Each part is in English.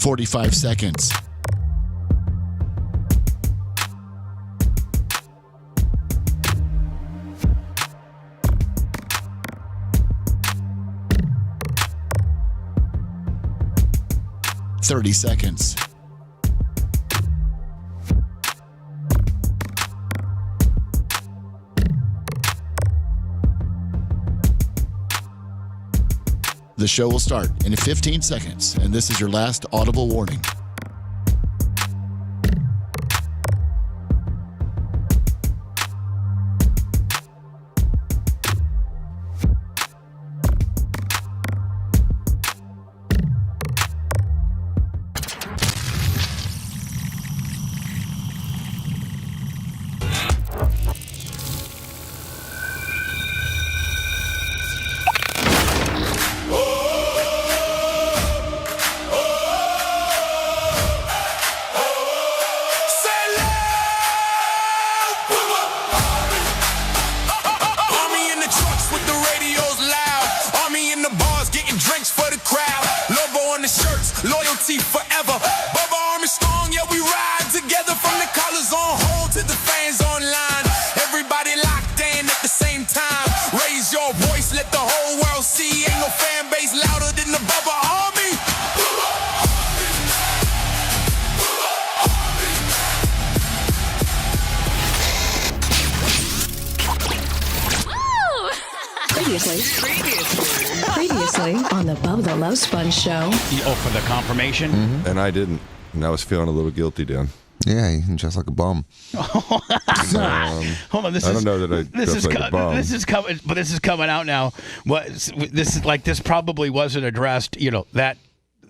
45 seconds. Seconds. The show will start in 15 seconds, and this is your last audible warning. Loyalty forever. Bubba army strong, yeah, we ride together from the collars on hold to the fans online. Everybody locked in at the same time. Raise your voice, let the whole world see. Ain't no fan base louder than the Bubba army. Previously on the Bubba the Love Sponge show. Oh, for the confirmation? Mm-hmm. And I didn't. And I was feeling a little guilty, Dan. Yeah, just like a bum. Hold on, I don't know that I this like a bum. This is coming, but this is coming out now. This probably wasn't addressed. That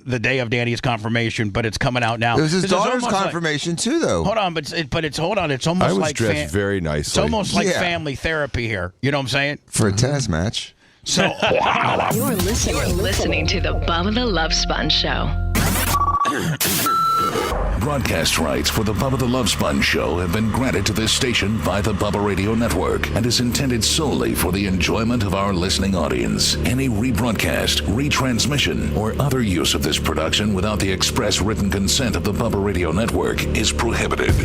the day of Danny's confirmation, but it's coming out now. It was his This is daughter's almost confirmation too, though. Hold on, it's hold on. It's almost I was like dressed very nicely. It's almost like family therapy here. You know what I'm saying? For a tennis match. So You're listening to the Bubba the Love Sponge show. Broadcast rights for the Bubba the Love Sponge show have been granted to this station by the Bubba Radio Network and is intended solely for the enjoyment of our listening audience. Any rebroadcast, retransmission, or other use of this production without the express written consent of the Bubba Radio Network is prohibited.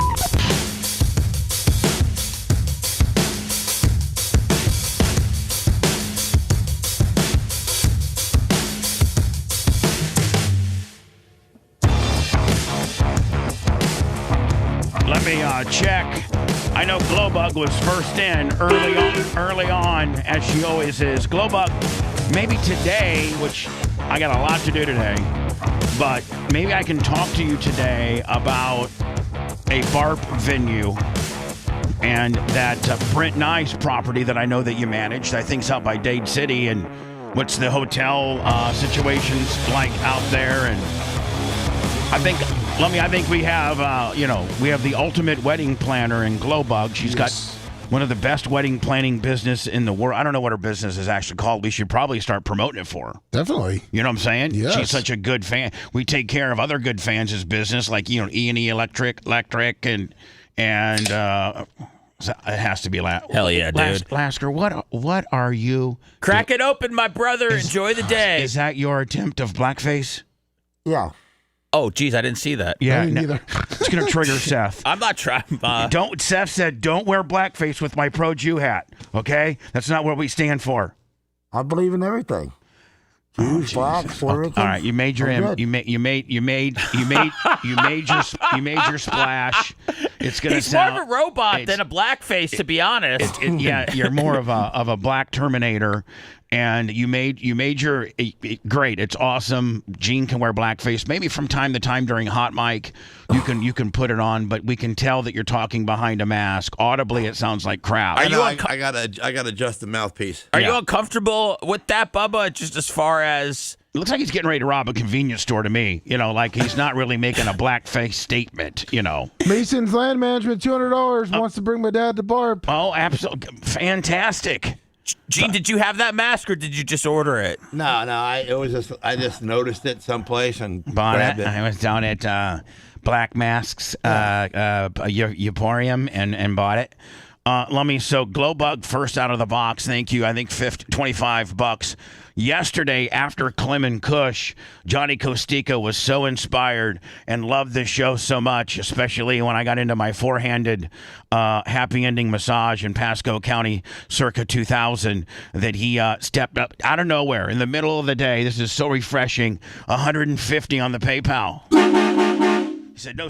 let me check. I know Glowbug was first in early on, as she always is. Glowbug, maybe today, which I got a lot to do today, but maybe I can talk to you today about a BARP venue and that Brent Nice property that I know that you managed. I think it's out by Dade City, and what's the hotel situations like out there. And I think we have, we have the ultimate wedding planner in Glowbug. She's got one of the best wedding planning business in the world. I don't know what her business is actually called. We should probably start promoting it for her. Definitely. You know what I'm saying? Yes. She's such a good fan. We take care of other good fans' business, like, E&E Electric, and it has to be Hell yeah, dude. Lasker, what are you? Crack it open, my brother. Enjoy the day. Is that your attempt of blackface? Yeah. Oh, geez, I didn't see that. Yeah, neither. It's going to trigger Seth. I'm not trying. Seth said, don't wear blackface with my pro-Jew hat, okay? That's not what we stand for. I believe in everything. Jews, blacks, Puerto Ricans. All right, you made your you made your splash. It's gonna He's sound more of a robot than a blackface, to be honest. yeah, you're more of a black Terminator, and you made your great. It's awesome. Gene can wear blackface. Maybe from time to time during hot mic, you can put it on, but we can tell that you're talking behind a mask. Audibly, it sounds like crap. I gotta adjust the mouthpiece. Are you uncomfortable with that, Bubba? Just as far as it looks like he's getting ready to rob a convenience store to me. Like he's not really making a blackface statement. Mason's Land Management, $200 wants to bring my dad to BARP. Oh, absolutely fantastic. Gene, did you have that mask or did you just order it? No, I just noticed it someplace and bought grabbed it. I was down at Black Masks Emporium and bought it. Lummy, so Glowbug first out of the box. Thank you. I think $25. Yesterday, after Clem and Kush, Johnny Costica was so inspired and loved this show so much, especially when I got into my four-handed happy ending massage in Pasco County circa 2000, that he stepped up out of nowhere in the middle of the day. This is so refreshing. $150 on the PayPal. He said, no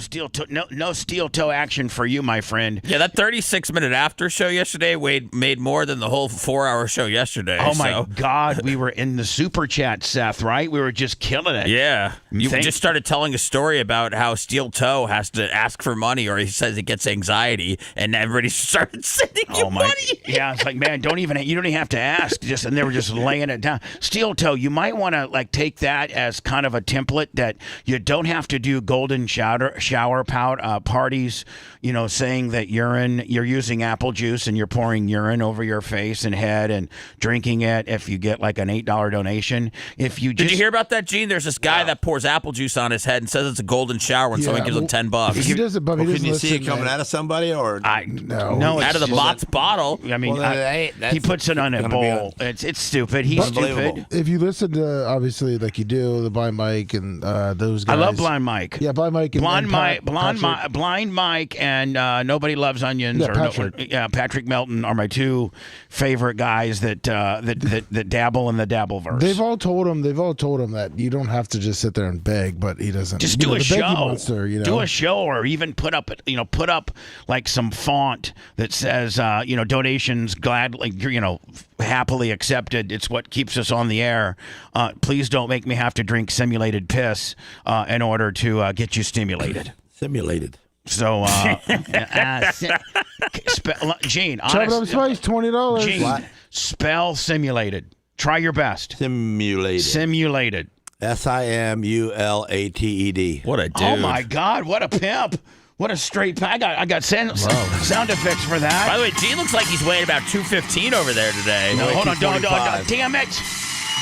steel toe action for you, my friend. Yeah, that 36-minute after show yesterday made more than the whole 4-hour show yesterday. Oh, my God. We were in the super chat, Seth, right? We were just killing it. Yeah. You just started telling a story about how Steel Toe has to ask for money, or he says he gets anxiety, and everybody started sending you money. Yeah, it's like, man, you don't even have to ask. And they were just laying it down. Steel Toe, you might want to take that as kind of a template that you don't have to do golden shower parties, saying that you're using apple juice and you're pouring urine over your face and head and drinking it if you get like an $8 donation. Did you hear about that, Gene? There's this guy that pours apple juice on his head and says it's a golden shower when someone gives him $10. He doesn't, but can you see it coming out of somebody or no? Out of the bot's bottle. I mean, he puts it on a bowl. It's stupid. He's stupid. If you listen to obviously like you do the Blind Mike and those guys, I love Blind Mike. Yeah, Blind Mike and Blind Mike and Nobody Loves Onions. Patrick Melton are my two favorite guys that dabble in the Dabbleverse. They've all told him that you don't have to just sit there and beg, but he doesn't. Just do a show. Monster, Do a show, or even put up like some font that says donations gladly, happily accepted. It's what keeps us on the air. Please don't make me have to drink simulated piss in order to get you stimulated. Simulated. So, Gene, Chop it up spice, $20. Gene, spell simulated. Try your best. Simulated. Simulated. SIMULATED. What a dude. Oh my God! What a pimp! What a straight. I got sound effects for that. By the way, Gene looks like he's weighing about 215 over there today. No, hold on, don't.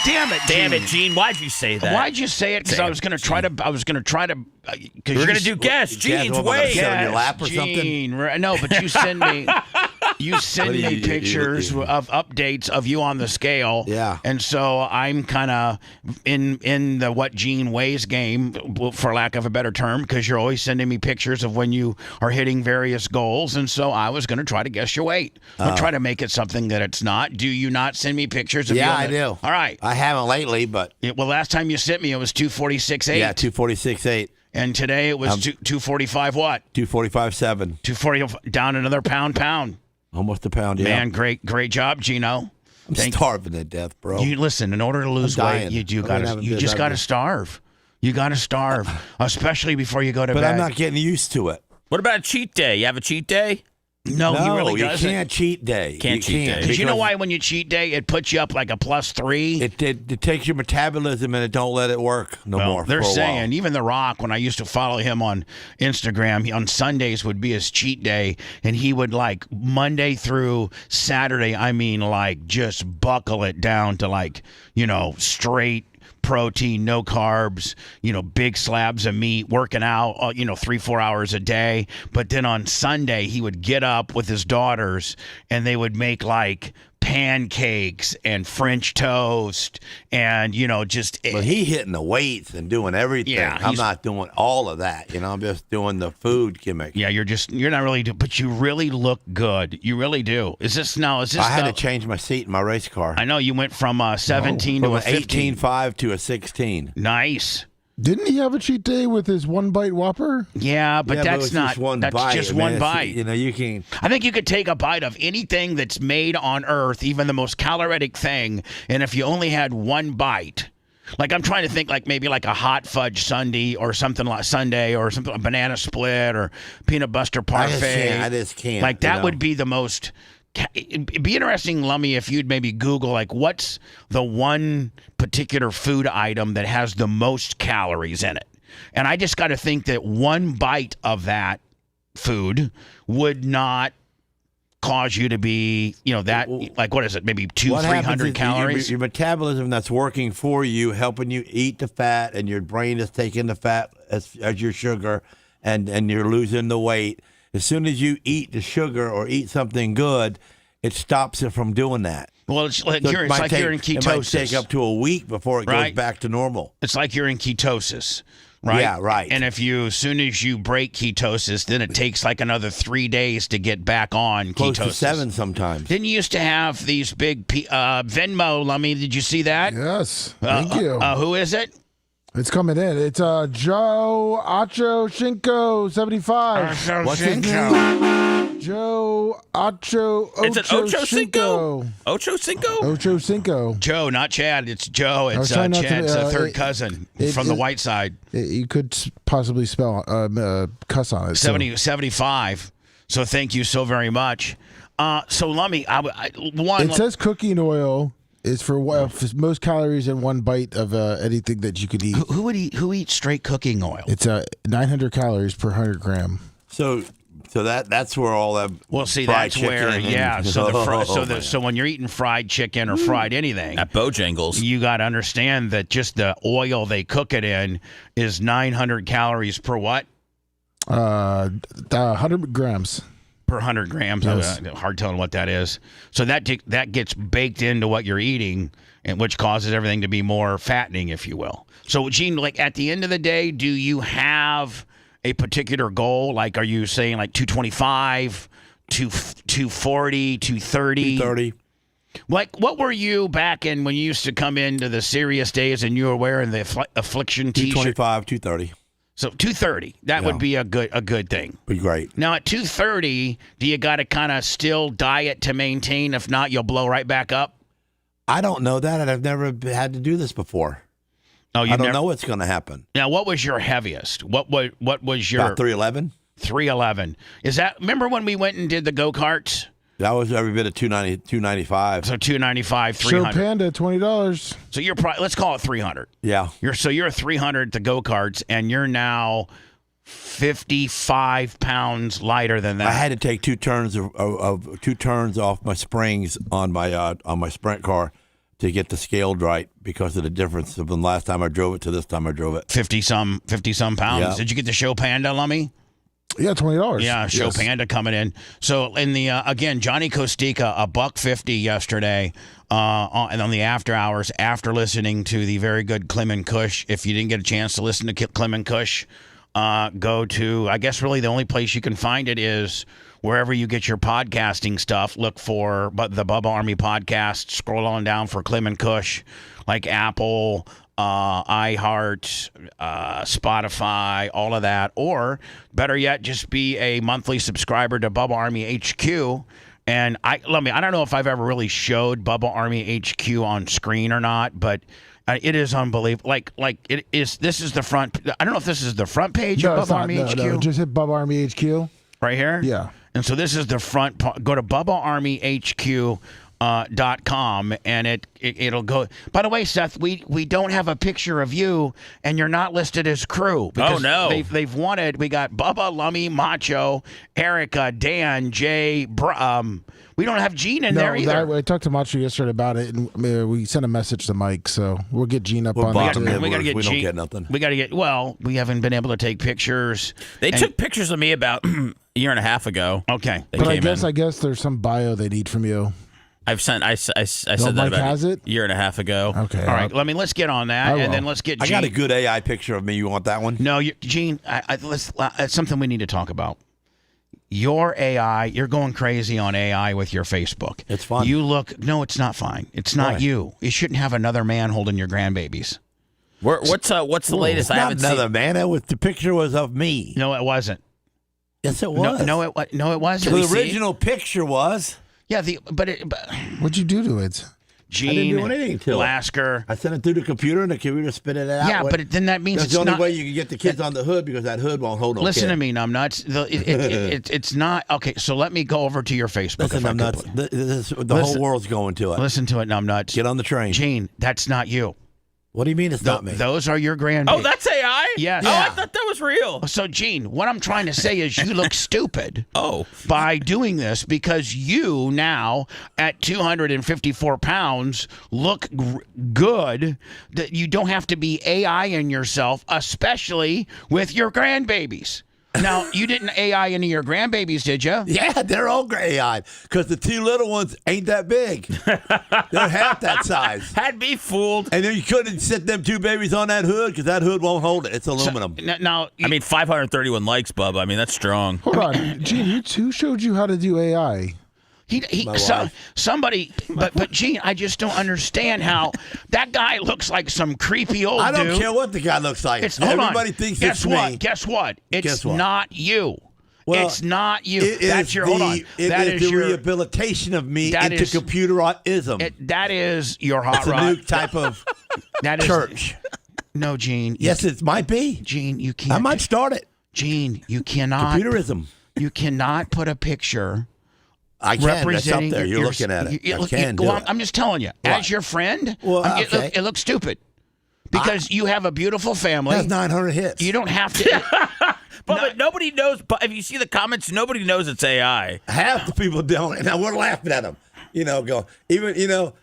Damn it, Gene. Why'd you say that? Why'd you say it? Because I was going to try to. We're going to do guess. Gene's weight. On your lap or something? No, but you send me. You send me pictures of updates of you on the scale. Yeah. And so I'm kind of in the what Gene weighs game, for lack of a better term, because you're always sending me pictures of when you are hitting various goals. And so I was going to try to guess your weight. I'll try to make it something that it's not. Do you not send me pictures of you? Yeah, I do. All right. I haven't lately, but. Well, last time you sent me, it was 246.8. Yeah, 246.8. And today it was 245 what? 245.7. 240, down another pound. Almost a pound, yeah. Man, great job, Gino. I'm starving to death, bro. You listen, in order to lose weight, you just got to starve. You got to starve, especially before you go to bed. But I'm not getting used to it. What about a cheat day? You have a cheat day? No, he really doesn't. You can't cheat day. Can't cheat day. Because you know why when you cheat day, it puts you up like a +3? It takes your metabolism and it don't let it work no more. They're saying, even The Rock, when I used to follow him on Instagram, on Sundays would be his cheat day, and he would Monday through Saturday, just buckle it down to straight protein, no carbs, big slabs of meat, working out, 3-4 hours a day. But then on Sunday, he would get up with his daughters and they would make pancakes and French toast and, But he hitting the weights and doing everything. Yeah, I'm not doing all of that. I'm just doing the food gimmick. Yeah, you're not really doing, but you really look good. You really do. Is this? I had to change my seat in my race car. I know you went from 17 to a 15. 18.5 to a 16. Nice. Didn't he have a cheat day with his one-bite Whopper? Yeah, but that's not just one that's bite. just one bite. You can. I think you could take a bite of anything that's made on Earth, even the most caloric thing, and if you only had one bite, I'm trying to think maybe a hot fudge sundae or something like a banana split or peanut butter parfait. I just can't. That would be the most. It'd be interesting, Lummy, if you'd maybe Google what's the one particular food item that has the most calories in it. And I just got to think that one bite of that food would not cause you to be, what is it, maybe 200-300 calories? Your metabolism that's working for you, helping you eat the fat, and your brain is taking the fat as your sugar, and you're losing the weight. As soon as you eat the sugar or eat something good, it stops it from doing that. Well, it's like So you're in ketosis. It might take up to a week before it goes back to normal. It's like you're in ketosis, right? Yeah, right. And as soon as you break ketosis, then it takes like another 3 days to get back on Close ketosis. to 7 sometimes. Didn't you used to have these big Venmo, Lummy? Did you see that? Yes. Thank you. Who is it? It's coming in. It's Joe Ocho Cinco 75. What's his name? Joe Ocho Is it Ocho Cinco? Ocho Cinco? Ocho Cinco. Joe, not Chad. It's Joe. was It's trying not to- Chad's third cousin from the white side. You could possibly spell cuss on it. 75. So thank you so very much. So Lummy, It says cooking oil is for most calories in one bite of anything that you could eat. Who eats straight cooking oil? It's 900 calories per 100 gram. So that's where all that. Well, see, fried that's where, chicken yeah. and- So when you're eating fried chicken or fried anything At Bojangles. you got to understand that just the oil they cook it in is 900 calories per what? 100 grams. Per 100 grams. Yes. Hard telling what that is. So that gets baked into what you're eating, and which causes everything to be more fattening, if you will. So, Gene, like at the end of the day, do you have a particular goal? Like, are you saying like 225, 240, 230? 230. Like, what were you back in when you used to come into the serious days and you were wearing the affliction T-shirt? 225, 230. So 230, that would be a good thing. Be great. Now at 230, do you got to kind of still diet to maintain? If not, you'll blow right back up. I don't know that, and I've never had to do this before. Oh, I don't know what's going to happen. Now, what was your heaviest? What was your About 311. 311? Is that? Remember when we went and did the go-karts? That was every bit of 295. So 295, Show 300. Panda $20. So you're let's call it 300. Yeah. You're 300 at the go-karts, and you're now 55 pounds lighter than that. I had to take two turns off my springs on my sprint car to get the scaled right because of the difference from the last time I drove it to this time I drove it. 50 some pounds. Yeah. Did you get the Show Panda, Lummy? Yeah, $20. Yeah, Show Yes. Panda coming in. So in the again, Johnny Costica, $150 yesterday, and on the after hours after listening to the very good Clem and Kush. If you didn't get a chance to listen to Clem and Kush, go to, I guess really the only place you can find it is wherever you get your podcasting stuff. Look for the Bubba Army podcast. Scroll on down for Clem and Kush, like Apple, iHeart, Spotify, all of that. Or better yet, just be a monthly subscriber to Bubba Army HQ. And I don't know if I've ever really showed Bubba Army HQ on screen or not, but it is unbelievable. Like it is. This is the front. I don't know if this is the front page of it's Bubba not. Army HQ. No, just hit Bubba Army HQ. Right here. Yeah. And so this is the front. Go to BubbaArmyHQ.com and it'll go. By the way, Seth, we don't have a picture of you, and you're not listed as crew. Oh, no. They've wanted. We got Bubba, Lummy, Macho, Erica, Dan, Jay. We don't have Gene in there either. I talked to Macho yesterday about it, and we sent a message to Mike, so we'll get Gene up We're on bottom that. end. gotta get We don't Gene. get nothing. We got to get. Well, we haven't been able to take pictures. They took pictures of me about a year and a half ago. Okay. They But came in. I guess there's some bio they need from you. I said that Mike about has it? a year and a half ago. Okay. All right. Let's get on that, I and will. then let's get I Gene. got a good AI picture of me. You want that one? No, Gene. It's something we need to talk about. Your AI, you're going crazy on AI with your Facebook. It's fun. You look. No, it's not fine. It's not Why? you. You shouldn't have another man holding your grandbabies. What's the latest? It's I not haven't another seen. man. The picture was of me. No, it wasn't. Yes, it was. No, it wasn't. The original picture was. Yeah, but What'd you do to it? Gene, I didn't do anything to it. Lasker. I sent it through the computer, and the computer spit it out. Yeah, but then that means That's it's the only not. way you can get the kids on the hood because that hood won't hold no Listen kid. to me, numbnuts. It's not okay. So let me go over to your Facebook. Listen, if I could, nuts. please. The Listen. whole world's going to it. Listen to it, numbnuts. Get on the train. Gene, that's not you. What do you mean it's not me? Those are your grandbabies. Oh, that's AI. Yes. Oh, Yeah. I thought that was real. So, Gene, what I'm trying to say is you look stupid Oh, by doing this because you now, at 254 pounds, look good. That you don't have to be AI in yourself, especially with your grandbabies. Now, you didn't AI any of your grandbabies, did you? Yeah, they're all AI because the 2 little ones ain't that big. They're half that size. Had me fooled. And then you couldn't sit them 2 babies on that hood because that hood won't hold it. It's aluminum. Now, I mean, 531 likes, Bubba. I mean, that's strong. Hold on, Gene. Who showed you how to do AI? Somebody, but Gene, I just don't understand how that guy looks like some creepy old dude. I don't care what the guy looks like. Everybody thinks it's me. Guess what? It's not you. Well, it's not you. That's your hold on. That is the rehabilitation of me into computerism. That is your hot it's rod. A new type of church. No, Gene. Yes, it might be. Gene, you can't. I might start it. Gene, you cannot. Computerism. You cannot put a picture. I can. That's up there. You're looking at it. I can do it. I'm just telling you. Right. As your friend, well, okay. it looks stupid. Because you have a beautiful family. That's 900 hits. You don't have to. But nobody knows. But if you see the comments, nobody knows it's AI. Half the people don't. And we're laughing at them. Going, even, Let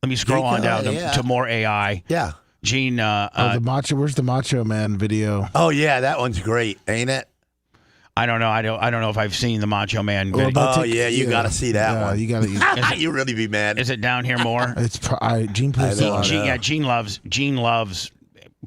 me scroll on down to more AI. Yeah. Gene. The Macho. Where's the Macho Man video? Oh, yeah. That one's great, ain't it? I don't know. I don't know if I've seen the Macho Man video. You got to see that one. You got to. You really be mad. Is it down here more? It's Gene plays a lot. Gene loves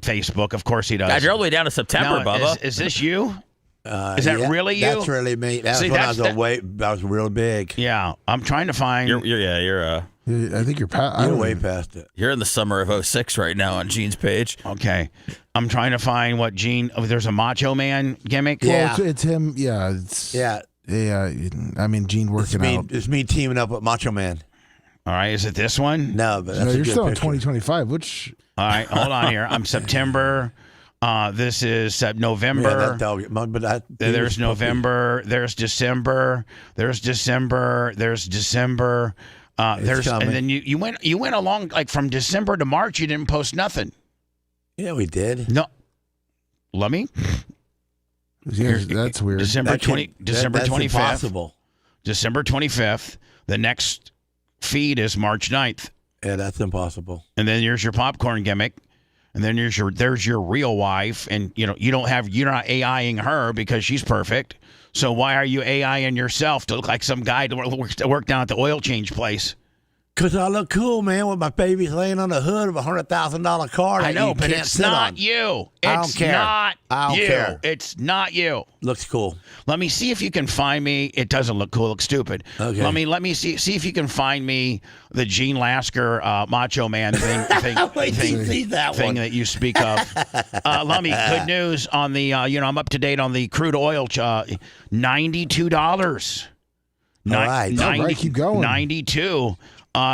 Facebook. Of course he does. God, you're all the way down to September, Bubba. Is this you? Is that really you? That's really me. That's when I was real big. Yeah, I'm trying to find. You're I think you're past. You're way past it. You're in the summer of 06 right now on Gene's page. Okay, I'm trying to find what Gene. Oh, there's a Macho Man gimmick. Yeah, it's him. Yeah, I mean, Gene working out. It's me teaming up with Macho Man. All right, is it this one? No, but that's you're still in picture. 2025. Which? All right, hold on here. I'm September. This is November. There's November. There's December. There's December. There's December. And then you went along like from December to March. You didn't post nothing. Yeah, we did. No, let me. That's weird. December 25th. Impossible. December 25th. The next feed is March 9th. Yeah, that's impossible. And then there's your popcorn gimmick. And then there's your real wife, and you're not AIing her because she's perfect. So why are you AIing yourself to look like some guy to work down at the oil change place? Because I look cool, man, with my babies laying on the hood of a $100,000 car. I know, but it's not you. I don't care. I don't care. It's not you. Looks cool. Let me see if you can find me. It doesn't look cool. It looks stupid. Okay. Let me see if you can find me the Gene Lasker Macho Man thing that you speak of. Lummy, good news on the. I'm up to date on the crude oil. $92. All right. Keep going. 92.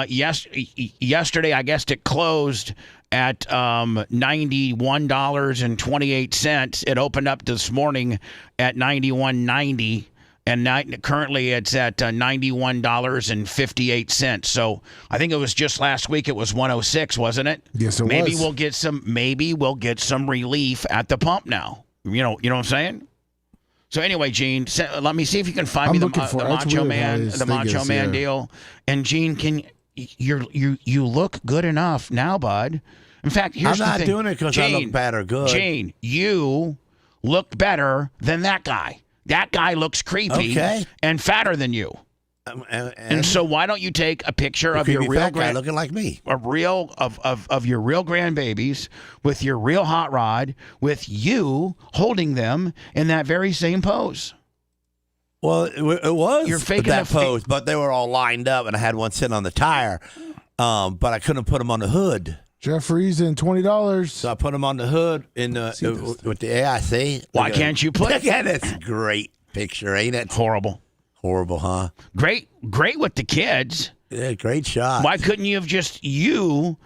Yesterday, I guess it closed at $91.28. It opened up this morning at $91.90, and currently it's at $91.58. So I think it was just last week. It was 106, wasn't it? Yes, it was. Maybe we'll get some relief at the pump now. You know what I'm saying? So anyway, Gene, let me see if you can find me the Macho Man deal. And Gene, you look good enough now, bud. In fact, here's the thing. I'm not doing it because I look bad or good. Gene, you look better than that guy. That guy looks creepy and fatter than you. And so why don't you take a picture of your real guy looking like me, of your real grandbabies with your real hot rod, with you holding them in that very same pose? Well, it was You're faking that pose, but they were all lined up, and I had one sitting on the tire, but I couldn't put them on the hood. Jeffrey's in $20. So I put them on the hood with the AIC. Why can't you put? Look at this great picture, ain't it? Horrible, huh? Great with the kids. Yeah, great shot. Why couldn't you have just take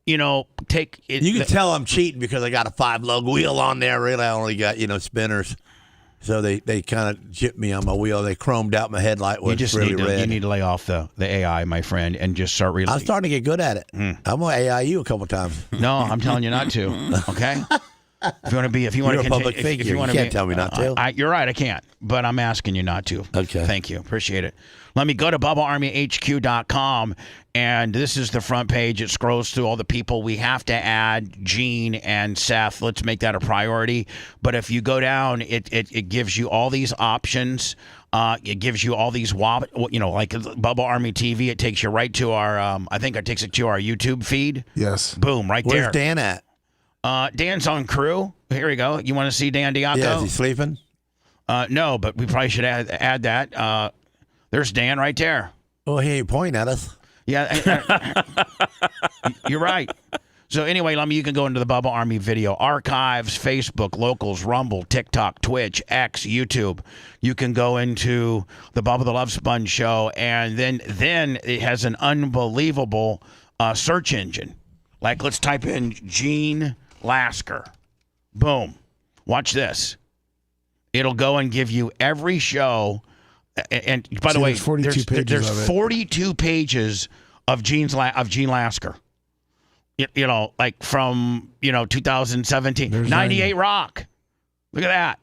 it? You can tell I'm cheating because I got a 5-lug wheel on there. Really, I only got spinners. So they kind of gypped me on my wheel. They chromed out my headlight. Was really red. You need to lay off the AI, my friend, and just start really. I'm starting to get good at it. I'm going to AI you a couple times. No, I'm telling you not to. Okay. If you want to be, if you want You're to a public figure. You can't tell me not to. You're right, I can't. But I'm asking you not to. Okay. Thank you. Appreciate it. Let me go to BubbaArmyHQ.com, and this is the front page. It scrolls through all the people we have to add, Gene and Seth. Let's make that a priority. But if you go down, it gives you all these options. It gives you all these, like Bubba Army TV. It takes you right to our, I think it takes it to our YouTube feed. Yes. Boom, right there. Where's Dan at? Dan's on crew. Here we go. You want to see Dan Diaco? Yeah, is he sleeping? No, but we probably should add that. There's Dan right there. Oh, he ain't pointing at us. Yeah, you're right. So anyway, you can go into the Bubba Army video archives, Facebook, Locals, Rumble, TikTok, Twitch, X, YouTube. You can go into the Bubba the Love Sponge show, and then it has an unbelievable search engine. Like, let's type in Gene Lasker. Boom. Watch this. It'll go and give you every show. And by the way, there's 42 pages of Gene Lasker. Like from 2017, 98 Rock. Look at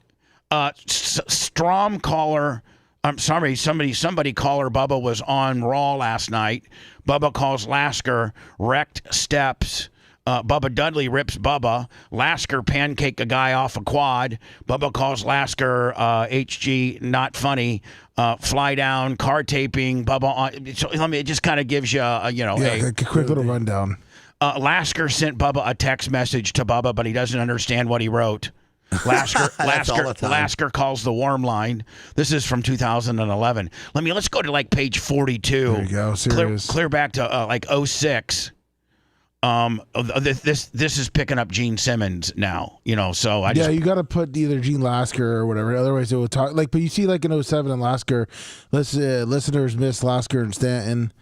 that. Strom caller. I'm sorry, somebody caller Bubba was on Raw last night. Bubba calls Lasker wrecked steps. Bubba Dudley rips Bubba. Lasker pancake a guy off a quad. Bubba calls Lasker HG not funny. Fly down, car taping. Bubba on. So, it just kind of gives you a quick little rundown. Lasker sent Bubba a text message to Bubba, but he doesn't understand what he wrote. Lasker calls the warm line. This is from 2011. Let's go to like page 42. There you go. Serious. Clear back to 06. This is picking up Gene Simmons now. So you got to put either Gene Lasker or whatever. Otherwise, it will talk but you see like in 07 and Lasker, listeners miss Lasker and Stanton.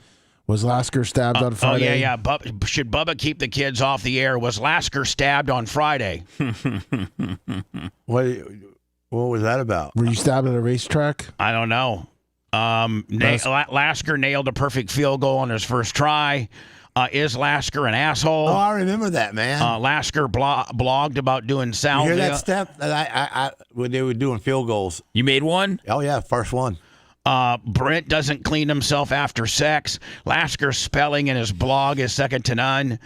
Was Lasker stabbed on Friday? Oh, yeah. Should Bubba keep the kids off the air? Was Lasker stabbed on Friday? What was that about? Were you stabbed at a racetrack? I don't know. Lasker nailed a perfect field goal on his first try. Is Lasker an asshole? Oh, I remember that, man. Lasker blogged about doing salvia. You hear that step? When they were doing field goals. You made one? Oh, yeah, first one. Brent doesn't clean himself after sex. Lasker's spelling in his blog is second to none.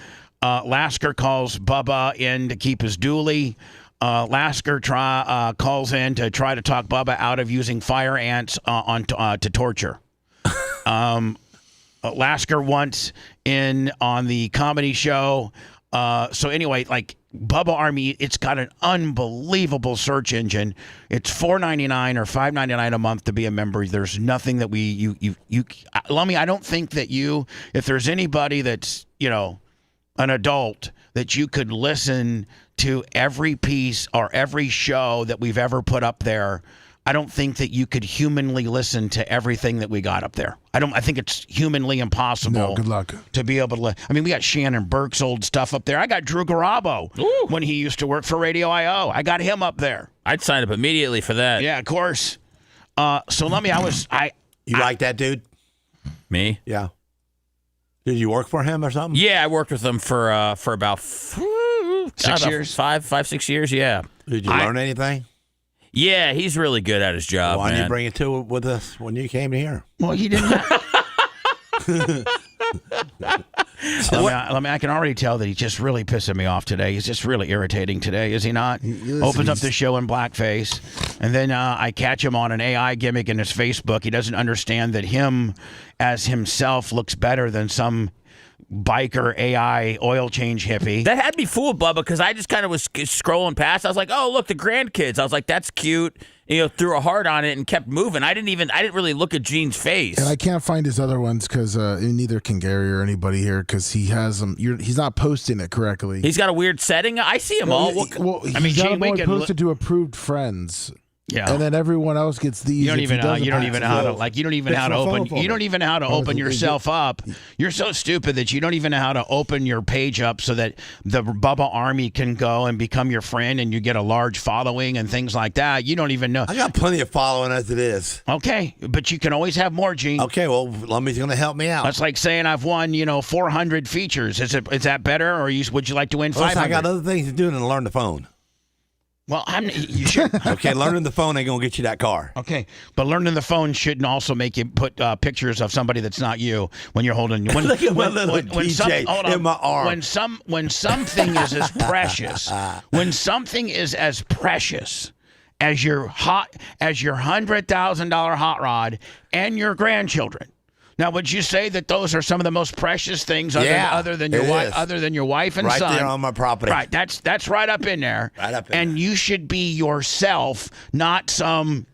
Lasker calls Bubba in to keep his dually. Lasker calls in to try to talk Bubba out of using fire ants to torture. Lasker once in on the comedy show. So anyway, like Bubba Army, it's got an unbelievable search engine. It's $4.99 or $5.99 a month to be a member. There's nothing that Lummy, I don't think that if there's anybody that's, an adult that you could listen to every piece or every show that we've ever put up there. I don't think that you could humanly listen to everything that we got up there. I think it's humanly impossible. No, good luck. To be able to. We got Shannon Burke's old stuff up there. I got Drew Garabo when he used to work for Radio I.O. I got him up there. I'd sign up immediately for that. Yeah, of course. So let me. You like that dude? Me? Yeah. Did you work for him or something? Yeah, I worked with him for about 6 years. 6 years. Yeah. Did you learn anything? Yeah, he's really good at his job. Why didn't you man. bring it to with us when you came here? Well, he didn't. I can already tell that he's just really pissing me off today. He's just really irritating today, is he not? Opens up the show in blackface, and then I catch him on an AI gimmick in his Facebook. He doesn't understand that him as himself looks better than some biker AI oil change hippie. That had me fooled, Bubba, because I just kind of was scrolling past. I was like, oh, look, the grandkids. I was like, that's cute. Threw a heart on it and kept moving. I didn't really look at Gene's face. And I can't find his other ones because neither can Gary or anybody here because he has them. He's not posting it correctly. He's got a weird setting. I see them all. He's got them all posted to approved friends. Yeah, and then everyone else gets these. You don't even know how to open yourself up. You're so stupid that you don't even know how to open your page up so that the Bubba Army can go and become your friend and you get a large following and things like that. You don't even know. I got plenty of following as it is. Okay, but you can always have more, Gene. Okay, well, Lummy's going to help me out. That's like saying I've won, 400 features. Is that better, or would you like to win 500? I got other things to do than learn the phone. Well, you should. Okay, learning the phone ain't gonna get you that car. Okay, but learning the phone shouldn't also make you put pictures of somebody that's not you when you're holding. Look at my little DJ in my arm. When something is as precious, as your $100,000 hot rod and your grandchildren. Now, would you say that those are some of the most precious things other than your wife and right son? Right there on my property. Right, that's right up in there. Right up in and there. You should be yourself, not some,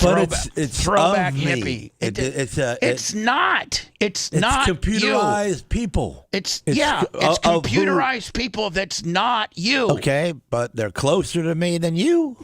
But it's throwback of me. hippie. It's not. It's not computerized you. people. It's computerized people that's not you. Okay, but they're closer to me than you.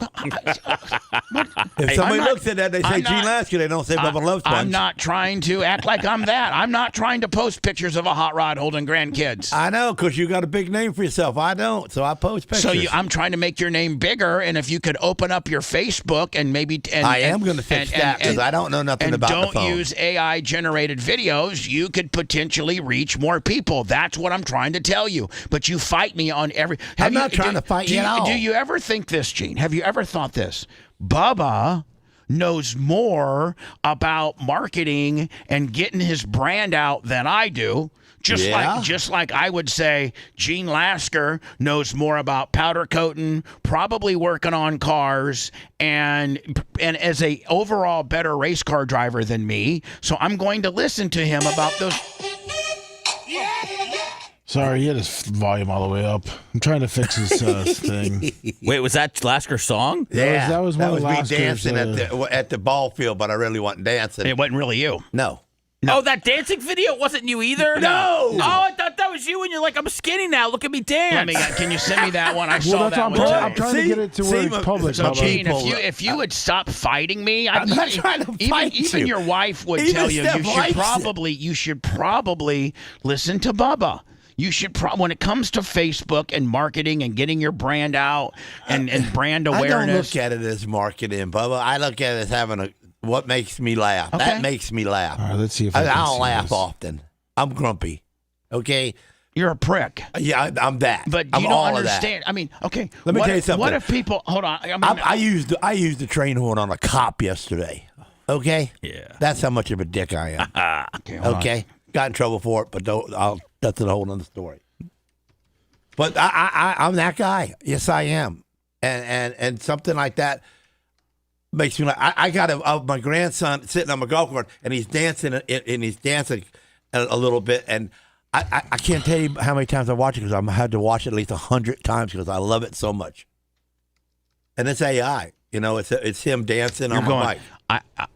If somebody looks at that, they say Gene Lasker. They don't say Bubba Love Sponge. I'm not trying to act like I'm that. I'm not trying to post pictures of a hot rod holding grandkids. I know, because you got a big name for yourself. I don't, so I post pictures. So I'm trying to make your name bigger, and if you could open up your Facebook and maybe... I am going to fix that, because I don't know nothing about the phone. And don't use AI-generated videos. You could potentially reach more people. That's what I'm trying to tell you. But you fight me on every... I'm not trying to fight you at all. Do you ever think this, Gene? Have you ever thought this? Bubba knows more about marketing and getting his brand out than I do. Just like I would say Gene Lasker knows more about powder coating, probably working on cars, and as a overall better race car driver than me. So I'm going to listen to him about those. Sorry, he had his volume all the way up. I'm trying to fix his thing. Wait, was that Lasker's song? Yeah, that was one of me Lasker's, dancing at the ball field, but I really wasn't dancing. It wasn't really you. No. Oh, that dancing video wasn't you either? No. Oh, I thought that was you, and you're like, I'm skinny now. Look at me dance. Can you send me that one? I saw that one. I'm trying to get it to where it's public. So, Gene, if you would stop fighting me, I'm not trying to fight you. Even your wife would tell you you should probably listen to Bubba. You should when it comes to Facebook and marketing and getting your brand out and brand awareness. I don't look at it as marketing, Bubba. I look at it as having what makes me laugh. Okay. That makes me laugh. All right, let's see if I can don't see laugh this. often. I'm grumpy. Okay. You're a prick. Yeah, I'm that. But I'm you don't all understand. I mean, okay. Let me tell you something. What if people? Hold on. I used the train horn on a cop yesterday. Okay. Yeah. That's how much of a dick I am. Okay. Got in trouble for it, but that's a whole other story. But I'm that guy. Yes, I am. And something like that makes me like I got my grandson sitting on my golf cart and he's dancing a little bit, and I can't tell you how many times I watch it, because I've had to watch it at least 100 times because I love it so much. And it's AI, it's him dancing on my bike.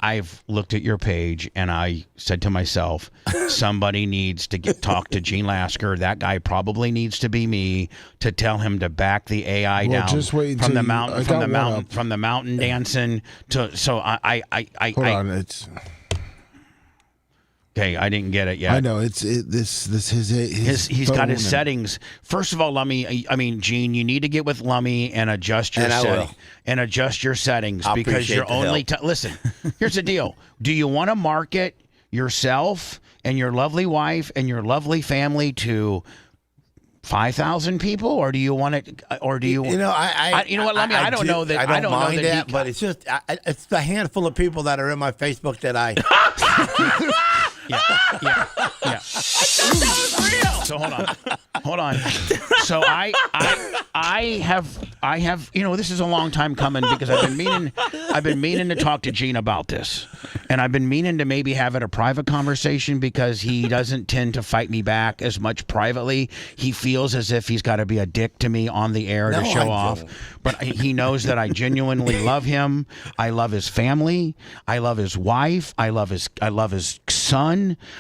I've looked at your page and I said to myself, somebody needs to talk to Gene Lasker. That guy probably needs to be me to tell him to back the AI down just wait from the until mountain, from the mountain dancing to. So I Hold on, it's. Okay, I didn't get it yet. I know it's his he's got his settings. First of all, Gene, you need to get with Lummy and adjust your settings I'll because you're appreciate the help. listen. Here's the deal: do you want to market yourself and your lovely wife and your lovely family to 5,000 people, or do you want it? Or do you? You know, Lummy, I don't know that. I don't mind know that that, but it's just it's the handful of people that are in my Facebook that I. Yeah. That was real. So hold on. So I have this is a long time coming because I've been meaning to talk to Gene about this, and I've been meaning to maybe have it a private conversation because he doesn't tend to fight me back as much privately. He feels as if he's got to be a dick to me on the air to show off, but he knows that I genuinely love him. I love his family. I love his wife. I love his son.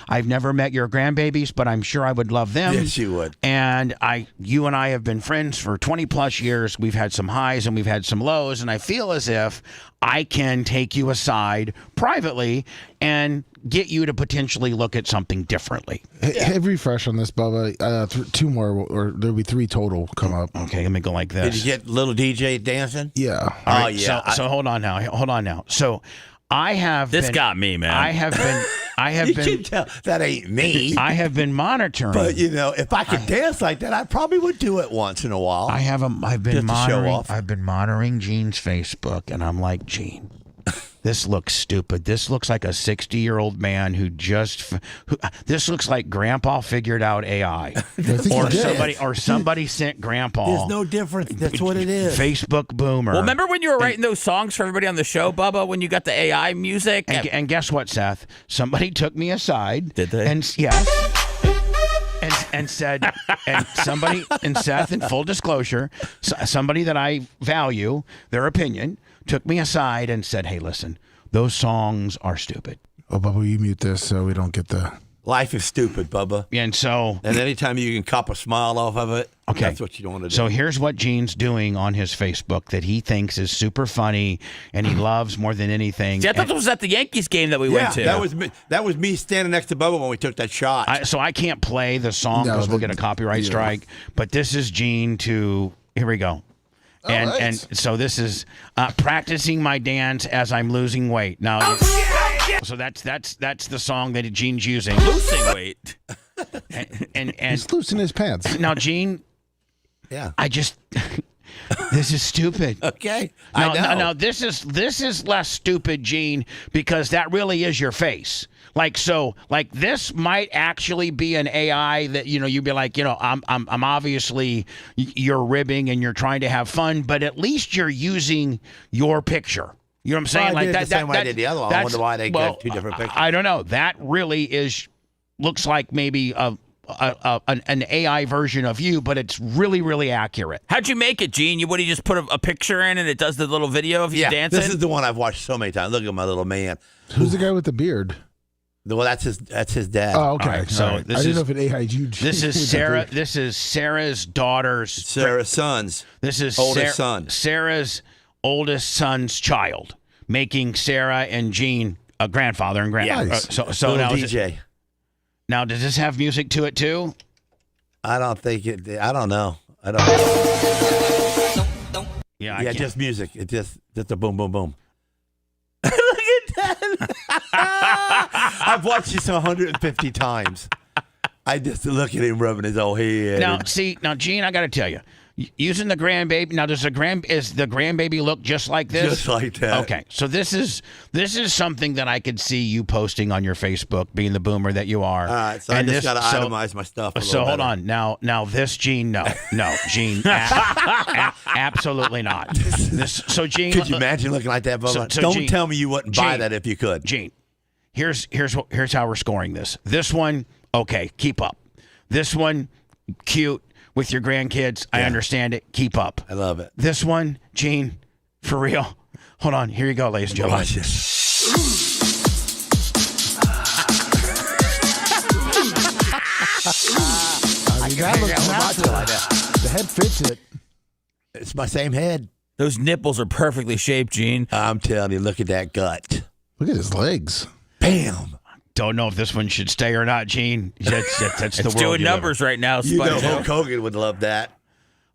I've never met your grandbabies, but I'm sure I would love them. Yes, you would. And you and I have been friends for 20 plus years. We've had some highs and we've had some lows, and I feel as if I can take you aside privately and get you to potentially look at something differently. Hit refresh on this, Bubba. 2 more, or there'll be 3 total come up. Okay, let me go like this. Did you get little DJ dancing? Yeah. All right, yeah. So hold on now. So I have got me, man. I have You been. can tell that ain't me. I have been monitoring. But if I could dance like that, I probably would do it once in a while. I've been Just to show monitoring. off. I've been monitoring Gene's Facebook, and I'm like, Gene, this looks stupid. This looks like a 60-year-old man who this looks like Grandpa figured out AI, or somebody sent Grandpa. There's no difference. That's what it is. Facebook boomer. Well, remember when you were writing those songs for everybody on the show, Bubba, when you got the AI music? And guess what, Seth? Somebody took me aside. Did they? And yes. And said, and Seth, in full disclosure, somebody that I value, their opinion, took me aside and said, hey, listen, those songs are stupid. Oh, Bubba, you mute this so we don't get the... Life is stupid, Bubba. And so... And anytime you can cop a smile off of it, that's what you don't want to do. So here's what Gene's doing on his Facebook that he thinks is super funny and he loves more than anything. See, I thought it was at the Yankees game that we went to. That was me standing next to Bubba when we took that shot. So I can't play the song because we'll get a copyright strike. But this is Gene to... Here we go. And so this is practicing my dance as I'm losing weight. Now, so that's the song that Gene's using. Losing weight. And he's loosening his pants. Now, Gene, I just this is stupid. Okay, I know. No, this is less stupid, Gene, because that really is your face. Like this might actually be an AI that you'd be like, I'm obviously you're ribbing and you're trying to have fun, but at least you're using your picture. You know what I'm saying? Well, I did it the same way I did the other one. I wonder why they got two different pictures. I don't know. That really looks like maybe an AI version of you, but it's really, really accurate. How'd you make it, Gene? What do you just put a picture in and it does the little video of you dancing? This is the one I've watched so many times. Look at my little man. Who's the guy with the beard? Well, that's his dad. Oh, okay. Right, so I didn't know if it AI'd you. This is Sarah. This is Sarah's daughter's. Sarah's son's. This is oldest son. Sarah's oldest son's child, making Sarah and Gene a grandfather and grandmother. Nice. So now DJ. Now, does this have music to it too? I don't think it. I don't know. Yeah, just music. It's just a boom, boom, boom. I've watched this 150 times. I just look at him rubbing his old head. Now, Gene, I got to tell you, using the grandbaby. Now, is the grandbaby look just like this? Just like that. Okay, so this is something that I could see you posting on your Facebook, being the boomer that you are. All right, so I just got to itemize my stuff. Hold on. Now this Gene, no, Gene, absolutely not. So Gene, could you imagine looking like that, Bubba? Don't Gene, tell me you wouldn't buy that if you could. Gene, here's how we're scoring this. This one, okay, keep up. This one, cute. With your grandkids, I understand it. Keep up. I love it. This one, Gene, for real. Hold on. Here you go, ladies and gentlemen. Watch this. That looks natural. The head fits it. It's my same head. Those nipples are perfectly shaped, Gene. I'm telling you, look at that gut. Look at his legs. Bam. Don't know if this one should stay or not, Gene. That's the it's world doing you numbers right now. You know Hulk Hogan would love that.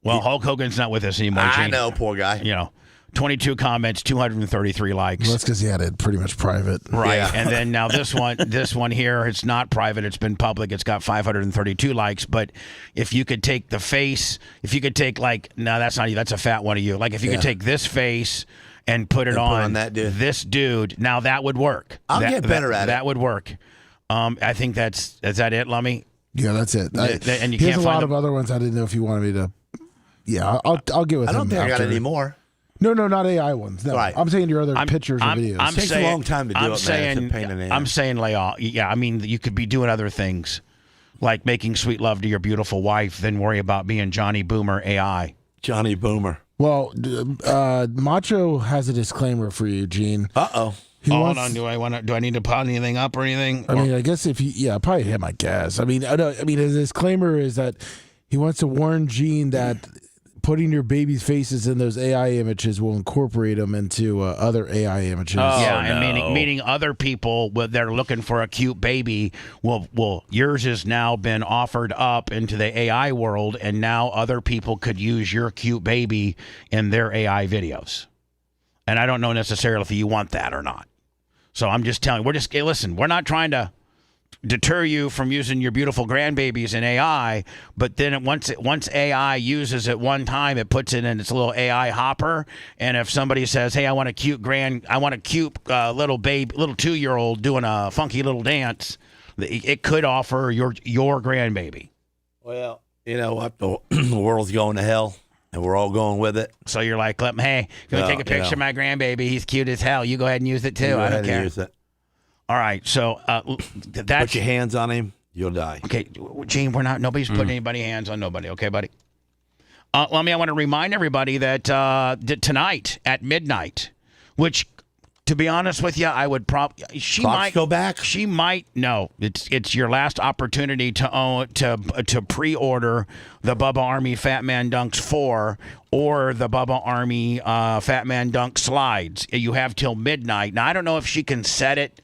Well, Hulk Hogan's not with us anymore, Gene. I know, poor guy. 22 comments, 233 likes. Well, that's because he had it pretty much private. Right. Yeah. And then now this one here, it's not private. It's been public. It's got 532 likes. But if you could take the face, that's not you. That's a fat one of you. Like if you could take this face and put it on that dude. This dude, now that would work. I'll get better at it. That would work. I think is that it, Lummy? Yeah, that's it. And you he can't has a find lot of other ones. I didn't know if you wanted me to. Yeah, I'll get with him. I don't think I got any more. No, not AI ones. No, right. I'm saying your other pictures or videos. It takes a long time to do it, man. It's a pain in the ass. I'm saying lay off. Yeah, I mean, you could be doing other things, like making sweet love to your beautiful wife, then worry about being Johnny Boomer AI. Johnny Boomer. Well, Macho has a disclaimer for you, Gene. Uh-oh. Hold on. Do I need to put anything up or anything? I mean, I guess probably him, I guess. I mean, his disclaimer is that he wants to warn Gene that putting your baby's faces in those AI images will incorporate them into other AI images. And meaning other people, they're looking for a cute baby. Well, yours has now been offered up into the AI world, and now other people could use your cute baby in their AI videos. And I don't know necessarily if you want that or not. So I'm just telling you, listen, we're not trying to deter you from using your beautiful grandbabies in AI, but then once AI uses it one time, it puts it in its little AI hopper. And if somebody says, "Hey, I want a cute little 2-year-old doing a funky little dance," it could offer your grandbaby. Well, you know what? The world's going to hell, and we're all going with it. So you're like, "Hey, if you want to take a picture of my grandbaby, he's cute as hell. You go ahead and use it too. I don't care." Use it. All right, so that's put your hands on him, you'll die. Okay, Gene, nobody's putting anybody's hands on nobody. Okay, buddy. I want to remind everybody that tonight at midnight, which, to be honest with you, I would probably might go back. She might. No, it's your last opportunity to pre-order the Bubba Army Fat Man Dunks 4 or the Bubba Army Fat Man Dunk Slides. You have till midnight. Now I don't know if she can set it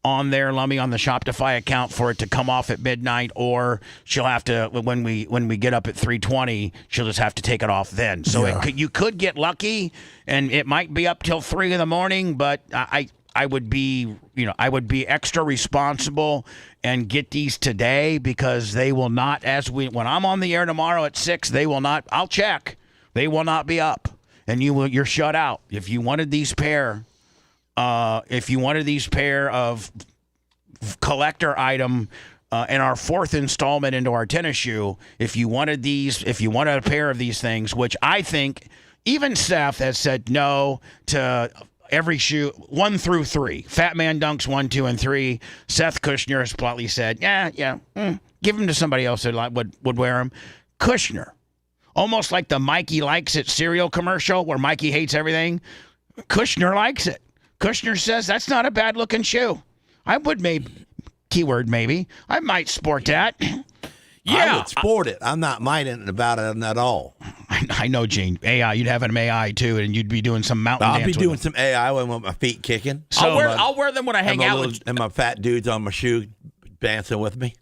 on there, Lummy, on the Shopify account for it to come off at midnight, or she'll have to when we get up at 3:20, she'll just have to take it off then. So you could get lucky, and it might be up till 3 a.m. But I would be extra responsible and get these today, because they will not, when I'm on the air tomorrow at 6, they will not. I'll check. They will not be up, and you're shut out. If you wanted these pair. If you wanted these pair of collector item in our 4th installment into our tennis shoe, if you wanted a pair of these things, which I think even Seth has said no to every shoe 1 through 3. Fat Man Dunks 1, 2, and 3. Seth Kushner has politely said, give them to somebody else that would wear them. Kushner, almost like the Mikey Likes It cereal commercial where Mikey hates everything. Kushner likes it. Kushner says that's not a bad-looking shoe. I would maybe I might sport that. I would sport it. I'm not minding about it at all. I know, Gene. AI, you'd have an AI too, and you'd be doing some mountain dance. I'll be doing some AI with my feet kicking. So I'll wear them when I hang out with. And my fat dudes on my shoe dancing with me.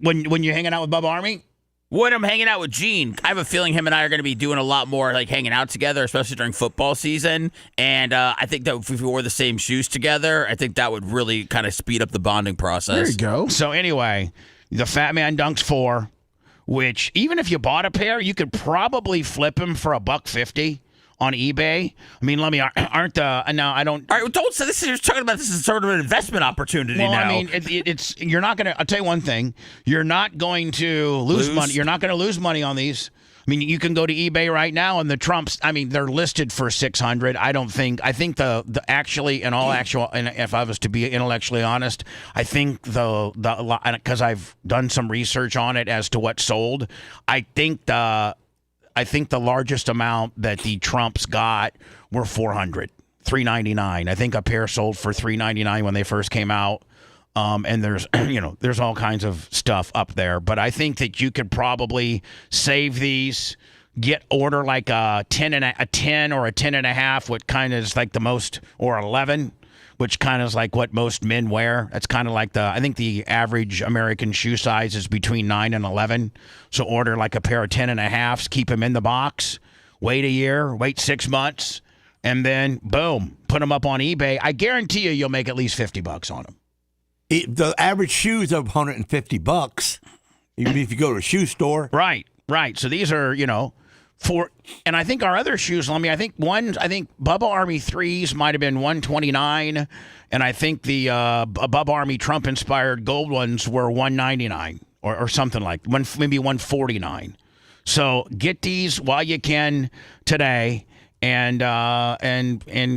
When you're hanging out with Bubba Army? When I'm hanging out with Gene, I have a feeling him and I are going to be doing a lot more like hanging out together, especially during football season. And I think that if we wore the same shoes together, I think that would really kind of speed up the bonding process. There you go. So anyway, the Fat Man Dunks 4, which even if you bought a pair, you could probably flip them for $150 on eBay. I mean, let me aren't the now I don't. All right, don't say this. You're talking about this as sort of an investment opportunity now. I mean, it's you're not going to. I'll tell you one thing. You're not going to lose money. You're not going to lose money on these. I mean, you can go to eBay right now, and the Trumps. I mean, they're listed for $600. I think the actually, in all actual, and if I was to be intellectually honest, I think the because I've done some research on it as to what sold. I think the largest amount that the Trumps got were $399. I think a pair sold for $399 when they first came out. And there's all kinds of stuff up there, but I think that you could probably save these, order like a 10 or a 10.5, what kind of is like the most, or 11, which kind of is like what most men wear. That's kind of like I think the average American shoe size is between 9 and 11. So order like a pair of 10.5s, keep them in the box, wait a year, wait 6 months, and then boom, put them up on eBay. I guarantee you'll make at least $50 on them. The average shoes are $150, even if you go to a shoe store. Right. So these are, and I think our other shoes, I think Bubba Army 3s might have been $129, and I think the Bubba Army Trump-inspired gold ones were $199 or something like maybe $149. So get these while you can today, and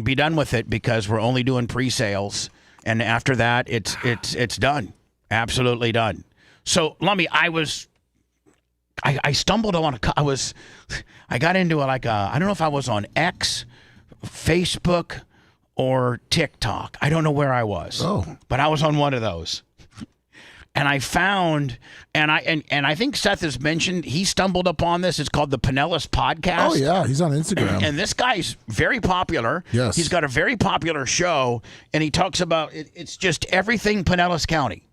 be done with it, because we're only doing pre-sales. And after that, it's done, absolutely done. So, Lummy, I stumbled on I got into I don't know if I was on X, Facebook, or TikTok. I don't know where I was. But I was on one of those. And I found, and I think Seth has mentioned, he stumbled upon this. It's called the Pinellas Podcast. Oh, yeah. He's on Instagram. And this guy's very popular. Yes. He's got a very popular show, and he talks about, it's just everything Pinellas County.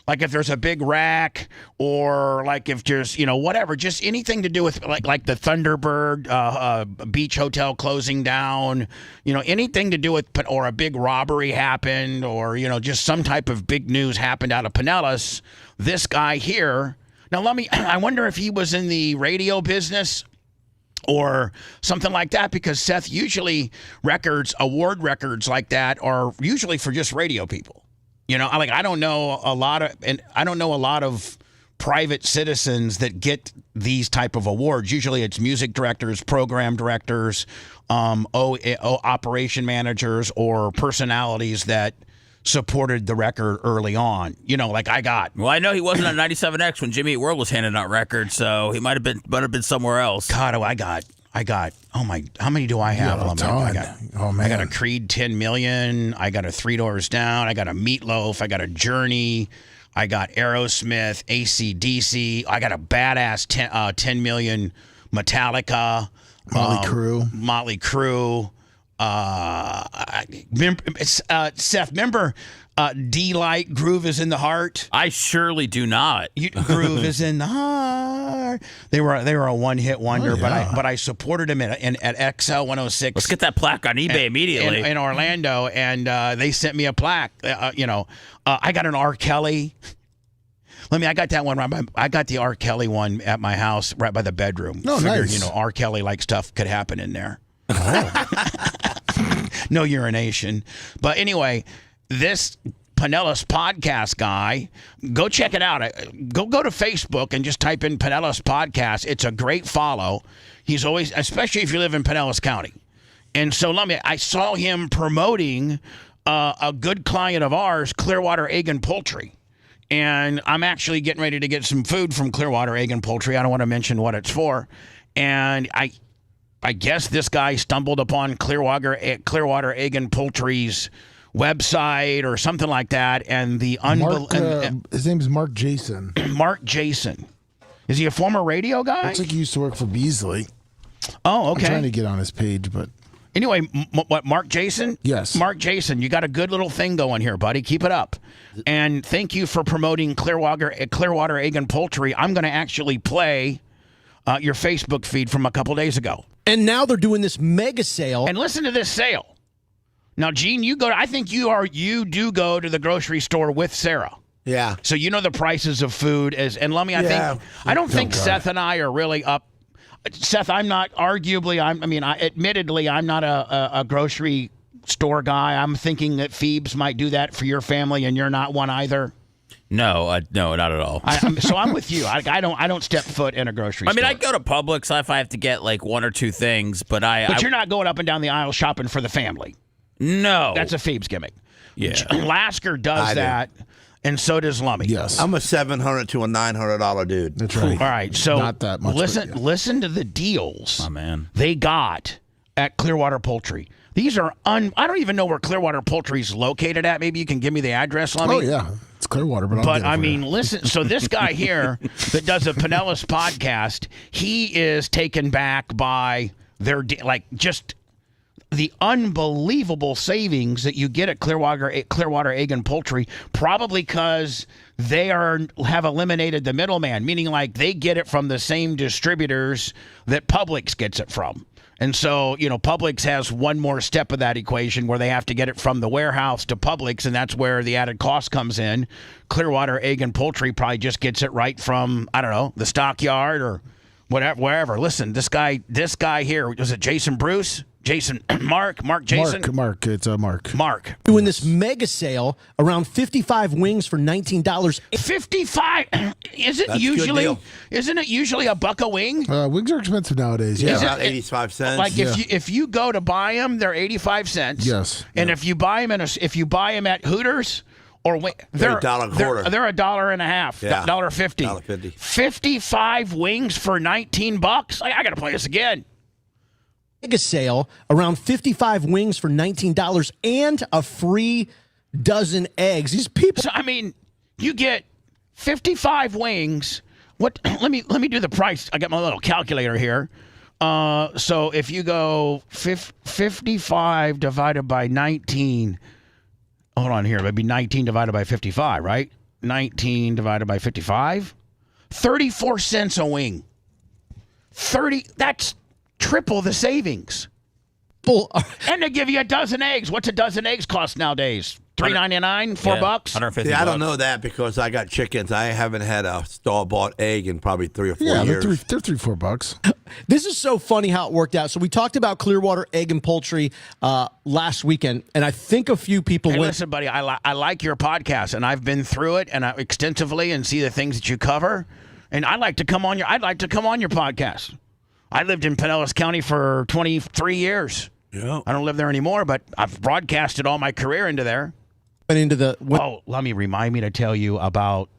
Like if there's a big wreck, or like if there's, whatever, just anything to do with like the Thunderbird beach hotel closing down, anything to do with, or a big robbery happened, or, just some type of big news happened out of Pinellas. This guy here, now I wonder if he was in the radio business or something like that, because Seth, usually award records like that are usually for just radio people. I don't know a lot of private citizens that get these type of awards. Usually it's music directors, program directors, operation managers, or personalities that supported the record early on. Like I got. Well, I know he wasn't on 97X when Jimmy Eat World was handing out records, so he might have been somewhere else. God, I got. Oh my! How many do I have? I got a Creed 10 million. I got a Three Doors Down. I got a Meatloaf. I got a Journey. I got Aerosmith, AC/DC. I got a badass 10 million Metallica. Motley Crue. Seth, remember D-Light, Groove is in the Heart? I surely do not. Groove is in the Heart. They were a one-hit wonder, but I supported him at XL 106. Let's get that plaque on eBay immediately. In Orlando, and they sent me a plaque. I got an R. Kelly. I got that one. I got the R. Kelly one at my house right by the bedroom. Oh, Figured, nice. R. Kelly like stuff could happen in there. No urination. But anyway, this Pinellas podcast guy, go check it out. Go to Facebook and just type in Pinellas podcast. It's a great follow. He's always, especially if you live in Pinellas County. And so I saw him promoting a good client of ours, Clearwater Egg and Poultry. And I'm actually getting ready to get some food from Clearwater Egg and Poultry. I don't want to mention what it's for. And I guess this guy stumbled upon Clearwater Egg and Poultry's website or something like that, and his name is Mark Jason. Mark Jason. Is he a former radio guy? Looks like he used to work for Beasley. Oh, okay. I'm trying to get on his page, but anyway, what, Mark Jason? Yes. Mark Jason, you got a good little thing going here, buddy. Keep it up. And thank you for promoting Clearwater Egg and Poultry. I'm going to actually play your Facebook feed from a couple days ago. And now they're doing this mega sale. And listen to this sale. Now, Gene, I think you do go to the grocery store with Sarah. Yeah. So you know the prices of food I don't think Seth and I are really up. Seth, I'm not admittedly, I'm not a grocery store guy. I'm thinking that Phoebes might do that for your family, and you're not one either. No, not at all. So I'm with you. I don't step foot in a grocery store. I go to Publix if I have to get like one or two things, but you're not going up and down the aisle shopping for the family. No. That's a Phoebes gimmick. Yeah. Lasker does that, and so does Lummy. yes. I'm a $700 to a $900 dude. That's right. All right, so Not that much, listen to the deals Oh, man. they got at Clearwater Poultry. These are I don't even know where Clearwater Poultry is located at. Maybe you can give me the address, Lummy. Oh, yeah. It's Clearwater, but listen. So this guy here that does a Pinellas podcast, he is taken back by just the unbelievable savings that you get at Clearwater Egg and Poultry, probably because they have eliminated the middleman, meaning like they get it from the same distributors that Publix gets it from. And so, Publix has one more step of that equation where they have to get it from the warehouse to Publix, and that's where the added cost comes in. Clearwater Egg and Poultry probably just gets it right from, I don't know, the stockyard or whatever, wherever. Listen, this guy here, was it Jason Bruce? Mark Jason? Mark. It's Mark. Mark. Doing this mega sale, around 55 wings for $19. 55? Isn't it usually a buck a wing? Wings are expensive nowadays. Yeah, Yeah. about 85 cents. Like if you go to buy them, they're 85 cents. Yes. And if you buy them at Hooters or they're $1.25. They're $1.50. Yeah. $1.50. $1.50. 55 wings for $19. I got to play this again. Mega sale, around 55 wings for $19 and a free dozen eggs. These people. So, you get 55 wings. What? Let me do the price. I got my little calculator here. So if you go 55 divided by 19, hold on here. It'd be 19 divided by 55, right? 19 divided by 55. 34 cents a wing. That's triple the savings. And they give you a dozen eggs. What's a dozen eggs cost nowadays? $3.99, $4. $150. I don't know that because I got chickens. I haven't had a store-bought egg in probably 3 or 4 Yeah, years. they're $3-4. This is so funny how it worked out. So we talked about Clearwater Egg and Poultry last weekend, and I think a few people Hey, went. listen, buddy, I like your podcast, and I've been through it and extensively and see the things that you cover. And I'd like to come on your podcast. I lived in Pinellas County for 23 years. Yeah. I don't live there anymore, but I've broadcasted all my career into there. Let me remind me to tell you about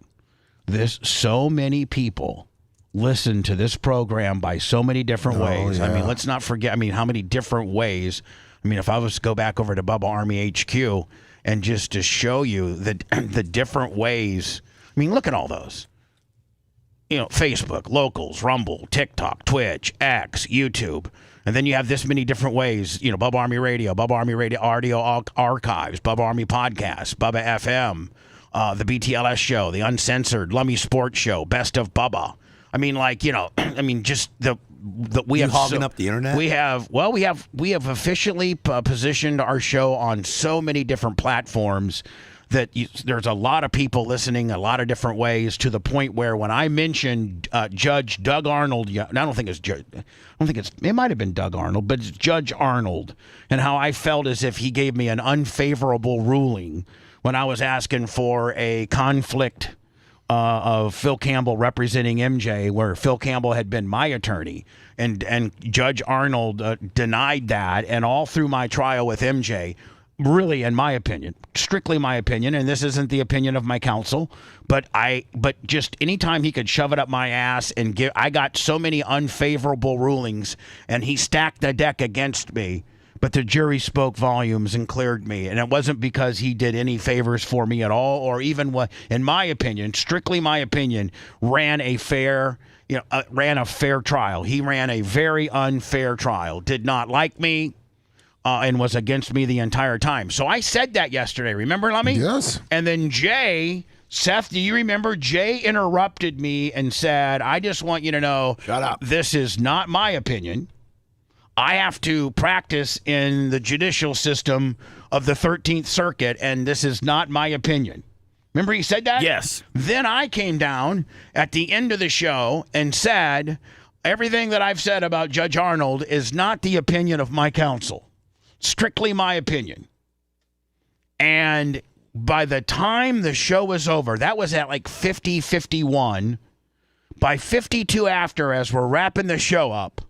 this. So many people listen to this program by so many different ways. Yeah. I mean, let's not forget, how many different ways. I mean, if I was to go back over to Bubba Army HQ and just to show you the different ways, look at all those. Facebook, Locals, Rumble, TikTok, Twitch, X, YouTube. And then you have this many different ways, Bubba Army Radio Audio Archives, Bubba Army Podcast, Bubba FM, the BTLS Show, the Uncensored, Lummy Sports Show, Best of Bubba. Just we have hogging up the internet. We have officially positioned our show on so many different platforms that there's a lot of people listening a lot of different ways, to the point where when I mentioned Judge Doug Arnold, it might have been Doug Arnold, but it's Judge Arnold, and how I felt as if he gave me an unfavorable ruling when I was asking for a conflict of Phil Campbell representing MJ, where Phil Campbell had been my attorney, and Judge Arnold denied that, and all through my trial with MJ. Really, in my opinion, strictly my opinion, and this isn't the opinion of my counsel, but just anytime he could shove it up my ass and I got so many unfavorable rulings, and he stacked the deck against me, but the jury spoke volumes and cleared me, and it wasn't because he did any favors for me at all, or even what, in my opinion, strictly my opinion, ran a fair trial. He ran a very unfair trial, did not like me, and was against me the entire time. So I said that yesterday. Remember, Lummy? Yes. And then Seth, do you remember? Jay interrupted me and said, I just want you to know, shut up. This is not my opinion. I have to practice in the judicial system of the 13th Circuit, and this is not my opinion. Remember he said that? Yes. Then I came down at the end of the show and said, everything that I've said about Judge Arnold is not the opinion of my counsel. Strictly my opinion. And by the time the show was over, that was at like 50-51. By 52 after, as we're wrapping the show up,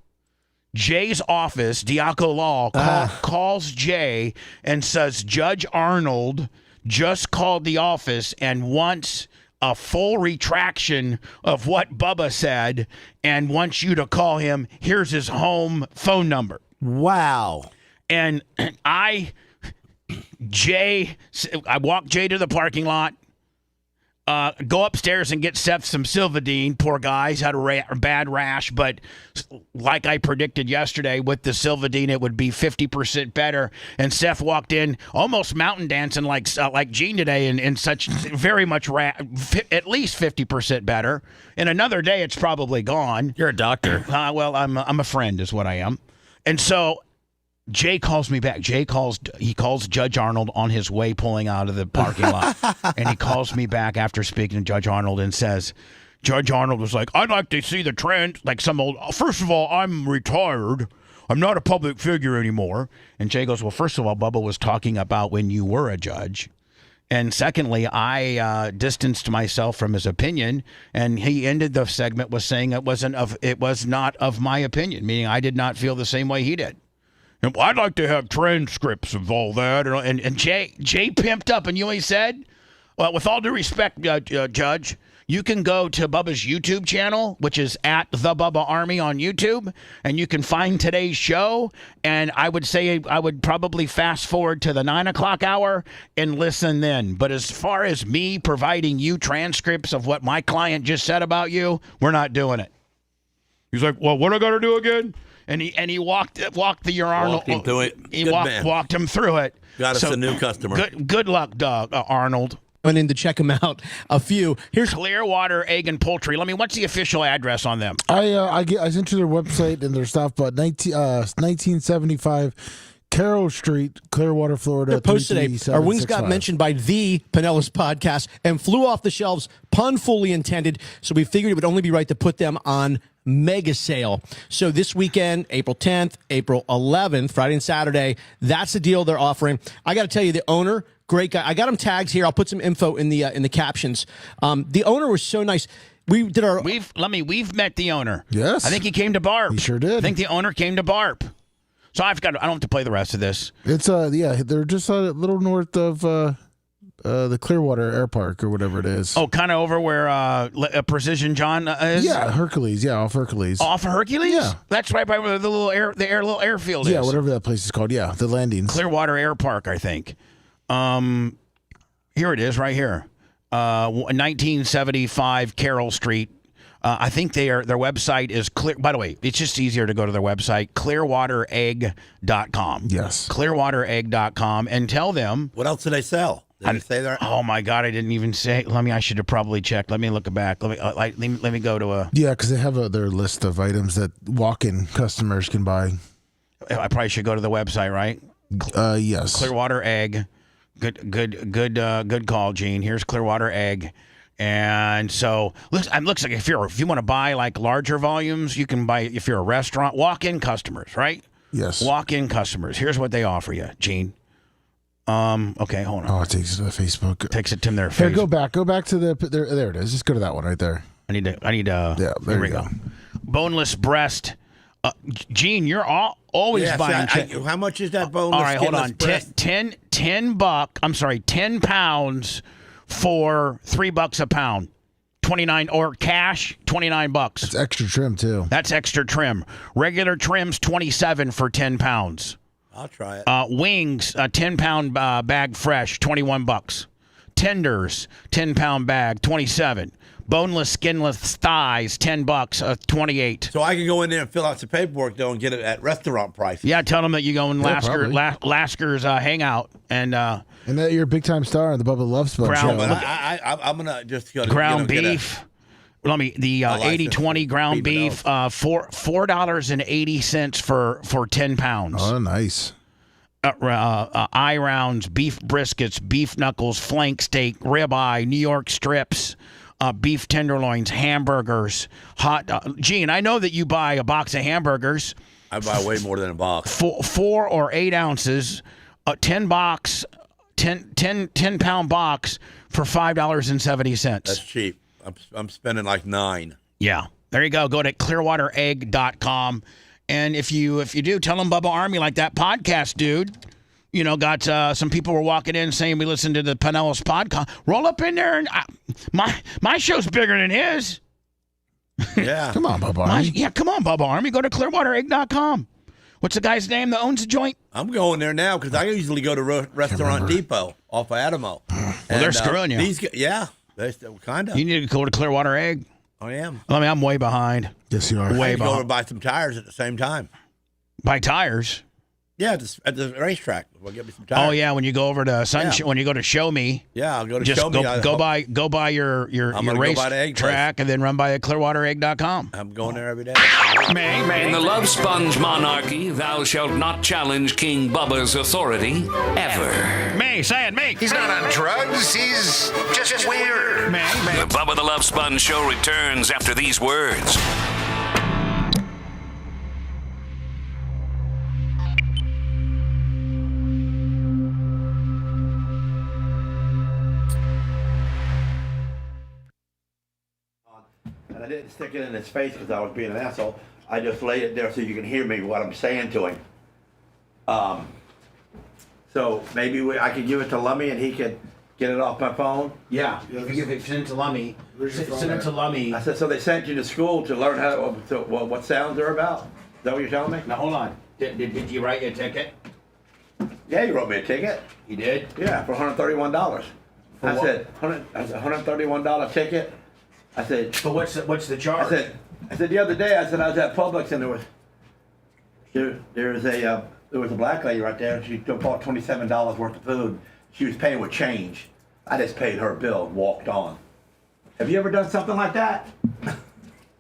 Jay's office, Diaco Law, calls Jay and says, Judge Arnold just called the office and wants a full retraction of what Bubba said and wants you to call him. Here's his home phone number. Wow. And I walk Jay to the parking lot, go upstairs and get Seth some Silvadine. Poor guy, he's had a bad rash, but like I predicted yesterday, with the Silvadine, it would be 50% better. And Seth walked in almost mountain dancing like Gene today, and such very much at least 50% better. In another day, it's probably gone. You're a doctor. Well, I'm a friend, is what I am. And so Jay calls me back. He calls Judge Arnold on his way pulling out of the parking lot. And he calls me back after speaking to Judge Arnold and says, Judge Arnold was like, I'd like to see the trend, like some old, first of all, I'm retired. I'm not a public figure anymore. And Jay goes, well, first of all, Bubba was talking about when you were a judge. And secondly, I distanced myself from his opinion, and he ended the segment with saying it was not of my opinion, meaning I did not feel the same way he did. And I'd like to have transcripts of all that. And Jay pimped up, and you know what he said? Well, with all due respect, Judge, you can go to Bubba's YouTube channel, which is at The Bubba Army on YouTube, and you can find today's show. And I would say I would probably fast forward to the 9 o'clock hour and listen then. But as far as me providing you transcripts of what my client just said about you, we're not doing it. He's like, well, what I got to do again? And he walked the Arnold. Walked him through it. He walked him through it. Got us a new customer. Good luck, Doug Arnold. went in to check them out. A few. Here's Clearwater Egg and Poultry. What's the official address on them? I sent you their website and their stuff, but 1975 Carroll Street, Clearwater, Florida. They're posted today. Our wings got mentioned by the Pinellas podcast and flew off the shelves, pun fully intended. So we figured it would only be right to put them on mega sale. So this weekend, April 10th, April 11th, Friday and Saturday, that's the deal they're offering. I got to tell you, the owner, great guy. I got him tags here. I'll put some info in the captions. The owner was so nice. We've met the owner. Yes. I think he came to BARP. He sure did. I think the owner came to BARP. So I don't have to play the rest of this. It's they're just a little north of the Clearwater Air Park or whatever it is. Oh, kind of over where Precision John is. Yeah, Hercules. Yeah, off Hercules. Off of Hercules. Yeah, that's right by where the little airfield is. Yeah, whatever that place is called. Yeah, the landings. Clearwater Air Park, I think. Here it is, right here. 1975 Carroll Street. I think their website is clear. By the way, it's just easier to go to their website, clearwateregg.com. Yes. Clearwateregg.com, and tell them. What else do they sell? Did they say there? Oh my God, I didn't even say. I should have probably checked. Let me look back. Let me go to a. Yeah, because they have their list of items that walk-in customers can buy. I probably should go to the website, right? Yes. Clearwater Egg. Good call, Gene. Here's Clearwater Egg. And so looks like if you want to buy like larger volumes, you can buy if you're a restaurant, walk-in customers, right? Yes. Walk-in customers. Here's what they offer you, Gene. Okay, hold on. Oh, it takes it to the Facebook. Takes it to their Facebook. Here, go back to there it is. Just go to that one right there. I need yeah, there we go. Boneless breast. Gene, you're always buying. How much is that boneless? All right, hold on. Breast? 10 pounds for $3 a pound. 29 or cash, $29. It's extra trim too. That's extra trim. Regular trim's $27 for 10 pounds. I'll try it. Wings, a 10-pound bag fresh, $21. Tenders, 10-pound bag, $27. Boneless, skinless thighs, $10, $28. So I can go in there and fill out some paperwork though and get it at restaurant price. Yeah, tell them that you go in Lasker's Hangout and that you're a big time star on the Bubba Love Sponge show. I'm gonna just go to ground beef. Let me the 80-20 ground beef, $4.80 for 10 pounds. Oh, nice. Eye rounds, beef briskets, beef knuckles, flank steak, ribeye, New York strips. Beef tenderloins, hamburgers, Gene, I know that you buy a box of hamburgers. I buy way more than a box. 4 or 8 ounces, 10 pound box for $5.70. That's cheap. I'm spending like $9. Yeah, there you go. Go to clearwateregg.com, and if you do, tell them Bubba Army like that podcast dude. You know, got some people were walking in saying we listened to the Pinellas podcast. Roll up in there, and my show's bigger than his. Yeah. Come on, Bubba Army. Come on, Bubba Army. Go to clearwateregg.com. What's the guy's name that owns the joint? I'm going there now because I usually go to Restaurant Depot off of Adamo. Well, they're screwing you. They kind of. You need to go to Clearwater Egg. I am. I mean, I'm way behind. Yes, you are. I need to go to buy some tires at the same time. Buy tires? Yeah, at the racetrack. We'll get me some tires. Oh yeah, when you go over to when you go to Show Me. Yeah, I'll go to Show Me. Go buy your race track and then run by clearwateregg.com. I'm going there every day. In the Love Sponge monarchy, thou shalt not challenge King Bubba's authority ever. May, say it, May. He's not on drugs. He's just weird. May. The Bubba the Love Sponge show returns after these words. And I didn't stick it in his face because I was being an asshole. I just laid it there so you can hear me what I'm saying to him. So maybe I could give it to Lummy and he could get it off my phone. Yeah, if you send it to Lummy. Send it to Lummy. I said, so they sent you to school to learn what sounds are about? Is that what you're telling me? Now hold on. Did you write you a ticket? Yeah, you wrote me a ticket. You did? Yeah, for $131. I said, $131 ticket. I said, but what's the charge? I said the other day I was at Publix and there was a black lady right there and she bought $27 worth of food. She was paying with change. I just paid her bill and walked on. Have you ever done something like that?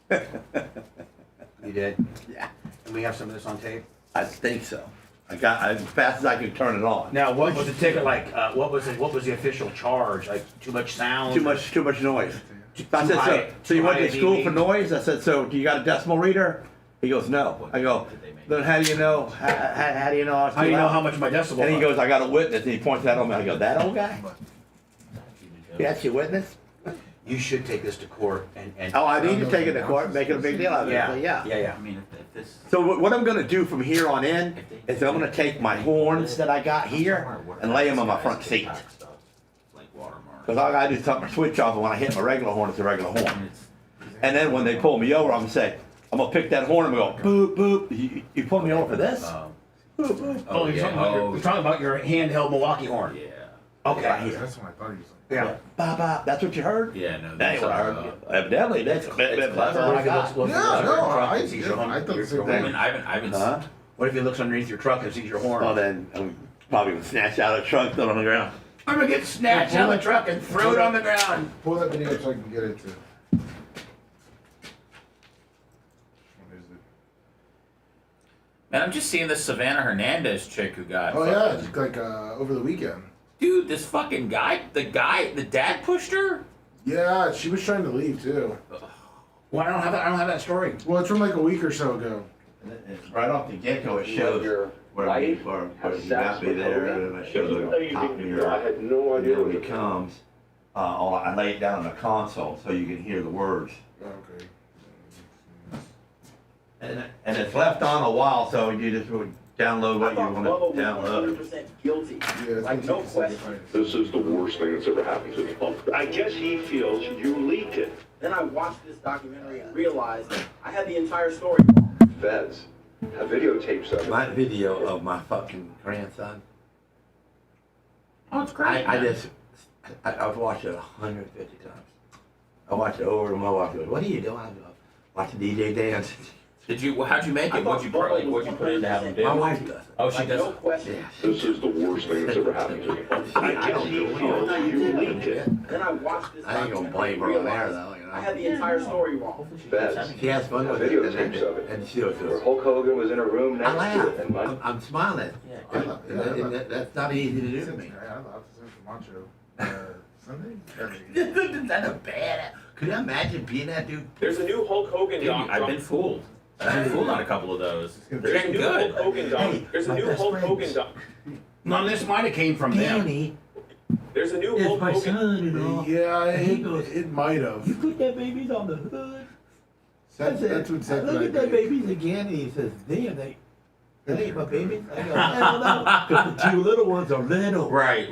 You did? Yeah. And we have some of this on tape? I think so. I got as fast as I could turn it on. Now, what was the ticket like? What was the official charge? Like too much sound? Too much noise. I said, high- so you too went high to school dB? for noise? I said, so do you got a decimal reader? He goes, no. I go, then how do you know? How do you know? How do you know how much my decibel? And he goes, I got a witness. And he points that on me. I go, that old guy? That's your witness? You should take this to court and Oh, I need to take it to court, make it a big deal out of it. Yeah. So, yeah. I mean, if this. So what I'm going to do from here on in is I'm going to take my horns that I got here and lay them on my front seat. Because all I got to do is turn my switch off, and when I hit my regular horn, it's a regular horn. And then when they pull me over, I'm going to say, I'm going to pick that horn and go, boop, boop. You pull me over for this? Boop, boop. Oh, you're talking about your handheld Milwaukee horn. Yeah. Okay. Right here. That's what I thought he was Yeah. Bop, bop. That's what you heard? Yeah, no. That ain't what I heard. Evidently, that's clever. all I got. like. Yeah, no, I thought the same thing. I haven't. Huh? What if he looks underneath your truck and sees your horn? Well, then I'm probably going to snatch out a trunk, throw it on the ground. I'm gonna get snatched out of the truck and throw it on the ground. Pull that video so I can get it to. What is it? Man, I'm just seeing this Savannah Hernandez chick who got. Oh yeah, it's like over the weekend. Dude, this fucking guy, the dad pushed her. Yeah, she was trying to leave too. Well, I don't have that story. Well, it's from like a week or so ago. It's right off the get-go. It shows where he got me there, and it shows the top mirror. I had no idea. And then when he comes, I lay it down on the console so you can hear the words. Okay. And it's left on a while, so you just would download what you want to download. 100% guilty. Yeah, Like, no question. This is the worst thing that's ever happened to the I guess he feels you leaked it. Then I watched this documentary and realized I had the entire story wrong. Feds have videotapes of it. My video of my fucking grandson. Oh, it's great. I've watched it 150 times. I watched it over and my wife goes, "What are you doing?" I go, "Watching DJ dance." How'd you make it? What'd you put in to have him do? My wife does. Oh, she does. No question. Yeah. This is the worst thing that's ever happened to me. I guess he feels you leaked it. Then I watched this I ain't gonna blame her on there though. You know? I had the entire story wrong. Feds She has fun with it, videotapes of it. and she goes, Where Hulk Hogan was in a room I next to it. And laugh. I'm smiling. That's not easy to do to me. I love Macho. Sunday. That's a bad. Could you imagine being that dude? There's a new Hulk Hogan Dude, I've been fooled. I've been fooled on a couple of those. They're getting good. There's a new Hulk Hogan doc. No, this might have came from them. Danny There's a new is Hulk my Hogan. son-in-law. Yeah, He goes, it might have. "You put that baby's on the hood." That's what Seth Look at that babies again, and he says, "Damn, that ain't my babies." I go, "Hell no," 'cause the two little ones are little. Right.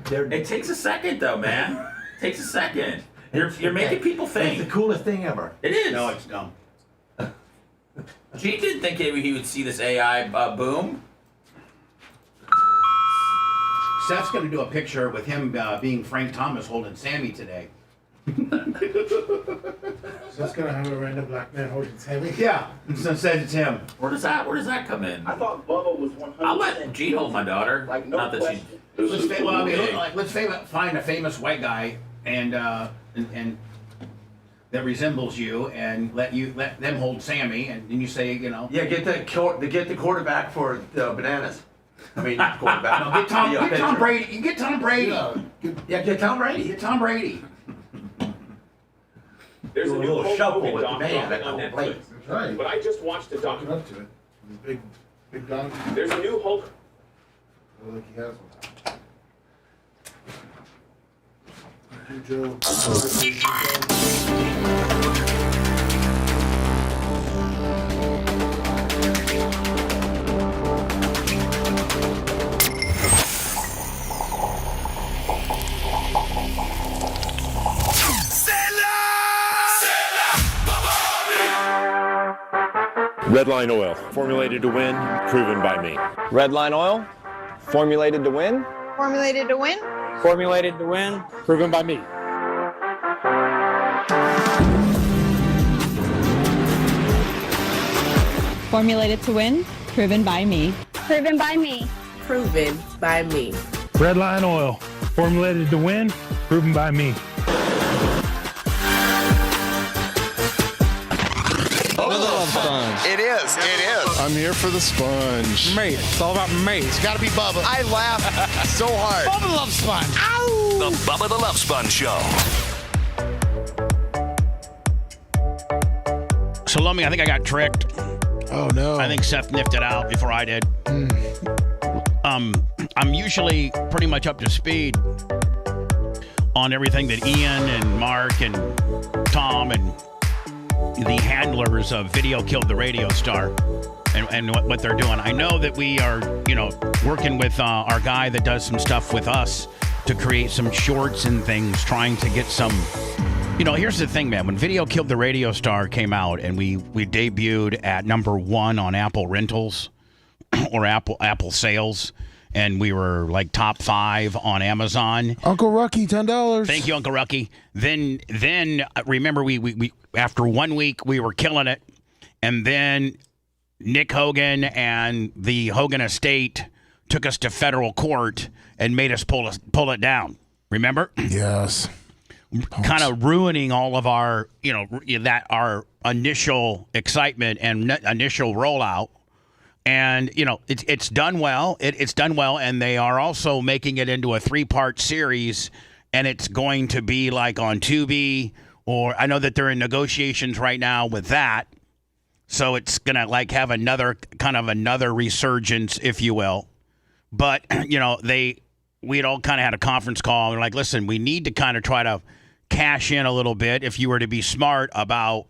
They're It takes a second, though, man. It takes a second. You're making people It's think. the coolest thing ever. It is. No, it's dumb. Gene didn't think he would see this AI boom. Seth's going to do a picture with him being Frank Thomas holding Sammy today. So it's gonna have a random black man holding Sammy. Yeah, so it says it's him. Where does that come in? I thought Bubba was 100%. I'll let Gene hold my daughter. Like, no Not that question. she. Let's find a famous white guy and that resembles you and let them hold Sammy, and then you say, you know. Yeah, get the quarterback for the bananas. I mean, not quarterback. No, get Tom Brady. You get Tom Brady. Yeah, get Tom Brady. Get Tom Brady. There's Do a a new little Hulk shuffle Hogan with the doc man dropping at on the Netflix. plate. That's right. But I just watched the Talking documentary. up to it. Big donkey. There's a new Hulk. Oh, look, he has one. Thank you, Redline oil, formulated to win, proven by me. Redline oil, formulated to win. Formulated to win. Formulated to win, proven by me. Formulated to win. Proven by me. Proven by me. Proven by me. Redline oil, formulated to win, Proven by me. It is. It is. I'm here for the sponge. Mate. It's all about mate. It's got to be Bubba. I laugh so hard. Bubba the Love Sponge. The Bubba the Love Sponge Show. So, Lummy, I think I got tricked. Oh, no. I think Seth nipped it out before I did. I'm usually pretty much up to speed on everything that Ian and Mark and Tom and the handlers of Video Killed the Radio Star and what they're doing. I know that we are, working with our guy that does some stuff with us to create some shorts and things, trying to get some. Here's the thing, man. When Video Killed the Radio Star came out and we debuted at number 1 on Apple rentals or Apple sales, and we were like top 5 on Amazon. Uncle Rucky, $10. Thank you, Uncle Rucky. Then remember we after 1 week we were killing it, and then Nick Hogan and the Hogan estate took us to federal court and made us pull it down. Remember? Yes. Kind of ruining all of our, our initial excitement and initial rollout. And, it's done well. It's done well. And they are also making it into a 3-part series. And it's going to be like on Tubi, or I know that they're in negotiations right now with that. So it's going to like have another resurgence, if you will. But, we'd all kind of had a conference call. And we're like, listen, we need to kind of try to cash in a little bit if you were to be smart about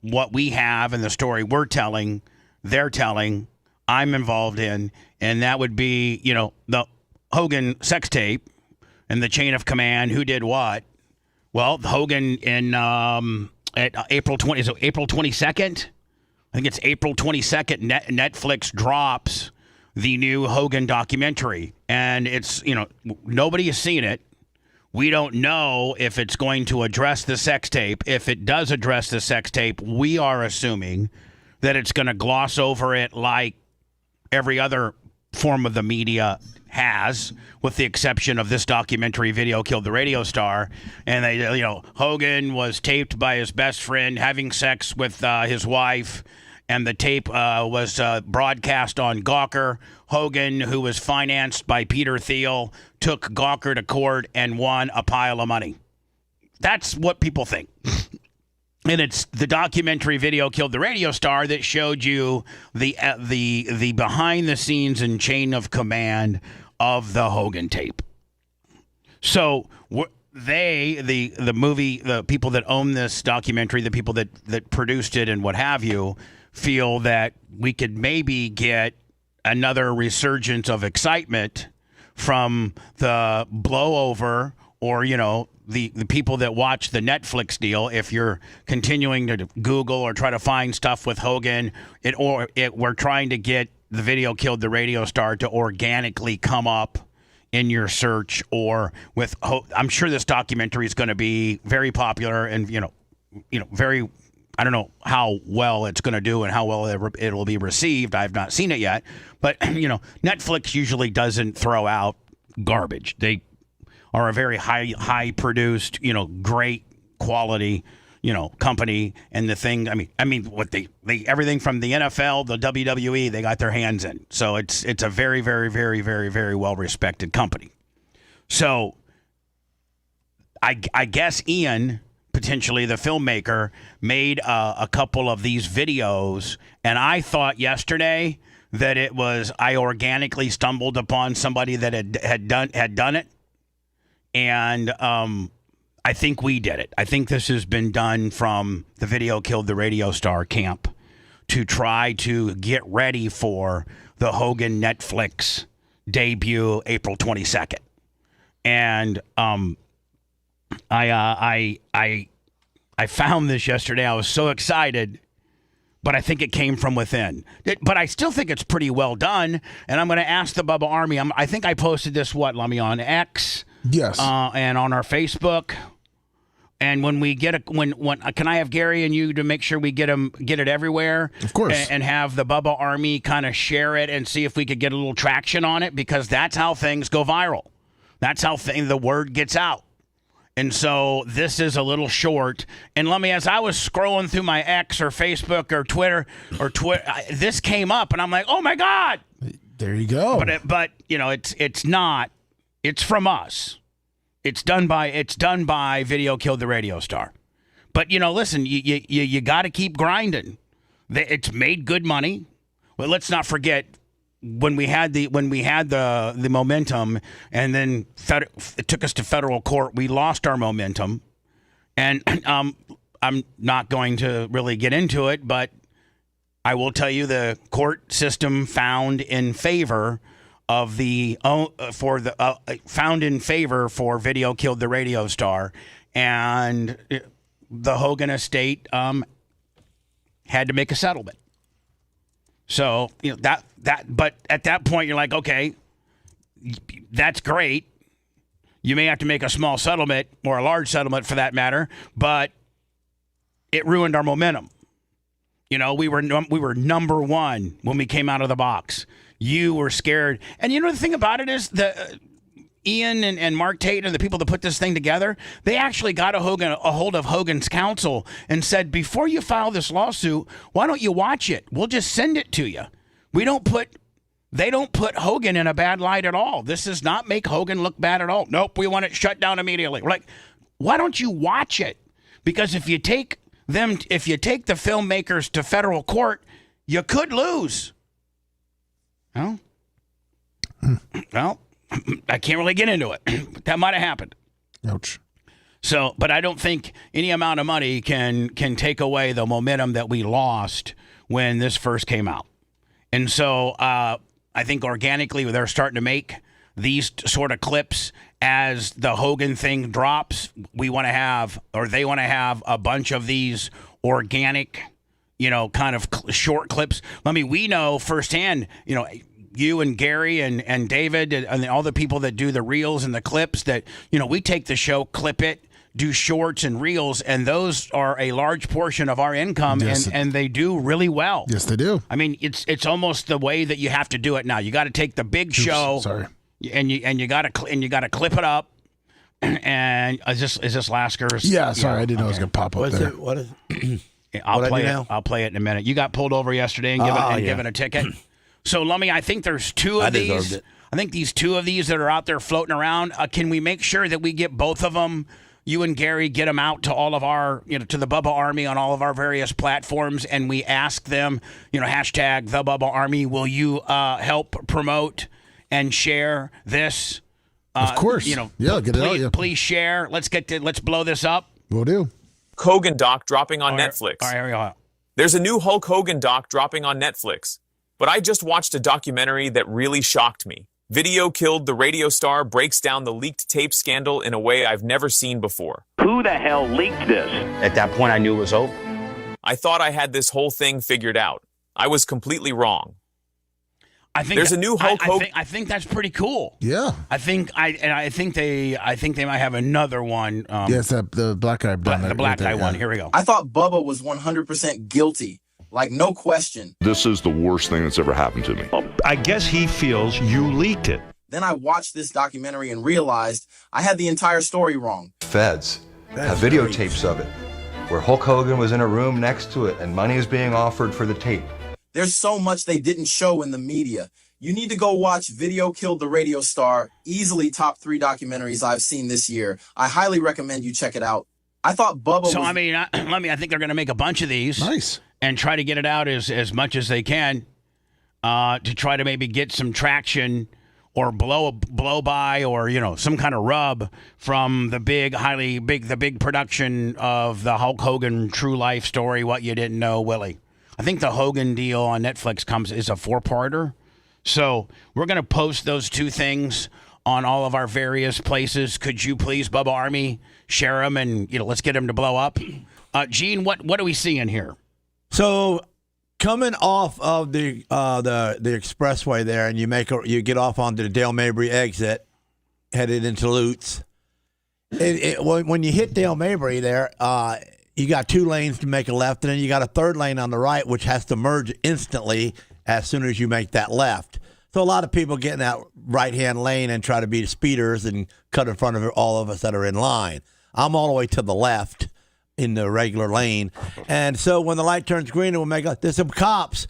what we have and the story we're telling, they're telling, I'm involved in, and that would be, the Hogan sex tape and the chain of command, who did what. Well, Hogan in at April 22nd? I think it's April 22nd, Netflix drops the new Hogan documentary, and it's, nobody has seen it. We don't know if it's going to address the sex tape. If it does address the sex tape, we are assuming that it's going to gloss over it like every other form of the media has, with the exception of this documentary, Video Killed the Radio Star. And they, Hogan was taped by his best friend having sex with his wife, and the tape was broadcast on Gawker. Hogan, who was financed by Peter Thiel, took Gawker to court and won a pile of money. That's what people think. And it's the documentary Video Killed the Radio Star that showed you the behind the scenes and chain of command of the Hogan tape. So the movie, the people that own this documentary, the people that produced it and what have you, feel that we could maybe get another resurgence of excitement from the blowover, or, the people that watch the Netflix deal. If you're continuing to Google or try to find stuff with Hogan, we're trying to get the Video Killed the Radio Star to organically come up in your search, or with. I'm sure this documentary is going to be very popular and very. I don't know how well it's going to do and how well it will be received. I've not seen it yet, but Netflix usually doesn't throw out garbage. They are a very high produced, great quality, company. And the thing, I mean, what they everything from the NFL, the WWE, they got their hands in. So it's a very, very, very, very, very well respected company. So I guess Ian, potentially the filmmaker, made a couple of these videos, and I thought yesterday that it was I organically stumbled upon somebody that had done it, and I think we did it. I think this has been done from the Video Killed the Radio Star camp to try to get ready for the Hogan Netflix debut April 22nd, and I found this yesterday. I was so excited, but I think it came from within. But I still think it's pretty well done, and I'm going to ask the Bubba Army. I think I posted this, Lummy, on X? Yes. And on our Facebook. And when we get when can I have Gary and you to make sure we get it everywhere? Of course. And have the Bubba Army kind of share it and see if we could get a little traction on it, because that's how things go viral. That's how the word gets out. And so this is a little short. And let me, as I was scrolling through my X or Facebook or Twitter this came up, and I'm like, oh my God. There you go. But it's not. It's from us. It's done by Video Killed the Radio Star. But listen, you got to keep grinding. It's made good money. Well, let's not forget when we had the momentum, and then it took us to federal court. We lost our momentum, and I'm not going to really get into it, but I will tell you the court system found in favor of found in favor for Video Killed the Radio Star, and the Hogan estate had to make a settlement. So but at that point you're like, okay, that's great. You may have to make a small settlement or a large settlement for that matter, but it ruined our momentum. We were number one when we came out of the box. You were scared, and the thing about it is Ian and Mark Tate and the people that put this thing together, they actually got a hold of Hogan's counsel and said, before you file this lawsuit, why don't you watch it? We'll just send it to you. They don't put Hogan in a bad light at all. This does not make Hogan look bad at all. Nope, we want it shut down immediately. We're like, why don't you watch it? Because if you take the filmmakers to federal court, you could lose. Well, I can't really get into it. That might have happened. Ouch. So, but I don't think any amount of money can take away the momentum that we lost when this first came out. And so I think organically they're starting to make these sort of clips as the Hogan thing drops. They want to have a bunch of these organic, kind of short clips. We know firsthand, you and Gary and David and all the people that do the reels and the clips that, we take the show, clip it, do shorts and reels, and those are a large portion of our income, and they do really well. Yes, they do. I mean, it's almost the way that you have to do it now. You got to take the big show, and you got to clip it up. And is this Lasker's? Yeah, sorry, I didn't know it was gonna pop up there. What is it? I'll play it in a minute. You got pulled over yesterday and given a ticket. So, Lummy, I think there's two of these. I think these two of these that are out there floating around. Can we make sure that we get both of them? You and Gary get them out to all of our, to the Bubba Army on all of our various platforms, and we ask them, hashtag the Bubba Army. Will you help promote and share this? Of course. Yeah, get it out. Yeah. Please share. Let's blow this up. Will do. Hogan doc dropping on Netflix. All right, here we go. There's a new Hulk Hogan doc dropping on Netflix. But I just watched a documentary that really shocked me. Video Killed the Radio Star breaks down the leaked tape scandal in a way I've never seen before. Who the hell leaked this? At that point, I knew it was over. I thought I had this whole thing figured out. I was completely wrong. I think there's a new Hulk Hogan. I think that's pretty cool. Yeah. I think they might have another one. Yes, the black guy. The black guy one. Here we go. I thought Bubba was 100% guilty. Like, no question. This is the worst thing that's ever happened to me. I guess he feels you leaked it. Then I watched this documentary and realized I had the entire story wrong. Feds have videotapes of it, where Hulk Hogan was in a room next to it and money is being offered for the tape. There's so much they didn't show in the media. You need to go watch Video Killed the Radio Star, easily top 3 documentaries I've seen this year. I highly recommend you check it out. I thought Bubba I think they're going to make a bunch of these. Nice. And try to get it out as much as they can to try to maybe get some traction or blow by or, some kind of rub from the big production of the Hulk Hogan true life story, What You Didn't Know, Willie. I think the Hogan deal on Netflix is a 4-parter. So we're going to post those two things on all of our various places. Could you please, Bubba Army, share them and, let's get them to blow up. Gene, what are we seeing here? So, coming off of the expressway there, and you get off onto the Dale Mabry exit, headed into Lutz. When you hit Dale Mabry there, you got 2 lanes to make a left, and then you got a 3rd lane on the right, which has to merge instantly as soon as you make that left. So a lot of people get in that right-hand lane and try to be speeders and cut in front of all of us that are in line. I'm all the way to the left in the regular lane. And so when the light turns green, it will make there's some cops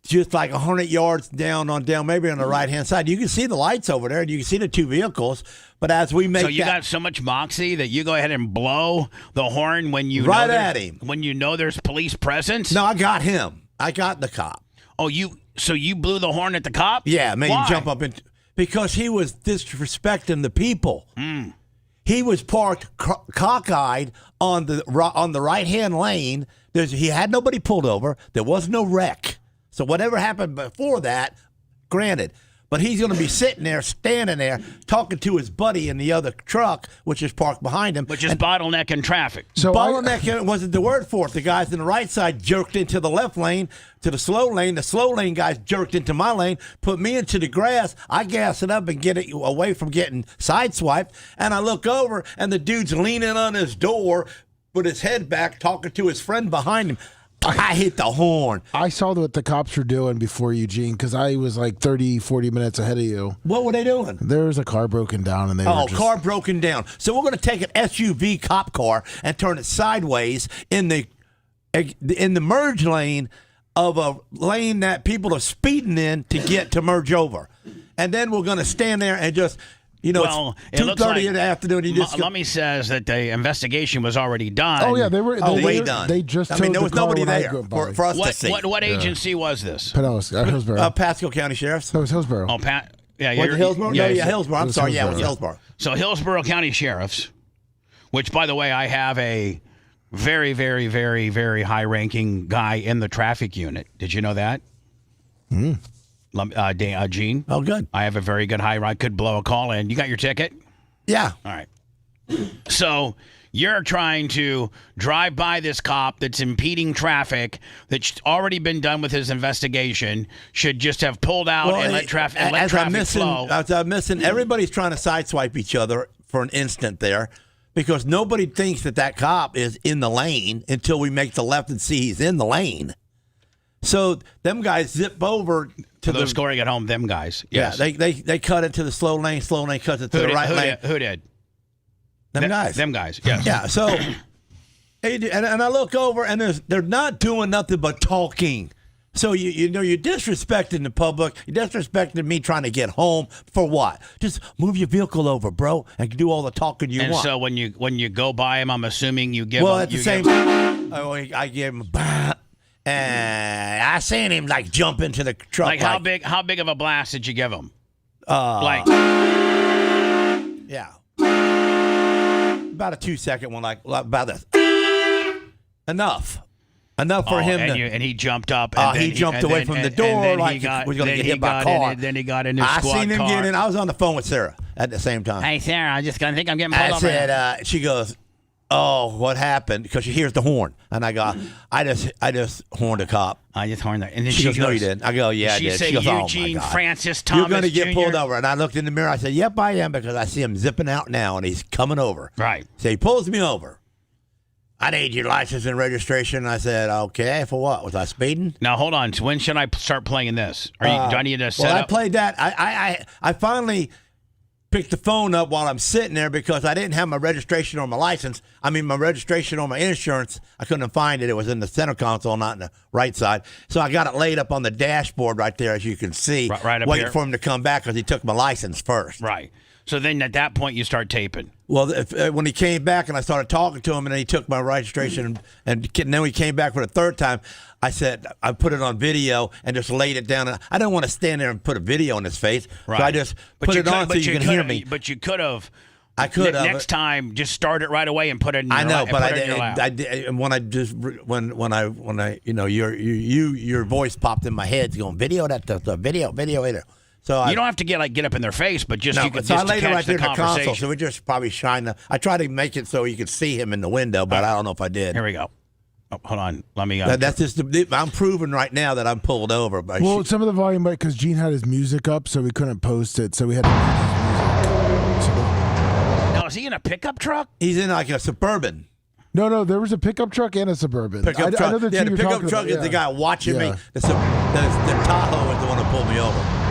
just like 100 yards down, maybe on the right-hand side. You can see the lights over there, and you can see the two vehicles. But as we make so you got so much moxie that you go ahead and blow the horn when you right know at him when you know there's police presence. No, I got him. I got the cop. Oh, so you blew the horn at the cop? Yeah, made Why? him jump up because he was disrespecting the people. He was parked cockeyed on the right-hand lane. He had nobody pulled over. There was no wreck. So whatever happened before that, granted. But he's going to be sitting there, standing there, talking to his buddy in the other truck, which is parked behind him. Which is bottlenecking traffic. So bottleneck wasn't the word for it. The guys in the right side jerked into the left lane, to the slow lane. The slow lane guys jerked into my lane, put me into the grass. I gas it up and get it away from getting sideswiped. And I look over, and the dude's leaning on his door with his head back, talking to his friend behind him. I hit the horn. I saw what the cops were doing before you, Gene, because I was like 30, 40 minutes ahead of you. What were they doing? There was a car broken down, and they were just... car broken down. So we're going to take an SUV cop car and turn it sideways in the merge lane of a lane that people are speeding in to get to merge over. And then we're going to stand there and just... it's 2:30 in the afternoon. Lummy says that the investigation was already done. Oh yeah, they were way done. They just. there was nobody there for us to see. What agency was this? Hillsborough. Pasco County Sheriff's. That was Hillsborough. Oh, Was it Hillsborough? Hillsborough. I'm sorry. Yeah, it was Hillsborough. So Hillsborough County Sheriff's, which by the way, I have a very, very, very, very high-ranking guy in the traffic unit. Did you know that? Gene. Oh, good. I have a very good high. I could blow a call in. You got your ticket? Yeah. All right. So you're trying to drive by this cop that's impeding traffic that's already been done with his investigation. Should just have pulled out and let traffic flow. As I'm missing, everybody's trying to sideswipe each other for an instant there. Because nobody thinks that cop is in the lane until we make the left and see he's in the lane. So them guys zip over to those scoring at home. Them guys, yes. Yeah, they cut it to the slow lane. Slow lane cuts it to the right lane. Who did? Them guys. Them guys. Yes. Yeah. So, and I look over, and they're not doing nothing but talking. So you're disrespecting the public. You're disrespecting me trying to get home for what? Just move your vehicle over, bro, and do all the talking you want. And so when you go by him, I'm assuming you give. Well, at the same time, I give him. And I seen him jump into the truck. Like how big of a blast did you give him? Yeah, about a 2-second one, about this. Enough for him. And he jumped up. He jumped away from the door like he was going to get hit by a car. Then he got in his squad car. I seen him get in. I was on the phone with Sarah at the same time. Hey, Sarah, I just think I'm getting pulled over. I said, she goes, "Oh, what happened?" Because she hears the horn, and I go, "I just horned a cop." I just horned that, and then she goes, "No, you didn't." I go, "Yeah, I did." She goes, Eugene Francis Thomas You're going to get Jr.? pulled over. And I looked in the mirror. I said, "Yep, I am," because I see him zipping out now, and he's coming over. Right. So he pulls me over. I need your license and registration. I said, "Okay, for what? Was I speeding?" Now hold on. So when should I start playing this? Do I need to set up? Well, I played that. I finally picked the phone up while I'm sitting there because I didn't have my registration or my license. I mean, my registration or my insurance. I couldn't find it. It was in the center console, not in the right side. So I got it laid up on the dashboard right there, as you can see, right up waiting here. for him to come back because he took my license first. Right. So then at that point you start taping. Well, when he came back and I started talking to him and then he took my registration and then he came back for the third time, I said, I put it on video and just laid it down. And I don't want to stand there and put a video in his face. Right. So I just put it on so you can hear me. But you could have. I could have. Next time, just start it right away and put it in your I know, lap, but I did. And when I your voice popped in my head, going, video it. So you don't have to get up in their face, but just you can so just I laid it right there the in the console. So we just probably shine. I tried to make it so you could see him in the window, but I don't know if I did. Here we go. Oh, hold on. Let me. That's just. I'm proving right now that I'm pulled over. Well, some of the volume, because Gene had his music up, so we couldn't post it. So we had to mute his music. Now, is he in a pickup truck? He's in like a Suburban. No, there was a pickup truck and a Suburban. Pickup truck. I know the pickup truck is the guy watching me. The Tahoe is the one who pulled me over.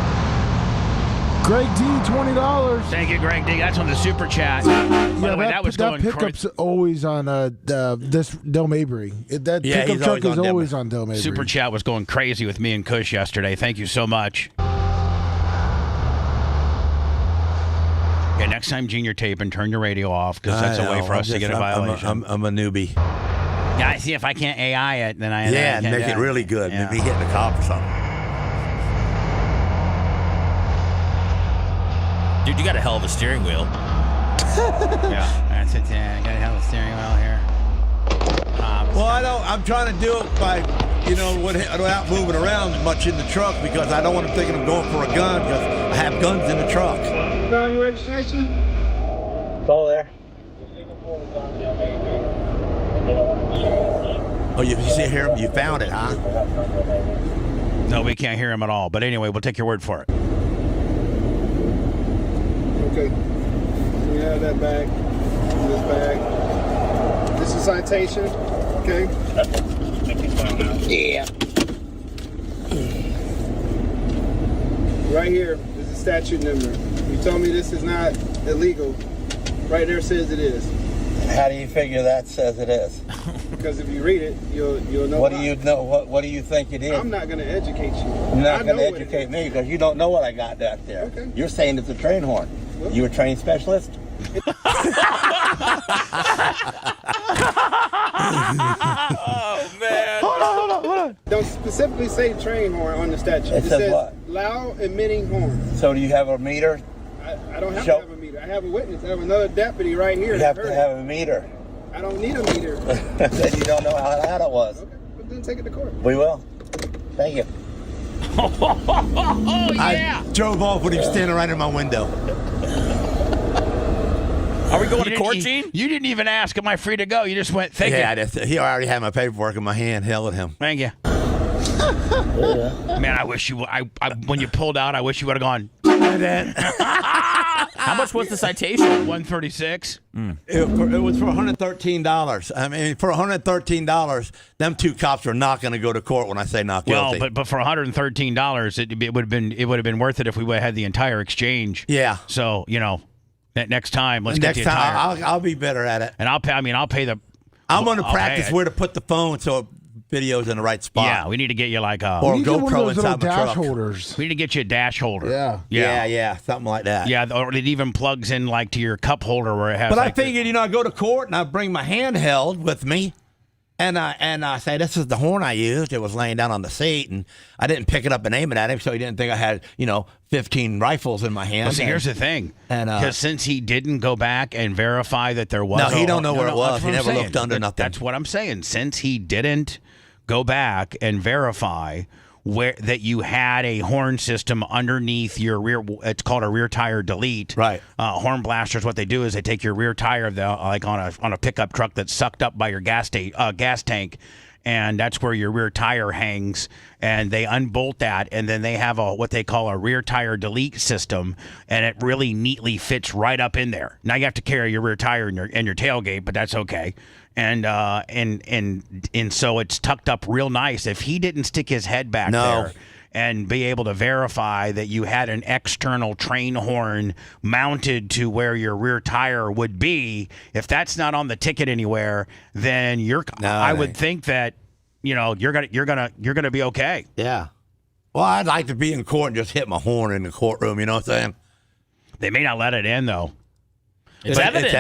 Greg D, $20. Thank you, Greg D. That's on the super chat. By the way, that was going pickup's always on this Del Mabry. That pickup truck is always on Del Mabry. Super chat was going crazy with me and Kush yesterday. Thank you so much. Okay, next time, Gene, you're taping, turn your radio off because that's a way for us to get a violation. I'm a newbie. Yeah, I see. If I can't AI it, then I make it really good. Yeah. Maybe hitting a cop or something. Dude, you got a hell of a steering wheel. Yeah, that's it. I got a hell of a steering wheel here. I'm trying to do it by, without moving around much in the truck because I don't want them thinking I'm going for a gun because I have guns in the truck. Found your registration? It's all there. Oh, you hear him? You found it, huh? No, we can't hear him at all. But anyway, we'll take your word for it. Okay. So we have that bag. This bag. This is citation. Okay. Yeah. Right here is the statute number. You told me this is not illegal. Right there says it is. How do you figure that says it is? Because if you read it, you'll know. What do you know? What do you think it is? I'm not going to educate you. You're not going to educate me because you don't know what I got back there. Okay. You're saying it's a train horn. Well, you a train specialist? Oh, man. Hold on. Don't specifically say train horn on the statute. It says what? Loud emitting horn. So do you have a meter? I don't have to have a meter. I have a witness. I have another deputy right here. You have to have a meter. I don't need a meter. Then you don't know how loud it was. Okay, but then take it to court. We will. Thank you. Oh, yeah. I drove off when he was standing right in my window. Are we going to court, Gene? You didn't even ask, am I free to go? You just went, thank you. He already had my paperwork in my hand. Hell at him. Thank you. Man, I wish you. When you pulled out, I wish you would have gone. How much was the citation? $136. It was for $113. I mean, for $113, them two cops are not going to go to court when I say not guilty. Well, but for $113, it would have been worth it if we would have had the entire exchange. Yeah. So next time, let's next get the entire. time, I'll be better at it. And I'll pay. I'll pay the. I'm going to practice where to put the phone so video's in the right spot. Yeah, we need to get you like a or a GoPro inside my truck. Holders. We need to get you a dash holder. Yeah, something like that. Yeah, or it even plugs in like to your cup holder where it has. But like I figured, I go to court and I bring my handheld with me, and I say this is the horn I used. It was laying down on the seat, and I didn't pick it up and aim it at him, so he didn't think I had 15 rifles in my hand. Well, see, here's the thing, because since he didn't go back and verify that there was, he don't know where it was. He never looked under nothing. That's what I'm saying. Since he didn't go back and verify that you had a horn system underneath your rear. It's called a rear tire delete. Right. Horn blasters. What they do is they take your rear tire, like on a pickup truck that's sucked up by your gas tank, and that's where your rear tire hangs. And they unbolt that, and then they have what they call a rear tire delete system, and it really neatly fits right up in there. Now you have to carry your rear tire in your tailgate, but that's okay. And so it's tucked up real nice. If he didn't stick his head back there and be able to verify that you had an external train horn mounted to where your rear tire would be, if that's not on the ticket anywhere, then I would think that you're gonna be okay. Yeah. Well, I'd like to be in court and just hit my horn in the courtroom. You know what I'm saying? They may not let it in though. It's evidence.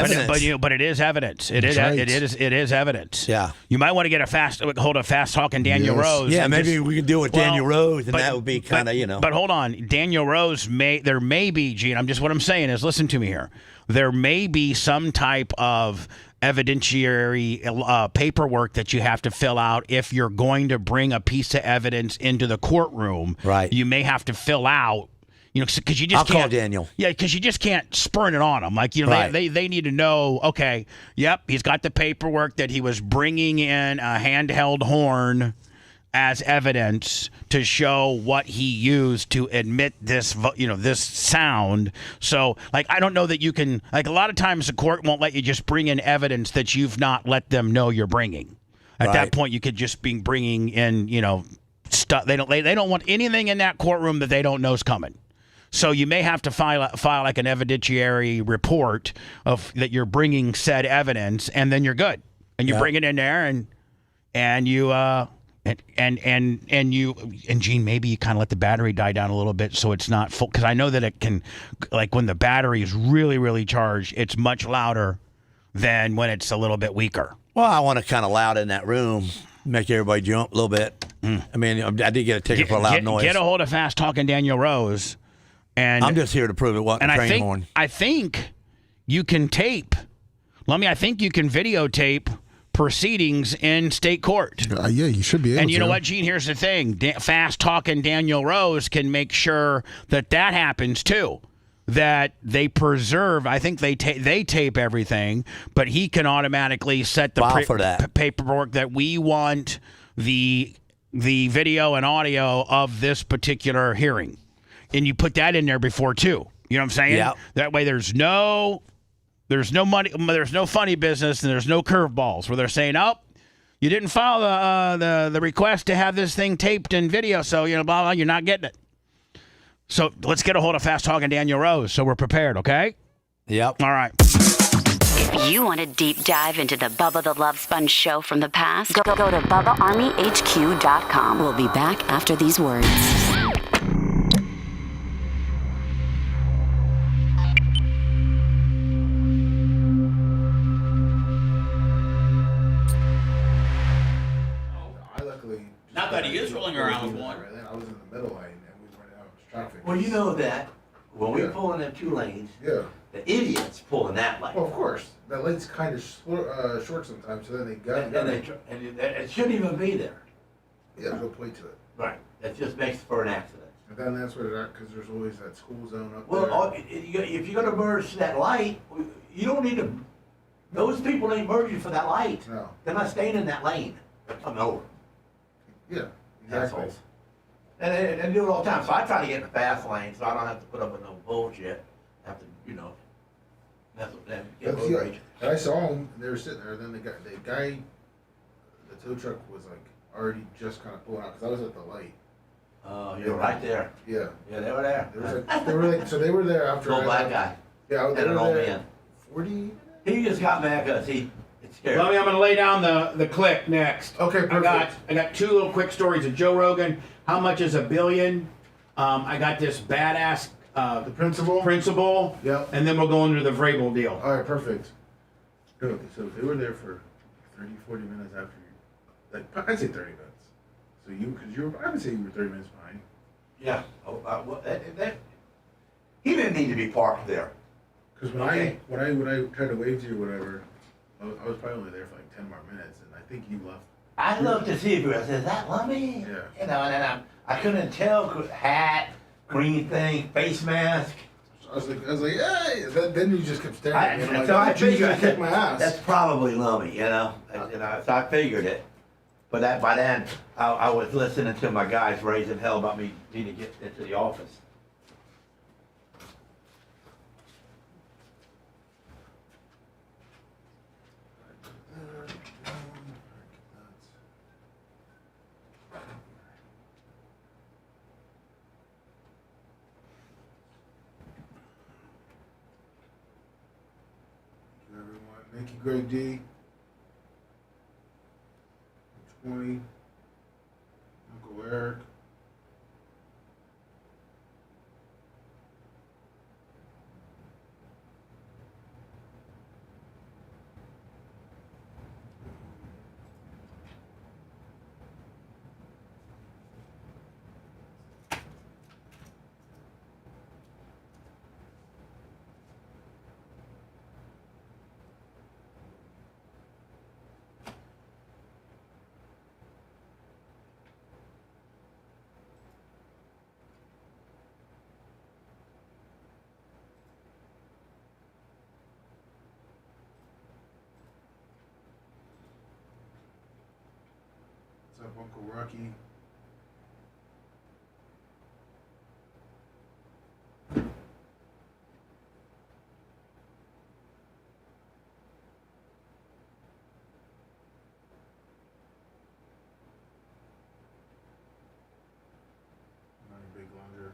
But it is evidence. It is evidence. Yeah. You might want to get a fast talking Daniel Rose. Yeah, maybe we could do it with Daniel Rose, and that would be kind of, But hold on, Daniel Rose there may be, Gene. What I'm saying is, listen to me here. There may be some type of evidentiary paperwork that you have to fill out if you're going to bring a piece of evidence into the courtroom. Right. You may have to fill out. Because you just I'll call Daniel. Yeah, because you just can't spurn it on them. Like, right. they need to know, okay, yep, he's got the paperwork that he was bringing in a handheld horn as evidence to show what he used to admit this, this sound. So, I don't know that you can, a lot of times the court won't let you just bring in evidence that you've not let them know you're bringing. At that point, you could just be bringing in, stuff. They don't want anything in that courtroom that they don't know is coming. So you may have to file like an evidentiary report of that you're bringing said evidence, and then you're good. And you bring it in there, and you and Gene, maybe you kind of let the battery die down a little bit so it's not full, because I know that it can, like when the battery is really, really charged, it's much louder than when it's a little bit weaker. Well, I want it kind of loud in that room, make everybody jump a little bit. I mean, I did get a ticket for a loud noise. Get a hold of Fast Talking Daniel Rose, and I'm just here to prove it wasn't a train horn. I think you can tape. I think you can videotape proceedings in state court. Yeah, you should be able to. And you know what, Gene? Here's the thing. Fast Talking Daniel Rose can make sure that happens too. That they preserve. I think they tape everything, but he can automatically set the paperwork that we want the video and audio of this particular hearing, and you put that in there before too. You know what I'm saying? Yeah. That way, there's no money, there's no funny business, and there's no curveballs where they're saying, "Oh, you didn't file the request to have this thing taped in video, so blah blah, you're not getting it." So let's get a hold of Fast Talking Daniel Rose so we're prepared, okay? Yep. All right. If you want a deep dive into the Bubba the Love Sponge show from the past, go to BubbaArmyHQ.com. We'll be back after these words. Not that he is rolling around with one. I was in the middle lane and we went out of traffic. Well, you know that when we pull in them 2 lanes, the idiots pull in that lane. Well, of course. That lane's kind of short sometimes, so then they got and it shouldn't even be there. Yeah, there's no point to it. Right. That just makes for an accident. And then that's what it is, because there's always that school zone up Well, there. if you're going to merge that light, you don't need to. Those people ain't merging for that light. No. They're not staying in that lane. They're coming over. Yeah, exactly. Assholes. And they do it all the time. So I try to get in the fast lane so I don't have to put up with no bullshit. Have to, mess with them. Get road rage. I saw them, they were sitting there, and then the guy, the tow truck was like already just kind of pulling out, because I was at the light. Oh, you're right there. Yeah. Yeah, they were there. So they were there after. Little black guy. Yeah, and an old man. 40. He just got mad because it's scary. I'm going to lay down the clip next. Okay, perfect. I got 2 little quick stories of Joe Rogan. How much is $1 billion? I got this badass the principal. Yep. And then we'll go into the Vrabel deal. All right, perfect. Good. So they were there for 30, 40 minutes after you. I'd say 30 minutes. So I would say you were 30 minutes behind. Yeah. He didn't need to be parked there. Because when I tried to wave to you or whatever, I was probably only there for like 10 more minutes, and I think you left. I'd love to see if you said, "Is that Lummy?" Yeah. And then I couldn't tell. Hat, green thing, face mask. I was like, hey. Then you just kept staring at me. I figured kick my ass. That's probably Lummy, So I figured it. But by then, I was listening to my guys raising hell about me needing to get into the office. Thank you, Greg D. 20. Uncle Eric. What's up, Uncle Rocky? Not a big longer.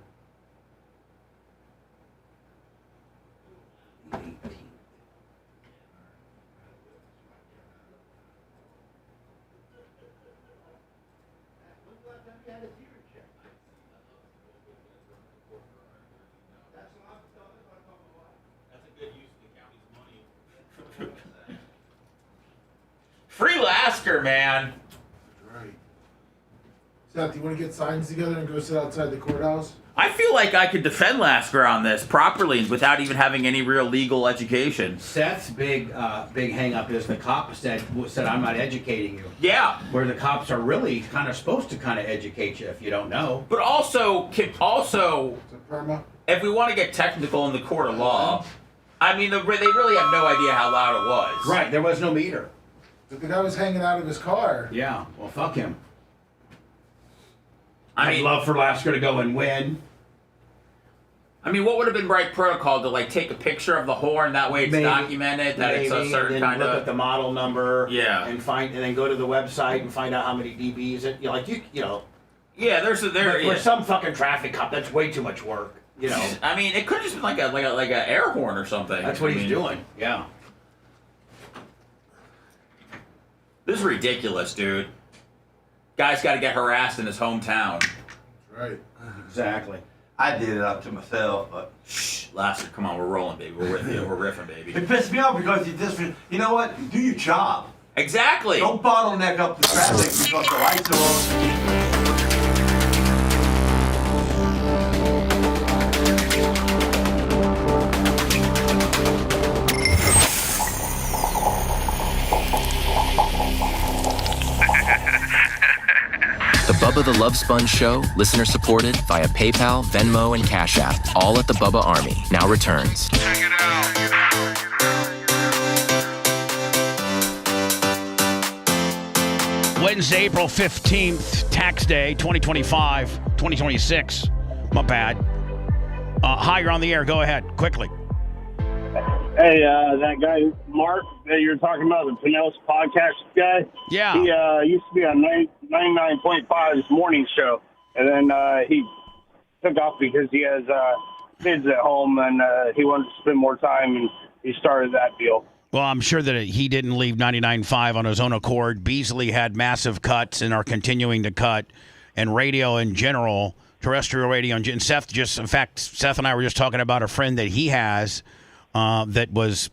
Lasker, man. Right. Seth, do you want to get signs together and go sit outside the courthouse? I feel like I could defend Lasker on this properly without even having any real legal education. Seth's big hang up is the cop said I'm not educating you. Yeah. Where the cops are really kind of supposed to kind of educate you if you don't know. But also, if we want to get technical in the court of law, I mean, they really have no idea how loud it was. Right, there was no meter. But the guy was hanging out of his car. Yeah, well, fuck him. I'd love for Lasker to go and win. I mean, what would have been right protocol to take a picture of the horn? That way it's documented that it's a certain kind look of. at the model number. Yeah. And then go to the website and find out how many dBs it. Yeah, For some fucking traffic cop, that's way too much work. I mean, it could have just been like a air horn or something. That's what he's doing. Yeah. This is ridiculous, dude. Guy's got to get harassed in his hometown. Right. Exactly. I did it up to myself, but... Shh, Lasker, come on, we're rolling, baby. We're with you. We're riffing, baby. It pissed me off because you know what? Do your job. Exactly. Don't bottleneck up the traffic because the lights are on. The Bubba the Love Sponge Show, listener supported via PayPal, Venmo, and Cash App, all at the Bubba Army, now returns. Wednesday, April 15th, tax day, 2025, 2026. My bad. Hi, you're on the air. Go ahead, quickly. Hey, that guy, Mark, that you're talking about, the Pinellas podcast guy. Yeah. He used to be on 99.5's morning show, and then he took off because he has kids at home, and he wanted to spend more time, and he started that deal. Well, I'm sure that he didn't leave 99.5 on his own accord. Beasley had massive cuts and are continuing to cut, and radio in general, terrestrial radio, and Seth Seth and I were just talking about a friend that he has that was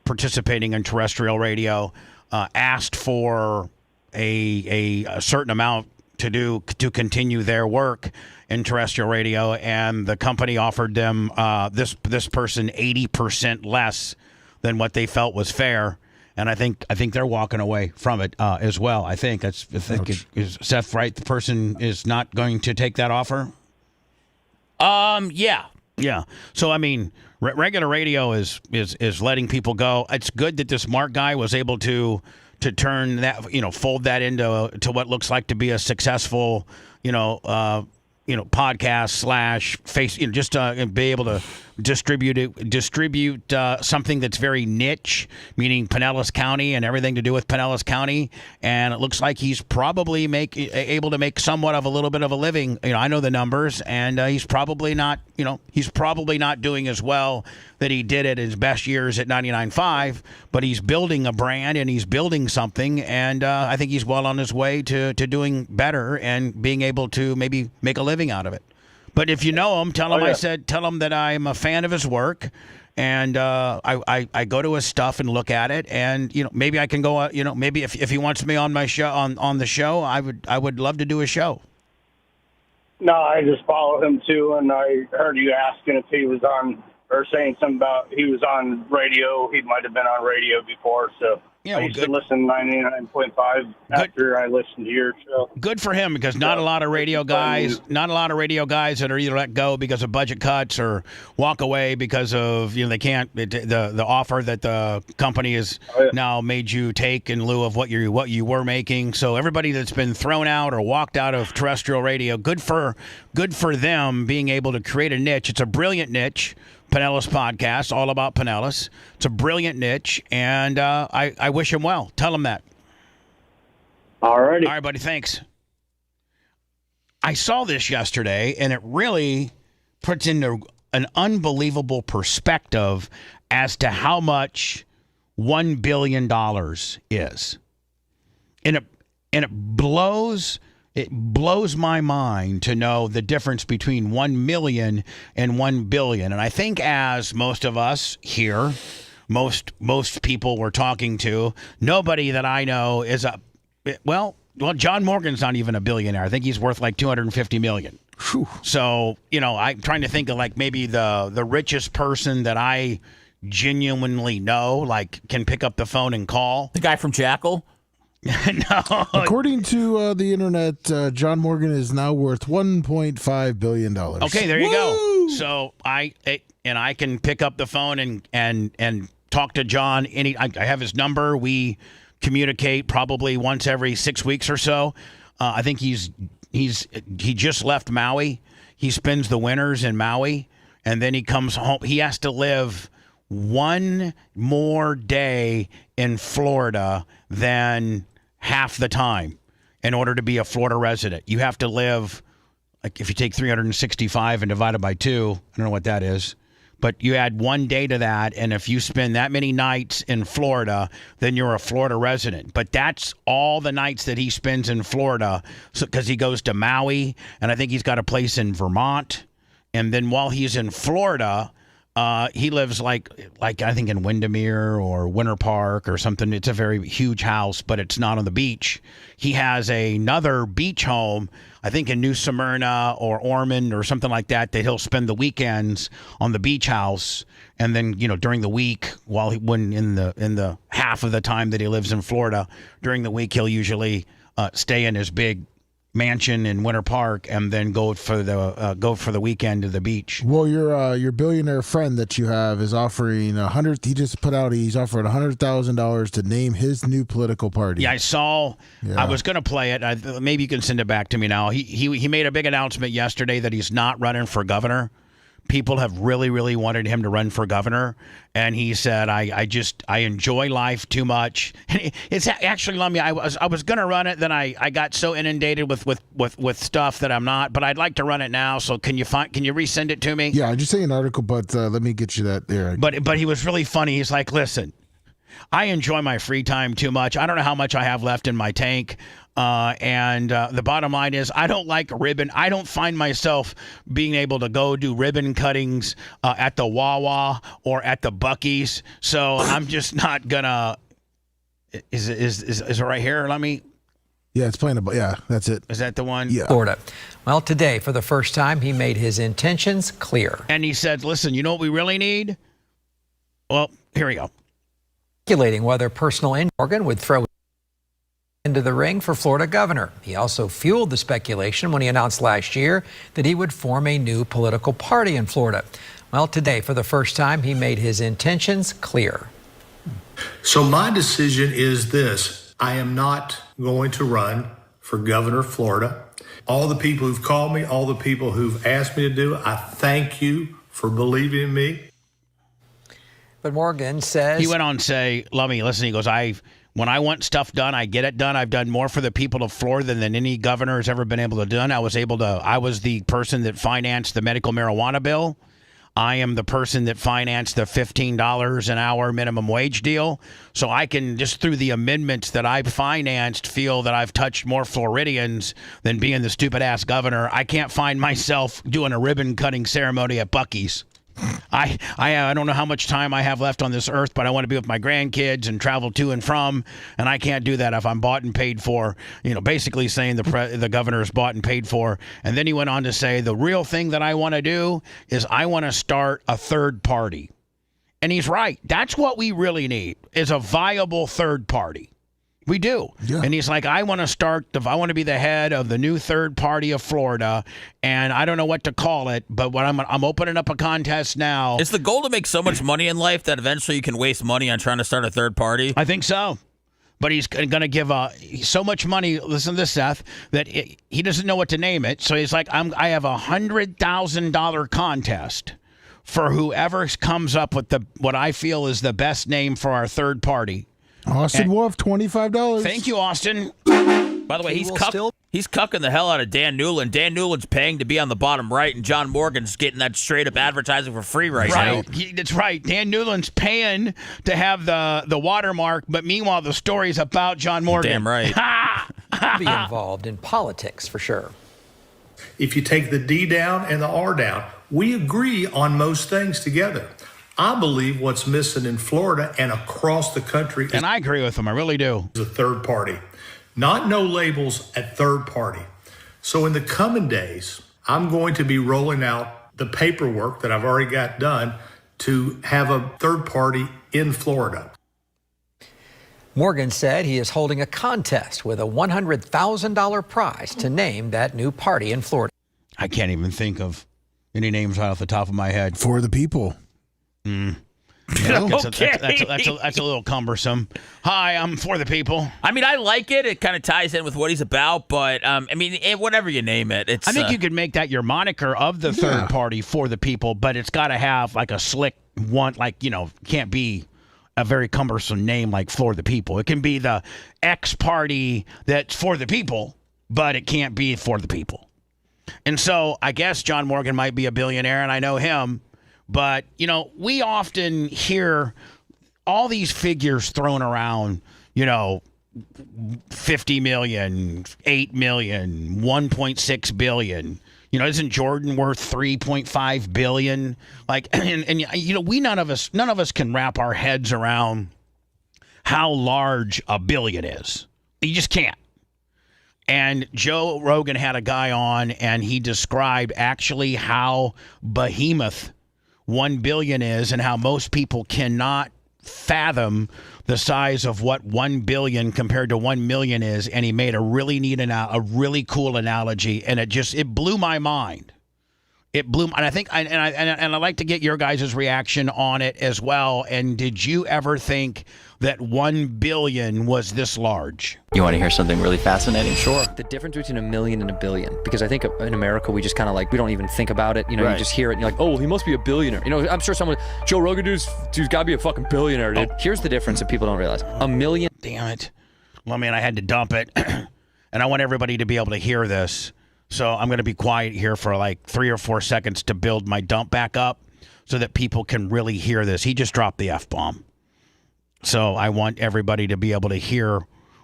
participating in terrestrial radio, asked for a certain amount to continue their work in terrestrial radio, and the company offered them this person 80% less than what they felt was fair, and I think they're walking away from it as well. I think is Seth right? The person is not going to take that offer. Yeah. So I mean, regular radio is letting people go. It's good that this Mark guy was able to turn that, fold that into what looks like to be a successful, podcast / face, just be able to distribute something that's very niche, meaning Pinellas County and everything to do with Pinellas County. And it looks like he's probably able to make somewhat of a little bit of a living. I know the numbers, and he's probably not doing as well that he did at his best years at 99.5, but he's building a brand and he's building something, and I think he's well on his way to doing better and being able to maybe make a living out of it. But if you know him, tell him that I'm a fan of his work, and I go to his stuff and look at it, and maybe I can go. Maybe if he wants me on my show on the show, I would love to do a show. No, I just follow him too, and I heard you asking if he was on or saying something about he was on radio. He might have been on radio before, so. Yeah, I used to listen to 99.5 after I listened to your show. Good for him, because not a lot of radio guys that are either let go because of budget cuts or walk away because of they can't the offer that the company has now made you take in lieu of what you were making. So everybody that's been thrown out or walked out of terrestrial radio, good for them being able to create a niche. It's a brilliant niche. Pinellas podcast, all about Pinellas. It's a brilliant niche, and I wish him well. Tell him that. All righty. All right, buddy. Thanks. I saw this yesterday, and it really puts into an unbelievable perspective as to how much $1 billion is. And it blows my mind to know the difference between 1 million and 1 billion. And I think, as most of us here, most people were talking to. Nobody that I know is well, John Morgan's not even a billionaire. I think he's worth like $250 million. Whew. So, I'm trying to think of like maybe the richest person that I genuinely know, like can pick up the phone and call. The guy from Jackal? No. According to the internet, John Morgan is now worth $1.5 billion. Okay, there you go. So I can pick up the phone and talk to John. I have his number. We communicate probably once every 6 weeks or so. I think he just left Maui. He spends the winters in Maui, and then he comes home. He has to live one more day in Florida than half the time in order to be a Florida resident. You have to live, like if you take 365 and divide it by 2, I don't know what that is, but you add 1 day to that, and if you spend that many nights in Florida, then you're a Florida resident. But that's all the nights that he spends in Florida, because he goes to Maui, and I think he's got a place in Vermont. And then while he's in Florida, he lives like I think in Windermere or Winter Park or something. It's a very huge house, but it's not on the beach. He has another beach home, I think in New Smyrna or Ormond or something like that he'll spend the weekends on the beach house. And then, during the week, when in the half of the time that he lives in Florida, during the week, he'll usually stay in his big mansion in Winter Park and then go for the weekend to the beach. Well, your billionaire friend that you have is offering He just put out. He's offered $100,000 to name his new political party. Yeah, I saw. Yeah. I was going to play it. Maybe you can send it back to me now. He made a big announcement yesterday that he's not running for governor. People have really, really wanted him to run for governor, and he said, "I enjoy life too much." And it's actually, let me. I was going to run it, then I got so inundated with stuff that I'm not. But I'd like to run it now. So can you resend it to me? Yeah, I just say an article, but let me get you that there. But he was really funny. He's like, "Listen, I enjoy my free time too much. I don't know how much I have left in my tank." And the bottom line is I don't like ribbon. I don't find myself being able to go do ribbon cuttings at the Wawa or at the Buc-ee's. So I'm just not gonna. Is it right here? Let me. Yeah, it's playing. Yeah, that's it. Is that the one? Yeah. Florida. Well, today, for the first time, he made his intentions clear. And he said, "Listen, you know what we really need? Well, here we go." Speculating whether personal injury Morgan would throw into the ring for Florida governor. He also fueled the speculation when he announced last year that he would form a new political party in Florida. Well, today, for the first time, he made his intentions clear. So my decision is this: I am not going to run for governor of Florida. All the people who've called me, all the people who've asked me to do it, I thank you for believing in me. But Morgan says... He went on to say, listen, he goes, when I want stuff done, I get it done. I've done more for the people of Florida than any governor has ever been able to do. I was the person that financed the medical marijuana bill. I am the person that financed the $15 an hour minimum wage deal. So I can, just through the amendments that I've financed, feel that I've touched more Floridians than being the stupid-ass governor. I can't find myself doing a ribbon-cutting ceremony at Buc-ee's. I don't know how much time I have left on this earth, but I want to be with my grandkids and travel to and from, and I can't do that if I'm bought and paid for. Basically saying the governor is bought and paid for. And then he went on to say the real thing that I want to do is I want to start a third party. And he's right. That's what we really need, is a viable third party. We do. Yeah. And he's like, I want to be the head of the new third party of Florida, and I don't know what to call it, but I'm opening up a contest now. Is the goal to make so much money in life that eventually you can waste money on trying to start a third party? I think so. But he's going to give so much money, listen to this, Seth, that he doesn't know what to name it. So he's like, I have a $100,000 contest for whoever comes up with what I feel is the best name for our third party. Austin Wolf, $25. Thank you, Austin. By the way, he's cucking the hell out of Dan Newland. Dan Newland's paying to be on the bottom right, and John Morgan's getting that straight-up advertising for free right now. That's right. Dan Newland's paying to have the watermark, but meanwhile, the story's about John Morgan. Damn right. Be involved in politics, for sure. If you take the D down and the R down, we agree on most things together. I believe what's missing in Florida and across the country And I agree with him. I really do. is a third party. Not no labels at third party. So in the coming days, I'm going to be rolling out the paperwork that I've already got done to have a third party in Florida. Morgan said he is holding a contest with a $100,000 prize to name that new party in Florida. I can't even think of any names right off the top of my head. For the people. Yeah, that's a little cumbersome. Hi, I'm for the people. I mean, I like it. It kind of ties in with what he's about, but I mean, whatever you name it, it's. I think you could make that your moniker of the third party for the people, but it's got to have like a slick one, like, can't be a very cumbersome name like for the people. It can be the X party that's for the people, but it can't be for the people. And so I guess John Morgan might be a billionaire, and I know him. But, we often hear all these figures thrown around, 50 million, 8 million, 1.6 billion. Isn't Jordan worth 3.5 billion? Like, and we none of us can wrap our heads around how large a billion is. You just can't. And Joe Rogan had a guy on, and he described actually how behemoth 1 billion is and how most people cannot fathom the size of what 1 billion compared to 1 million is. And he made a really neat, a really cool analogy, and it blew my mind. It blew, and I think, and I'd like to get your guys' reaction on it as well. And did you ever think that 1 billion was this large? You want to hear something really fascinating? Sure. The difference between a million and a billion, because I think in America we just kind of we don't even think about it. You just hear it and you're like, oh, well, he must be a billionaire. I'm sure Joe Rogan dude's got to be a fucking billionaire, dude. Here's the difference that people don't realize. A million. Damn it. Well, man, I had to dump it, and I want everybody to be able to hear this. So I'm going to be quiet here for like 3 or 4 seconds to build my dump back up so that people can really hear this. He just dropped the F-bomb. So I want everybody to be able to hear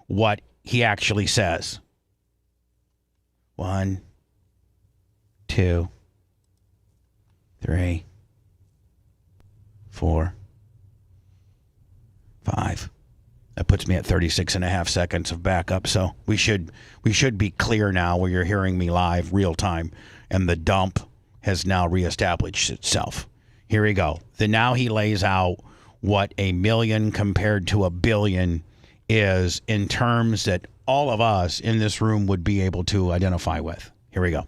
what he actually says. 1, 2, 3, 4, 5. That puts me at 36 and a half seconds of backup. So we should be clear now where you're hearing me live, real time. And the dump has now reestablished itself. Here we go. Now he lays out what a million compared to a billion is in terms that all of us in this room would be able to identify with. Here we go.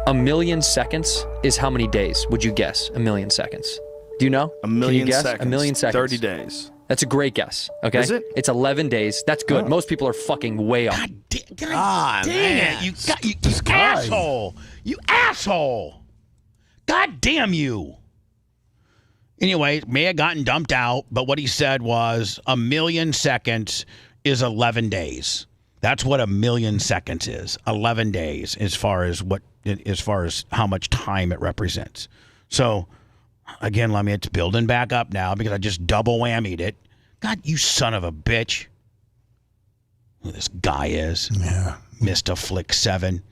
A million seconds is how many days? Would you guess? A million seconds. Do you know? A million Can you guess? seconds. A million seconds. 30 days. That's a great guess. Okay. Is it? It's 11 days. That's good. Oh. Most people are fucking way off. God damn it. You asshole. You asshole. God damn you. Anyway, may have gotten dumped out, but what he said was a million seconds is 11 days. That's what a million seconds is. 11 days as far as how much time it represents. So again, it's building back up now because I just double whammied it. God, you son of a bitch. Who this guy is. Yeah. Mr. Flick 7.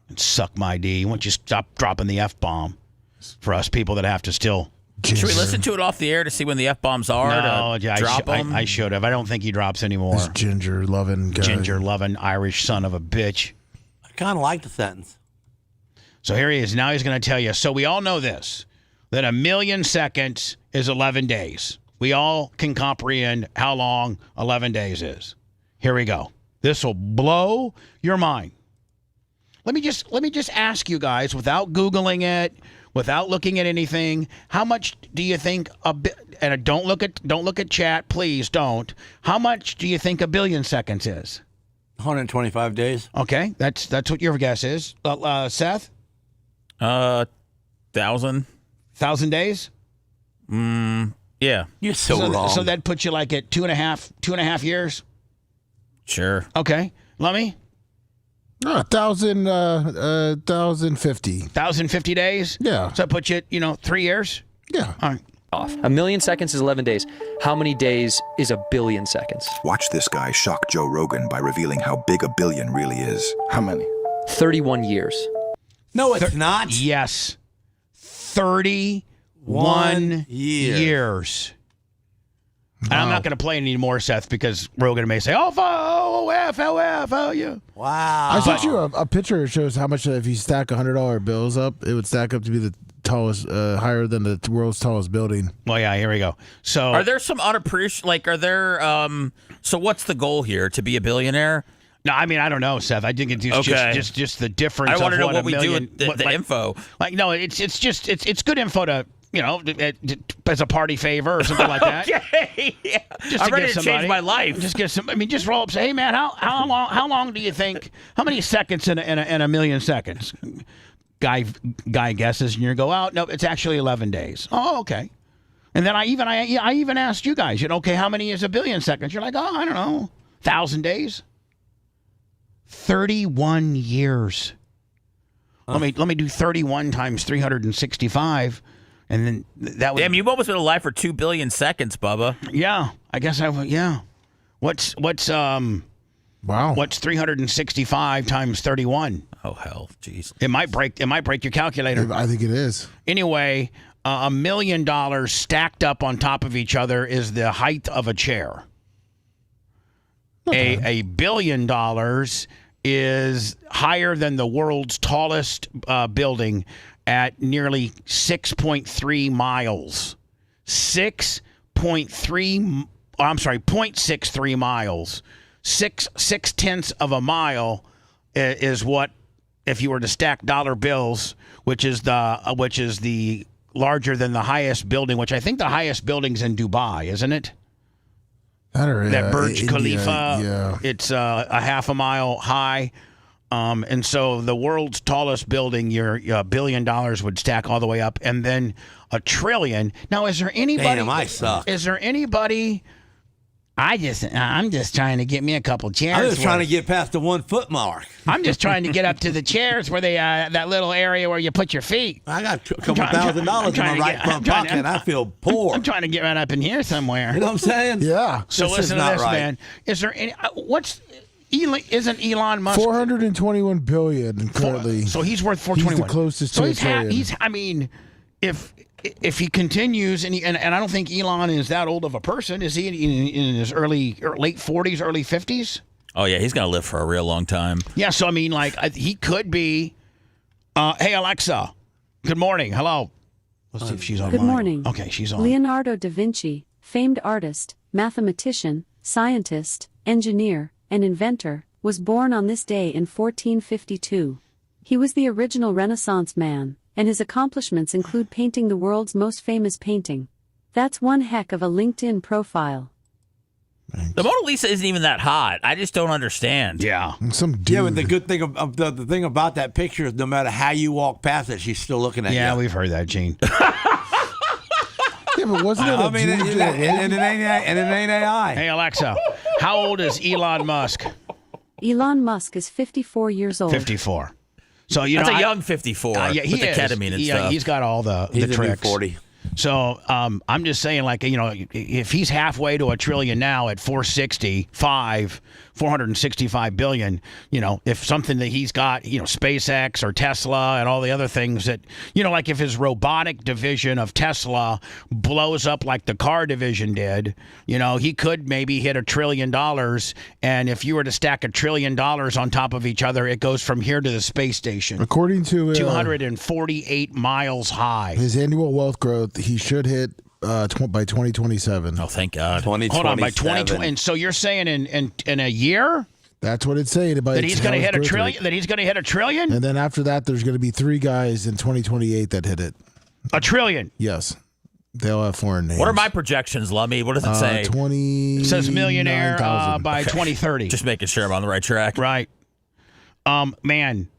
And suck my D. Why don't you stop dropping the F-bomb for us people that have to still... Should we listen to it off the air to see when the F-bombs are? No, drop them? I should have. I don't think he drops anymore. This ginger-loving guy. Ginger-loving Irish son of a bitch. I kind of like the sentence. So here he is. Now he's going to tell you. So we all know this, that a million seconds is 11 days. We all can comprehend how long 11 days is. Here we go. This will blow your mind. Let me just ask you guys, without Googling it, without looking at anything, how much do you think and don't look at chat, please don't. How much do you think a billion seconds is? 125 days. Okay, that's what your guess is. Seth? 1,000. 1,000 days? Yeah. You're so wrong. So that puts you like at two and a half years? Sure. Okay. Lummy? 1,050. 1,050 days? Yeah. So that puts you at, 3 years? Yeah. All right. Off. A million seconds is 11 days. How many days is a billion seconds? Watch this guy shock Joe Rogan by revealing how big a billion really is. How many? 31 years. No, it's not. Yes. 31 1 years. And I'm not going to play any more, Seth, because Rogan may say, oh, yeah. Wow. I sent you a picture that shows how much, if you stack $100 bills up, it would stack up to be the tallest, higher than the world's tallest building. Well, yeah, here we go. So, are there some are there, so what's the goal here? To be a billionaire? No, I mean, I don't know, Seth. I think it's just the difference. I want to know what we million, do with the info. Like, no, it's good info to, as a party favor or something like that. Okay, yeah. I'm ready to change my life. Just get some. I mean, just roll up. Say, hey, man, how long do you think? How many seconds in a million seconds? Guy guesses, and you go out. No, it's actually 11 days. Oh, okay. And then I even asked you guys. Okay, how many is a billion seconds? You're like, I don't know, 1,000 days. 31 years. Let me do 31 times 365. And then that would... Damn, you've almost been alive for 2 billion seconds, Bubba. Yeah, I guess I would. Yeah. What's wow? What's 365 times 31? Oh hell, jeez. It might break your calculator. I think it is. Anyway, $1 million stacked up on top of each other is the height of a chair. A $1 billion is higher than the world's tallest building at nearly 6.3 miles. 0.63 miles. 6/10 of a mile is what, if you were to stack dollar bills, which is the larger than the highest building, which I think the highest building's in Dubai, isn't it? That Burj Khalifa, yeah. It's a half a mile high. And so the world's tallest building, your $1 billion would stack all the way up, and then $1 trillion. Now, is there anybody? Damn, I suck. Is there anybody? I'm just trying to get me a couple chairs. I'm just trying to get past the 1 foot mark. I'm just trying to get up to the chairs where they that little area where you put your feet. I got a couple $1,000 in my right front pocket, and I feel poor. I'm trying to get right up in here somewhere. You know what I'm saying? Yeah. So This listen is to not this, right. man. Is there any? Isn't Elon Musk 421 billion currently? So he's worth 421. He's the closest to a trillion. I mean, if he continues, and I don't think Elon is that old of a person. Is he in his late 40s, early 50s? Oh yeah, he's gonna live for a real long time. Yeah. So I mean, he could be. Hey Alexa, good morning. Hello. Let's see if she's on. Good morning. Okay, she's on. Leonardo da Vinci, famed artist, mathematician, scientist, engineer, and inventor, was born on this day in 1452. He was the original Renaissance man, and his accomplishments include painting the world's most famous painting. That's one heck of a LinkedIn profile. The Mona Lisa isn't even that hot. I just don't understand. Yeah. Some dude. Yeah, but the good thing the thing about that picture is no matter how you walk past it, she's still looking at you. Yeah, we've heard that, Gene. Yeah, but wasn't it? I mean, and it ain't AI. Hey Alexa, how old is Elon Musk? Elon Musk is 54 years old. 54. So That's a young 54 yeah, with the ketamine and stuff. He's got all the He's tricks. 40. So I'm just saying, if he's halfway to $1 trillion now at 465 billion, if something that he's got, SpaceX or Tesla and all the other things that, like if his robotic division of Tesla blows up like the car division did, he could maybe hit $1 trillion. And if you were to stack $1 trillion on top of each other, it goes from here to the space station. According to 248 miles high. His annual wealth growth, he should hit by 2027. Oh, thank God. 2027. Hold on, by 2020. And so you're saying in a year? That's what it's saying about that he's going to hit $1 trillion. That he's going to hit $1 trillion. And then after that, there's going to be 3 guys in 2028 that hit it. $1 trillion. Yes, they'll have foreign names. What are my projections, Lummy? What does it say? 20. It says millionaire by 2030. Just making sure I'm on the right track. Right. Man,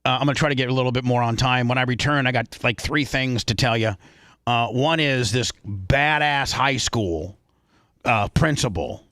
I'm going to try to get a little bit more on time. When I return, I got 3 things to tell you. One is this badass high school principal.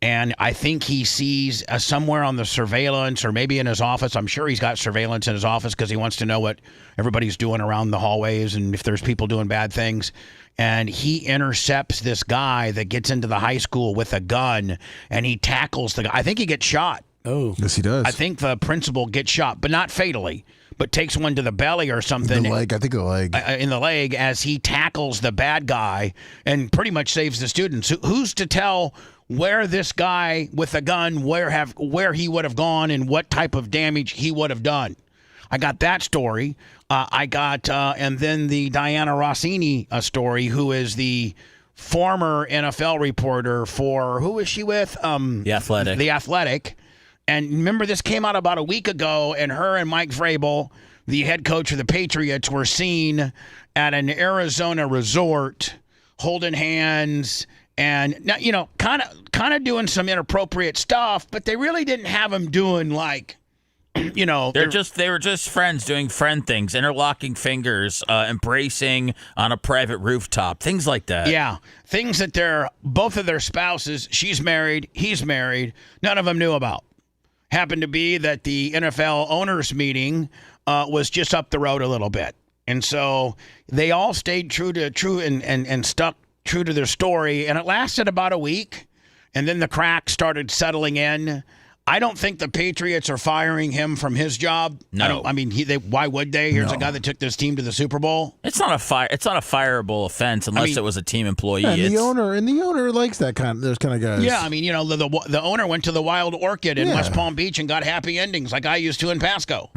And I think he sees somewhere on the surveillance or maybe in his office. I'm sure he's got surveillance in his office because he wants to know what everybody's doing around the hallways and if there's people doing bad things. And he intercepts this guy that gets into the high school with a gun and he tackles the guy. I think he gets shot. Oh. Yes, he does. I think the principal gets shot, but not fatally. but takes one to the belly or something. The leg, I think the leg. In the leg as he tackles the bad guy and pretty much saves the students. Who's to tell where this guy with a gun, where he would have gone and what type of damage he would have done? I got that story. And then the Dianna Russini story, who is the former NFL reporter for, who is she with? The Athletic. The Athletic. And remember, this came out about a week ago, and her and Mike Vrabel, the head coach of the Patriots, were seen at an Arizona resort holding hands and, kind of doing some inappropriate stuff, but they really didn't have them doing like, they were just friends doing friend things, interlocking fingers, embracing on a private rooftop, things like that. Yeah, things that both of their spouses, she's married, he's married, none of them knew about. Happened to be that the NFL owners meeting was just up the road a little bit, and so they all stayed true and stuck true to their story, and it lasted about a week, and then the cracks started settling in. I don't think the Patriots are firing him from his job. No, why would they? Here's a guy that took this team to the Super Bowl. It's not a fireable offense unless it was a team employee. And the owner likes those kind of guys. Yeah, the owner went to the Wild Orchid in West Palm Beach and got happy endings like I used to in Pasco.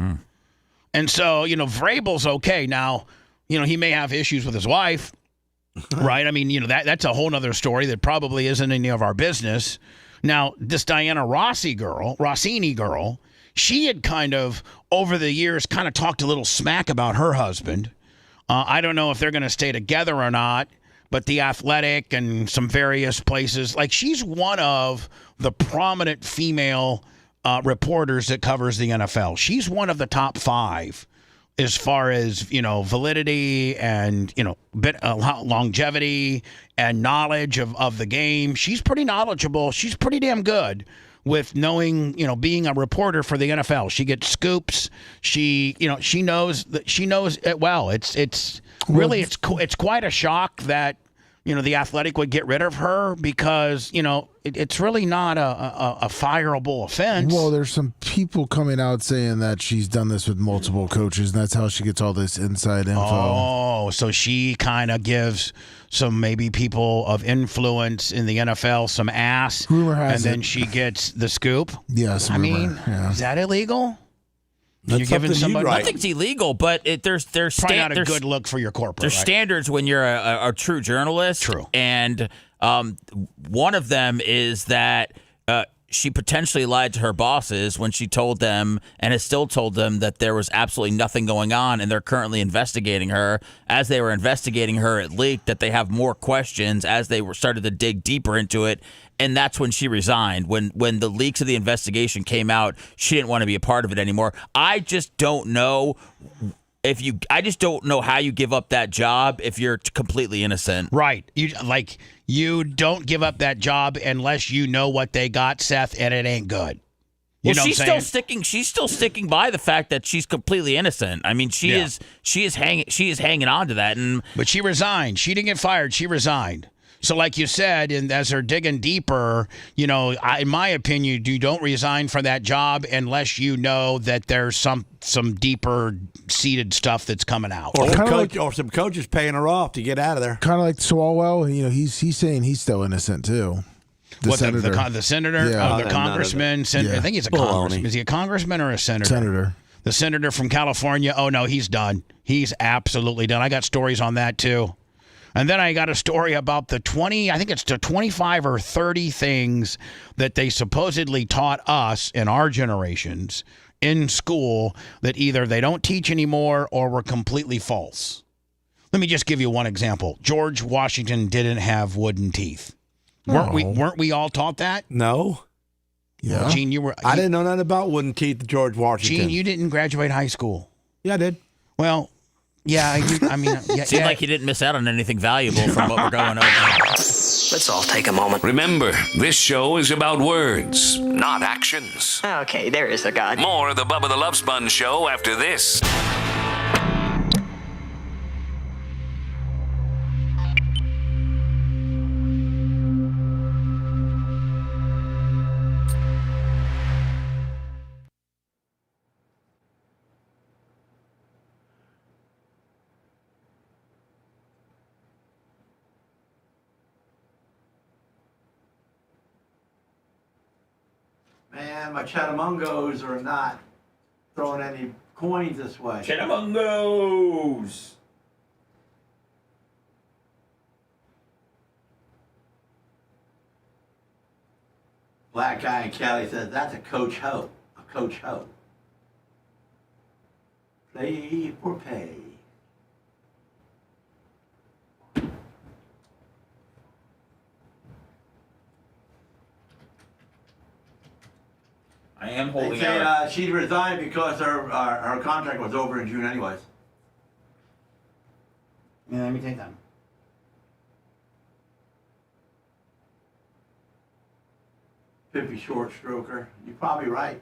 And so Vrabel's okay now. He may have issues with his wife, right? That's a whole other story that probably isn't any of our business. Now, this Dianna Russini girl, she had kind of, over the years, kind of talked a little smack about her husband. I don't know if they're going to stay together or not, but The Athletic and some various places, like she's one of the prominent female reporters that covers the NFL. She's one of the top 5 as far as, validity and, longevity and knowledge of the game. She's pretty knowledgeable. She's pretty damn good with knowing, being a reporter for the NFL. She gets scoops. She knows it well. It's really, it's quite a shock that, the Athletic would get rid of her because, it's really not a fireable offense. Well, there's some people coming out saying that she's done this with multiple coaches, and that's how she gets all this inside info. Oh, so she kind of gives some maybe people of influence in the NFL some ass. Rumor has and then she gets the scoop. Yes, is that illegal? That's You're giving somebody. I think it's illegal, but there's probably not a good look for your corporate. There's standards when you're a true journalist. True, and one of them is that she potentially lied to her bosses when she told them, and has still told them, that there was absolutely nothing going on, and they're currently investigating her. As they were investigating her, it leaked that they have more questions as they started to dig deeper into it. And that's when she resigned. When the leaks of the investigation came out, she didn't want to be a part of it anymore. I just don't know I just don't know how you give up that job if you're completely innocent. Right. You don't give up that job unless you know what they got, Seth, and it ain't good. She's still sticking by the fact that she's completely innocent. She is hanging on to that. But she resigned. She didn't get fired. She resigned. So like you said, and as they're digging deeper, in my opinion, you don't resign from that job unless you know that there's some deeper seated stuff that's coming out. Or some coaches paying her off to get out of there. Kind of like Swalwell, he's saying he's still innocent too. The senator. The senator? Yeah. The congressman? I think he's a congressman. Is he a congressman or a senator? Senator. The senator from California. Oh, no, he's done. He's absolutely done. I got stories on that, too. And then I got a story about the 25 or 30 things that they supposedly taught us in our generations in school that either they don't teach anymore or were completely false. Let me just give you one example. George Washington didn't have wooden teeth. No. Weren't we all taught that? No. Yeah. Gene, I didn't know nothing about wooden teeth, George Washington. Gene, you didn't graduate high school. Yeah, I did. Well, yeah, Seemed like you didn't miss out on anything valuable from what we're going over. Let's all take a moment. Remember, this show is about words, not actions. Okay, there is a God. More of the Bubba the Love Sponge Show after this. Man, my Chattamungos are not throwing any coins this way. Chattamungos! Black guy in Cali says, that's a Coach Ho. A Coach Ho. Play for pay. I am They holding say out. she resigned because her contract was over in June anyways. Yeah, let me take that. 50 short stroker. You're probably right.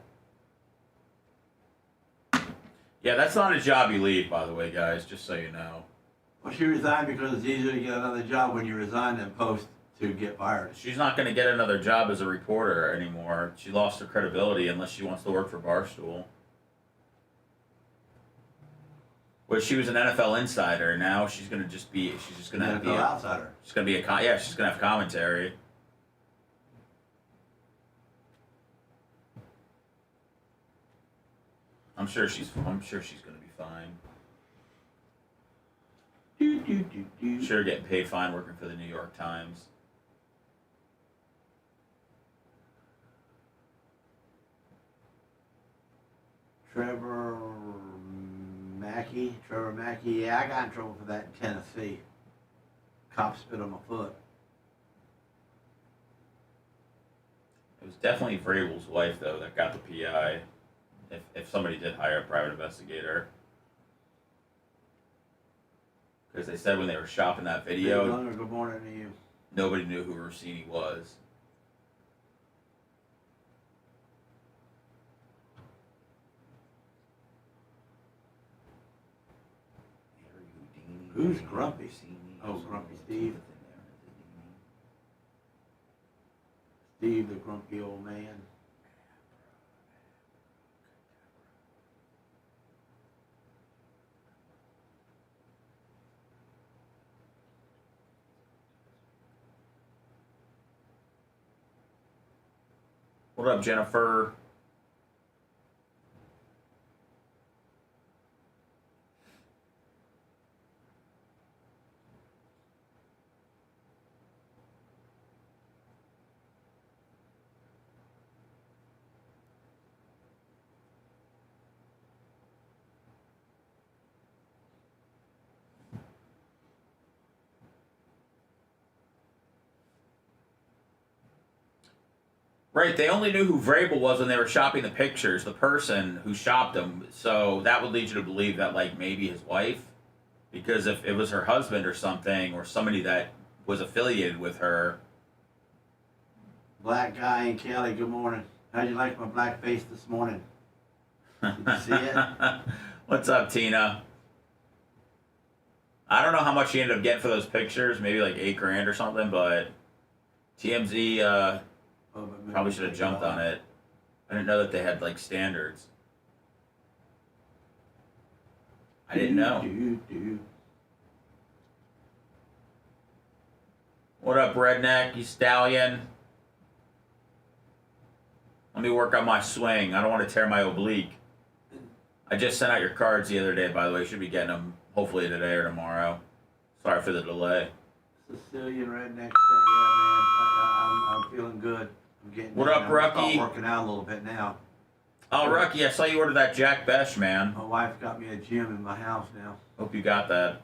Yeah, that's not a job you leave, by the way, guys, just so you know. Well, she resigned because it's easier to get another job when you resign than post to get fired. She's not going to get another job as a reporter anymore. She lost her credibility unless she wants to work for Barstool. Well, she was an NFL insider. Now she's going to just be. She's just going to be NFL outsider. She's going to be a. Yeah, she's going to have commentary. I'm sure she's going to be fine. Sure, getting paid fine working for the New York Times. Trevor Mackey, yeah, I got in trouble for that in Tennessee. Cop spit on my foot. It was definitely Vrabel's wife, though, that got the PI. If somebody did hire a private investigator. Because they said when they were shopping that video, Good morning to you. nobody knew who Russini was. Who's Grumpy? Oh, Grumpy Steve. Steve, the grumpy old man. What up, Jennifer? Right, they only knew who Vrabel was when they were shopping the pictures, the person who shopped them. So that would lead you to believe that, like, maybe his wife, because if it was her husband or something, or somebody that was affiliated with her. Black guy in Cali, good morning. How'd you like my black face this morning? Did you see it? What's up, Tina? I don't know how much she ended up getting for those pictures, maybe like $8,000 or something, but TMZ, probably should have jumped on it. I didn't know that they had, like, standards. I didn't know. What up, redneck, you stallion? Let me work on my swing. I don't want to tear my oblique. I just sent out your cards the other day, by the way. You should be getting them hopefully today or tomorrow. Sorry for the delay. Sicilian redneck thing, yeah, man. I'm feeling good. What up, Rucky? I'm working out a little bit now. Oh, Rucky, I saw you order that Jack Besh, man. My wife got me a gym in my house now. Hope you got that.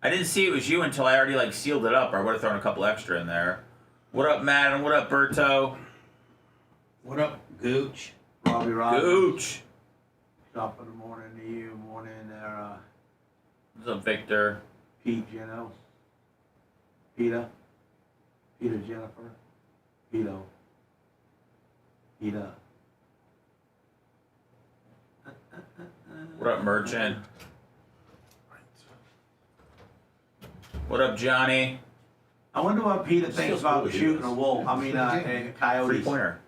I didn't see it was you until I already, like, sealed it up, or I would have thrown a couple extra in there. What up, Madden? What up, Berto? What up, Gooch? Robbie Robbins. Gooch. Top of the morning to you. Morning there, What's up, Victor? Pete, Geno. Peter. Peter Jennifer. Pito. Peter. What up, Merchant? What up, Johnny? I wonder what Peter thinks about shooting a wolf. I mean, a coyote. Three-pointer.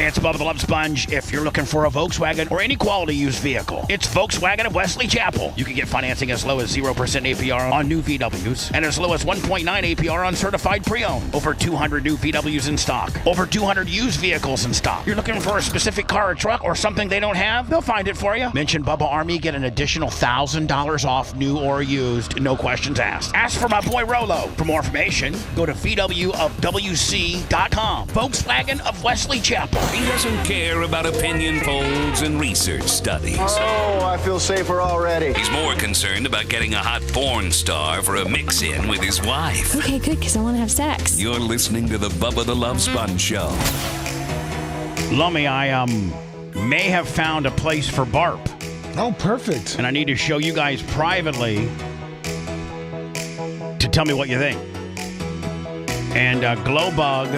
Hey, it's Bubba the Love Sponge. If you're looking for a Volkswagen or any quality used vehicle, it's Volkswagen of Wesley Chapel. You can get financing as low as 0% APR on new VWs and as low as 1.9 APR on certified pre-owned. Over 200 new VWs in stock. Over 200 used vehicles in stock. You're looking for a specific car or truck or something they don't have? They'll find it for you. Mention Bubba Army, get an additional $1,000 off new or used. No questions asked. Ask for my boy Rolo. For more information, go to VWofWC.com. Volkswagen of Wesley Chapel. He doesn't care about opinion polls and research studies. Oh, I feel safer already. He's more concerned about getting a hot porn star for a mix-in with his wife. Okay, good, because I want to have sex. You're listening to the Bubba the Love Sponge Show. Lummy, I may have found a place for Barp. Oh, perfect. And I need to show you guys privately to tell me what you think. And Glowbug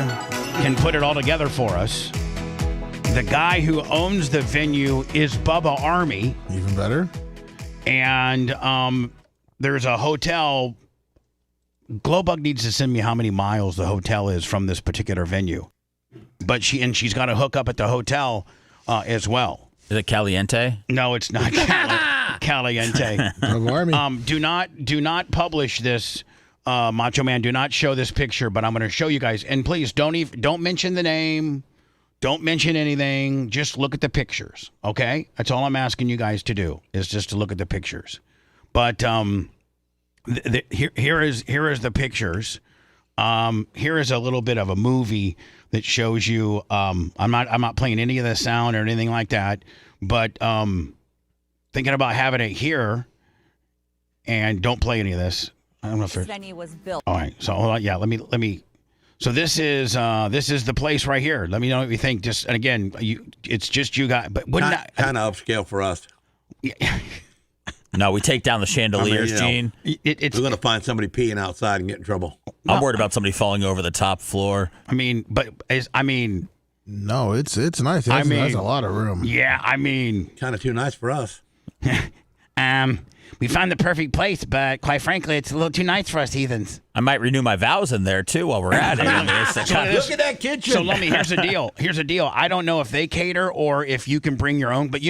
can put it all together for us. The guy who owns the venue is Bubba Army. Even better. And there's a hotel. Glowbug needs to send me how many miles the hotel is from this particular venue. But she's got to hook up at the hotel as well. Is it Caliente? No, it's not Caliente. Army. Do not publish this, Macho Man. Do not show this picture. But I'm going to show you guys. And please don't mention the name. Don't mention anything. Just look at the pictures, okay? That's all I'm asking you guys to do is just to look at the pictures. But here is the pictures. Here is a little bit of a movie that shows you. I'm not playing any of the sound or anything like that. But thinking about having it here, and don't play any of this. I don't know if this venue was built. All right. So hold on. Yeah. Let me. So this is the place right here. Let me know what you think. Just and again, it's just you guys. But wouldn't kind of upscale for us? No, we take down the chandeliers, Gene. We're going to find somebody peeing outside and get in trouble. I'm worried about somebody falling over the top floor. No, it's nice. It has a lot of room. Yeah, kind of too nice for us. We found the perfect place, but quite frankly, it's a little too nice for us heathens. I might renew my vows in there, too, while we're at it. Look at that kitchen. So, Lummy, here's the deal. I don't know if they cater or if you can bring your own, but,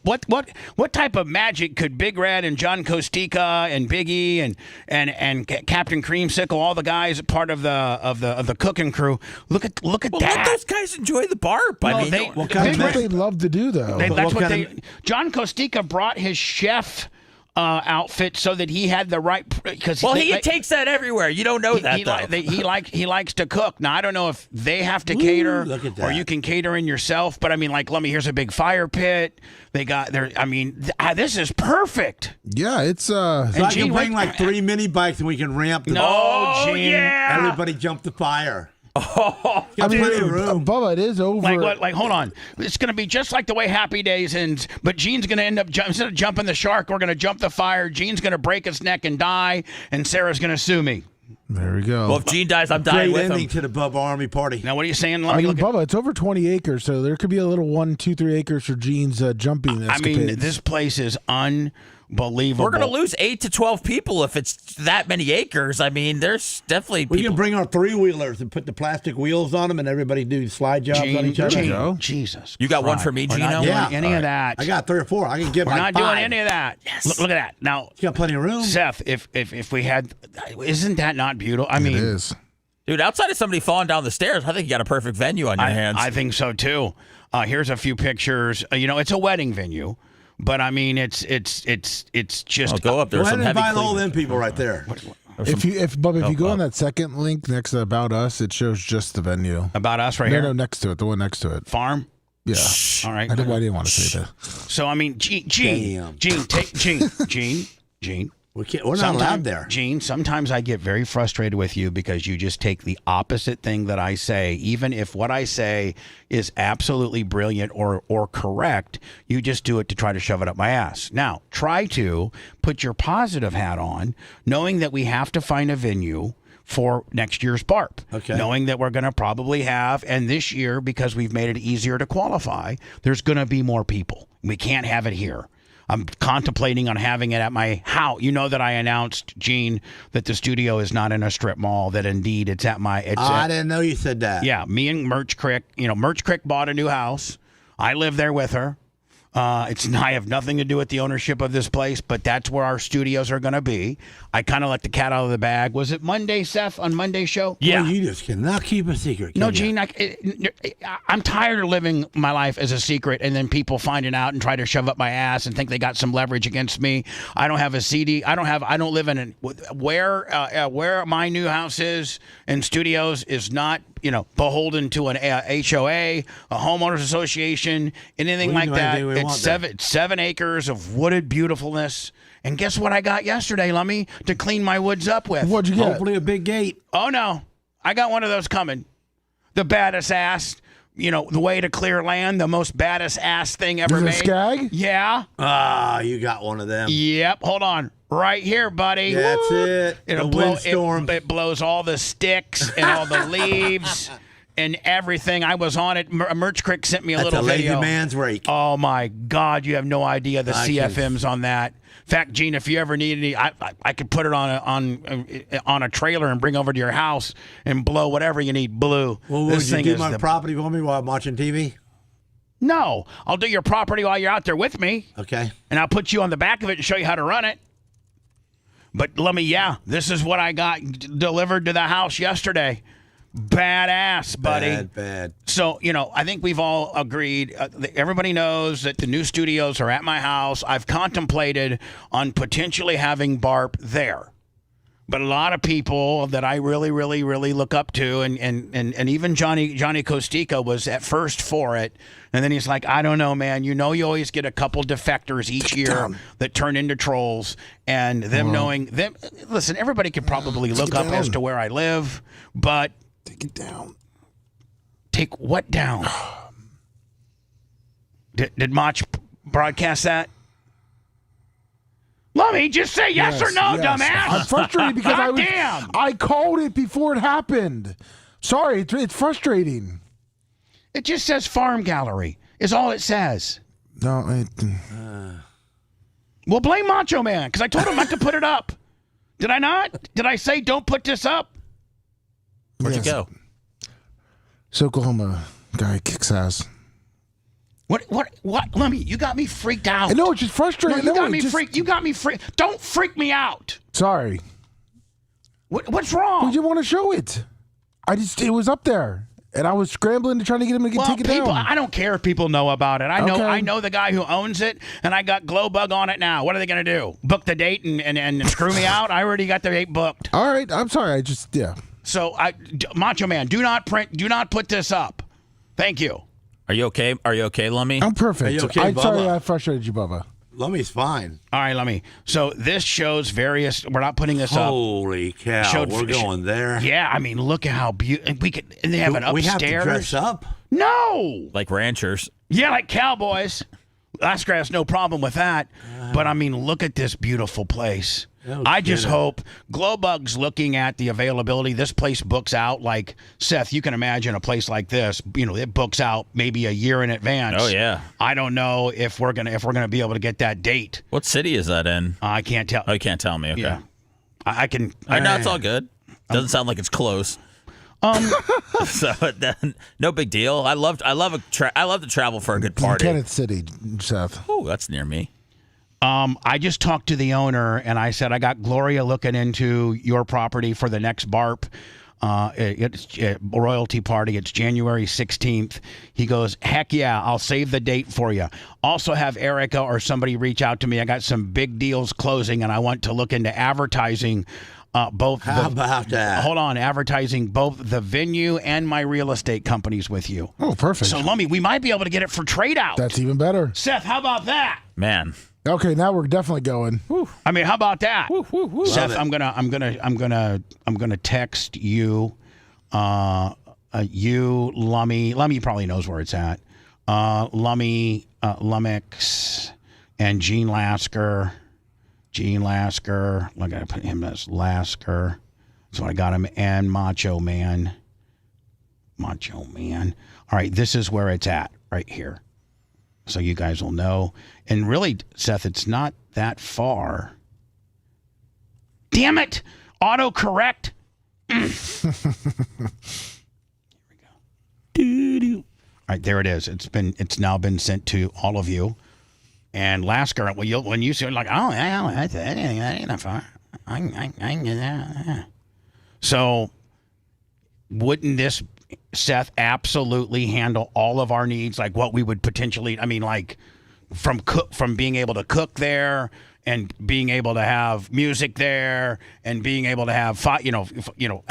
what type of magic could Big Red and John Costica and Biggie and Captain Creamsicle, all the guys part of the cooking crew, look at that. Let those guys enjoy the Barp. That's what they'd love to do, though. John Costica brought his chef outfit so that he had the right because he takes that everywhere. You don't know that though. He likes to cook. Now I don't know if they have to cater or you can cater in yourself. But let me. Here's a big fire pit. They got there. This is perfect. Yeah, it's. So I can bring like 3 mini bikes and we can ramp. Gene. Yeah. Everybody jump the fire. Oh, Bubba, it is over. Hold on. It's going to be just like the way Happy Days ends, but Gene's going to end up, instead of jumping the shark, we're going to jump the fire. Gene's going to break his neck and die, and Sarah's going to sue me. There we go. Well, if Gene dies, I'm dying with him. Great ending to the Bubba Army party. Now, what are you saying? Bubba, it's over 20 acres, so there could be a little 1, 2, 3 acres for Gene's jumping escapades. This place is unbelievable. We're going to lose 8 to 12 people if it's that many acres. There's definitely people. We can bring our 3-wheelers and put the plastic wheels on them and everybody do slide jobs on each other. Jesus. You got one for me, Gino? We're not doing any of that. I got 3 or 4. I can get We're not doing any of that. Yes. Look at that. Now, you got plenty of room. Seth, if we had, isn't that not beautiful? It is. Dude, outside of somebody falling down the stairs, I think you got a perfect venue on your hands. I think so, too. Here's a few pictures. It's a wedding venue. But it's just. I'll go up there. Go ahead and buy all them people right there. If you go on that second link next to About Us, it shows just the venue. About Us right here? No, next to it. The one next to it. Farm? Yeah. All right. I didn't want to say that. So Gene. We're not allowed there. Gene, sometimes I get very frustrated with you because you just take the opposite thing that I say. Even if what I say is absolutely brilliant or correct, you just do it to try to shove it up my ass. Now, try to put your positive hat on, knowing that we have to find a venue for next year's BARP. Okay. Knowing that we're going to probably have, and this year, because we've made it easier to qualify, there's going to be more people. We can't have it here. I'm contemplating on having it at my house. You know that I announced, Gene, that the studio is not in a strip mall, that indeed it's at my... I didn't know you said that. Yeah, me and Merch Crick. Merch Crick bought a new house. I live there with her. I have nothing to do with the ownership of this place, but that's where our studios are going to be. I kind of let the cat out of the bag. Was it Monday, Seth, on Monday's show? Yeah. Well, you just cannot keep a secret. No, Gene, I'm tired of living my life as a secret and then people finding out and try to shove up my ass and think they got some leverage against me. I don't have a CD. I don't live in where my new house is and studios is not, beholden to an HOA, a homeowners association, anything like that. It's 7 acres of wooded beautifulness. And guess what I got yesterday, Lummy, to clean my woods up with? What'd you get? Hopefully a big gate. Oh, no. I got one of those coming. The baddest ass, the way to clear land, the most baddest ass thing ever made. Is it Skag? Yeah. You got one of them. Yep. Hold on. Right here, buddy. That's it. It'll the windstorm. It blows all the sticks and all the leaves and everything. I was on it. Merch Crick sent me a little video. That's a lazy man's rake. Oh, my God. You have no idea the CFMs on that. In fact, Gene, if you ever need any, I could put it on a trailer and bring over to your house and blow whatever you need blue. Well, would you do my property for me while I'm watching TV? No. I'll do your property while you're out there with me. Okay. And I'll put you on the back of it and show you how to run it. But this is what I got delivered to the house yesterday. Badass, buddy. Bad. So, I think we've all agreed. Everybody knows that the new studios are at my house. I've contemplated on potentially having Barp there. But a lot of people that I really, really, really look up to, and even Johnny Costica was at first for it. And then he's like, I don't know, man. You always get a couple defectors each year that turn into trolls. And them knowing them. Listen, everybody could probably look up as to where I live, but... Take it down. Take what down? Did Mach broadcast that? Let me just say yes or no, dumbass. I'm frustrated because I called it before it happened. Sorry, it's frustrating. It just says Farm Gallery is all it says. No, well, blame Macho Man because I told him not to put it up. Did I not? Did I say don't put this up? Where'd you go? This Oklahoma guy kicks ass. What? Lemmy, you got me freaked out. No, it's just frustrating. No, you got me freaked. Don't freak me out. Sorry. What's wrong? We didn't want to show it. it was up there. And I was scrambling to try to get him to take it down. I don't care if people know about it. I know the guy who owns it, and I got Glowbug on it now. What are they going to do? Book the date and screw me out? I already got the date booked. All right. I'm sorry. So, Macho Man, do not put this up. Thank you. Are you okay? Are you okay, Lummy? I'm perfect. Are you okay, I'm Bubba? sorry I frustrated you, Bubba. Lummy's fine. All right, Lummy. So this shows various. We're not putting this up. Holy cow! We're going there. Yeah, I mean, look at how beautiful. And they have an upstairs. We have to dress up. No, like ranchers. Yeah, like cowboys. Last grass, no problem with that. But I mean, look at this beautiful place. I just hope Glowbug's looking at the availability. This place books out like Seth. You can imagine a place like this. It books out maybe a year in advance. Oh yeah. I don't know if we're gonna be able to get that date. What city is that in? I can't tell. Oh, you can't tell me. Okay. Yeah. I can. No, it's all good. Doesn't sound like it's close. So no big deal. I love to travel for a good party. Kenneth City, Seth. Oh, that's near me. I just talked to the owner and I said I got Gloria looking into your property for the next BARP. It's a royalty party. It's January 16th. He goes, heck yeah, I'll save the date for you. Also have Erica or somebody reach out to me. I got some big deals closing and I want to look into advertising both. How about that? Hold on, advertising both the venue and my real estate companies with you. Oh, perfect. So Lummy, we might be able to get it for trade out. That's even better. Seth, how about that? Man. Okay, now we're definitely going. Whew. I mean, how about that? Woo. Seth, I'm gonna text you, Lummy. Lummy probably knows where it's at. Lummy, Lumix, and Gene Lasker. Look, I put him as Lasker. So I got him and Macho Man. All right, this is where it's at right here. so you guys will know. And really, Seth, it's not that far. Damn it! Autocorrect. All right, there it is. It's now been sent to all of you. And Lasker, when you say like, oh, that ain't that far. I can get that. So, wouldn't this, Seth, absolutely handle all of our needs? Like what we would potentially, I mean, like from being able to cook there, and being able to have music there, and being able to have, I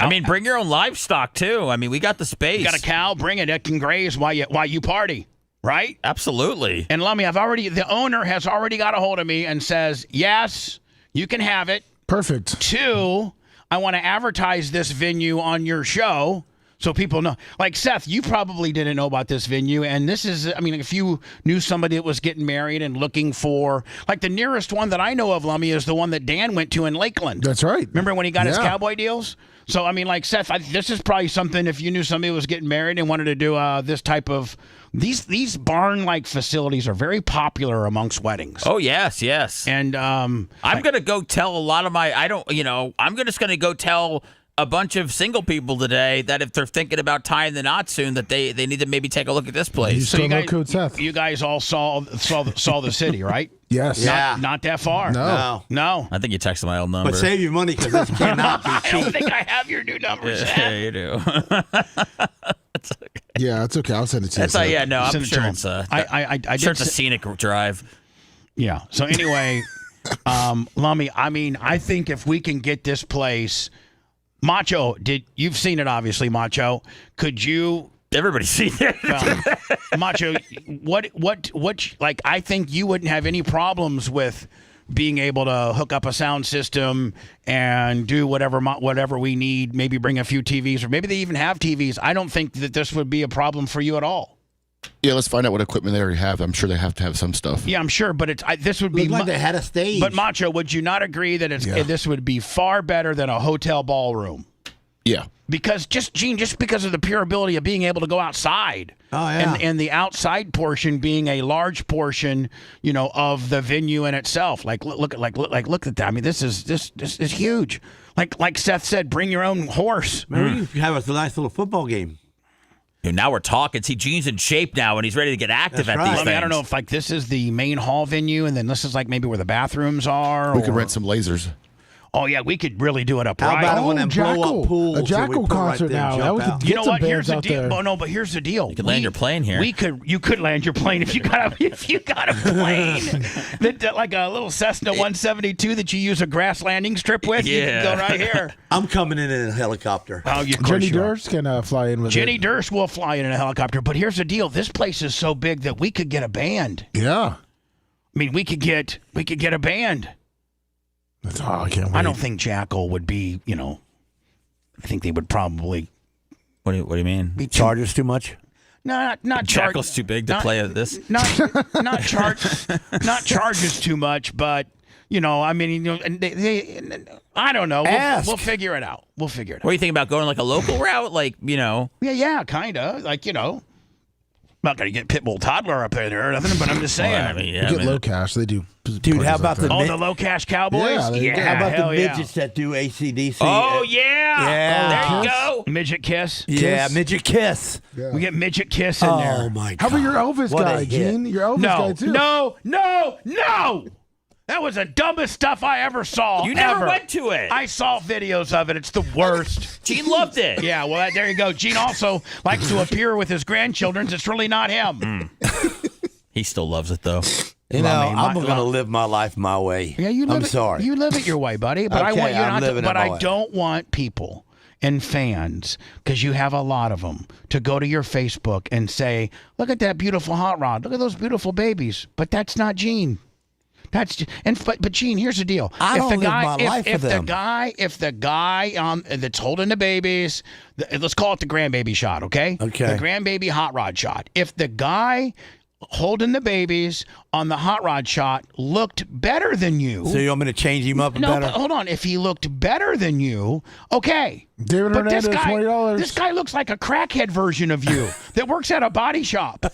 mean, bring your own livestock too. I mean, we got the space. You got a cow, bring it. It can graze while you party, right? Absolutely. And Lummy, the owner has already got a hold of me and says, yes, you can have it. Perfect. 2, I want to advertise this venue on your show. So people know. Like, Seth, you probably didn't know about this venue. And this is, I mean, if you knew somebody that was getting married and looking for, like, the nearest one that I know of, Lummy, is the one that Dan went to in Lakeland. That's right. Remember when he got his cowboy deals? So, I mean, like, Seth, this is probably something if you knew somebody was getting married and wanted to do this type of, these barn-like facilities are very popular amongst weddings. Oh, yes. And I'm going to go tell a lot of I'm just going to go tell a bunch of single people today that if they're thinking about tying the knot soon, that they need to maybe take a look at this place. You guys all saw the city, right? Yes. Not that far. No. I think you texted my old number. But save your money because this cannot be cheap. I don't think I have your new number. Yeah, you do. Yeah, it's okay. I'll send it to you. I'm sure it's a scenic drive. Yeah. So anyway, Lummy, I mean, I think if we can get this place. Macho, you've seen it obviously, Macho. Could you? Everybody's seen it. Well, Macho, what? Like, I think you wouldn't have any problems with being able to hook up a sound system and do whatever we need. Maybe bring a few TVs, or maybe they even have TVs. I don't think that this would be a problem for you at all. Yeah, let's find out what equipment they already have. I'm sure they have to have some stuff. Yeah, I'm sure, but this would be like they had a stage. But Macho, would you not agree that this would be far better than a hotel ballroom? Yeah. Because just because of the pure ability of being able to go outside. Oh yeah. And the outside portion being a large portion, of the venue in itself. Like look at that. I mean, this is huge. Like Seth said, bring your own horse. Maybe you have a nice little football game. Now we're talking. See, Gene's in shape now, and he's ready to get active at these things. I don't know if this is the main hall venue, and then this is maybe where the bathrooms are. We could rent some lasers. Oh yeah, we could really do it up How right. about one of them blow-up pools? A Jackal concert now. That would get some Here's the bands deal. out there. Oh no, but here's the deal. You could land your plane here. You could land your plane if you got a plane that like a little Cessna 172 that you use a grass landing strip with. You can go right here. I'm coming in a helicopter. Oh, Jenny Durst can fly in with Jenny Durst will fly in a helicopter. But here's the deal. This place is so big that we could get a band. Yeah. I mean, we could get a band. Oh, I can't wait. I don't think Jackal would be, I think they would probably. What do you mean? Charge us too much? No, not Jackal's too big to play at this. Not charges too much, but I mean, and they I don't know. We'll figure it out. What do you think about going like a local route, Yeah, kind of I'm not going to get Pitbull Toddler up there or nothing, but I'm just saying. You get low cash. They do. Dude, how about the low cash Cowboys? Yeah. How about the midgets that do ACDC? Oh, yeah. There you go. Midget Kiss. Yeah, Midget Kiss. Yeah. We get Midget Kiss in there. Oh, my God. How about your Elvis guy, Gene? Your Elvis guy, too. No. That was the dumbest stuff I ever saw. You never went to it. I saw videos of it. It's the worst. Gene loved it. Yeah, well, there you go. Gene also likes to appear with his grandchildren. It's really not him. He still loves it, though. I'm going to live my life my way. Yeah, I'm sorry. You live it your way, buddy. But I want you not to. But I don't want people and fans, because you have a lot of them, to go to your Facebook and say, "Look at that beautiful hot rod. Look at those beautiful babies." But that's not Gene. But Gene, here's the deal. If the guy that's holding the babies, let's call it the grandbaby shot, okay? Okay. The grandbaby hot rod shot. If the guy holding the babies on the hot rod shot looked better than you, so you want me to change him up? No, but hold on. If he looked better than you, okay. David Hernandez, $20. This guy looks like a crackhead version of you that works at a body shop.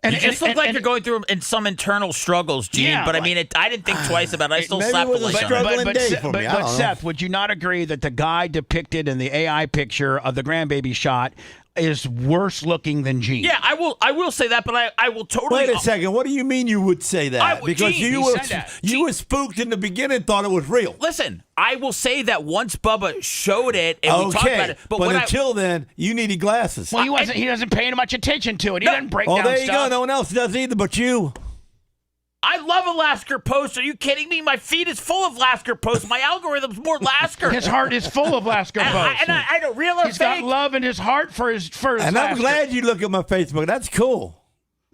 And you just look like you're going through some internal struggles, Gene. Yeah, but I mean, I didn't think twice about it. I still slapped the light on it. But Seth, would you not agree that the guy depicted in the AI picture of the grandbaby shot is worse looking than Gene? Yeah, I will say that, but I will totally. Wait a second. What do you mean you would say that? Because Gene, you were spooked in the beginning and thought it was real. Listen, I will say that once Bubba showed it and we talked about it, but until then, you needed glasses. Well, he doesn't pay much attention to it. He doesn't break down stuff. Oh, there you go. No one else does either but you. I love a Lasker post. Are you kidding me? My feed is full of Lasker posts. My algorithm's more Lasker. His heart is full of Lasker posts. And I don't realize he's got love in his heart for his And I'm glad you look at my Facebook. That's cool.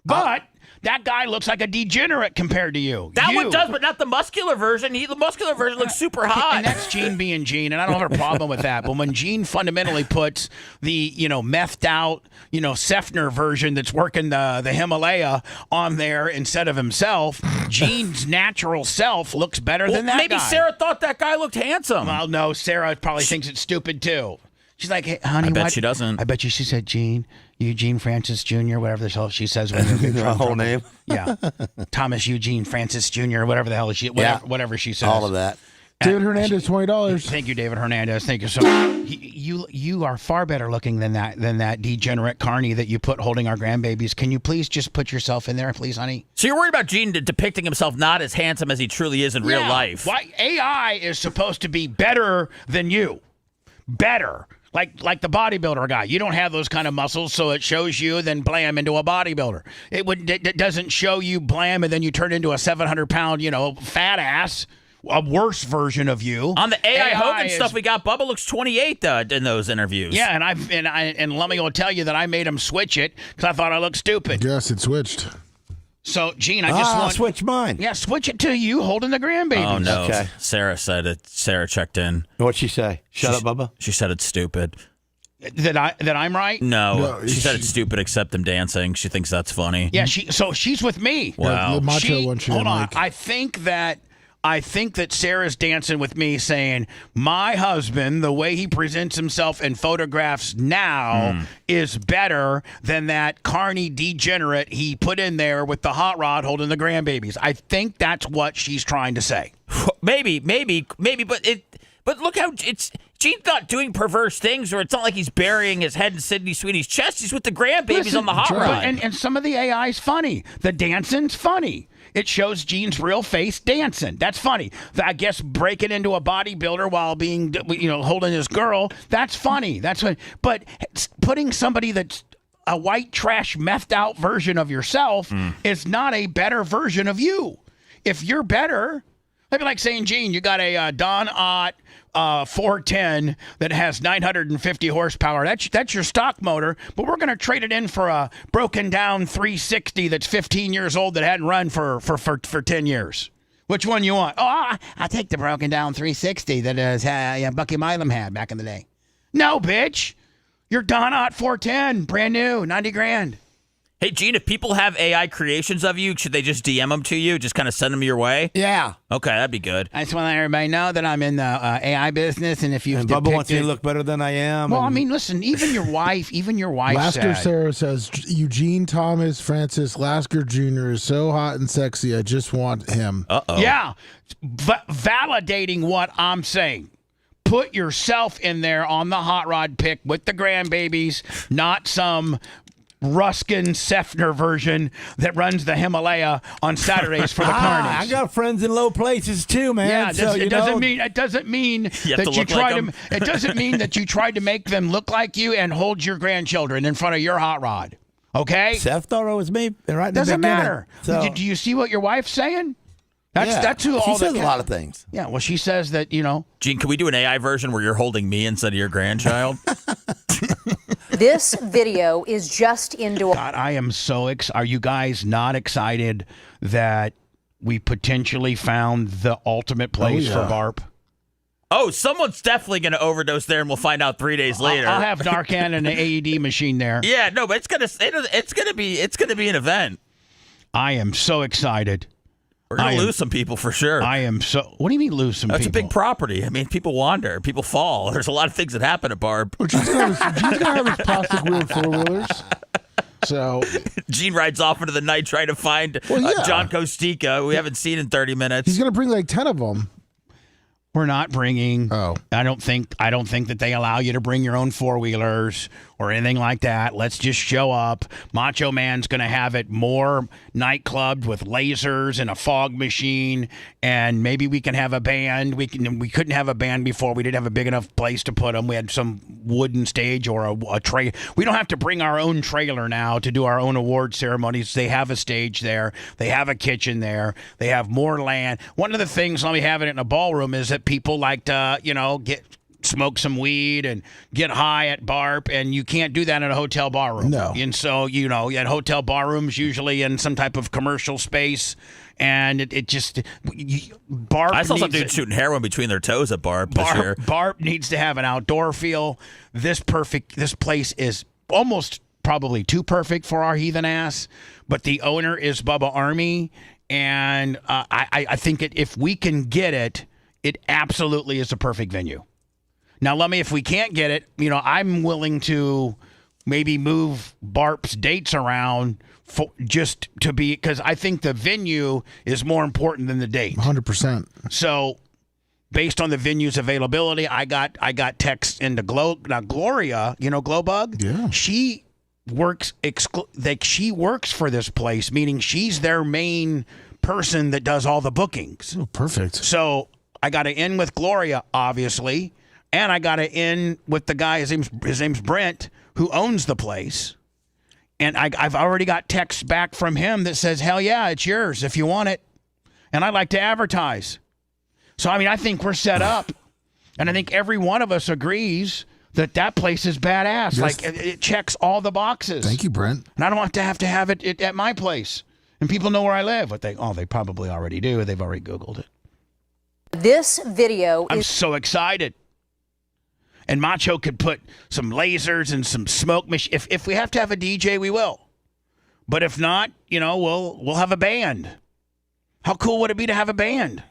But that guy looks like a degenerate compared to you. That one does, but not the muscular version. The muscular version looks super hot. And that's Gene being Gene, and I don't have a problem with that. But when Gene fundamentally puts the, methed out, Sefner version that's working the Himalaya on there instead of himself, Gene's natural self looks better than that maybe guy. Sarah thought that guy looked handsome. Well, no, Sarah probably thinks it's stupid too. She's like, hey, honey, I bet she doesn't. I bet she said Gene, Eugene Francis Jr., whatever the hell she says. Her whole name? Yeah. Thomas Eugene Francis Jr., whatever the hell whatever she says. All of that. David Hernandez, $20. Thank you, David Hernandez. Thank you so much. You are far better looking than that degenerate carny that you put holding our grandbabies. Can you please just put yourself in there, please, honey? So you're worried about Gene depicting himself not as handsome as he truly is in real life. Why AI is supposed to be better than you. Better. Like the bodybuilder guy. You don't have those kind of muscles, so it shows you, then blam, into a bodybuilder. It doesn't show you blam, and then you turn into a 700-pound, fat ass. A worse version of you. On the AI Hogan stuff we got, Bubba looks 28 in those interviews. Yeah, and let me tell you that I made him switch it because I thought I looked stupid. Yes, it switched. So, Gene, I just want switch mine. Yeah, switch it to you holding the grandbabies. Oh no, okay. Sarah said it. Sarah checked in. What'd she say? Shut up, Bubba. She said it's stupid. That I'm right? No, she said it's stupid except them dancing. She thinks that's funny. Yeah, she's with me. Wow. The macho one she hold on. like. I think that Sarah's dancing with me saying, my husband, the way he presents himself in photographs now is better than that carny degenerate he put in there with the hot rod holding the grandbabies. I think that's what she's trying to say. Maybe, but look how Gene's not doing perverse things, or it's not like he's burying his head in Sydney Sweeney's chest. He's with the grandbabies on the hot rod. And some of the AI's funny. The dancing's funny. It shows Gene's real face dancing. That's funny. I guess breaking into a bodybuilder while being, holding his girl, that's funny. That's what. But putting somebody that's a white trash methed out version of yourself is not a better version of you. If you're better, it'd be like saying, Gene, you got a Don Ott 410 that has 950 horsepower. That's your stock motor, but we're going to trade it in for a broken down 360 that's 15 years old that hadn't run for 10 years. Which one you want? Oh, I'll take the broken down 360 that Bucky Milam had back in the day. No, bitch. Your Don Ott 410, brand new, 90 grand. Hey, Gene, if people have AI creations of you, should they just DM them to you? Just kind of send them your way? Yeah. Okay, that'd be good. I just want to let everybody know that I'm in the AI business, and if you've and Bubba wants me to look better than I am. Well, I mean, listen, even your wife Lasker said. Sarah says, Eugene Thomas Francis Lasker Jr. is so hot and sexy, I just want him. Uh-oh. Yeah. Validating what I'm saying. Put yourself in there on the hot rod pick with the grandbabies, not some Ruskin Sefner version that runs the Himalaya on Saturdays for the carnies. I got friends in low places too, man. Yeah, so, it doesn't mean that you tried to. It doesn't mean that you tried to make them look like you and hold your grandchildren in front of your hot rod. Okay, Seth thought it was me. Right? Doesn't matter. So. Do you see what your wife's saying? That's who she all says a lot of things. Yeah, well, she says that Gene, can we do an AI version where you're holding me instead of your grandchild? This video is just into. God, I am so excited. Are you guys not excited that we potentially found the ultimate place for Barp? Oh, someone's definitely going to overdose there, and we'll find out 3 days later. I'll have Narcan and an AED machine there. Yeah, no, but it's gonna be an event. I am so excited. We're going to lose some people for sure. I am so. What do you mean lose some people? It's a big property. I mean, people wander. People fall. There's a lot of things that happen at Barb. Gene's going to have his plastic wheeled four-wheelers. So Gene rides off into the night trying to find John Costica, we haven't seen in 30 minutes. He's going to bring like 10 of them. We're not bringing. Oh, I don't think that they allow you to bring your own four-wheelers or anything like that. Let's just show up. Macho Man's going to have it more nightclubbed with lasers and a fog machine, and maybe we can have a band. We couldn't have a band before. We didn't have a big enough place to put them. We had some wooden stage or a tray. We don't have to bring our own trailer now to do our own award ceremonies. They have a stage there. They have a kitchen there. They have more land. One of the things, let me have it in a ballroom, is that people like to, smoke some weed and get high at BARP, and you can't do that in a hotel barroom. No. And so, at hotel barrooms, usually in some type of commercial space, and it just BARP. I saw some dude shooting heroin between their toes at BARP this year. BARP needs to have an outdoor feel. This place is almost probably too perfect for our heathen ass, but the owner is Bubba Army, and I think if we can get it, it absolutely is a perfect venue. Now, if we can't get it, I'm willing to maybe move BARP's dates around just to be, because I think the venue is more important than the date. 100%. So, based on the venue's availability, I got texts into Gloria, Glowbug? Yeah. She works she works for this place, meaning she's their main person that does all the bookings. Oh, perfect. So, I got to in with Gloria, obviously. And I got to in with the guy, his name's Brent, who owns the place. And I've already got texts back from him that says, hell yeah, it's yours if you want it. And I like to advertise. So, I think we're set up. And I think every one of us agrees that place is badass. Yes. It checks all the boxes. Thank you, Brent. And I don't have to have it at my place. And people know where I live. But they probably already do. They've already Googled it. This video I'm so excited. And Macho could put some lasers and some smoke machine. If we have to have a DJ, we will. But if not, we'll have a band. How cool would it be to have a band?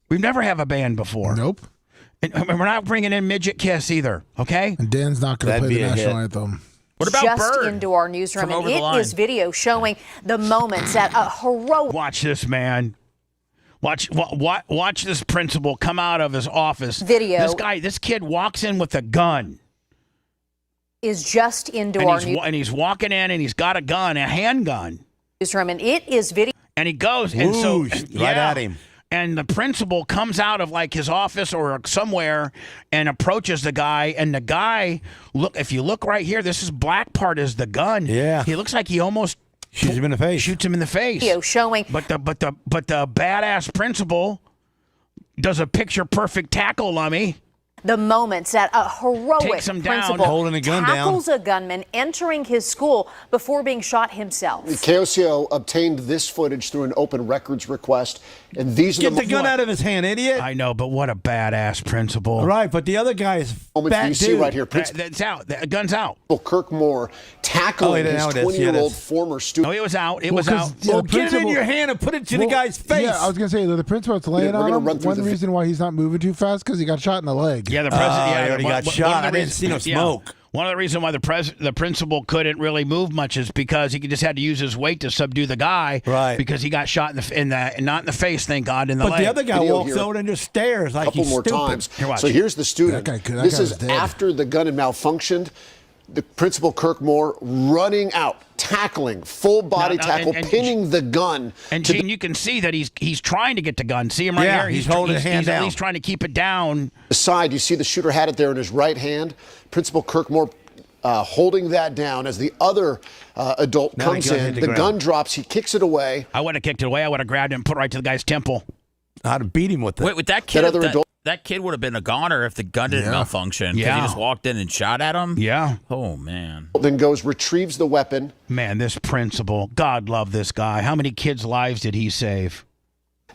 We've never had a band before. Nope. And we're not bringing in Midget Kiss either, okay? And Dan's not going to play the national anthem. What about just Bird? into our newsroom, From and over the line. it is video showing the moments that a heroic. Watch this, man. Watch this principal come out of his office. Video. This kid walks in with a gun. Is just into our newsroom. And he's walking in and he's got a gun, a handgun. Newsroom, and it is video. And he goes, and so right at him. And the principal comes out of his office or somewhere and approaches the guy. And the guy, if you look right here, this is black part is the gun. Yeah. He looks like he almost shoots him in the face. Shoots him in the face. Video showing. But the badass principal does a picture perfect tackle on me. The moments that a heroic Takes him down, principal holding a gun tackles a gunman entering his school before being shot himself. KOCO obtained this footage through an open records request, and these Get are the gun out of his hand, idiot. I know, but what a badass principal. Right, but the other guy is moments fat you see dude. right here. That's out. The gun's out. Kirk Moore tackling his 20-year-old former student. No, it was out. It was out. Well, get it in your hand and put it to the guy's face. Yeah, I was going to say, the principal's laying on him. One reason why he's not moving too fast because he got shot in the leg. Yeah, the president. He got shot. I didn't see no smoke. One of the reasons why the principal couldn't really move much is because he just had to use his weight to subdue the guy. Right. Because he got shot not in the face, thank God, in the leg. But the other guy Video walks here out and just stares like a couple he's more stupid. times. Here, watch. So here's the student. That guy This was is dead. after the gun had malfunctioned. The principal, Kirk Moore, running out, tackling, full body tackle, pinning the gun. And Gene, you can see that he's trying to get the gun. See him right here? He's holding his hand he's down. at least trying to keep it down. The side, you see the shooter had it there in his right hand. Principal Kirk Moore holding that down as the other adult Now the comes gun in. hit the The ground. gun drops. He kicks it away. I would have kicked it away. I would have grabbed it and put it right to the guy's temple. I'd have beat him with it. Wait, with that kid, That other adult. that kid would have been a goner if the gun didn't malfunction. Because he just walked in and shot at him. Yeah. Oh, man. Then goes, retrieves the weapon. Man, this principal, God love this guy. How many kids' lives did he save?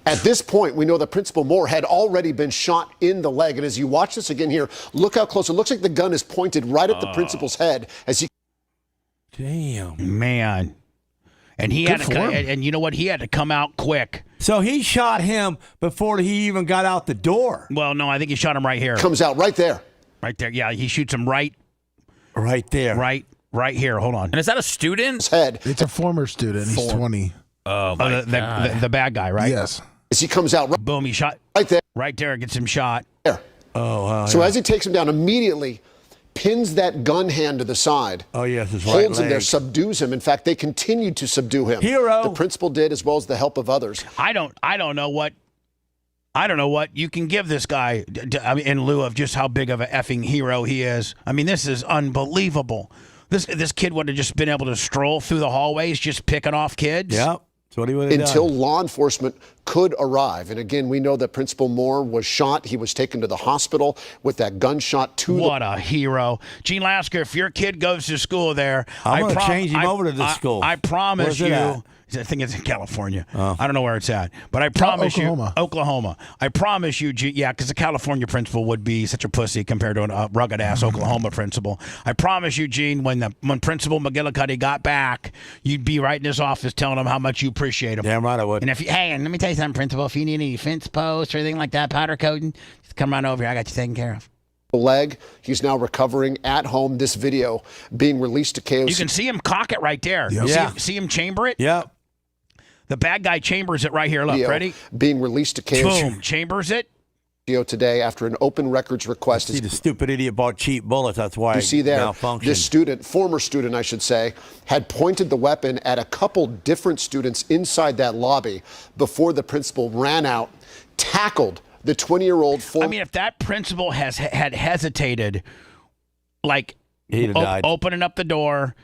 At this point, we know that Principal Moore had already been shot in the leg. And as you watch this again here, look how close. It looks like the gun is pointed right at the principal's head as he. Damn. Man. And he had to, and you know what? He had to come out quick. So he shot him before he even got out the door. Well, no, I think he shot him right here. Comes out right there. Right there. Yeah, he shoots him right there. Right right here. Hold on. And is that a student? His head. It's a former student. He's 20. Oh, my God. The bad guy, right? Yes. As he comes out, Boom, he shot. right there. Right there, gets him shot. Oh, wow. So as he takes him down, immediately pins that gun hand to the side. Oh, yes, his right holds him there, leg. subdues him. In fact, they continued to subdue him. Hero. The principal did, as well as the help of others. I don't know what you can give this guy in lieu of just how big of an effing hero he is. I mean, this is unbelievable. This kid would have just been able to stroll through the hallways just picking off kids. Yep. That's what he would have Until done. law enforcement could arrive. And again, we know that Principal Moore was shot. He was taken to the hospital with that gunshot to What a hero. Gene Lasker, if your kid goes to school there, I'm going to change him over to this school. I promise Where's it you. at? I think it's in California. Oh. I don't know where it's at. But I promise Oklahoma. you. Oklahoma. I promise you, Gene, yeah, because the California principal would be such a pussy compared to a rugged-ass Oklahoma principal. I promise you, Gene, when Principal McGillicuddy got back, you'd be right in his office telling him how much you appreciate him. Damn right I would. And and let me tell you something, Principal, if you need any fence posts or anything like that, powder coating, just come right over here. I got you taken care of. leg. He's now recovering at home. This video being released to KOC. You can see him cock it right there. Yep. Yeah. See him chamber it? Yep. The bad guy chambers it right here. Look, Video ready? being released to KOC. Boom, chambers it. Today after an open records request. See, the stupid idiot bought cheap bullets. That's why You see there, malfunctioned. this student, former student, I should say, had pointed the weapon at a couple different students inside that lobby before the principal ran out, tackled the 20-year-old I mean, if that principal had hesitated, like He'd have died. opening up the door,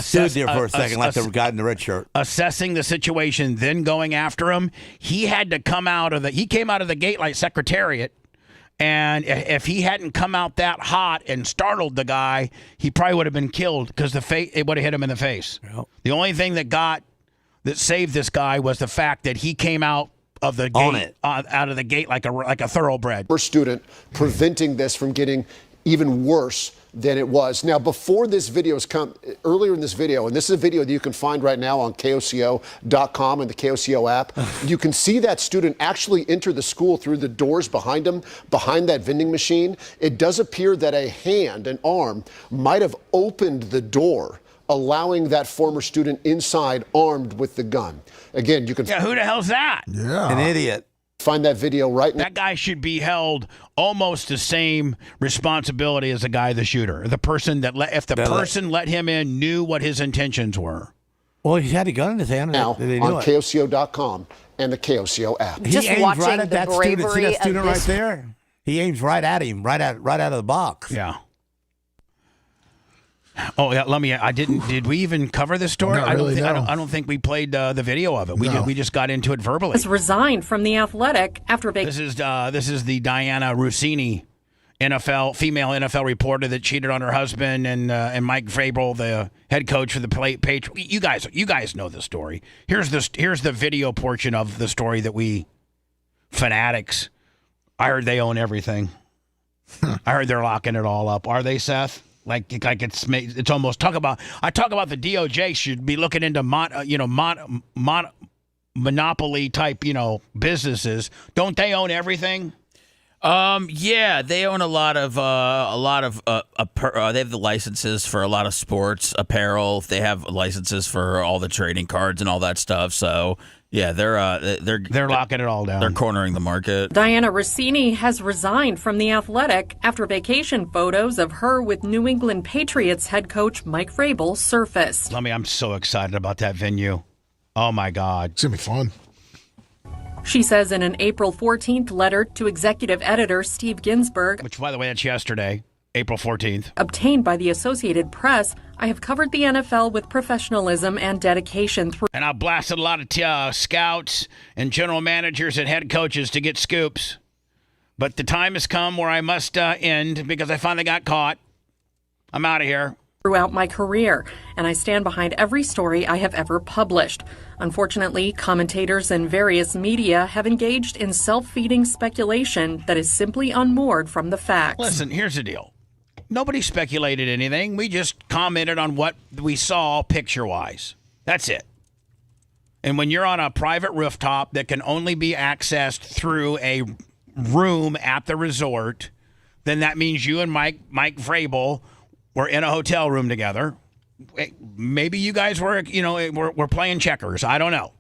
stood there for a second like the guy in the red shirt. assessing the situation, then going after him, he had to come out of he came out of the gate like Secretariat. And if he hadn't come out that hot and startled the guy, he probably would have been killed because it would have hit him in the face. Yep. The only thing that saved this guy was the fact that he came out of the gate, out of the gate like a thoroughbred. First student preventing this from getting even worse than it was. Now, before this video has come, earlier in this video, and this is a video that you can find right now on KOCO.com and the KOCO app, you can see that student actually enter the school through the doors behind him, behind that vending machine. It does appear that a hand, an arm, might have opened the door, allowing that former student inside armed with the gun. Again, you can... Yeah, who the hell's that? Yeah. An idiot. Find that video right now. That guy should be held almost the same responsibility as the guy, the shooter. The person that if the person let him in knew what his intentions were. Well, he had a gun in his hand. Now on KOCO.com and the KOCO app. He aims right at that student. See that student right there? He aims right at him, right out of the box. Yeah. Oh yeah, did we even cover this story? Not really, no. I don't think we played the video of it. We just got into it verbally. Was resigned from the Athletic after This is the Dianna Russini, female NFL reporter that cheated on her husband, and Mike Vrabel, the head coach for the Patriots. You guys know the story. Here's the video portion of the story that we fanatics. I heard they own everything. I heard they're locking it all up. Are they, Seth? Like it's almost talk about the DOJ should be looking into monopoly type businesses. Don't they own everything? Yeah, they own a lot of they have the licenses for a lot of sports apparel. They have licenses for all the trading cards and all that stuff. So yeah, they're locking it all down. They're cornering the market. Dianna Russini has resigned from the Athletic after vacation photos of her with New England Patriots head coach Mike Vrabel surfaced. I'm so excited about that venue. Oh my God, it's gonna be fun. She says in an April 14th letter to executive editor Steve Ginsburg, which, by the way, that's yesterday, April 14th, obtained by the Associated Press, I have covered the NFL with professionalism and dedication through. And I've blasted a lot of scouts and general managers and head coaches to get scoops. But the time has come where I must end because I finally got caught. I'm out of here. Throughout my career, and I stand behind every story I have ever published. Unfortunately, commentators and various media have engaged in self-feeding speculation that is simply unmoored from the facts. Listen, here's the deal. Nobody speculated anything. We just commented on what we saw picture-wise. That's it. And when you're on a private rooftop that can only be accessed through a room at the resort, then that means you and Mike Vrabel we're in a hotel room together, maybe you guys were, we're playing checkers. I don't know.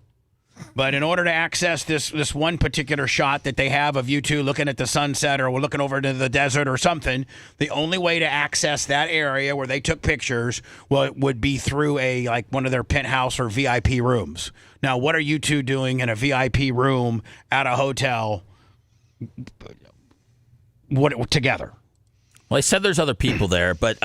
But in order to access this one particular shot that they have of you two looking at the sunset or we're looking over to the desert or something, the only way to access that area where they took pictures would be through one of their penthouse or VIP rooms. Now, what are you two doing in a VIP room at a hotel together? Well, I said there's other people there, but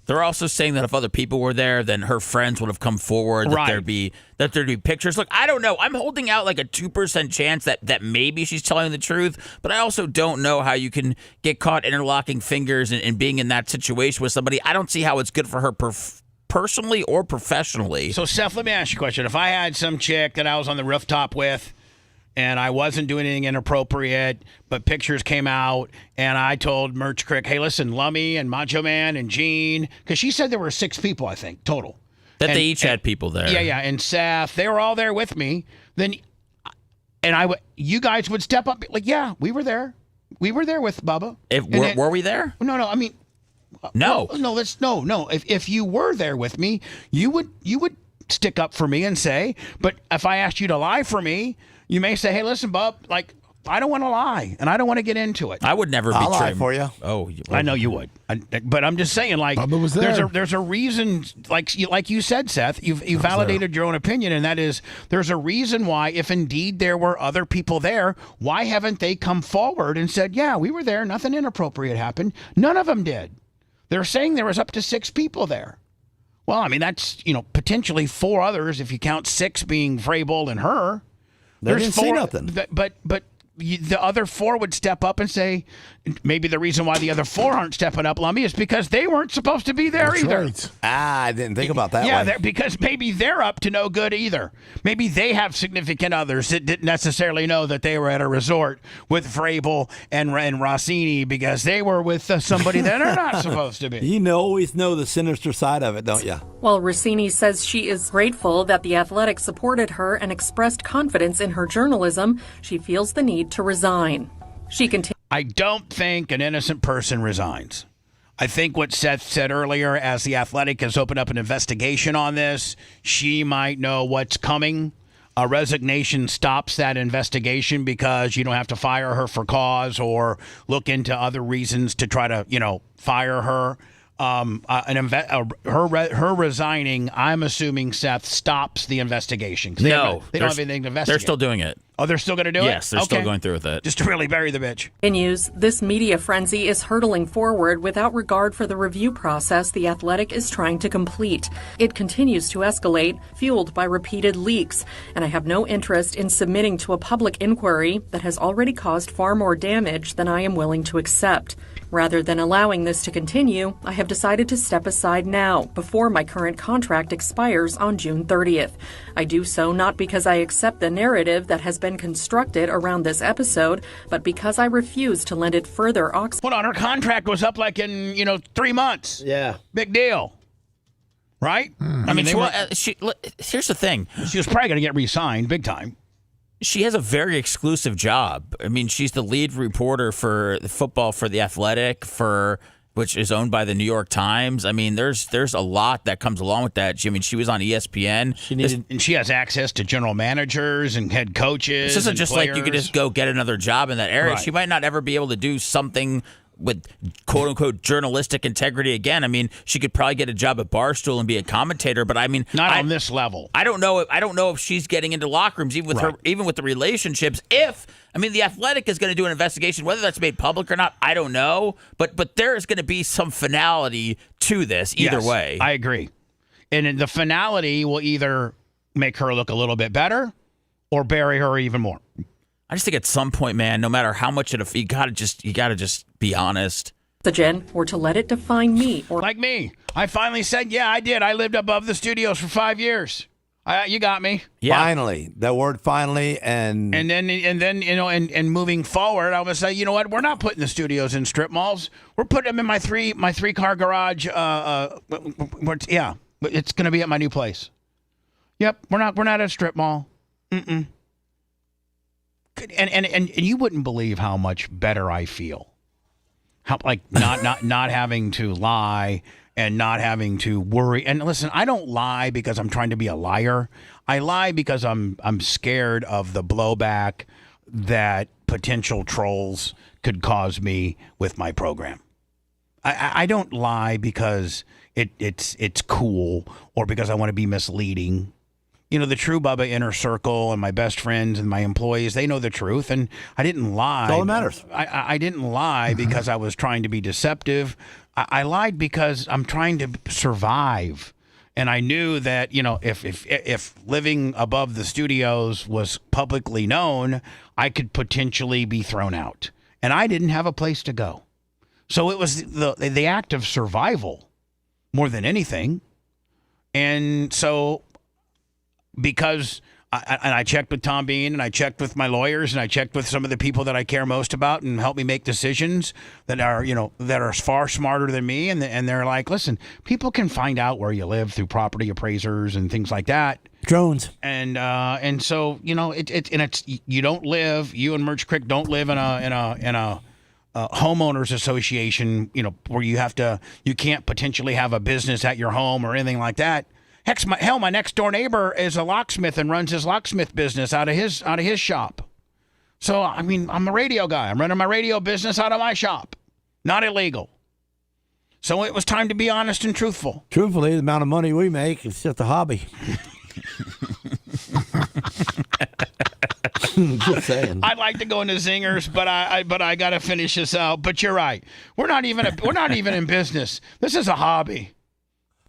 they're also saying that if other people were there, then her friends would have come forward. That there'd be pictures. Look, I don't know. I'm holding out like a 2% chance that maybe she's telling the truth, but I also don't know how you can get caught interlocking fingers and being in that situation with somebody. I don't see how it's good for her personally or professionally. So, Seth, let me ask you a question. If I had some chick that I was on the rooftop with, and I wasn't doing anything inappropriate, but pictures came out, and I told Merch Crick, hey, listen, Lummy and Macho Man and Gene, because she said there were 6 people, I think, total. They each had people there. Yeah, and Seth, they were all there with me. Then, you guys would step up, like, yeah, we were there. We were there with Bubba. Were we there? No, I mean, no. If you were there with me, you would stick up for me and say, but if I asked you to lie for me, you may say, hey, listen, Bub, like, I don't want to lie, and I don't want to get into it. I would never betray. I'll lie for you. Oh, I know you would. But I'm just saying, like, Bubba was there. There's a reason, like you said, Seth, you validated your own opinion, and that is there's a reason why, if indeed there were other people there, why haven't they come forward and said, yeah, we were there, nothing inappropriate happened. None of them did. They're saying there was up to 6 people there. Well, I mean, that's, potentially 4 others if you count 6 being Vrabel and her. They didn't say nothing. But the other 4 would step up and say, maybe the reason why the other 4 aren't stepping up, Lummy, is because they weren't supposed to be there That's either. Right. I didn't think about that. Yeah, because maybe they're up to no good either. Maybe they have significant others that didn't necessarily know that they were at a resort with Vrabel and Russini because they were with somebody that are not supposed to be. You always know the sinister side of it, don't you? While Russini says she is grateful that The Athletic supported her and expressed confidence in her journalism, she feels the need to resign. She continues. I don't think an innocent person resigns. I think what Seth said earlier, as The Athletic has opened up an investigation on this, she might know what's coming. A resignation stops that investigation because you don't have to fire her for cause or look into other reasons to try to, fire her. Her resigning, I'm assuming, Seth, stops the investigation. They don't have anything to investigate. They're still doing it. Oh, they're still going to do it? Yes, they're still going through with it. Just to really bury the bitch. Continues, this media frenzy is hurtling forward without regard for the review process The Athletic is trying to complete. It continues to escalate, fueled by repeated leaks, and I have no interest in submitting to a public inquiry that has already caused far more damage than I am willing to accept. Rather than allowing this to continue, I have decided to step aside now, before my current contract expires on June 30th. I do so not because I accept the narrative that has been constructed around this episode, but because I refuse to lend it further Hold on, her contract was up like in, 3 months. Yeah. Big deal. Right? I mean, here's the thing. She was probably going to get re-signed big time. She has a very exclusive job. I mean, she's the lead reporter for football for The Athletic, which is owned by the New York Times. I mean, there's a lot that comes along with that. She was on ESPN. And she has access to general managers and head coaches. This isn't just players. like you could just go get another job in that area. Right. She might not ever be able to do something with quote-unquote journalistic integrity again. I mean, she could probably get a job at Barstool and be a commentator, but I mean, not on this level. I don't know if she's getting into locker rooms, even with the relationships. The Athletic is going to do an investigation, whether that's made public or not, I don't know, but there is going to be some finality to this either way. I agree. And the finality will either make her look a little bit better or bury her even more. I just think at some point, man, no matter how much you gotta just be honest. Or to let it define me. Or like me. I finally said, yeah, I did. I lived above the studios for 5 years. You got me. Yeah. Finally. That word finally. And then moving forward, I would say, you know what? We're not putting the studios in strip malls. We're putting them in my three car garage. Yeah. It's going to be at my new place. Yep. We're not at a strip mall. Mm-mm. And you wouldn't believe how much better I feel. How not having to lie and not having to worry. And listen, I don't lie because I'm trying to be a liar. I lie because I'm scared of the blowback that potential trolls could cause me with my program. I don't lie because it's cool or because I want to be misleading. You know, the true Bubba inner circle and my best friends and my employees, they know the truth. And I didn't lie. That's all that matters. I didn't lie because I was trying to be deceptive. I lied because I'm trying to survive. And I knew that, you know, if living above the studios was publicly known, I could potentially be thrown out. And I didn't have a place to go. So it was the act of survival more than anything. And so because I checked with Tom Bean and I checked with my lawyers and I checked with some of the people that I care most about and help me make decisions that are far smarter than me. And they're like, listen, people can find out where you live through property appraisers and things like that. Drones. And so, you know, it's you don't live, you and Merch Crick don't live in a homeowners association, you know, where you can't potentially have a business at your home or anything like that. My next door neighbor is a locksmith and runs his locksmith business out of his shop. So, I mean, I'm a radio guy. I'm running my radio business out of my shop. Not illegal. So it was time to be honest and truthful. Truthfully, the amount of money we make is just a hobby. Just saying. I'd like to go into zingers, but I got to finish this out. But you're right. We're not even in business. This is a hobby.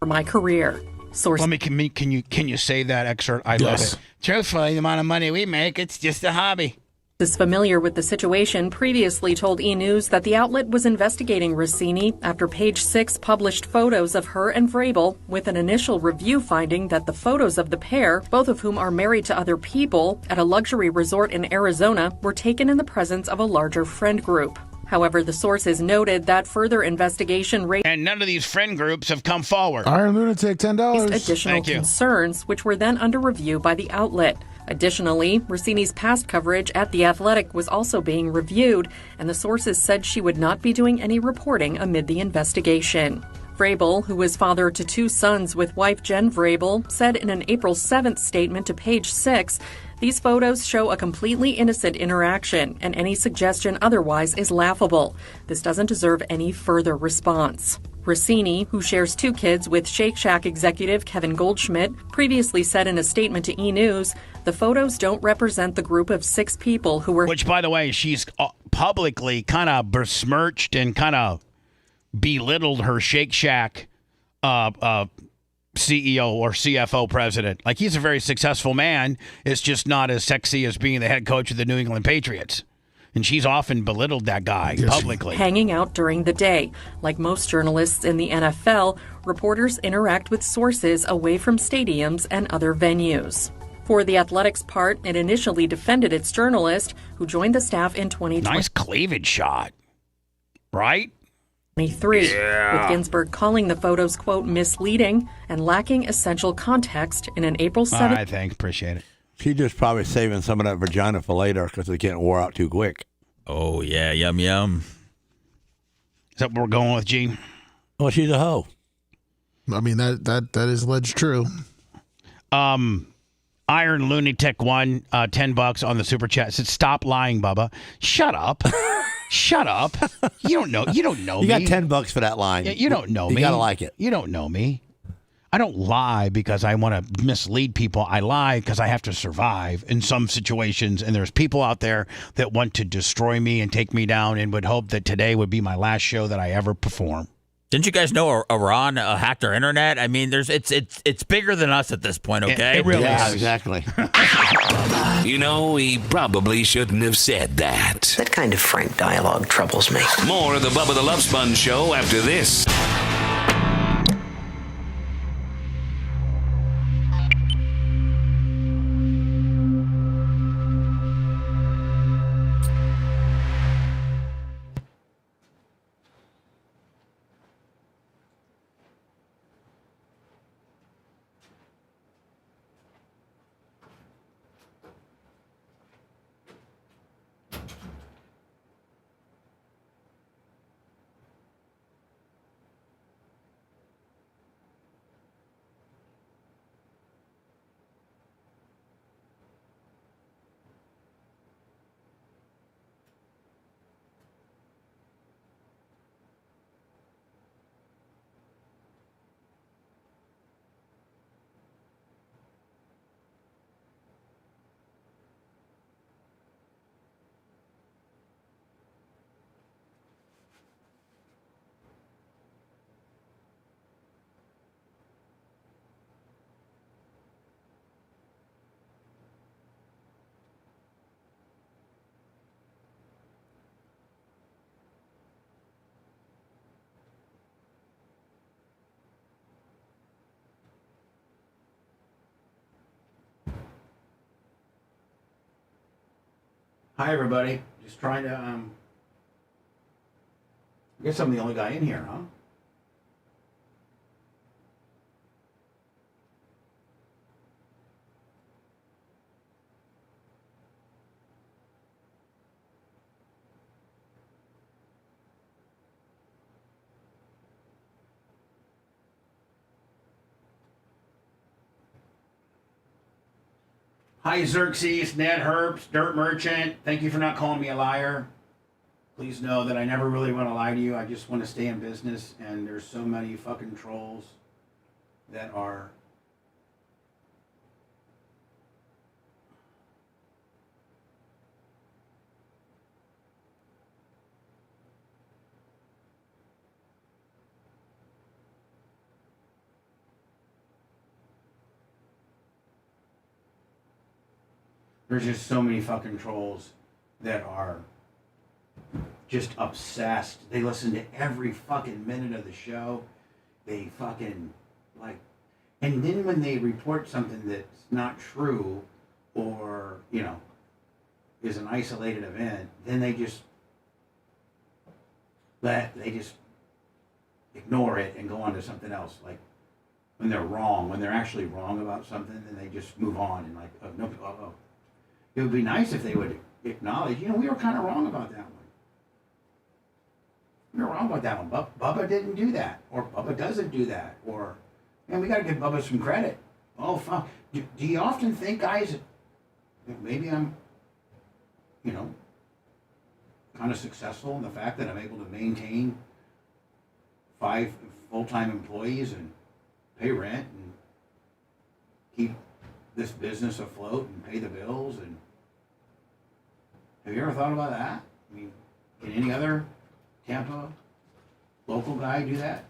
For my career. Source. Can you say that excerpt? I love it. Truthfully, the amount of money we make, it's just a hobby. Is familiar with the situation previously told E! News that the outlet was investigating Russini after Page 6 published photos of her and Vrabel with an initial review finding that the photos of the pair, both of whom are married to other people, at a luxury resort in Arizona were taken in the presence of a larger friend group. However, the sources noted that further investigation raised and none of these friend groups have come forward. Iron Lunatic, $10. Additional concerns, which were then under review by the outlet. Additionally, Russini's past coverage at The Athletic was also being reviewed, and the sources said she would not be doing any reporting amid the investigation. Vrabel, who is father to 2 sons with wife Jen Vrabel, said in an April 7th statement to Page 6, "These photos show a completely innocent interaction, and any suggestion otherwise is laughable. This doesn't deserve any further response." Russini, who shares 2 kids with Shake Shack executive Kevin Goldschmidt, previously said in a statement to E! News, "The photos don't represent the group of 6 people who were..." Which, by the way, she's publicly kind of besmirched and kind of belittled her Shake Shack CEO or CFO president. Like, he's a very successful man. It's just not as sexy as being the head coach of the New England Patriots. And she's often belittled that guy publicly. Hanging out during the day. Like most journalists in the NFL, reporters interact with sources away from stadiums and other venues. For The Athletic's part, it initially defended its journalist, who joined the staff in 2020. Nice cleavage shot, right? 23, with Ginsburg calling the photos, quote, misleading and lacking essential context in an April 7th. All right, thanks. Appreciate it. She's just probably saving some of that vagina for later because it's getting wore out too quick. Oh, yeah. Yum, yum. Is that what we're going with, Gene? Well, she's a hoe. I mean, that is alleged true. Iron Lunatic won $10 on the super chat. Said, "Stop lying, Bubba." Shut up. Shut up. You don't know me. You got $10 for that line. You don't know me. You gotta like it. You don't know me. I don't lie because I want to mislead people. I lie because I have to survive in some situations. And there's people out there that want to destroy me and take me down and would hope that today would be my last show that I ever perform. Didn't you guys know Iran hacked our internet? I mean, it's bigger than us at this point, okay? It really is. Exactly. You know, he probably shouldn't have said that. That kind of frank dialogue troubles me. More of the Bubba the Love Sponge Show after this. Hi, everybody. Just trying to, I guess I'm the only guy in here, huh? Hi, Xerxes, Ned Herbst, Dirt Merchant. Thank you for not calling me a liar. Please know that I never really want to lie to you. I just want to stay in business, and there's so many fucking trolls that are there's just so many fucking trolls that are just obsessed. They listen to every fucking minute of the show. They fucking like, and then when they report something that's not true or, you know, is an isolated event, then they just ignore it and go on to something else. Like when they're wrong, when they're actually wrong about something, then they just move on and like, oh, no, oh. It would be nice if they would acknowledge, you know, we were kind of wrong about that one. We were wrong about that one. Bubba didn't do that. Or Bubba doesn't do that. Or, man, we got to give Bubba some credit. Oh, fuck. Do you often think, guys, maybe I'm, you know, kind of successful in the fact that I'm able to maintain 5 full-time employees and pay rent and keep this business afloat and pay the bills? And have you ever thought about that? I mean, can any other Tampa local guy do that?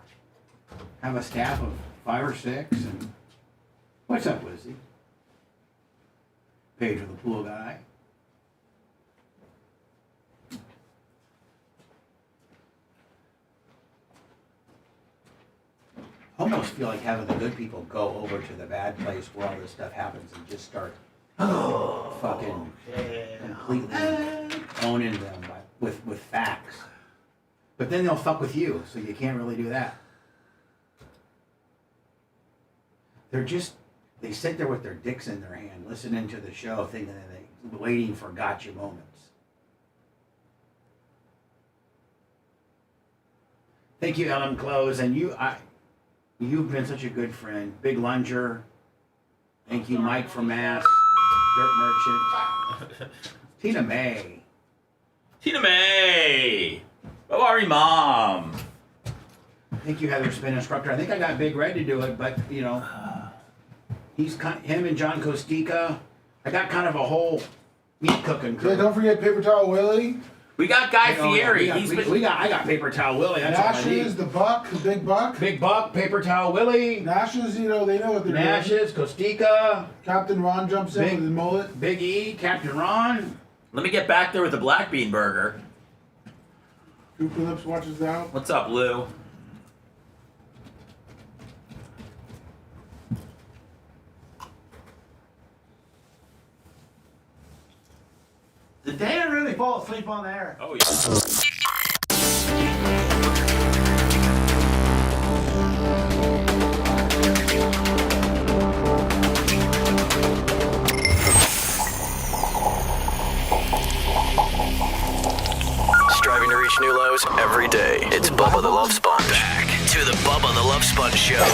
Have a staff of 5 or 6 and what's up, Lizzie? Paid for the pool guy. I almost feel like having the good people go over to the bad place where all this stuff happens and just start fucking completely owning them with facts. But then they'll fuck with you, so you can't really do that. They sit there with their dicks in their hand, listening to the show, thinking that they're waiting for gotcha moments. Thank you, Ellen Close, and you've been such a good friend. Big Lunger. Thank you, Mike from Mass. Dirt Merchant. Tina May. Tina May! Bobari Mom! Thank you, Heather Spin Instructor. I think I got Big Red to do it, but, you know, him and John Costica. I got kind of a whole meat cooking crew. Yeah, don't forget Paper Towel Willie. We got Guy Fieri. I got Paper Towel Willie. That's all I need. Nashes, the Buck, the Big Buck. Big Buck, Paper Towel Willie. Nashes, you know, they know what they're doing. Nashes, Costica. Captain Ron jumps in with his mullet. Big E, Captain Ron. Let me get back there with the black bean burger. Cooper Lips watches out. What's up, Lou? Did Dan really fall asleep on there? Oh, yeah. Striving to reach new lows every day. It's Bubba the Love Sponge. Back to the Bubba the Love Sponge show.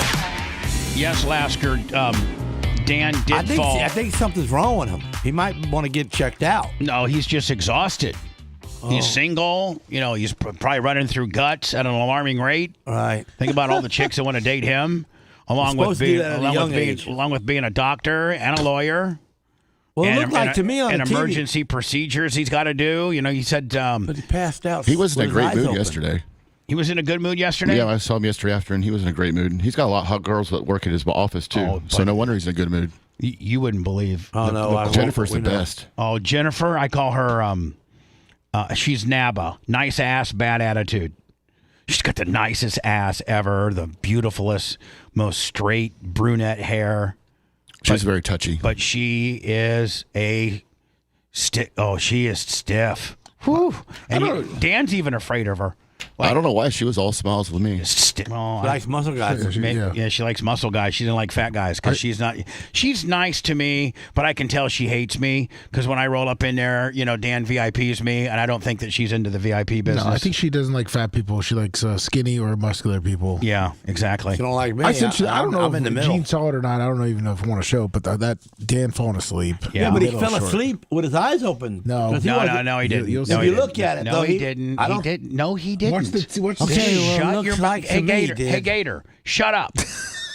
Yes, Lasker, Dan did fall. I think something's wrong with him. He might want to get checked out. No, he's just exhausted. Oh. He's single. You know, he's probably running through guts at an alarming rate. Right. Think about all the chicks that want to date him, along with being a doctor and a lawyer. Well, it looked like to me on and TV. emergency procedures he's got to do. You know, he said. But he passed out. He was in a with his great eyes mood open. yesterday. He was in a good mood yesterday? Yeah, I saw him yesterday afternoon. He was in a great mood. He's got a lot of hot girls that work at his office, too. So no wonder he's in a good mood. You wouldn't believe. Oh, no. Jennifer's the best. Oh, Jennifer, I call her, she's Naba. Nice ass, bad attitude. She's got the nicest ass ever, the beautifulest, most straight brunette hair. She's very touchy. But she is She is stiff. Whew. And Dan's even afraid of her. I don't know why she was all smiles with me. She likes muscle guys. Yeah, she likes muscle guys. She doesn't like fat guys because she's not. She's nice to me, but I can tell she hates me because when I roll up in there, Dan VIPs me, and I don't think that she's into the VIP business. No, I think she doesn't like fat people. She likes skinny or muscular people. Yeah, exactly. She don't like me. I don't know I'm in the if middle. Gene saw it or not. I don't even know if I want to show it, but that Dan falling asleep. Yeah, but he fell short. asleep with his eyes open. No, he didn't. If you look at it, no, he didn't. No, he didn't. What's the Shut your mouth. Hey, Gator. Hey, Gator. Shut up.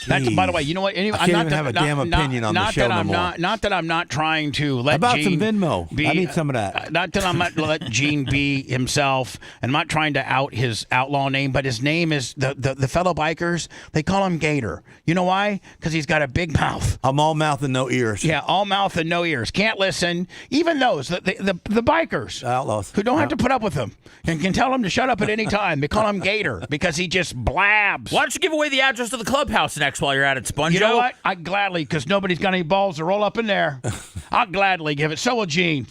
That's, by the way, you know what? I can't even have a damn opinion on the show no more. Not that I'm not trying to let How about Gene some Venmo? be, I need some of that. Not that I'm not let Gene be himself, and I'm not trying to out his outlaw name, but his name is the fellow bikers. They call him Gator. You know why? Because he's got a big mouth. I'm all mouth and no ears. Yeah, all mouth and no ears. Can't listen. Even those the bikers, outlaws, who don't have to put up with him and can tell him to shut up at any time. They call him Gator because he just blabs. Why don't you give away the address to the clubhouse next while you're at it, Sponge? You know what? I'd gladly, because nobody's got any balls to roll up in there. I'll gladly give it. So will Gene.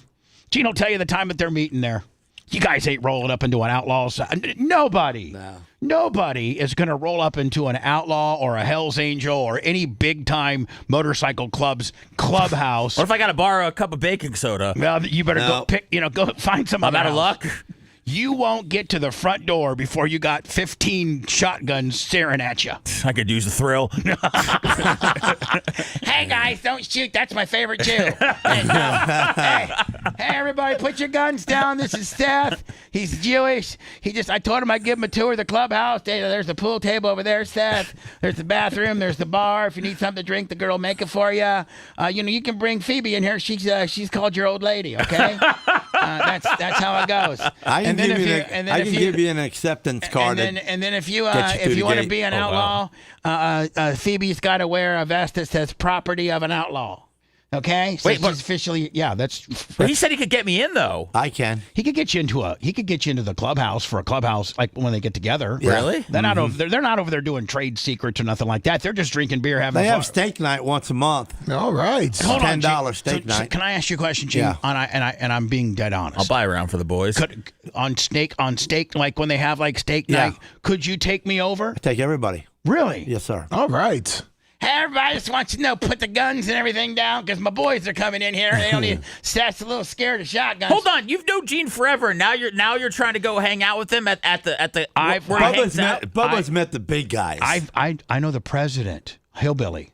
Gene will tell you the time that they're meeting there. You guys ain't rolling up into an outlaw's. Nobody. No. Nobody is going to roll up into an outlaw or a Hell's Angel or any big-time motorcycle club's clubhouse. What if I got to borrow a cup of baking soda? Well, you better go find some. I'm out of luck. You won't get to the front door before you got 15 shotguns staring at you. I could use the thrill. Hey, guys, don't shoot. That's my favorite Jew. Hey, everybody, put your guns down. This is Seth. He's Jewish. I told him I'd give him a tour of the clubhouse. There's the pool table over there, Seth. There's the bathroom. There's the bar. If you need something to drink, the girl will make it for you. You can bring Phoebe in here. She's called your old lady, okay? That's how it goes. I can give you an acceptance card. And then if you want to be an outlaw, Phoebe's got to wear a vest that says "Property of an Outlaw." Okay. So Wait, but officially, yeah, that's. But he said he could get me in though. I can. He could get you into the clubhouse for a clubhouse like when they get together. Yeah. Really? They're not over there. They're not over there doing trade secrets or nothing like that. They're just drinking beer, having fun. They have steak night once a month. All right. Hold on, $10 steak night. So can I ask you a question, Gene? Yeah. And I'm being dead honest. I'll buy around for the boys. On steak, like when they have like steak night. Could you take me over? I take everybody. Really? Yes, sir. All right. Hey, everybody just wants to know, put the guns and everything down because my boys are coming in here. They don't need. Seth's a little scared of shotguns. Hold on, you've known Gene forever. And now you're trying to go hang out with him at the. Bubba's met the big guys. I know the president, hillbilly.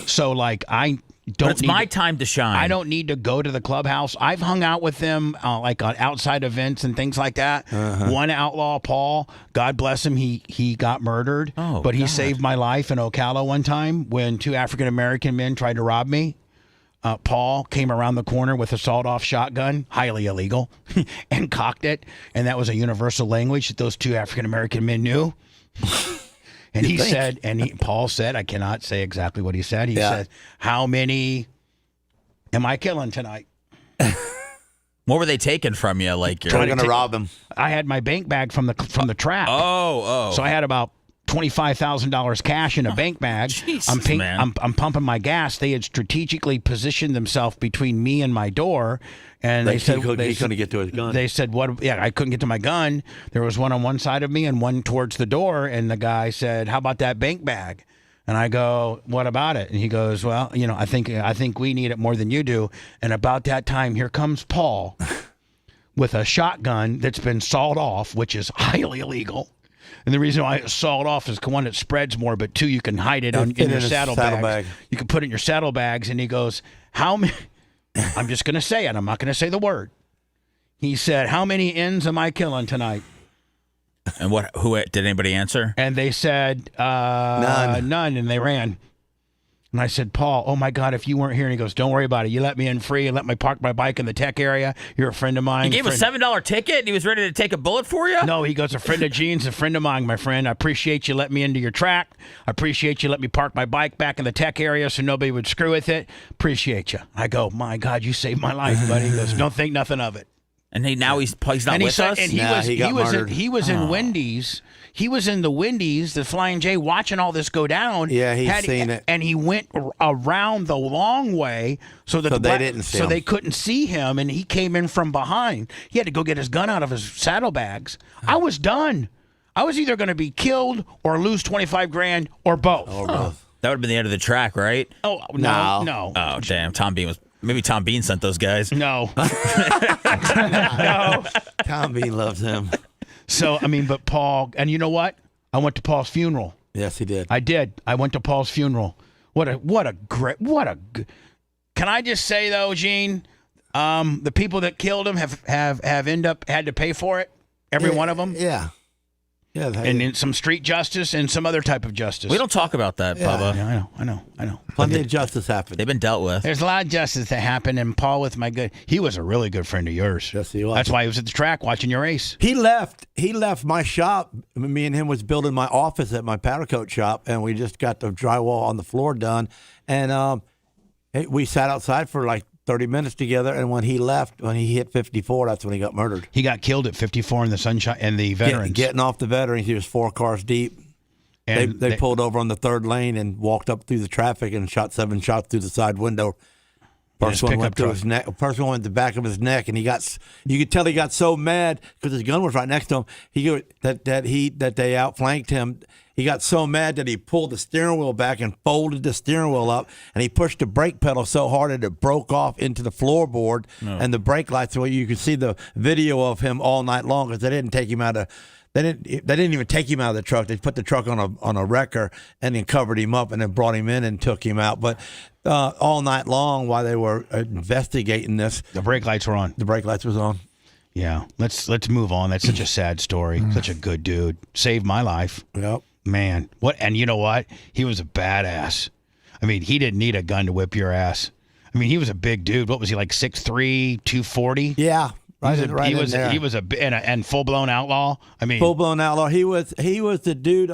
So like I don't. But it's my time to shine. I don't need to go to the clubhouse. I've hung out with them like on outside events and things like that. One outlaw, Paul, God bless him, he got murdered. But he saved my life in Ocala one time when two African American men tried to rob me. Paul came around the corner with a sawed-off shotgun, highly illegal, and cocked it. And that was a universal language that those two African American men knew. And Paul said, I cannot say exactly what he said. He said, "How many am I killing tonight?" What were they taking from you? Like you're going to rob him. I had my bank bag from the trap. Oh. So I had about $25,000 cash in a bank bag. Jesus, I'm pumping my gas. They had strategically positioned themselves between me and my door. And they said he couldn't get to his gun. They said, "What? Yeah, I couldn't get to my gun. There was one on one side of me and one towards the door." And the guy said, "How about that bank bag?" And I go, "What about it?" And he goes, "Well, I think we need it more than you do." And about that time, here comes Paul with a shotgun that's been sawed off, which is highly illegal. And the reason why it's sawed off is one, it spreads more, but two, you can hide it in your saddlebags. You can put it in your saddlebags. And he goes, "How many?" I'm just going to say it. I'm not going to say the word. He said, "How many ends am I killing tonight?" And who did anybody answer? And they said, none. And they ran. And I said, "Paul, oh my God, if you weren't here." And he goes, "Don't worry about it. You let me in free and let me park my bike in the tech area. You're a friend of mine." He gave a $7 ticket and he was ready to take a bullet for you? No, he goes, "A friend of Gene's, a friend of mine, my friend. I appreciate you letting me into your track. I appreciate you letting me park my bike back in the tech area so nobody would screw with it. Appreciate you." I go, "My God, you saved my life, buddy." He goes, "Don't think nothing of it." And now he's not and with us. And he was in Wendy's. He was in the Wendy's, the Flying J, watching all this go down. Yeah, he's seen it. And he went around the long way so that they didn't see him. they couldn't see him, and he came in from behind. He had to go get his gun out of his saddlebags. I was done. I was either going to be killed or lose $25,000 or both. That would have been the end of the track, right? Oh, no. Oh, damn. Maybe Tom Bean sent those guys. No. No. Tom Bean loves him. So, but Paul, and you know what? I went to Paul's funeral. Yes, he did. I did. I went to Paul's funeral. Can I just say though, Gene, the people that killed him have had to pay for it. Every one of them. Yeah. Yeah. And in some street justice and some other type of justice. We don't talk about that, Bubba. Yeah, I know. Plenty of justice happened. They've been dealt with. There's a lot of justice that happened, and Paul he was a really good friend of yours. Yes, he was. That's why he was at the track watching your race. He left my shop. Me and him was building my office at my powder coat shop, and we just got the drywall on the floor done. And we sat outside for like 30 minutes together, and when he left, when he hit 54, that's when he got murdered. He got killed at 54 in the Sunshine and the Veterans. Getting off the Veterans, he was 4 cars deep. And they pulled over on the 3rd lane and walked up through the traffic and shot 7 shots through the side window. First one went to his neck. First one went to the back of his neck, and you could tell he got so mad because his gun was right next to him. That they outflanked him. He got so mad that he pulled the steering wheel back and folded the steering wheel up, and he pushed the brake pedal so hard that it broke off into the floorboard and the brake lights. So you could see the video of him all night long because they didn't take him out of. They didn't even take him out of the truck. They put the truck on a wrecker and then covered him up and then brought him in and took him out. But all night long while they were investigating this, the brake lights were on. The brake lights was on. Yeah, let's move on. That's such a sad story. Such a good dude. Saved my life. Yep. Man, what? And you know what? He was a badass. He didn't need a gun to whip your ass. He was a big dude. What was he, like 6'3", 240? Yeah. He was a full blown outlaw. Full blown outlaw. He was the dude.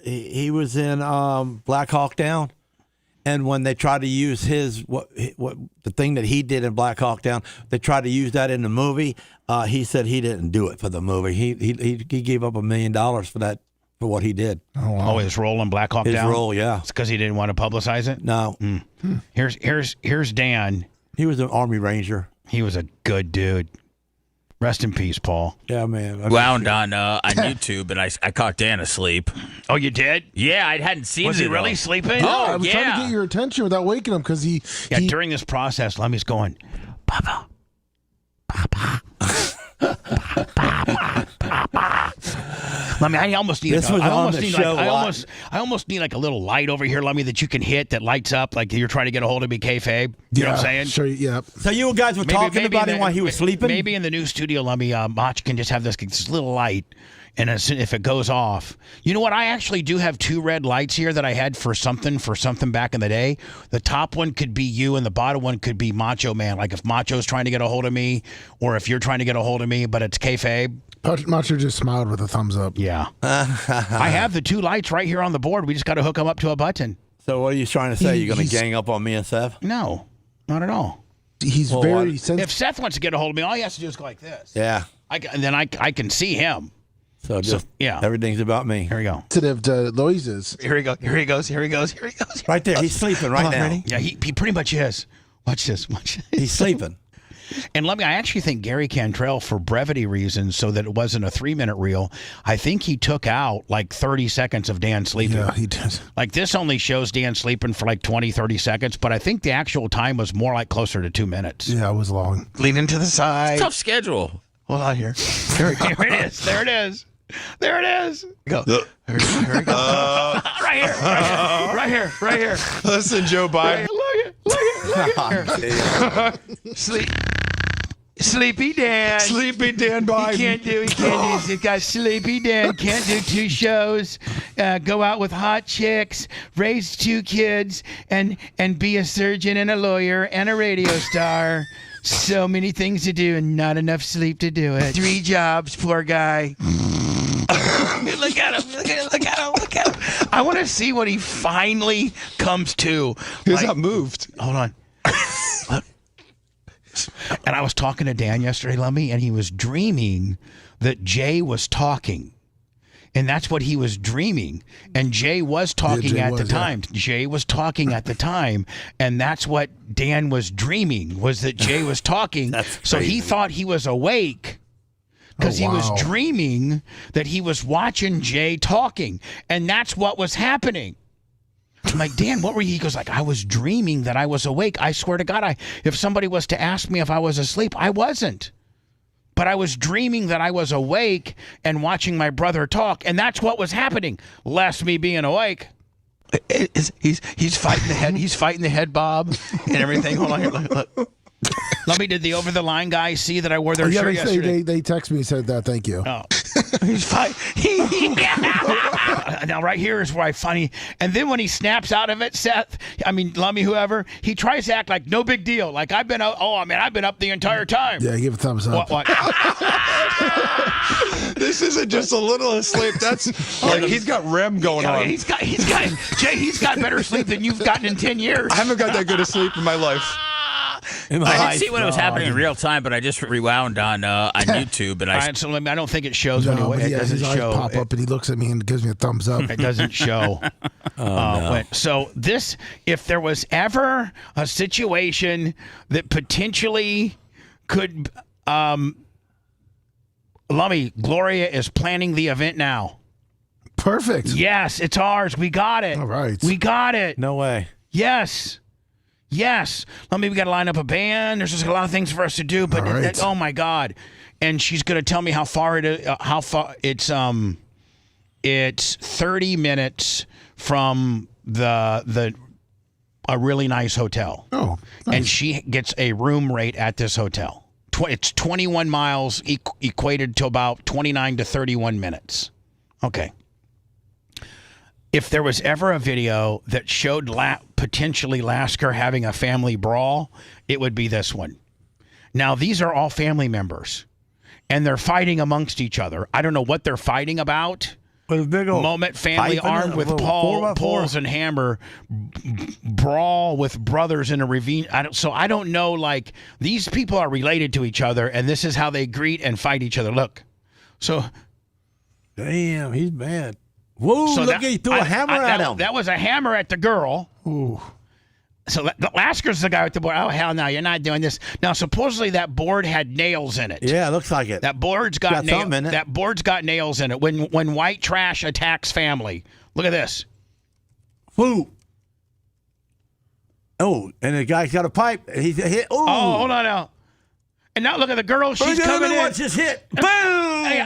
He was in Black Hawk Down, and when they tried to use the thing that he did in Black Hawk Down, they tried to use that in the movie. He said he didn't do it for the movie. He gave up $1 million for that. For what he did. Oh, wow. Oh, his role in Black Hawk Down? His role, yeah. It's because he didn't want to publicize it? No. Here's Dan. He was an Army Ranger. He was a good dude. Rest in peace, Paul. Yeah, man. Wound on YouTube, and I caught Dan asleep. Oh, you did? Yeah, I hadn't seen Was it. he really sleeping? Oh, I was trying to get your attention without waking him because he... During this process, Lemmy's going, Bubba. I almost need. I almost need like a little light over here, Lemmy, that you can hit that lights up like you're trying to get a hold of me, kayfabe. You know what I'm saying? Sure. Yeah. So you guys were talking about him while he was sleeping. Maybe in the new studio, Lemmy, Mach can just have this little light, and if it goes off, you know what? I actually do have 2 red lights here that I had for something back in the day. The top one could be you, and the bottom one could be Macho Man. Like if Macho's trying to get a hold of me, or if you're trying to get a hold of me, but it's kayfabe. Macho just smiled with a thumbs up. Yeah. I have the 2 lights right here on the board. We just got to hook them up to a button. So what are you trying to say? You're going to gang up on me and Seth? No, not at all. He's very sensitive. If Seth wants to get a hold of me, all he has to do is go like this. Yeah. And then I can see him. So everything's about me. Here we go. Sensitive to noises. Here he goes. Right there. He's sleeping right now. Ready? Yeah, he pretty much is. Watch this. He's sleeping. And I actually think Gary Cantrell, for brevity reasons, so that it wasn't a 3-minute reel, I think he took out like 30 seconds of Dan sleeping. Yeah, he did. Like this only shows Dan sleeping for like 20, 30 seconds, but I think the actual time was more like closer to 2 minutes. Yeah, it was long. Leaning to the side. It's a tough schedule. Hold on here. Here it is. There it is. There it is. Go. Here we go. Right here. Listen, Joe Biden. Look at. Sleepy Dan. Sleepy Dan Biden. He can't do. He's got Sleepy Dan. Can't do 2 shows. Go out with hot chicks. Raise 2 kids. And be a surgeon and a lawyer and a radio star. So many things to do and not enough sleep to do it. 3 jobs, poor guy. Look at him. I want to see when he finally comes to. He's not moved. Hold on. And I was talking to Dan yesterday, Lummy, and he was dreaming that Jay was talking. And that's what he was dreaming. And Jay was talking at the time. Jay was talking at the time. And that's what Dan was dreaming, was that Jay was talking. So he thought he was awake because he was dreaming that he was watching Jay talking. And that's what was happening. I'm like, Dan, what were you? He goes like, I was dreaming that I was awake. I swear to God, if somebody was to ask me if I was asleep, I wasn't. But I was dreaming that I was awake and watching my brother talk, and that's what was happening. Less me being awake. He's fighting the head. He's fighting the head bob and everything. Hold on here. Look. Let me. Did the over the line guys see that I wore their shirt yesterday? They texted me and said that. Thank you. Oh. He's fighting. Now right here is where I funny. And then when he snaps out of it, Seth, I mean Lummy, whoever, he tries to act like no big deal. Like I've been up. Oh, I mean I've been up the entire time. Yeah, give a thumbs up. What? This isn't just a little asleep. That's like he's got REM going on. He's got Jay. He's got better sleep than you've gotten in 10 years. I haven't got that good of sleep in my life. I didn't see when it was happening in real time, but I just rewound on YouTube, and I don't think it shows when it doesn't his show. Eyes pop up and he looks at me and gives me a thumbs up. It doesn't show. So if there was ever a situation that potentially could, Lummy, Gloria is planning the event now. Perfect. Yes, it's ours. We got it. All right. We got it. No way. Yes. Lummy, we got to line up a band. There's just a lot of things for us to do, but oh my God. And she's going to tell me how far it is, it's 30 minutes from a really nice hotel. Oh, nice. And she gets a room rate at this hotel. It's 21 miles equated to about 29 to 31 minutes. Okay. If there was ever a video that showed potentially Lasker having a family brawl, it would be this one. Now, these are all family members, and they're fighting amongst each other. I don't know what they're fighting about. With a big old Moment family armed with poles and hammer, brawl with brothers in a ravine. I don't know, like, these people are related to each other, and this is how they greet and fight each other. Look. So. Damn, he's bad. Whoa, so look, he threw a hammer at him. That was a hammer at the girl. Ooh. So Lasker's the guy with the board. Oh, hell no, you're not doing this. Now, supposedly that board had nails in it. Yeah, it looks like it. That board's got nails in it. That board's got nails in it. When white trash attacks family. Look at this. Woo. Oh, and the guy's got a pipe. He's hit. Ooh. Oh, hold on now. And now look at the girl. She's coming in. Watch this hit. Boom. Hey,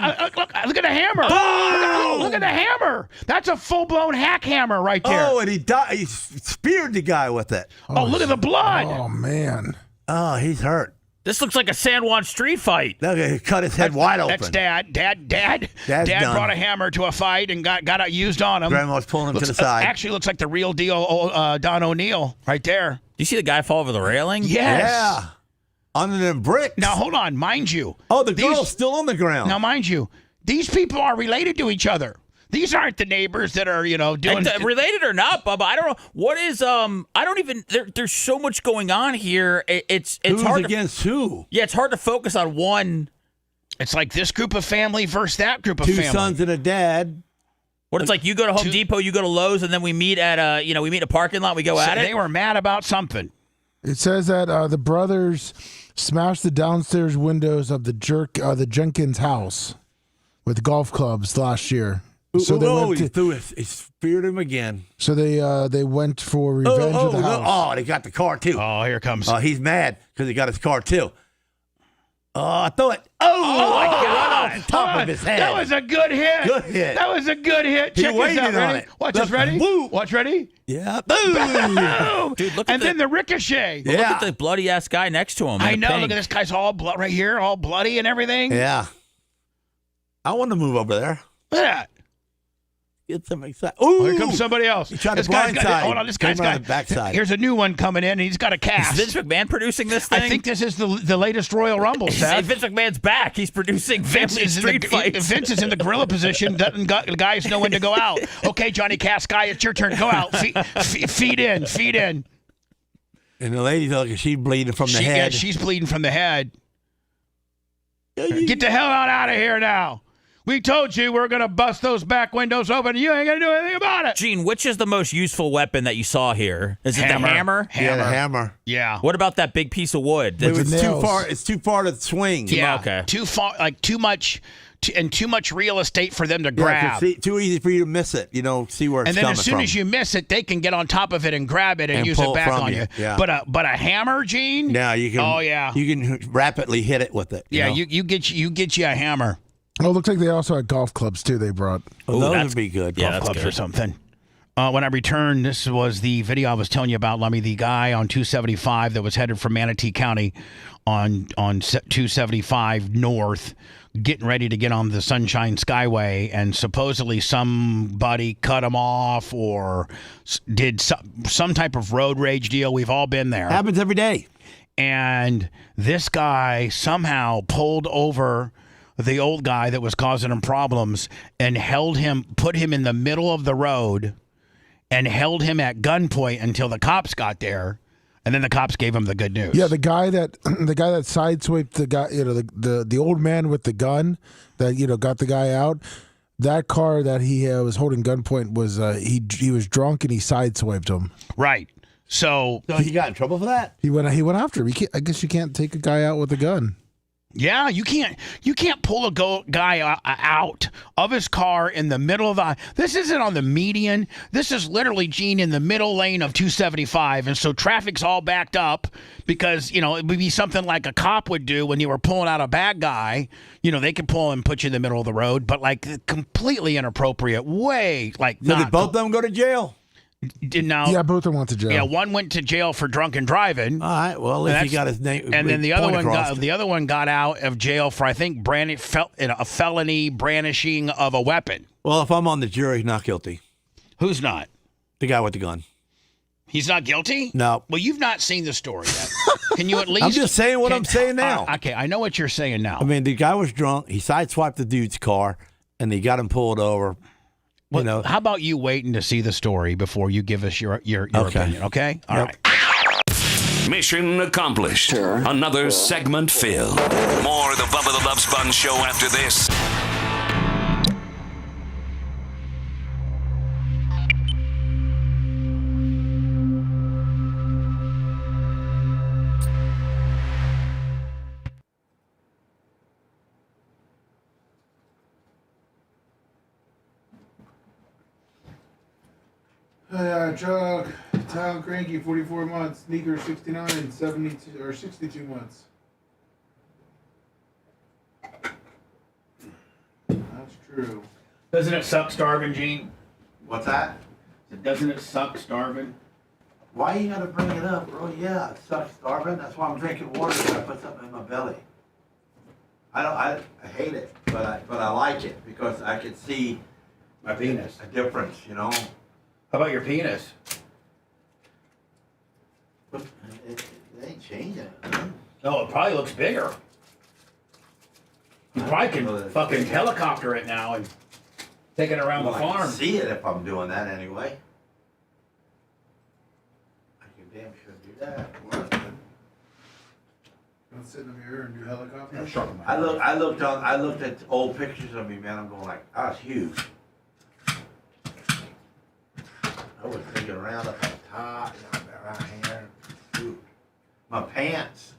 look at the hammer. Oh, look at the hammer. That's a full-blown hack hammer right there. Oh, and he speared the guy with it. Oh, look at the blood. Oh, man. Oh, he's hurt. This looks like a San Juan street fight. Look, he cut his head wide open. That's Dad. Dad brought a hammer to a fight and got it used on him. Grandma's pulling him to the side. Actually looks like the real deal Don O'Neill right there. Do you see the guy fall over the railing? Yes. Yeah. Under them bricks. Now, hold on. Mind you. Oh, the girl's still on the ground. Now, mind you, these people are related to each other. These aren't the neighbors that are, doing... related or not, Bubba, I don't know. What is, I don't even... There's so much going on here. It's Who's hard against who? Yeah, it's hard to focus on one. It's like this group of family versus that group of Two family. sons and a dad. What it's like, you go to Home Depot, you go to Lowe's, and then we meet at we meet in a parking lot, we go at it? They were mad about something. It says that the brothers smashed the downstairs windows of the Jenkins house with golf clubs last year. So he speared him again. So they went for revenge of the house. Oh, they got the car too. Oh, here comes. Oh, he's mad because he got his car too. Oh, I thought it. Oh my God! Right on top of his head. That was a good hit. Good hit. That was a good hit. He Check this out. waited on it. Watch this. Ready? Woo. Watch. Ready? Yeah. Boom. Dude, look at and then the ricochet. Look at the bloody ass guy next to him. I know. Look at this guy's all blood right here, all bloody and everything. Yeah. I want to move over there. Look at that. Get some excitement. Ooh, here comes somebody else. He tried this to guy's blindside. Hold on, this guy's got the backside. Here's a new one coming in, and he's got a cast. Is Vince McMahon producing this thing? I think this is the latest Royal Rumble, Seth. Vince McMahon's back. He's producing family street fights. Vince is in the gorilla position. Doesn't the guys know when to go out? Okay, Johnny Cast guy, it's your turn. Go out. Feed in. And the lady's like, she's bleeding from the head. Yeah, she's bleeding from the head. Get the hell out of here now. We told you we're going to bust those back windows open. You ain't going to do anything about it. Gene, which is the most useful weapon that you saw here? Is it the hammer? Yeah, the hammer. Yeah. What about that big piece of wood? It's too far. It's too far to swing. Yeah. Okay. Too far, like too much real estate for them to grab. Yeah, too easy for you to miss it. See where it's coming from. And then as soon as you miss it, they can get on top of it and grab it and use it pull back from on you. Yeah. But a hammer, Gene? Yeah, you can. Oh yeah. You can rapidly hit it with it. Yeah, you get you a hammer. Oh, it looks like they also had golf clubs too. They brought. Oh, those would be good. Yeah, golf clubs or something. When I returned, this was the video I was telling you about, Lummy, the guy on 275 that was headed from Manatee County on 275 north, getting ready to get on the Sunshine Skyway, and supposedly somebody cut him off or did some type of road rage deal. We've all been there. Happens every day. And this guy somehow pulled over the old guy that was causing him problems and put him in the middle of the road and held him at gunpoint until the cops got there. And then the cops gave him the good news. Yeah, the guy that sideswiped the guy, the old man with the gun that got the guy out. That car that he was holding gunpoint was he was drunk and he sideswiped him. Right. So he got in trouble for that. He went after him. I guess you can't take a guy out with a gun. Yeah, you can't pull a guy out of his car in the middle of the. This isn't on the median. This is literally, Gene, in the middle lane of 275, and so traffic's all backed up because it would be something like a cop would do when you were pulling out a bad guy. They could pull and put you in the middle of the road, but like completely inappropriate. Way like. So did both of them go to jail? Yeah, both of them went to jail. Yeah, one went to jail for drunken driving. All right, well, if he got his name, and then the other one got out of jail for I think a felony brandishing of a weapon. Well, if I'm on the jury, not guilty. Who's not? The guy with the gun. He's not guilty? No. Well, you've not seen the story yet. Can you at least? I'm just saying what I'm saying now. Okay, I know what you're saying now. I mean, the guy was drunk. He sideswiped the dude's car, and they got him pulled over. Well, how about you waiting to see the story before you give us your opinion, okay? All right. Mission accomplished. Sure. Another segment filled. More of the Bubba the Love Sponge show after this. Chuck, Town Cranky, 44 months. Sneaker, 69, 72, or 62 months. That's true. Doesn't it suck starving, Gene? What's that? Doesn't it suck starving? Why you gotta bring it up, bro? Yeah, it sucks starving. That's why I'm drinking water and I put something in my belly. I hate it, but I like it because I can see my penis. A difference, How about your penis? It ain't changing. No, it probably looks bigger. You probably can fucking helicopter it now and take it around the farm. I can see it if I'm doing that anyway. I can damn sure do that. Don't sit in the mirror and do helicopter. I looked at old pictures of me, man. I'm going like, I was huge. I was thinking around up on top, around here. Dude, my pants.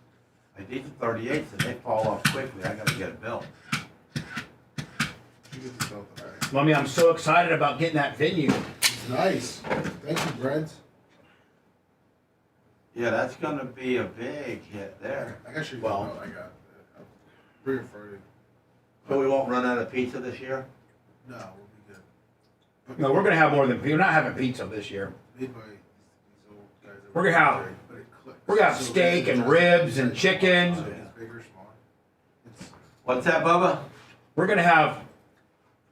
I did the 38s and they fall off quickly. I gotta get a belt. Mommy, I'm so excited about getting that venue. It's nice. Thank you, Brent. Yeah, that's gonna be a big hit there. I got your I got Bring it Friday. So we won't run out of pizza this year? No, we'll be good. No, we're gonna have more than we're not having pizza this year. Made by these old guys. We're gonna have steak and ribs and chicken. What's that, Bubba? We're gonna have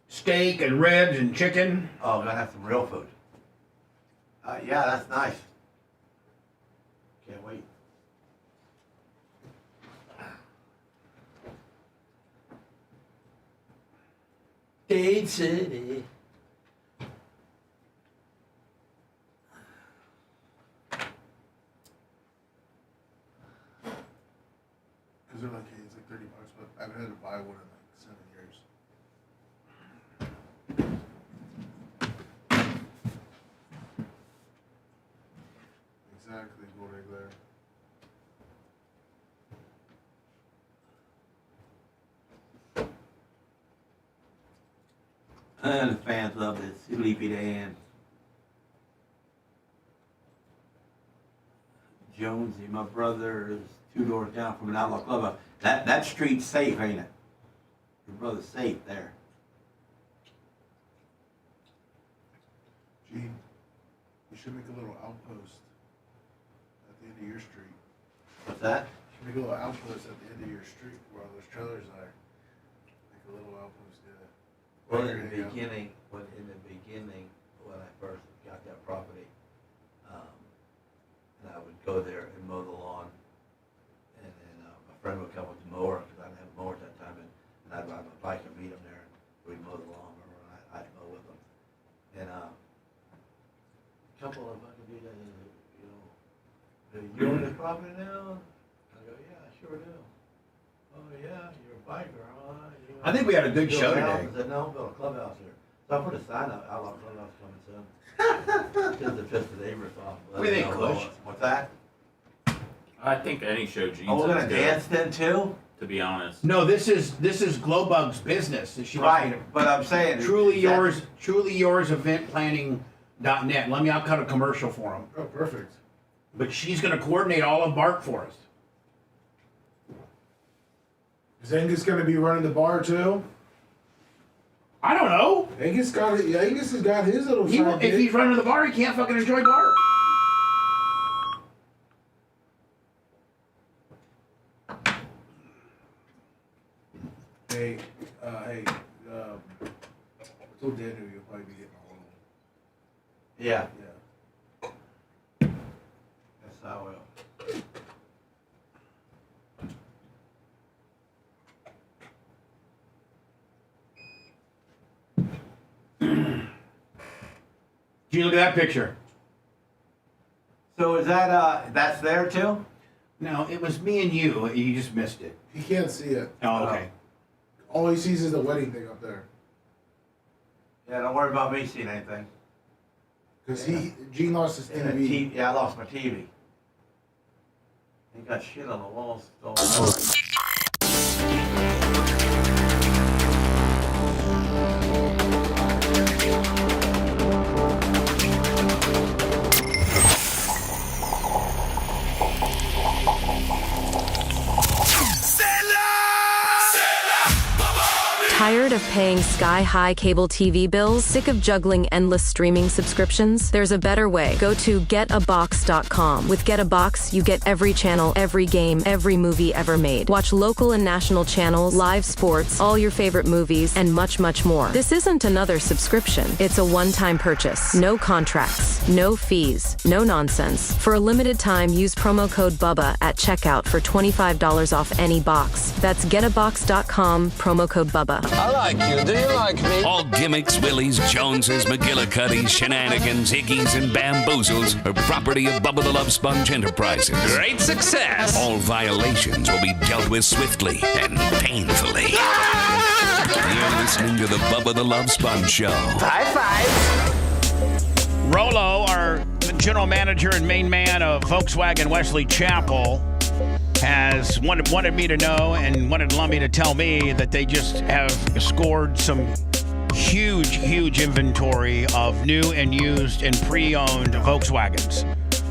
steak and ribs and chicken. Oh, we're gonna have some real food. Yeah, that's nice. Can't wait. Dade City. $30, but I haven't had to buy one in like 7 years. Exactly, Gold Egler. And the fans love this Sleepy Dan. Jonesy, my brother is 2 doors down from an outlaw club. That street's safe, ain't it? Your brother's safe there. Gene, you should make a little outpost at the end of your street. What's that? You should make a little outpost at the end of your street where all those trailers are. Make a little outpost there. Well, in the beginning, when I first got that property, and I would go there and mow the lawn, and then my friend would come with the mower because I didn't have a mower at that time, and I'd ride my bike and meet him there, and we'd mow the lawn, and I'd mow with him, and a couple of them would be, do you own this property now? I go, yeah, I sure do. Oh yeah, you're a biker, huh? I think we had a good show today. I said, no, I'm building a clubhouse here. So I put a sign up, outlaw clubhouse coming soon. Just to piss the neighbors off. What do you think, Kush? What's that? I think any show Gene's Oh, we're gonna dance then too? to be honest. No, this is Glowbug's business. Right, but I'm saying truly yours eventplanning.net. I'll cut a commercial for him. Oh, perfect. But she's going to coordinate all of Bart for us. Is Angus going to be running the bar too? I don't know. Angus has got his little side if gig. he's running the bar, he can't fucking enjoy Bart. Hey, I told Daniel you'll probably be getting a hold of him. Yeah. Yes, I will. Gee, look at that picture. So is that that's there too? No, it was me and you. You just missed it. He can't see it. Oh, okay. All he sees is the wedding thing up there. Yeah, don't worry about me seeing anything. Because Gene lost his TV. Yeah, I lost my TV. He got shit on the walls. Tired of paying sky-high cable TV bills? Sick of juggling endless streaming subscriptions? There's a better way. Go to getabox.com. With GetAbox, you get every channel, every game, every movie ever made. Watch local and national channels, live sports, all your favorite movies, and much, much more. This isn't another subscription. It's a one-time purchase. No contracts, no fees, no nonsense. For a limited time, use promo code BUBBA at checkout for $25 off any box. That's getabox.com, promo code BUBBA. I like you. Do you like me? All gimmicks, willies, Joneses, McGillicuddies, shenanigans, hickeys, and bamboozles are property of Bubba the Love Sponge Enterprises. Great success. All violations will be dealt with swiftly and painfully. You're listening to the Bubba the Love Sponge Show. High five. Rolo, our general manager and main man of Volkswagen Wesley Chapel, has wanted me to know and wanted Lummy to tell me that they just have scored some huge inventory of new and used and pre-owned Volkswagens.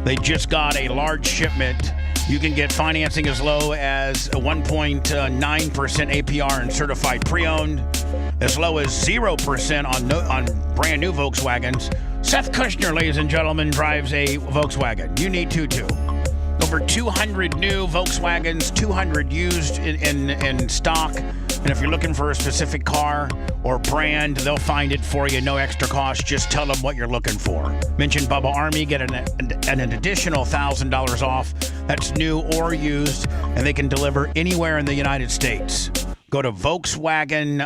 They just got a large shipment. You can get financing as low as a 1.9% APR and certified pre-owned, as low as 0% on brand new Volkswagens. Seth Kushner, ladies and gentlemen, drives a Volkswagen. You need to too. Over 200 new Volkswagens, 200 used in stock. And if you're looking for a specific car or brand, they'll find it for you, no extra cost. Just tell them what you're looking for. Mention Bubba Army, get an additional $1,000 off. That's new or used, and they can deliver anywhere in the United States. Go to Volkswagen,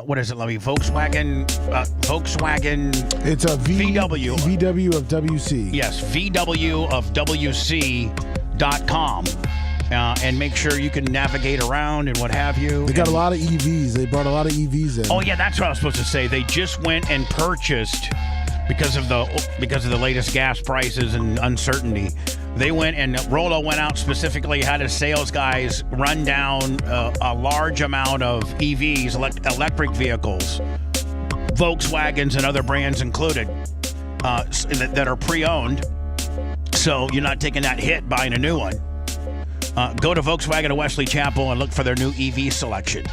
what is it, let me, Volkswagen. It's a VW. VW of WC. Yes, VW of WC.com. and make sure you can navigate around and what have you. They got a lot of EVs. They brought a lot of EVs in. Oh yeah, that's what I was supposed to say. They just went and purchased because of the latest gas prices and uncertainty. They went and Rolo went out specifically had his sales guys run down a large amount of EVs, electric vehicles, Volkswagens and other brands included, that are pre-owned. So you're not taking that hit buying a new one. Go to Volkswagen of Wesley Chapel and look for their new EV selection.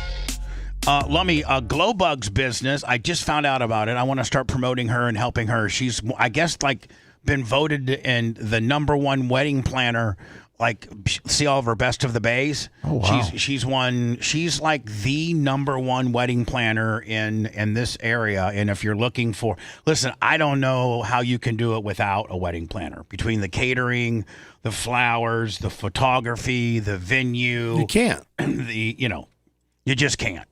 Lummy, Glowbug's business, I just found out about it. I want to start promoting her and helping her. She's, I guess, been voted in the #1 wedding planner. See all of her Best of the Bays. Oh, wow. She's won. She's like the #1 wedding planner in this area. And if you're looking for, listen, I don't know how you can do it without a wedding planner. Between the catering, the flowers, the photography, the venue, you can't. You just can't.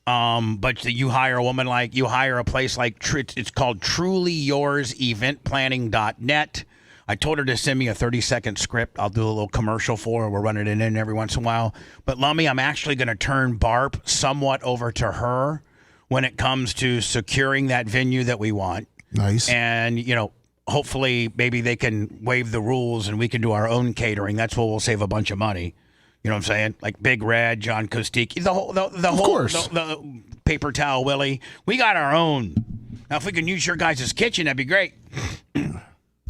But you hire a woman you hire a place like it's called trulyyours.eventplanning.net. I told her to send me a 30-second script. I'll do a little commercial for her. We're running it in every once in a while. But Lummy, I'm actually going to turn Barb somewhat over to her when it comes to securing that venue that we want. Nice. And, hopefully maybe they can waive the rules and we can do our own catering. That's where we'll save a bunch of money. You know what I'm saying? Like Big Red, John Kostiki, the whole the Paper Towel Willie. We got our own. Now, if we can use your guys' kitchen, that'd be great.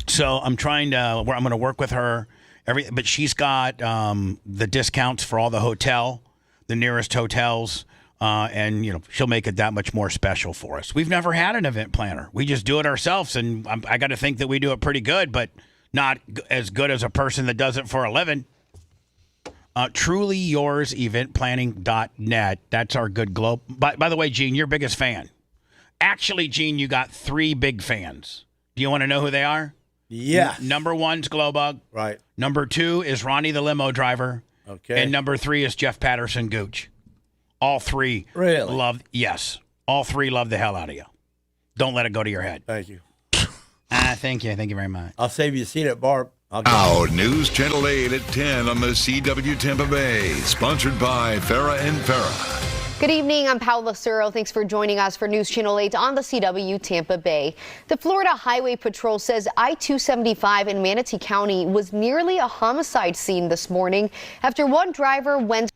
So I'm going to work with her. But she's got the discounts for all the nearest hotels. And, she'll make it that much more special for us. We've never had an event planner. We just do it ourselves. And I got to think that we do it pretty good, but not as good as a person that does it for a living. TrulyYoursEventPlanning.net. That's our good globe. By the way, Gene, your biggest fan. Actually, Gene, you got 3 big fans. Do you want to know who they are? Yeah. Number 1's Glowbug. Right. Number 2 is Ronnie the limo driver. Okay. And number 3 is Jeff Patterson Gooch. All 3 really yes. All 3 love the hell out of you. Don't let it go to your head. Thank you. Thank you. Thank you very much. I'll save you a seat at Barb. Now, News Channel 8 at 10 on the CW Tampa Bay, sponsored by Farah and Farah. Good evening, I'm Paula Cero. Thanks for joining us for News Channel 8 on the CW Tampa Bay. The Florida Highway Patrol says I-275 in Manatee County was nearly a homicide scene this morning after one driver went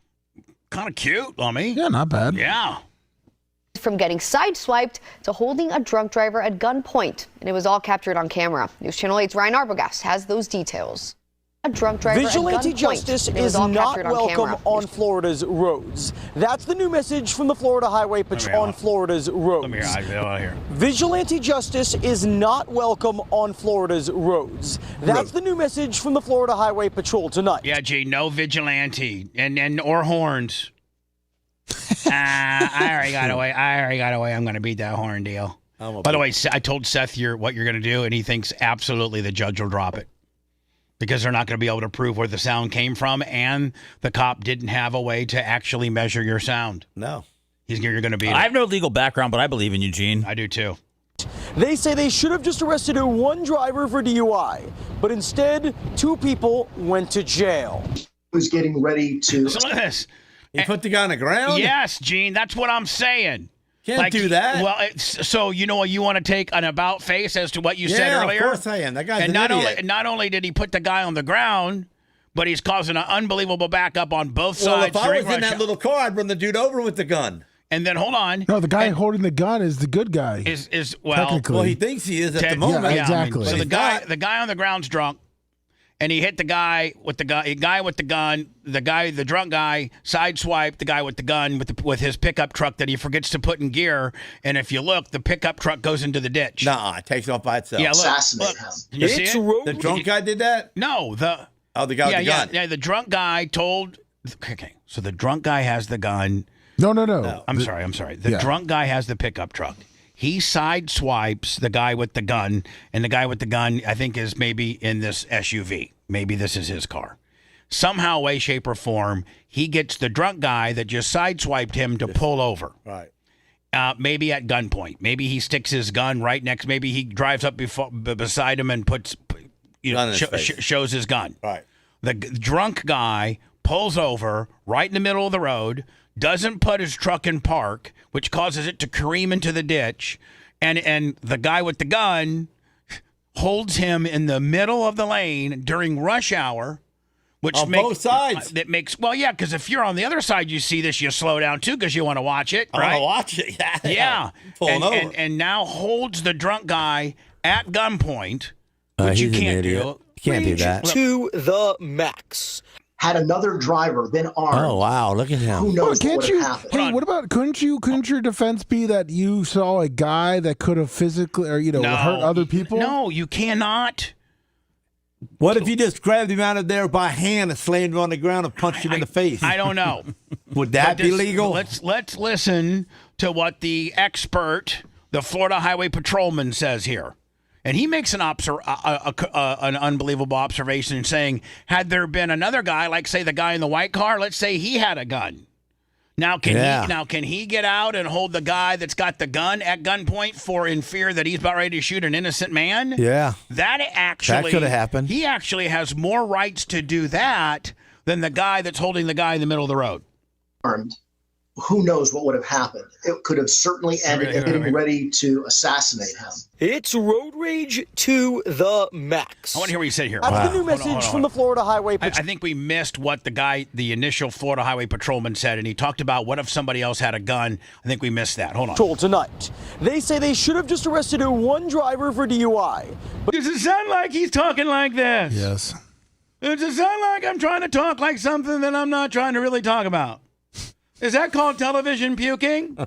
kind of cute, Lummy. Yeah, not bad. Yeah. From getting sideswiped to holding a drunk driver at gunpoint. And it was all captured on camera. News Channel 8's Ryan Arbogast has those details. A drunk driver Vigilante at gunpoint. justice is not welcome on Florida's roads. That's the new message from the Florida Highway Patrol on Florida's roads. Vigilante justice is not welcome on Florida's roads. That's the new message from the Florida Highway Patrol tonight. Yeah, G, no vigilante and or horns. I already got away. I'm going to beat that horn deal. By the way, I told Seth what you're going to do, and he thinks absolutely the judge will drop it. Because they're not going to be able to prove where the sound came from, and the cop didn't have a way to actually measure your sound. No. You're going to be. I have no legal background, but I believe in you, Gene. I do too. They say they should have just arrested one driver for DUI, but instead, 2 people went to jail. Was getting ready to. So look at this. He put the guy on the ground? Yes, Gene. That's what I'm saying. Can't do that. Well, so you want to take an about face as to what you said earlier? Yeah, of course I am. That guy's and an idiot. not only did he put the guy on the ground, but he's causing an unbelievable backup on both Well, sides. if I was in that little car, I'd run the dude over with the gun. And then hold on. No, the guy holding the gun is the good guy. Technically. Well, he thinks he is at the moment. Yeah, exactly. So the guy on the ground's drunk. And he hit the guy with the gun. The drunk guy sideswiped the guy with the gun with his pickup truck that he forgets to put in gear. And if you look, the pickup truck goes into the ditch. Nah, it takes off by itself. Yeah, look. Can you see it? The drunk guy did that? No, the guy with the gun. Yeah, the drunk guy told. Okay, so the drunk guy has the gun. No. I'm sorry. The drunk guy has the pickup truck. He sideswipes the guy with the gun, and the guy with the gun, I think, is maybe in this SUV. Maybe this is his car. Somehow, way, shape, or form, he gets the drunk guy that just sideswiped him to pull over. Right. Maybe at gunpoint. Maybe he sticks his gun right next. Maybe he drives up beside him and puts, shows his gun. Right. The drunk guy pulls over right in the middle of the road, doesn't put his truck in park, which causes it to careen into the ditch, and the guy with the gun holds him in the middle of the lane during rush hour, which on both sides. That makes because if you're on the other side, you see this, you slow down too because you want to watch it. Right? I want to watch it. Yeah. Pulling over. And now holds the drunk guy at gunpoint, which you can't do. You can't do that. To the max. Had another driver been armed. Oh wow! Look at him. Who knows what would have happened? Hey, what about couldn't your defense be that you saw a guy that could have physically or hurt other people? No, you cannot. What if you just grabbed him out of there by hand and slammed him on the ground and punched him in the face? I don't know. Would that be legal? Let's listen to what the expert, the Florida Highway Patrolman, says here. And he makes an unbelievable observation saying, had there been another guy, like, say, the guy in the white car, let's say he had a gun. Now, can he get out and hold the guy that's got the gun at gunpoint in fear that he's about ready to shoot an innocent man? Yeah. That could have happened. He actually has more rights to do that than the guy that's holding the guy in the middle of the road. Armed. Who knows what would have happened? It could have certainly ended in getting ready to assassinate him. It's road rage to the max. I want to hear what you said here. That's the new message from the Florida Highway Patrol. I think we missed what the initial Florida Highway Patrolman said, and he talked about what if somebody else had a gun. I think we missed that. Hold on. Told tonight. They say they should have just arrested one driver for DUI. But does it sound like he's talking like this? Yes. Does it sound like I'm trying to talk like something that I'm not trying to really talk about? Is that called television puking?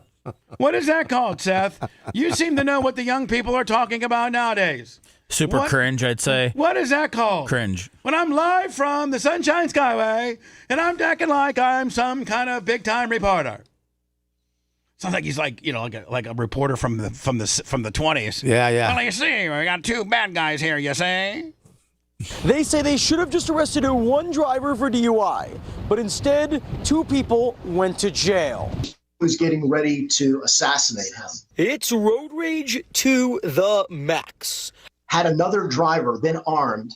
What is that called, Seth? You seem to know what the young people are talking about nowadays. Super cringe, I'd say. What is that called? Cringe. When I'm live from the Sunshine Skyway and I'm acting like I'm some kind of big time reporter. Sounds like he's like a reporter from the 20s. Yeah. Well, you see, we got two bad guys here. You see. They say they should have just arrested one driver for DUI, but instead, two people went to jail. Was getting ready to assassinate him. It's road rage to the max. Had another driver been armed,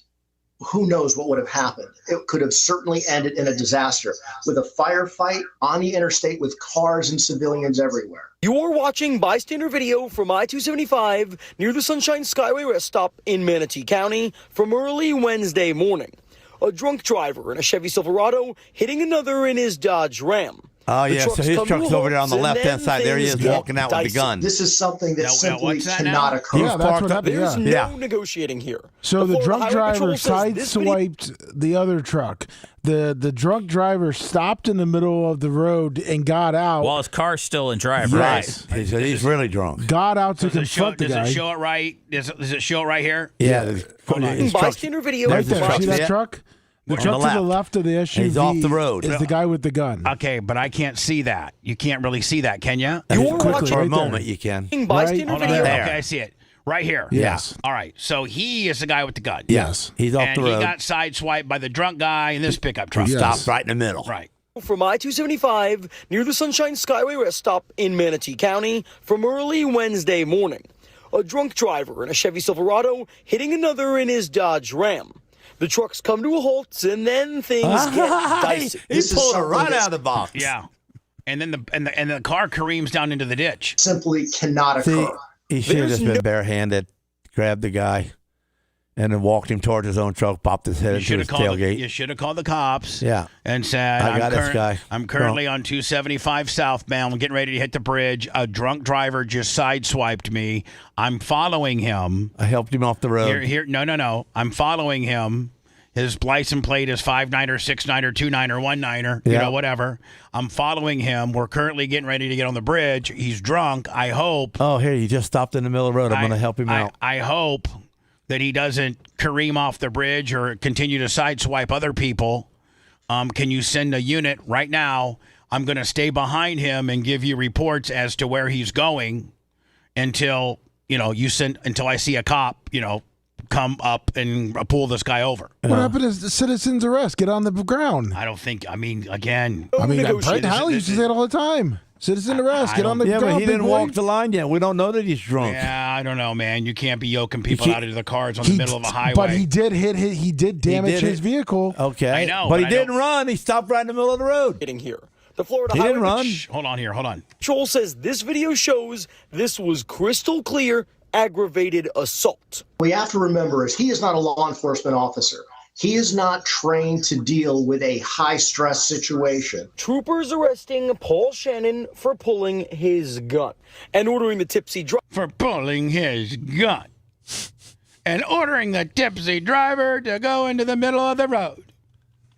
who knows what would have happened? It could have certainly ended in a disaster with a firefight on the interstate with cars and civilians everywhere. You're watching bystander video from I-275 near the Sunshine Skyway rest stop in Manatee County from early Wednesday morning. A drunk driver in a Chevy Silverado hitting another in his Dodge Ram. Oh, yeah, so his truck's over there on the left-hand side. There he is walking out with the gun. This is something that simply cannot occur. Yeah, that's what happened. There's no negotiating here. So the drunk driver sideswiped the other truck. The drunk driver stopped in the middle of the road and got out. While his car's still in drive, yes. right? He's really drunk. Got out to confront the guy. Does it show it right? Does it show it right here? Yeah. Bystander video. Right there. See that truck? The truck to the left of the SUV He's off the road. is the guy with the gun. Okay, but I can't see that. You can't really see that, can you? For a moment, you can. Bystander video. Okay, I see it. Right here. Yes. All right. So he is the guy with the gun. Yes. He's off the road. And he got sideswiped by the drunk guy in this pickup truck. Stopped right in the middle. Right. From I-275 near the Sunshine Skyway rest stop in Manatee County from early Wednesday morning. A drunk driver in a Chevy Silverado hitting another in his Dodge Ram. The trucks come to a halt, and then things get dicey. He pulled her right out of the box. Yeah. And then the car careens down into the ditch. Simply cannot occur. He should have just been barehanded, grabbed the guy, and then walked him towards his own truck, popped his head into his tailgate. You should have called the cops. Yeah. And said, I got this guy. I'm currently on 275 southbound. I'm getting ready to hit the bridge. A drunk driver just sideswiped me. I'm following him. I helped him off the road. No. I'm following him. His license plate is 5-9 or 6-9 or 2-9 or 1-9er, whatever. I'm following him. We're currently getting ready to get on the bridge. He's drunk. I hope. Oh, here, you just stopped in the middle of the road. I'm going to help him out. I hope that he doesn't careen off the bridge or continue to sideswipe other people. Can you send a unit right now? I'm going to stay behind him and give you reports as to where he's going until I see a cop, come up and pull this guy over. What happened is the citizen's arrest. Get on the ground. I don't think. I mean, again. Brent Howell used to say it all the time. Citizen arrest. Get on the Yeah, ground, but he big didn't boy. walk the line yet. We don't know that he's drunk. Yeah, I don't know, man. You can't be yoking people out of the cars on the middle of a highway. But he did he did damage his vehicle. Okay. I know, But he but I didn't don't- run. He stopped right in the middle of the road. Getting here. The Florida He Highway didn't run. Hold on here. Hold on. Patrol says this video shows this was crystal clear aggravated assault. We have to remember is he is not a law enforcement officer. He is not trained to deal with a high stress situation. Troopers arresting Paul Shannon for pulling his gun and ordering the tipsy driver. For pulling his gun. And ordering the tipsy driver to go into the middle of the road.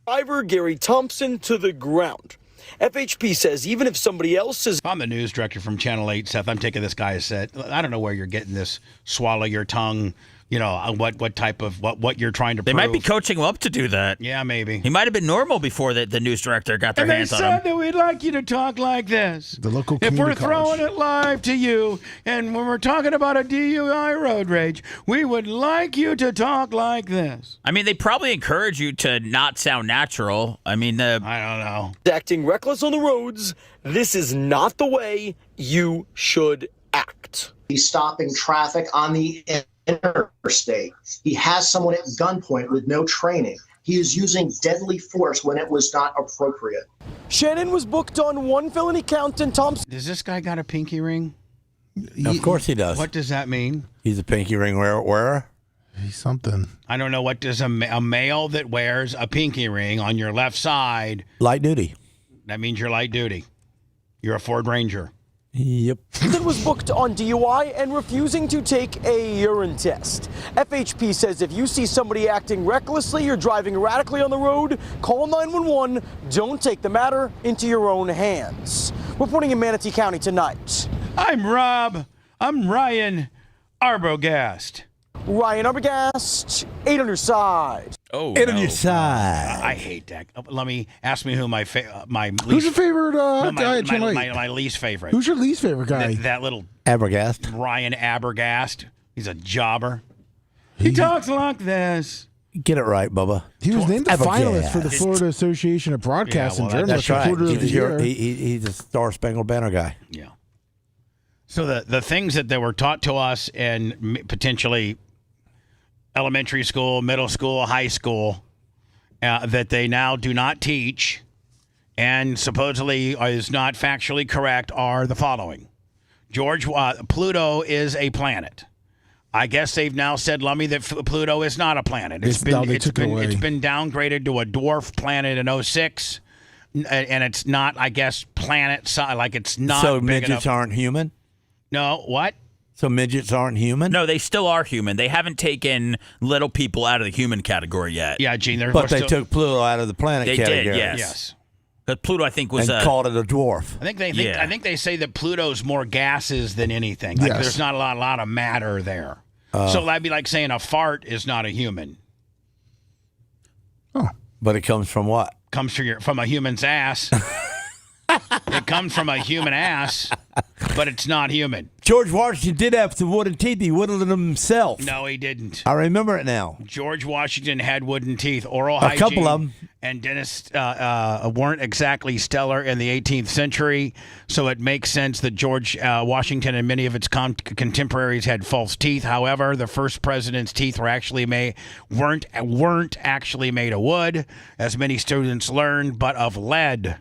Driver Gary Thompson to the ground. FHP says even if somebody else is... If I'm the news director from Channel 8, Seth, I'm taking this guy's set. I don't know where you're getting this swallow your tongue, what type of, what you're trying to They prove. might be coaching him up to do that. Yeah, maybe. He might have been normal before the news director got their hands on him. And they said that we'd like you to talk like this. The local If we're community throwing college. it live to you, and when we're talking about a DUI road rage, we would like you to talk like this. I mean, they probably encourage you to not sound natural. I mean, I don't know. acting reckless on the roads, this is not the way you should act. He's stopping traffic on the interstate. He has someone at gunpoint with no training. He is using deadly force when it was not appropriate. Shannon was booked on one felony count and Thompson... Does this guy got a pinky ring? Of course he does. What does that mean? He's a pinky ring wearer. He's something. I don't know. What does a male that wears a pinky ring on your left side? Light duty. That means you're light duty. You're a Ford Ranger. Yep. Thompson was booked on DUI and refusing to take a urine test. FHP says if you see somebody acting recklessly or driving erratically on the road, call 911. Don't take the matter into your own hands. Reporting in Manatee County tonight. I'm Ryan Arbogast. Ryan Arbogast, 8 on your side. Oh, 8 on your side. I hate that. Ask me who my least. Who's your favorite guy at Channel 8? my least favorite. Who's your least favorite guy? That little Abergast. Ryan Abergast. He's a jobber. He talks like this. Get it right, Bubba. He was named the Abergast. finalist for the Florida Association of Broadcasting Journalists. That's right. Reporter of the Year. He's a Star Spangled Banner guy. Yeah. So the things that they were taught to us in potentially elementary school, middle school, high school, that they now do not teach and supposedly is not factually correct are the following. Pluto is a planet. I guess they've now said, Lummy, that Pluto is not a planet. It's been downgraded to a dwarf planet in 2006, and it's not, I guess, planet size. Like it's not. So big midgets enough. aren't human? No, what? So midgets aren't human? No, they still are human. They haven't taken little people out of the human category yet. Yeah, Gene. But they took Pluto out of the planet They category. did, yes. But Pluto, I think, was and called it a dwarf. I think they say that Pluto's more gases than anything. Like Yes. there's not a lot of matter there. So that'd be like saying a fart is not a human. Oh, but it comes from what? Comes from a human's ass. It comes from a human ass, but it's not human. George Washington did have some wooden teeth. He whittled them himself. No, he didn't. I remember it now. George Washington had wooden teeth. Oral A hygiene couple of them. and dentists weren't exactly stellar in the 18th century, so it makes sense that George Washington and many of its contemporaries had false teeth. However, the first president's teeth weren't actually made of wood, as many students learned, but of lead.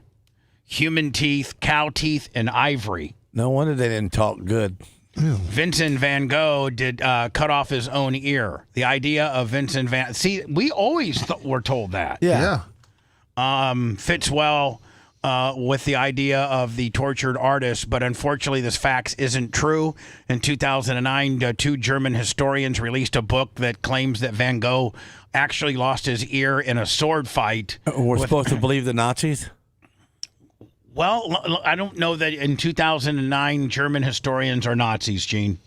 Human teeth, cow teeth, and ivory. No wonder they didn't talk good. Vincent van Gogh did cut off his own ear. The idea of Vincent van... See, we always were told that. Yeah. Fits well with the idea of the tortured artist, but unfortunately this fact isn't true. In 2009, 2 German historians released a book that claims that Van Gogh actually lost his ear in a sword fight. We're supposed to believe the Nazis? Well, I don't know that in 2009 German historians are Nazis, Gene.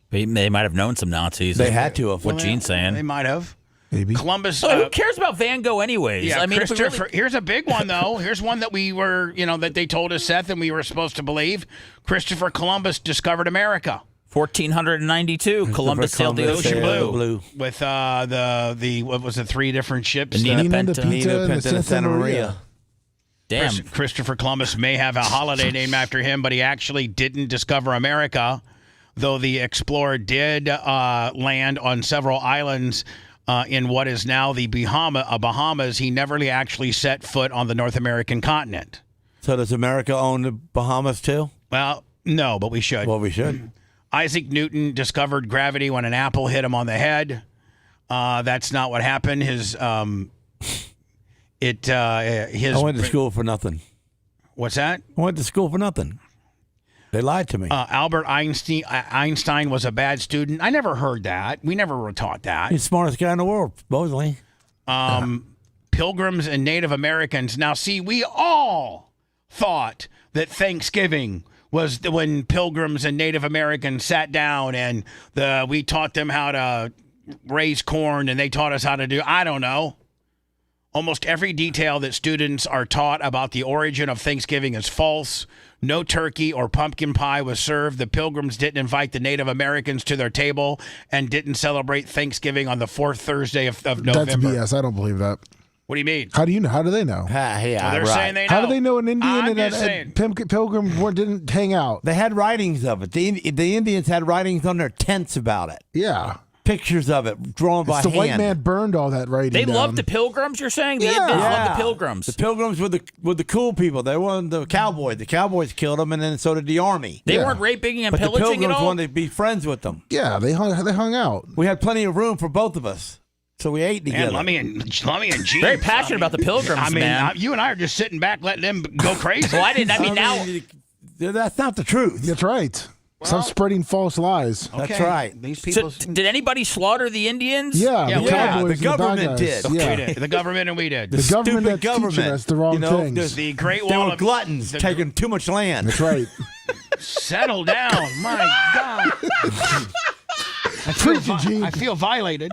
They might have known some Nazis. They had to have. What Gene's saying. They might have. Maybe. Columbus. Who cares about Van Gogh anyways? Yeah, I mean, if we Christopher, really... here's a big one, though. Here's one that we were, that they told us, Seth, and we were supposed to believe. Christopher Columbus discovered America. 1492, Columbus sailed the ocean blue. With the what was it, 3 different ships? The Nina Nina, Pinta. the Pinta, and the Santa Maria. Damn. Christopher Columbus may have a holiday named after him, but he actually didn't discover America, though the explorer did land on several islands in what is now the Bahamas. He never actually set foot on the North American continent. So does America own the Bahamas too? Well, no, but we should. Well, we should. Isaac Newton discovered gravity when an apple hit him on the head. That's not what happened. I went to school for nothing. What's that? I went to school for nothing. They lied to me. Albert Einstein was a bad student. I never heard that. We never were taught that. He's the smartest guy in the world, supposedly. Pilgrims and Native Americans. Now, see, we all thought that Thanksgiving was when Pilgrims and Native Americans sat down and we taught them how to raise corn and they taught us how to do, I don't know. Almost every detail that students are taught about the origin of Thanksgiving is false. No turkey or pumpkin pie was served. The Pilgrims didn't invite the Native Americans to their table and didn't celebrate Thanksgiving on the fourth Thursday of November. That's BS. I don't believe that. What do you mean? How do you know? How do they know? Yeah, they're saying they know. How do they know an Indian I'm and a Pilgrim didn't hang out? They had writings of it. The Indians had writings on their tents about it. Yeah. Pictures of it drawn by hand. The white man burned all that writing They down. loved the Pilgrims, you're saying? The Indians loved the Pilgrims. The Pilgrims were the cool people. They weren't the cowboys. The cowboys killed them, and then so did the army. They weren't raping and but pillaging the Pilgrims at all? wanted to be friends with them. Yeah, they hung out. We had plenty of room for both of us, so we ate together. Man, Lummy and Gene. Very passionate about the Pilgrims, man. You and I are just sitting back letting them go crazy. Well, now... That's not the truth. That's right. Stop spreading false lies. That's right. These people. So, did anybody slaughter the Indians? Yeah, the Cowboys, the government did. Yeah. We did. The government and we did. The government that's government. teaching us the wrong things. The Great They Wall were of gluttons, taking too much land. That's right. Settle down, my God. I feel violated.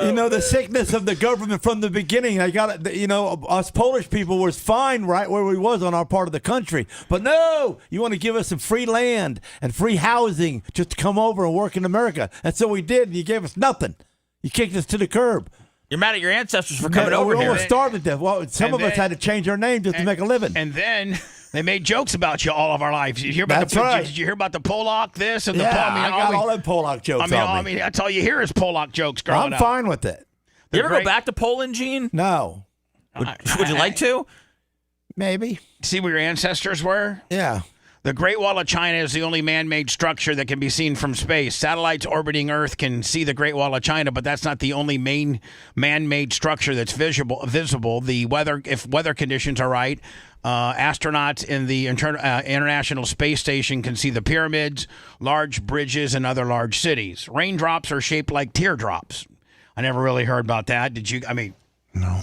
You know, the sickness of the government from the beginning. I got it. You know, us Polish people was fine right where we was on our part of the country. But no, you want to give us some free land and free housing just to come over and work in America. And so we did, and you gave us nothing. You kicked us to the curb. You're mad at your ancestors for coming over we here. almost starved to death. Well, some of us had to change our name just to make a living. And then they made jokes about you all of our lives. Did you hear about That's right. Did you hear about the Pollock this and the Yeah, I got all them Pollock jokes on me. that's all you hear is Pollock jokes growing I'm up. fine with it. You ever go back to Poland, Gene? No. Would you like to? Maybe. See where your ancestors were? Yeah. The Great Wall of China is the only man-made structure that can be seen from space. Satellites orbiting Earth can see the Great Wall of China, but that's not the only main man-made structure that's visible. The weather, if weather conditions are right, astronauts in the International Space Station can see the pyramids, large bridges, and other large cities. Raindrops are shaped like teardrops. I never really heard about that. Did you? I mean, no.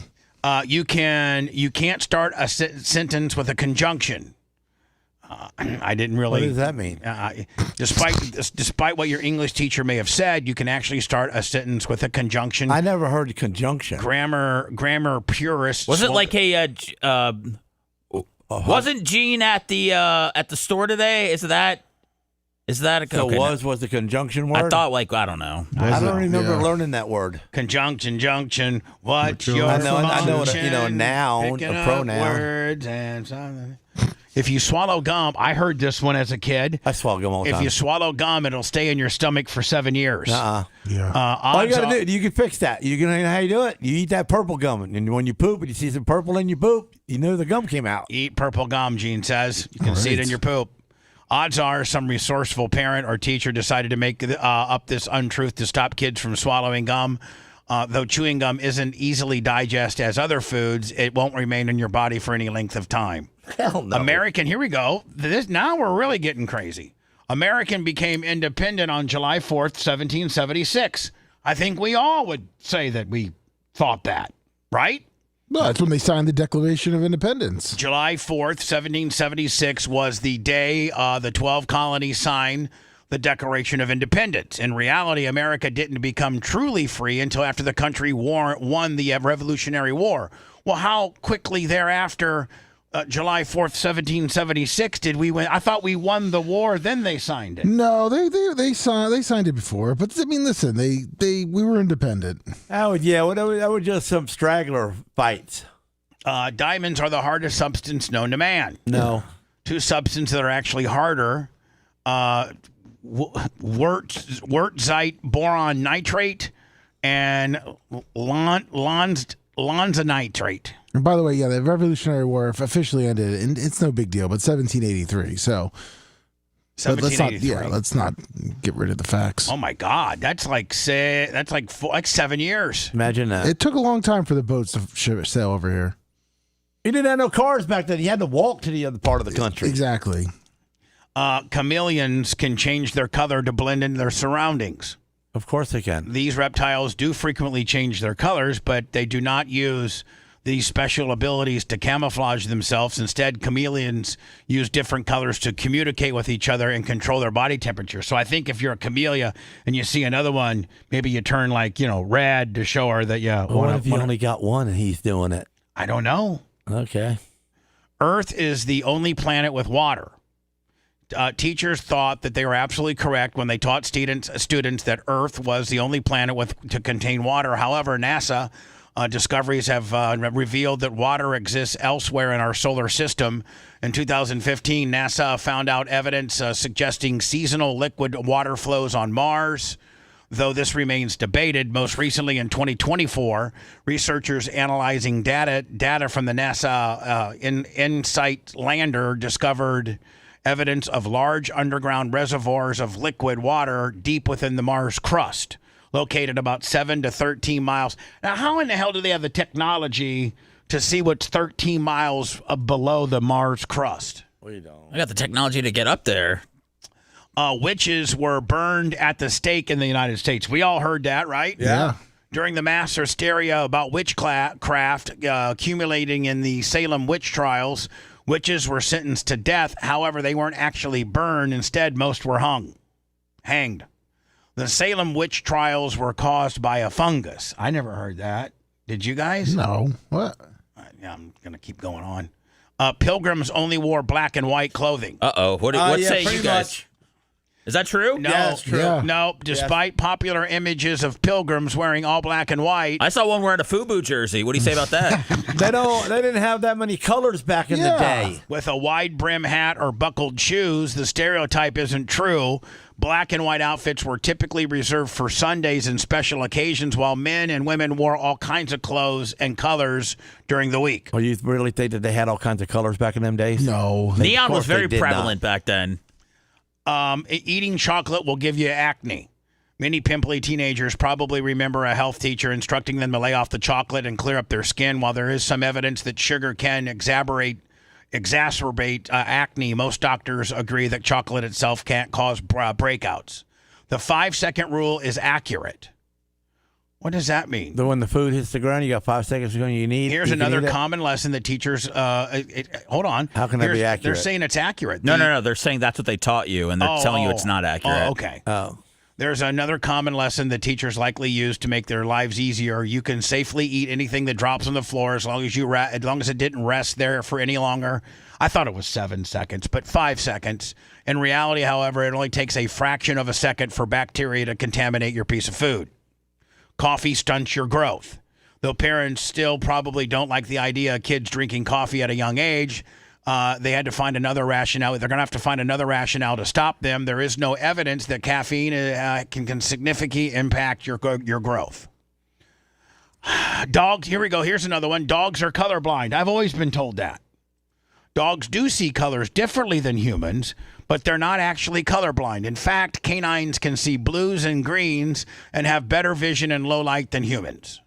You can't start a sentence with a conjunction. I didn't really. What does that mean? Despite what your English teacher may have said, you can actually start a sentence with a conjunction. I never heard conjunction. Grammar purists. Was it like a? Wasn't Gene at the store today? Is that a? So was the conjunction word? I thought I don't know. I don't remember learning that word. Conjunction, junction. What's your I know function? a noun, Picking a up pronoun. Words and something. If you swallow gum, I heard this one as a kid. I swallow gum all the time. If you swallow gum, it'll stay in your stomach for 7 years. Yeah. All you got to do, you can fix that. You know how you do it? You eat that purple gum, and when you poop and you see some purple in your poop, you know the gum came out. Eat purple gum, Gene says. You can see it in your poop. Odds are some resourceful parent or teacher decided to make up this untruth to stop kids from swallowing gum. Though chewing gum isn't easily digested as other foods, it won't remain in your body for any length of time. Hell no. Here we go. Now we're really getting crazy. American became independent on July 4th, 1776. I think we all would say that we thought that, right? No, that's when they signed the Declaration of Independence. July 4th, 1776 was the day the 12 colonies signed the Declaration of Independence. In reality, America didn't become truly free until after the country won the Revolutionary War. Well, how quickly thereafter, July 4th, 1776, did we win? I thought we won the war, then they signed it. No, they signed it before. But I mean, listen, we were independent. That was just some straggler fights. Diamonds are the hardest substance known to man. No. Two substances that are actually harder. Wurtzite boron nitrate and lanzanitrate. And by the way, the Revolutionary War officially ended, and it's no big deal, but 1783. So, let's not get rid of the facts. Oh my God, that's like 7 years. Imagine that. It took a long time for the boats to sail over here. You didn't have no cars back then. You had to walk to the other part of the country. Exactly. Chameleons can change their color to blend into their surroundings. Of course they can. These reptiles do frequently change their colors, but they do not use these special abilities to camouflage themselves. Instead, chameleons use different colors to communicate with each other and control their body temperature. So I think if you're a camellia and you see another one, maybe you turn red to show her that what if you only got one and he's doing it? I don't know. Okay. Earth is the only planet with water. Teachers thought that they were absolutely correct when they taught students that Earth was the only planet to contain water. However, NASA discoveries have revealed that water exists elsewhere in our solar system. In 2015, NASA found out evidence suggesting seasonal liquid water flows on Mars. Though this remains debated, most recently in 2024, researchers analyzing data from the NASA InSight lander discovered evidence of large underground reservoirs of liquid water deep within the Mars crust, located about 7 to 13 miles. Now, how in the hell do they have the technology to see what's 13 miles below the Mars crust? We don't. I got the technology to get up there. Witches were burned at the stake in the United States. We all heard that, right? Yeah. During the mass hysteria about witchcraft accumulating in the Salem witch trials, witches were sentenced to death. However, they weren't actually burned. Instead, most were hanged. The Salem witch trials were caused by a fungus. I never heard that. Did you guys? No. What? Yeah, I'm going to keep going on. Pilgrims only wore black and white clothing. Uh-oh. What say you guys? Much. Is that true? No, yeah, it's true. Yeah. No, despite popular images of pilgrims wearing all black and white. I saw one wearing a FUBU jersey. What do you say about that? They didn't have that many colors back in the day. With a wide brim hat or buckled shoes, the stereotype isn't true. Black and white outfits were typically reserved for Sundays and special occasions, while men and women wore all kinds of clothes and colors during the week. Well, you really think that they had all kinds of colors back in them days? No. Neon was very prevalent back then. Eating chocolate will give you acne. Many pimply teenagers probably remember a health teacher instructing them to lay off the chocolate and clear up their skin. While there is some evidence that sugar can exacerbate acne, most doctors agree that chocolate itself can't cause breakouts. The 5-second rule is accurate. What does that mean? When the food hits the ground, you got 5 seconds to go. Here's another common lesson that teachers. Hold on. How can that be accurate? They're saying it's accurate. No. They're saying that's what they taught you, and they're telling you it's not accurate. Oh, okay. Oh. There's another common lesson that teachers likely use to make their lives easier. You can safely eat anything that drops on the floor as long as it didn't rest there for any longer. I thought it was 7 seconds, but 5 seconds. In reality, however, it only takes a fraction of a second for bacteria to contaminate your piece of food. Coffee stunts your growth. Though parents still probably don't like the idea of kids drinking coffee at a young age, they had to find another rationale. They're going to have to find another rationale to stop them. There is no evidence that caffeine can significantly impact your growth. Dogs, here we go. Here's another one. Dogs are colorblind. I've always been told that. Dogs do see colors differently than humans, but they're not actually colorblind. In fact, canines can see blues and greens and have better vision in low light than humans.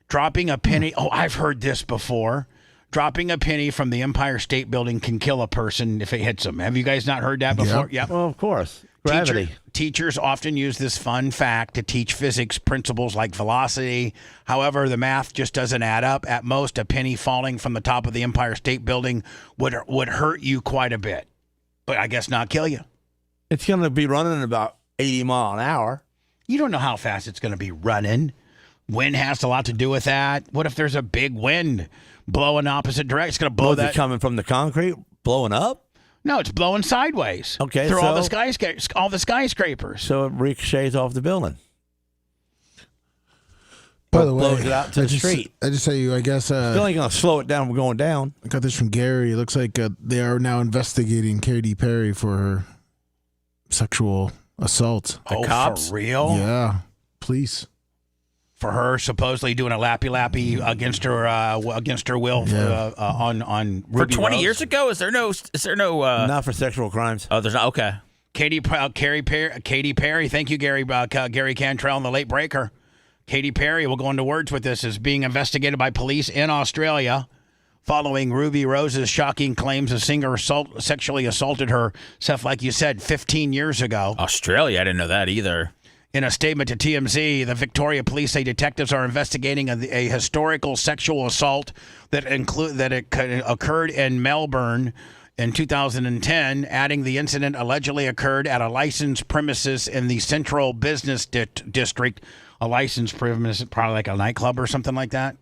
Dropping a penny. Oh, I've heard this before. Dropping a penny from the Empire State Building can kill a person if it hits them. Have you guys not heard that before? Yep. Well, of course. Gravity. Teachers often use this fun fact to teach physics principles like velocity. However, the math just doesn't add up. At most, a penny falling from the top of the Empire State Building would hurt you quite a bit, but I guess not kill you. It's going to be running about 80 miles an hour. You don't know how fast it's going to be running. Wind has a lot to do with that. What if there's a big wind blowing opposite direction? It's going to blow that. Is it coming from the concrete, blowing up? No, it's blowing sideways. Okay, through all the skyscrapers. So it ricochets off the building. By the way, blows it out to the street. I just tell you, I guess. Still ain't going to slow it down from going down. I got this from Gary. It looks like they are now investigating Katy Perry for her sexual assault. The cops? For real? Yeah. Police. For her supposedly doing a lappy against her will on For Ruby 20 Rose. years ago, is there no not for sexual crimes. Oh, there's not. Okay. Katy Perry. Thank you, Gary Cantrell, and the late breaker. Katy Perry will go into words with this, is being investigated by police in Australia following Ruby Rose's shocking claims a singer sexually assaulted her, stuff like you said, 15 years ago. Australia, I didn't know that either. In a statement to TMZ, the Victoria police say detectives are investigating a historical sexual assault that occurred in Melbourne in 2010, adding the incident allegedly occurred at a licensed premises in the Central Business District. A licensed premises, probably like a nightclub or something like that.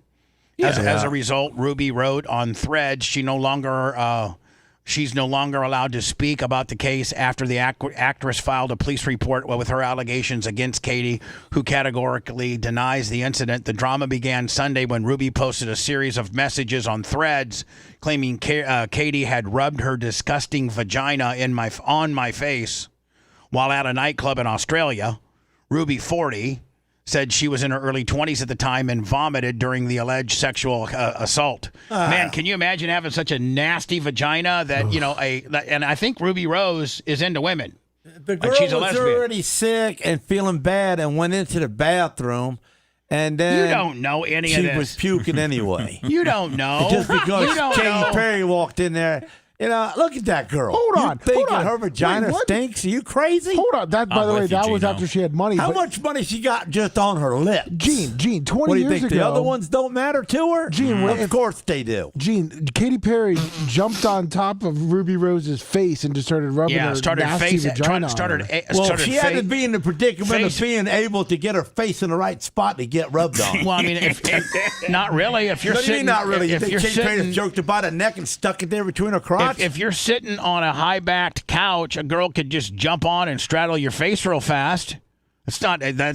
As a result, Ruby wrote on Threads she's no longer allowed to speak about the case after the actress filed a police report with her allegations against Katy, who categorically denies the incident. The drama began Sunday when Ruby posted a series of messages on Threads claiming Katy had rubbed her disgusting vagina on my face while at a nightclub in Australia. Ruby, 40, said she was in her early 20s at the time and vomited during the alleged sexual assault. Man, can you imagine having such a nasty vagina that, and I think Ruby Rose is into women. The girl she's a was lesbian. already sick and feeling bad and went into the bathroom. And then you don't know any of this. She was puking anyway. You don't know. Just because Katy know. Perry walked in there. Look at that girl. Hold on. Thinking her vagina stinks? Are you crazy? Hold on. That, by the way, that was after she had money. How much money she got just on her lips? Gene, 20 what do you years think, ago. the other ones don't matter to her? Gene, of course they do. Gene, Katy Perry jumped on top of Ruby Rose's face and just started rubbing her nasty vagina on her. She had to be in the predicament of being able to get her face in the right spot to get rubbed on. Well, I mean, if not really. If you're sitting, not really. If you're Katy Perry sitting, joked about her neck and stuck it there between her crotch. If you're sitting on a high-backed couch, a girl could just jump on and straddle your face real fast. That's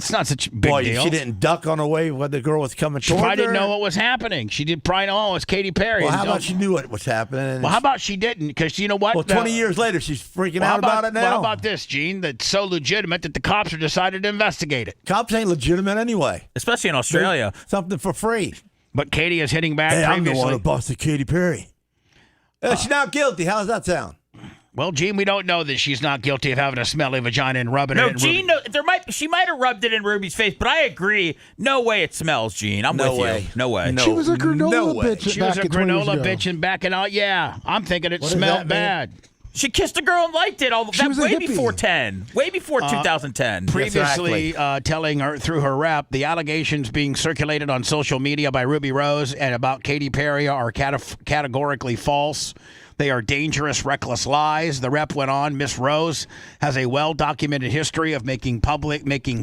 not such a big deal. She didn't duck on the way when the girl was coming She toward her. probably didn't know what was happening. She did probably know it was Katy Perry. Well, how about she knew what was happening? Well, how about she didn't? Because you know what? Well, 20 years later, she's freaking out about it now. Well, how about this, Gene? That's so legitimate that the cops have decided to investigate it. Cops ain't legitimate anyway. Especially in Australia. Something for free. But Katy is hitting back I'm previously. the one who busted Katy Perry. She's not guilty. How does that sound? Well, Gene, we don't know that she's not guilty of having a smelly vagina and rubbing it in Gene, she might have rubbed it in Ruby's face, but I agree. No way it smells, Gene. I'm with you. No way. She was a granola bitch. She was a granola bitch and backing out. Yeah, I'm thinking it smelled bad. She kissed a girl and liked it. Way before 2010. Previously telling her through her rep, the allegations being circulated on social media by Ruby Rose and about Katy Perry are categorically false. They are dangerous, reckless lies. The rep went on. Miss Rose has a well-documented history of making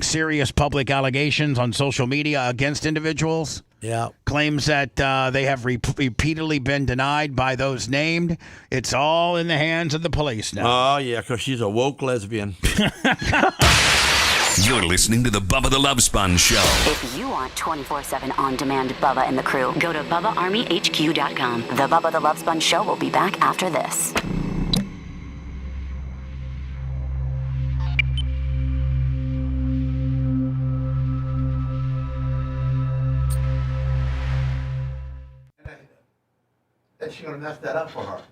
serious public allegations on social media against individuals. Yeah. Claims that they have repeatedly been denied by those named. It's all in the hands of the police now. Oh, yeah, because she's a woke lesbian. You're listening to the Bubba the Love Sponge Show. If you want 24/7 on-demand Bubba and the crew, go to BubbaArmyHQ.com. The Bubba the Love Sponge Show will be back after this. Then she's going to mess that up for her.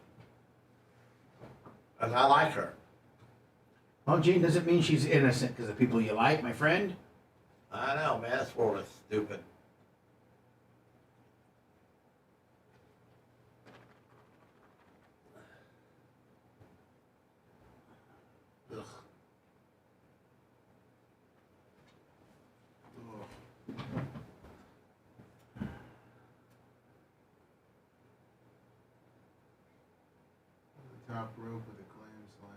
And I like her. Well, Gene, does it mean she's innocent because of people you like, my friend? I know, man. This world is stupid. Ugh. Top rope with a clam slam.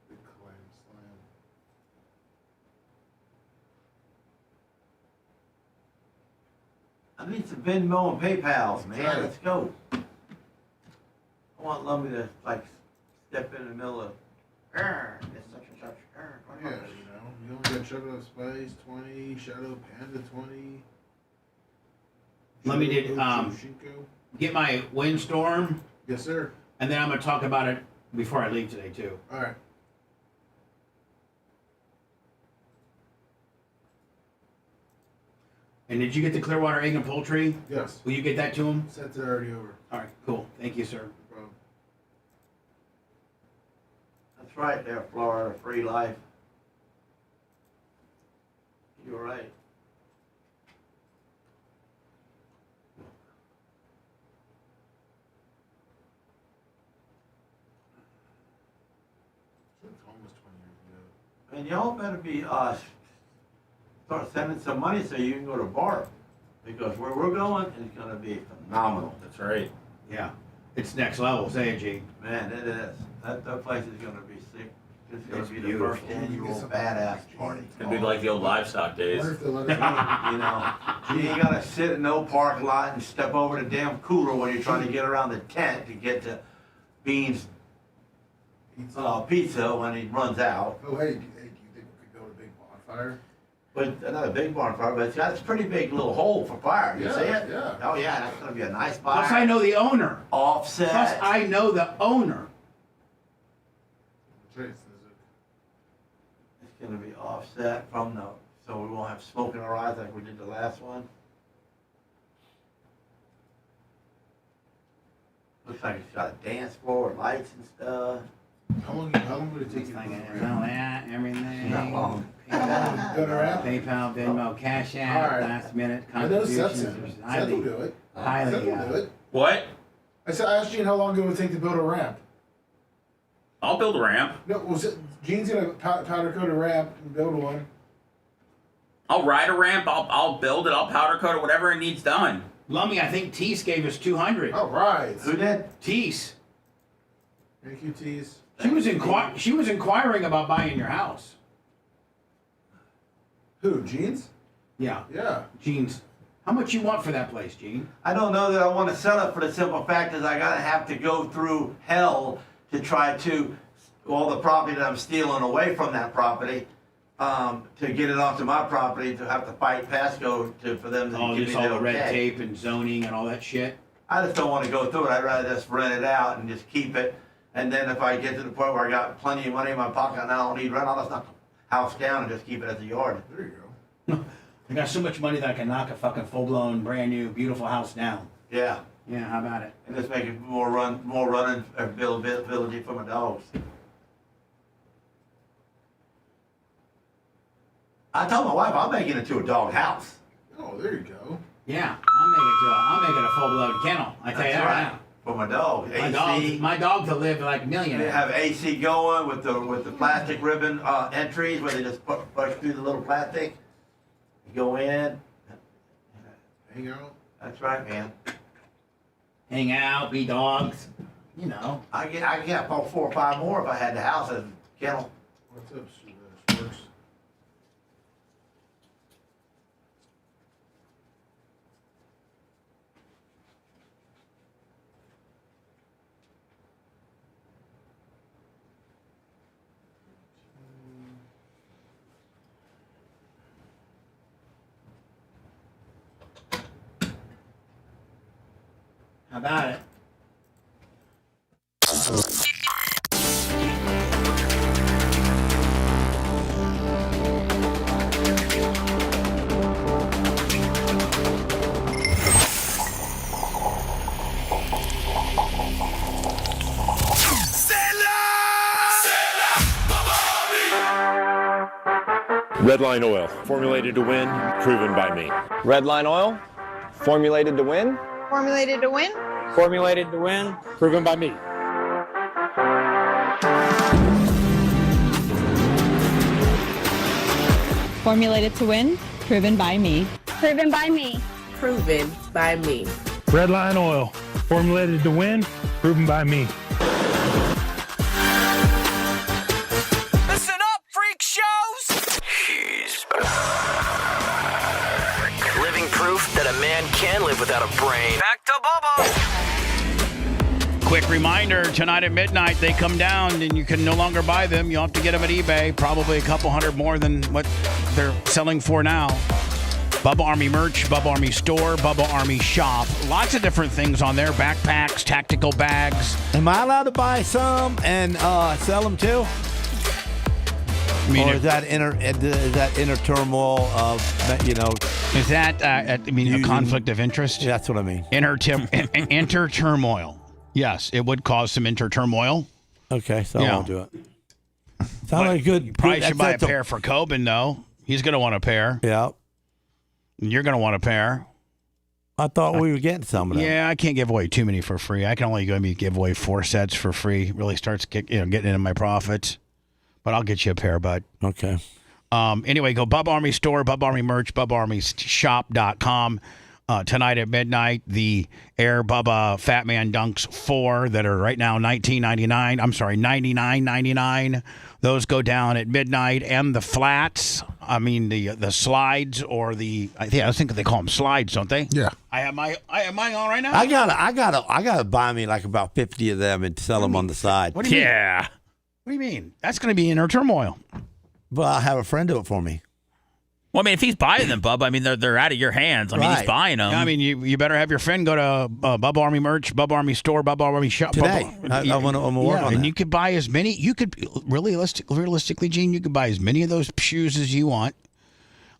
Big clam slam. I need some Venmo and PayPals, man. Let's go. want Lummy to like step in the middle of it's such and such. Yeah, you only got Shadow of Spice 20, Shadow Panda 20. Let me get my windstorm. Yes, sir. And then I'm going to talk about it before I leave today, too. All right. And did you get the Clearwater Egg and Poultry? Yes. Will you get that to him? Sent it already over. All right, cool. Thank you, sir. No problem. That's right there, Florida, free life. You're right. It's almost 20 years ago. And y'all better be start sending some money so you can go to bar, because where we're going is going to be phenomenal. That's right. Yeah. It's next level, say it, G. Man, it is. That place is going to be sick. It's going It's to be beautiful. the first annual badass party. It's gonna be like the old livestock days. You know, you ain't got to sit in no park lot and step over the damn cooler when you're trying to get around the tent to get to Bean's pizza when he runs out. Oh, hey, you think we could go to a big bonfire? But not a big bonfire, but it's got this pretty big little hole for fire. You Yeah, see it? yeah. Oh yeah, that's gonna be a nice fire. Plus, I know the owner. Offset. Plus, I know the owner. That's right. It's gonna be offset from the, so we won't have smoke in our eyes like we did the last one. Looks like it's got a dance floor with lights and stuff. How long would it take you to go All that, everything. Not long. PayPal, Venmo, Cash App, All right. last minute I know Seth's contributions. in. Seth will do it. Highly, Seth will do it. What? I asked Gene how long it would take to build a ramp. I'll build a ramp. No, Gene's gonna powder coat a ramp and build one. I'll ride a ramp. I'll build it. I'll powder coat it. Whatever it needs done. Lummy, I think Teese gave us 200. All right. Who did? Teese. Thank you, Tease. She was inquiring about buying your house. Who, Gene's? Yeah. Yeah. Gene's. How much you want for that place, Gene? I don't know that I want to sell it for the simple fact is I gotta have to go through hell to try to, all the property that I'm stealing away from that property, to get it onto my property, to have to fight Pasco for them to give me just all the the red okay. tape and zoning and all that shit. I just don't want to go through it. I'd rather just rent it out and just keep it. And then if I get to the point where I got plenty of money in my pocket and I don't need rent, I'll just knock the house down and just keep it as a yard. There you go. I got so much money that I can knock a fucking full-blown, brand new, beautiful house down. Yeah. Yeah, how about it? And just make it more running availability for my dogs. I told my wife I'm making it to a dog house. Oh, there you go. Yeah, I'll make it a full-blown kennel. I tell you that right now. For my dog. My dog to live like millionaire. They have AC going with the plastic ribbon entries where they just push through the little plastic. You go in. Hang out. That's right, man. Hang out, be dogs. You know. I get 4 or 5 more if I had the house as a kennel. What's up, Sports? How about it? Redline oil, formulated to win, proven by me. Redline oil, formulated to win. Formulated to win? Formulated to win, proven by me. Formulated to win, proven by me. Proven by me. Proven by me. Redline oil, formulated to win, proven by me. Listen up, freak shows! He's back. Living proof that a man can live without a brain. Back to Bubba! Quick reminder, tonight at midnight, they come down and you can no longer buy them. You'll have to get them at eBay, probably a couple hundred more than what they're selling for now. Bubba Army merch, Bubba Army store, Bubba Army shop. Lots of different things on there. Backpacks, tactical bags. Am I allowed to buy some and sell them too? I mean, or is that inner turmoil of, Is that, a conflict of interest? Yeah, that's what I mean. Inter turmoil. Yes, it would cause some inter turmoil. Okay, so I won't do it. Sounds like good. Probably should buy a pair for Coben, though. He's going to want a pair. Yeah. You're going to want a pair. I thought we were getting some of them. Yeah, I can't give away too many for free. I can only give away 4 sets for free. Really starts getting into my profits. But I'll get you a pair, bud. Okay. Anyway, go Bubba Army store, Bubba Army merch, BubbaArmyShop.com. Tonight at midnight, the Air Bubba Fat Man Dunks 4 that are right now $99.99. Those go down at midnight. And the flats, the slides or I think they call them slides, don't they? Yeah. I have mine on right now. I gotta buy me like about 50 of them and sell them on the side. What do you mean? Yeah. What do you mean? That's going to be inner turmoil. Well, I'll have a friend do it for me. Well, if he's buying them, Bub, they're out of your hands. He's buying them. Yeah, you better have your friend go to Bubba Army merch, Bubba Army store, Bubba Army shop. Today. I'm going to work on that. And you could buy as many. You could, realistically, Gene, you could buy as many of those shoes as you want.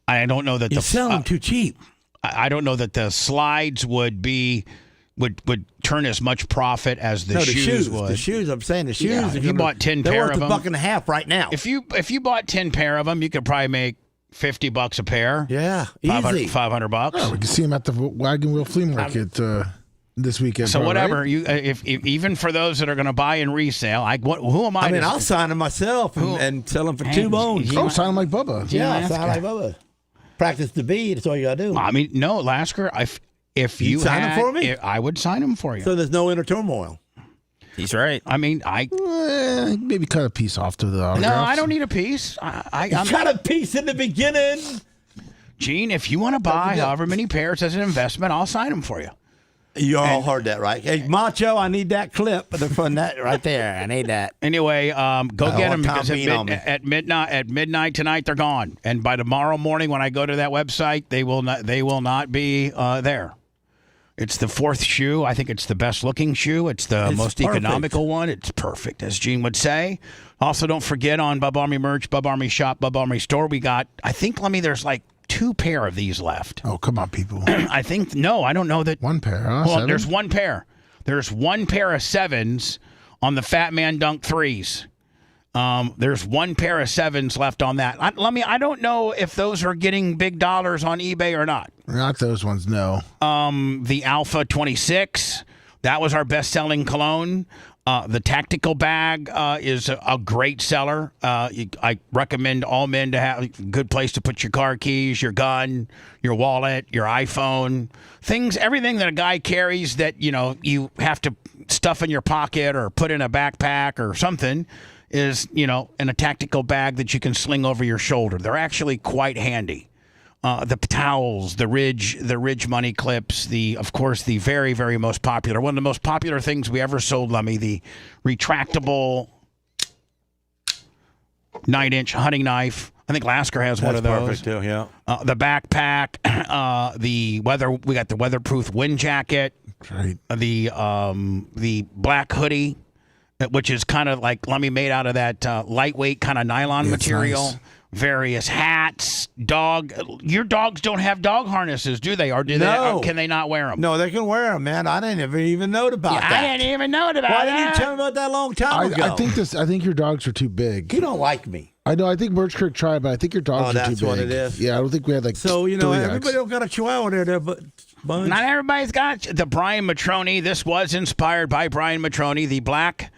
I don't know that you sell them too cheap. I don't know that the slides would turn as much profit as the shoes would. The shoes, I'm saying the shoes. Yeah, if you bought 10 pair of them, they're worth $1.50 right now. If you bought 10 pair of them, you could probably make $50 a pair. Yeah, easy. $500. Oh, we can see them at the Wagon Wheel Flea Market this weekend. So whatever, right? if even for those that are going to buy and resale, who am I? I'll sign them myself and sell them for $2 bones. Sign them like Bubba. Yeah, sign like Bubba. Practice the beat. That's all you got to do. No, Lasker, if you sign them for me, I would sign them for you. So there's no inner turmoil. He's right. Maybe cut a piece off to the autographs. No, I don't need a piece. I got a piece in the beginning. Gene, if you want to buy however many pairs as an investment, I'll sign them for you. You all heard that, right? Hey, Macho, I need that clip from that right there. I need that. Anyway, go get them because at midnight tonight they're gone, and by tomorrow morning when I go to that website, they will not be there. It's the 4th shoe. I think it's the best looking shoe. It's the most economical one. It's perfect, as Gene would say. Also, don't forget on Bubba Army merch, Bubba Army shop, Bubba Army store, we got, there's like 2 pair of these left. Oh, come on, people. I don't know that. 1 pair, huh? Well, 7? there's 1 pair. There's 1 pair of 7s on the Fat Man Dunk 3s. There's 1 pair of 7s left on that. I don't know if those are getting big dollars on eBay or not. Not those ones, no. The Alpha 26, that was our best-selling cologne. The tactical bag is a great seller. I recommend all men to have a good place to put your car keys, your gun, your wallet, your iPhone, everything that a guy carries that, you have to stuff in your pocket or put in a backpack or something is, in a tactical bag that you can sling over your shoulder. They're actually quite handy. The towels, the Ridge money clips, of course, the very, very most popular, one of the most popular things we ever sold, Lemmy, the retractable 9-inch hunting knife. I think Lasker has one of those. Perfect too, yeah. The backpack, we got the weatherproof wind jacket, right. The black hoodie, which is kind of like Lemmy made out of that lightweight kind of nylon material. Nice. Various hats, your dogs don't have dog harnesses, do they? Or do they? Or can they not wear them? No, they can wear them, man. I didn't even know about that. I didn't even know about that. Why didn't you tell me about that a long time ago? I think your dogs are too big. You don't like me. I know. I think Birch Creek tried, but I think your dogs are too big. That's what it is. Yeah, I don't think we had like. So everybody don't got a Chihuahua there, but not everybody's got the Brian Matroni. This was inspired by Brian Matroni, the black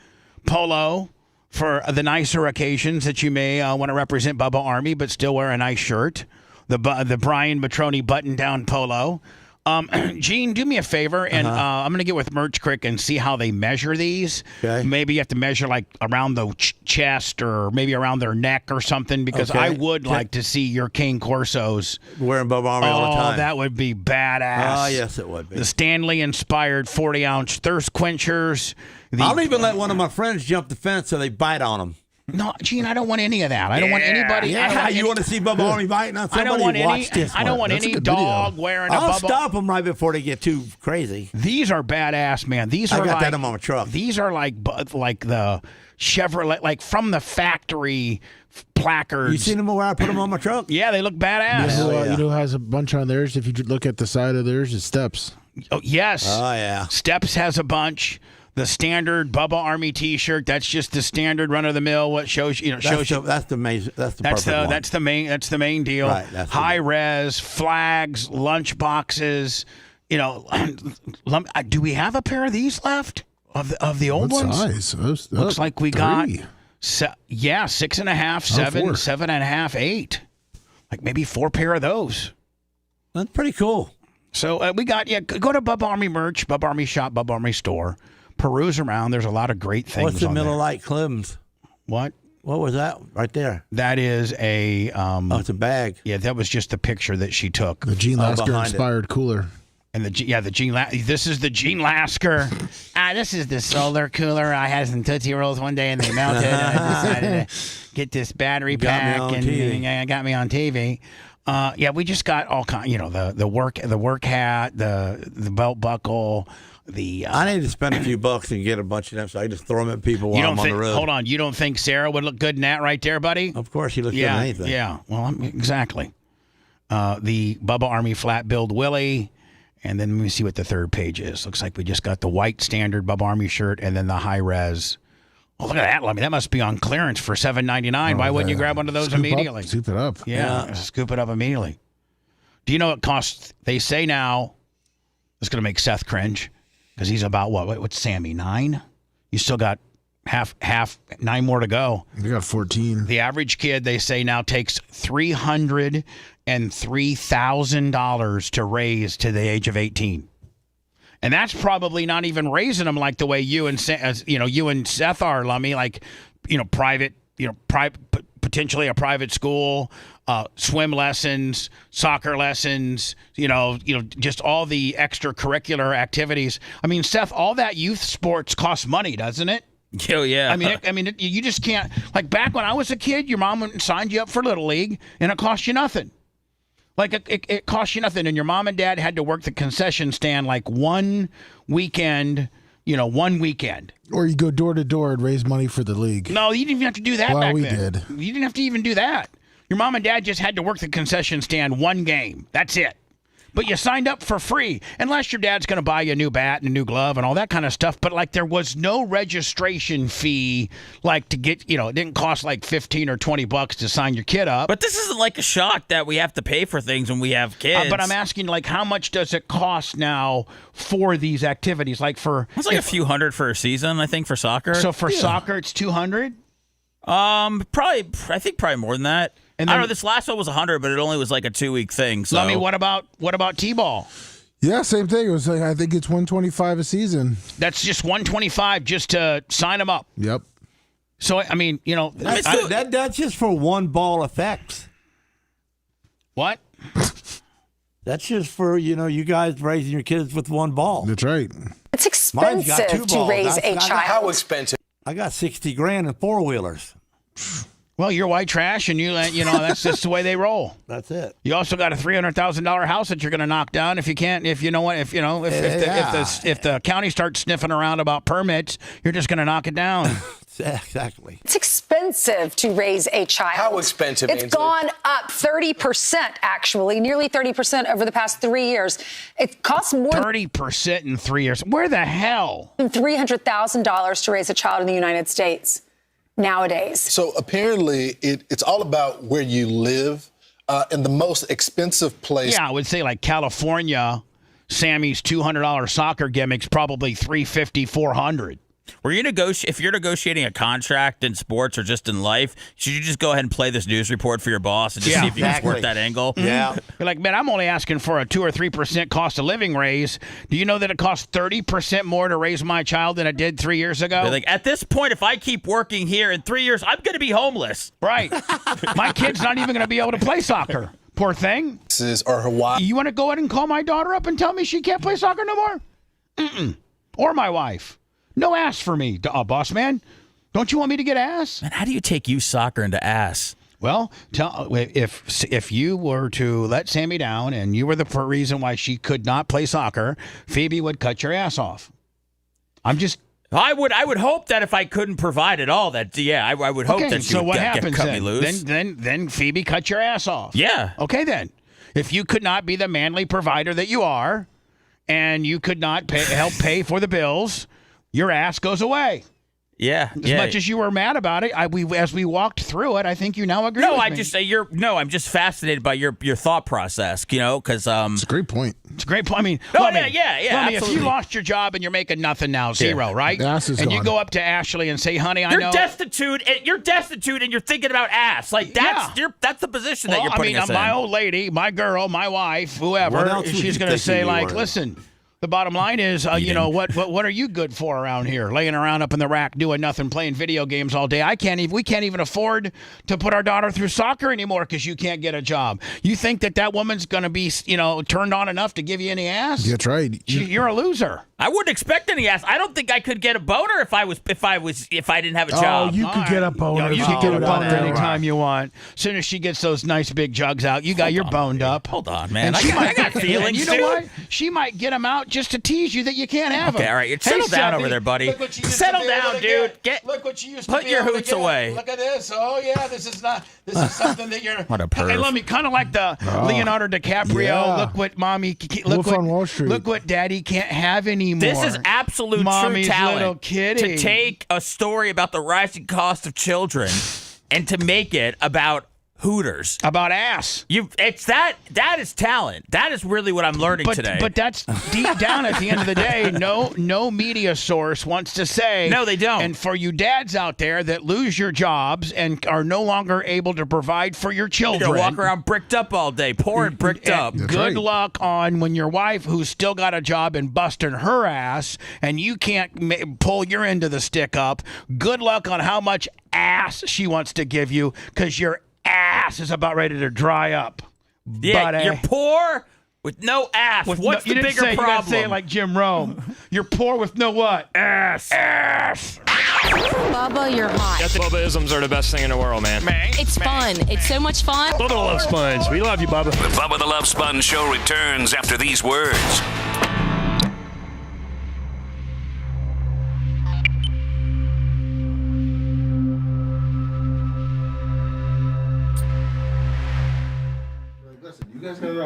polo. For the nicer occasions that you may want to represent Bubba Army, but still wear a nice shirt. The Brian Matroni button-down polo. Gene, do me a favor, and I'm going to get with Merch Crick and see how they measure these. Okay. Maybe you have to measure like around the chest or maybe around their neck or something, because I would like to see your Cane Corsos wearing Bubba Army all the time. Oh, that would be badass. Oh, yes, it would be. The Stanley-inspired 40-ounce thirst quenchers. I'll even let one of my friends jump the fence so they bite on them. No, Gene, I don't want any of that. I don't want anybody. Yeah, you want to see Bubba Army biting on somebody? I don't want Watch this I don't want any dog wearing a Bubba. I'll stop them right before they get too crazy. These are badass, man. These are I got like, that in my truck. These are like the Chevrolet, like from the factory placards. You seen them where I put them on my truck? Yeah, they look badass. You know who has a bunch on theirs? If you look at the side of theirs, it's Steps. Oh, yes. Oh, yeah. Steps has a bunch. The standard Bubba Army T-shirt. That's just the standard run of the mill. What shows you? That's the main. That's the main. That's the main deal. Right, high res flags, lunch boxes. You know, do we have a pair of these left of the old ones? Size? Looks like we got 6.5, 7, 7.5, 8. Like maybe 4 pair of those. That's pretty cool. So we got go to Bubba Army merch, Bubba Army shop, Bubba Army store. Peruse around. There's a lot of great things. What's the on Miller there. Lite Clems? What? What was that right there? That is a. It's a bag. Yeah, that was just the picture that she took. The Gene Lasker inspired cooler. And the Gene. This is the Gene Lasker. This is the solar cooler. I had some Tootsie Rolls one day and they melted. And I decided to get this battery pack and got me on TV. We just got all kind. You know, the work hat, the belt buckle. I need to spend a few bucks and get a bunch of them, so I just throw them at people while I'm on the road. Hold on, you don't think Sarah would look good in that right there, buddy? Of course, she looks good in anything. Yeah, well, exactly. The Bubba Army flat build Willie, and then let me see what the third page is. Looks like we just got the white standard Bubba Army shirt, and then the high res. Oh, look at that! I mean, that must be on clearance for $7.99. Why wouldn't you grab one of those immediately? Scoop it up. Yeah, scoop it up immediately. Do you know what costs? They say now. It's going to make Seth cringe. Because he's about what's Sammy, 9? You still got half 9 more to go. You got 14. The average kid, they say, now takes $303,000 to raise to the age of 18. And that's probably not even raising them like the way you and Seth are, Lummy, like, private, potentially a private school, swim lessons, soccer lessons, just all the extracurricular activities. I mean, Seth, all that youth sports costs money, doesn't it? Oh, yeah. I mean, you just can't. Like back when I was a kid, your mom went and signed you up for Little League, and it cost you nothing. Like it cost you nothing, and your mom and dad had to work the concession stand like one weekend. One weekend. Or you go door to door and raise money for the league. No, you didn't even have to do that back then. We did. You didn't have to even do that. Your mom and dad just had to work the concession stand one game. That's it. But you signed up for free, unless your dad's going to buy you a new bat and a new glove and all that kind of stuff. But, there was no registration fee, to get, it didn't cost, $15 or $20 to sign your kid up. But this isn't like a shock that we have to pay for things when we have kids. But I'm asking, how much does it cost now for these activities? It's like a few hundred for a season, I think, for soccer. So for soccer, it's $200? Probably more than that. And I don't know, this last one was 100, but it only was like a 2-week thing. So, Lummy, what about T-ball? Yeah, same thing. It was I think it's $125 a season. That's just $125 just to sign them up. Yep. So I mean, that's just for one ball effects. What? That's just for you guys raising your kids with one ball. That's right. It's expensive to raise a child. How expensive? I got $60,000 in 4-wheelers. Well, you're white trash, and that's just the way they roll. That's it. You also got a $300,000 house that you're going to knock down if the county starts sniffing around about permits, you're just going to knock it down. Exactly. It's expensive to raise a child. How expensive? It's gone up 30%, actually, nearly 30% over the past 3 years. It costs more 30% in 3 years. Where the hell? $300,000 to raise a child in the United States nowadays. So apparently it's all about where you live, and the most expensive place. Yeah, I would say California, Sammy's $200 soccer gimmick's probably $350, $400. If you're negotiating a contract in sports or just in life, should you just go ahead and play this news report for your boss and just see if you can work that angle? Yeah. You're like, man, I'm only asking for a 2 or 3% cost of living raise. Do you know that it costs 30% more to raise my child than it did 3 years ago? They're like, at this point, if I keep working here in 3 years, I'm going to be homeless. Right. My kid's not even going to be able to play soccer. Poor thing. Or Hawaii. You want to go ahead and call my daughter up and tell me she can't play soccer no more? Mm-mm. Or my wife. No ass for me, boss man. Don't you want me to get ass? Man, how do you take youth soccer into ass? Well, if you were to let Sammy down and you were the reason why she could not play soccer, Phoebe would cut your ass off. I would hope that if I couldn't provide at all, I would hope that she would cut me loose. Then Phoebe cut your ass off. Yeah. Okay, then. If you could not be the manly provider that you are, and you could not help pay for the bills, your ass goes away. Yeah. As much as you were mad about it, as we walked through it, I think you now agree with me. I'm just fascinated by your thought process, because it's a great point. It's a great point. I mean, if you lost your job and you're making nothing now, zero, right? The ass is and gone. you go up to Ashley and say, "Honey, I know you're destitute, and you're thinking about ass." Like that's the position that you're putting us in. My old lady, my girl, my wife, whoever, she's going to say, like, listen. The bottom line is, what are you good for around here? Laying around up in the rack doing nothing, playing video games all day. We can't even afford to put our daughter through soccer anymore because you can't get a job. You think that woman's going to be, turned on enough to give you any ass? That's right. You're a loser. I wouldn't expect any ass. I don't think I could get a boner if I didn't have a job. Oh, you could get a boner. You can get a boner anytime you want. As soon as she gets those nice big jugs out, you're boned up. Hold on, man. I got feelings. You know what? She might get them out just to tease you that you can't have them. Okay, all right. Settle down over there, buddy. Settle down, dude. Look what you used to put your hoots away. Look at this. Oh yeah, this is something that you're. What a perv. Hey, let me kind of like the Leonardo DiCaprio. Yeah. Look what mommy. Wolf on Wall Street. Look what daddy can't have anymore. This is absolute Mommy's true talent little kitty. to take a story about the rising cost of children and to make it about Hooters. About ass. That is talent. That is really what I'm learning today. But that's deep down at the end of the day, no media source wants to say. No, they don't. And for you dads out there that lose your jobs and are no longer able to provide for your children. You walk around bricked up all day, poor and bricked up. Good luck on when your wife, who's still got a job and busting her ass, and you can't pull your end of the stick up. Good luck on how much ass she wants to give you, because your ass is about ready to dry up. Yeah, buddy. you're poor with no ass. What's the bigger problem? You gotta say it like Jim Rome. You're poor with no what? Ass. Bubba, you're hot. Bubba-isms are the best thing in the world, man. It's fun. It's so much fun. Bubba the Love Sponge. We love you, Bubba. The Bubba the Love Sponge Show returns after these words.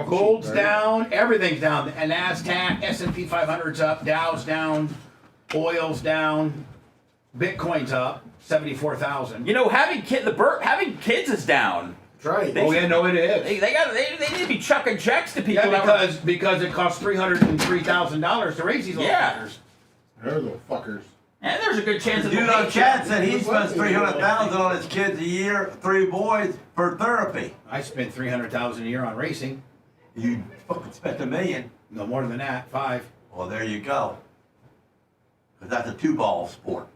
Gold's down, everything's down. And NASDAQ, S&P 500's up, Dow's down, oil's down, Bitcoin's up, 74,000. Having kids is down. That's right. It is. They need to be chucking checks to people. Yeah, because it costs $303,000 to raise these little fuckers. They're little fuckers. And there's a good chance The that dude on chat said he spends $300,000 on his kids a year, 3 boys, for therapy. I spent $300,000 a year on racing. You fucking spent $1 million. No more than that, 5. Well, there you go. Because that's a 2-ball sport.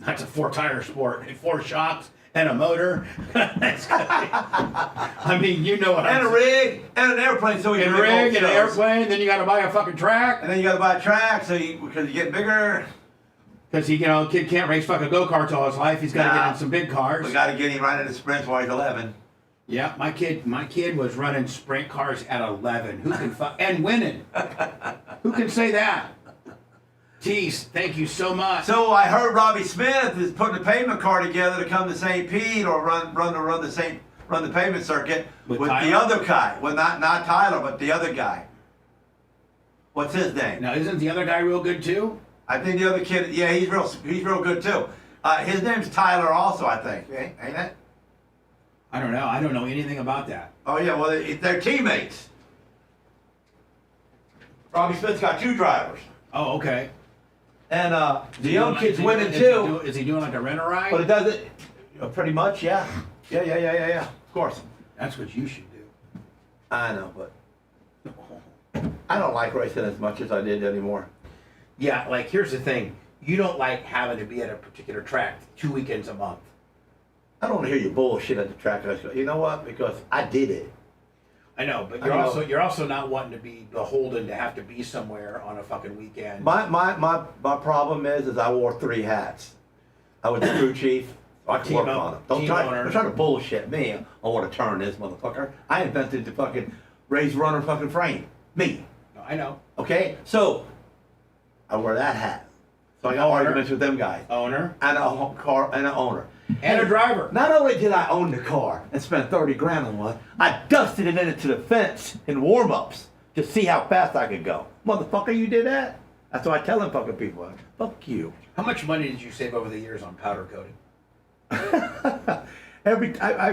That's a 4-tire sport. 4 shocks and a motor. I mean, you know what And a rig and an airplane, so you can rig and an airplane. Then you got to buy a fucking track. And then you got to buy a track, because you get bigger. Because kid can't race fucking go-karts all his life. He's got to get in some big cars. We got to get him right into sprints while he's 11. Yeah, my kid was running sprint cars at 11. Who can and winning? Who can say that? Tease, thank you so much. So I heard Robbie Smith is putting a payment car together to come to St. Pete or run the pavement circuit with the other guy. Well, not Tyler, but the other guy. What's his name? Now, isn't the other guy real good too? I think the other kid, yeah, he's real good too. His name's Tyler also, I think. Ain't it? I don't know. I don't know anything about that. Oh yeah, well they're teammates. Robbie Smith's got 2 drivers. Oh, okay. And the young kid's winning too. Is he doing like a rent-a-ride? But it doesn't. Pretty much, yeah. Yeah. Of course. That's what you should do. I know, but I don't like racing as much as I did anymore. Yeah, like here's the thing. You don't like having to be at a particular track 2 weekends a month. I don't want to hear you bullshit at the track. You know what? Because I did it. I know, but you're also not wanting to be beholden to have to be somewhere on a fucking weekend. My problem is I wore 3 hats. I was the crew chief. I can work on it. Don't try to bullshit me on what a turn is, motherfucker. I invented the fucking raised runner fucking frame. Me. No, I know. Okay? So, I wear that hat. So I got arguments with them guys. Owner. And a car and an owner. And a driver. Not only did I own the car and spend 30 grand on one, I dusted it into the fence in warm-ups to see how fast I could go. Motherfucker, you did that? That's what I tell them fucking people. Fuck you. How much money did you save over the years on powder coating? I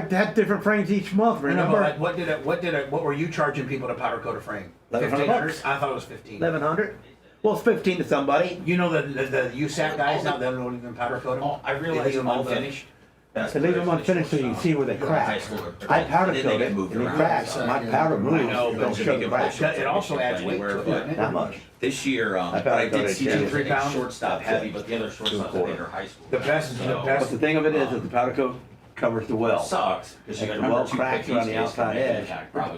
had different frames each month. Remember? I know, but what were you charging people to powder coat a frame? $1,500. I thought it was $1,500. $1,100. Well, it's 15 to somebody. You know the USAC guys now, they don't even powder coat them. I realize them all unfinished. To leave them unfinished so you can see where they crack. I powder coat it and it cracks. My powder moves. Don't show the crack. It also adds weight to it, doesn't it? Not much. This year, I did see 3 pound shortstop heavy, but the other shortstops I think are high school. The best. But the thing of it is that the powder coat covers the well. Sucks because you got the well two cracks around the outside edge.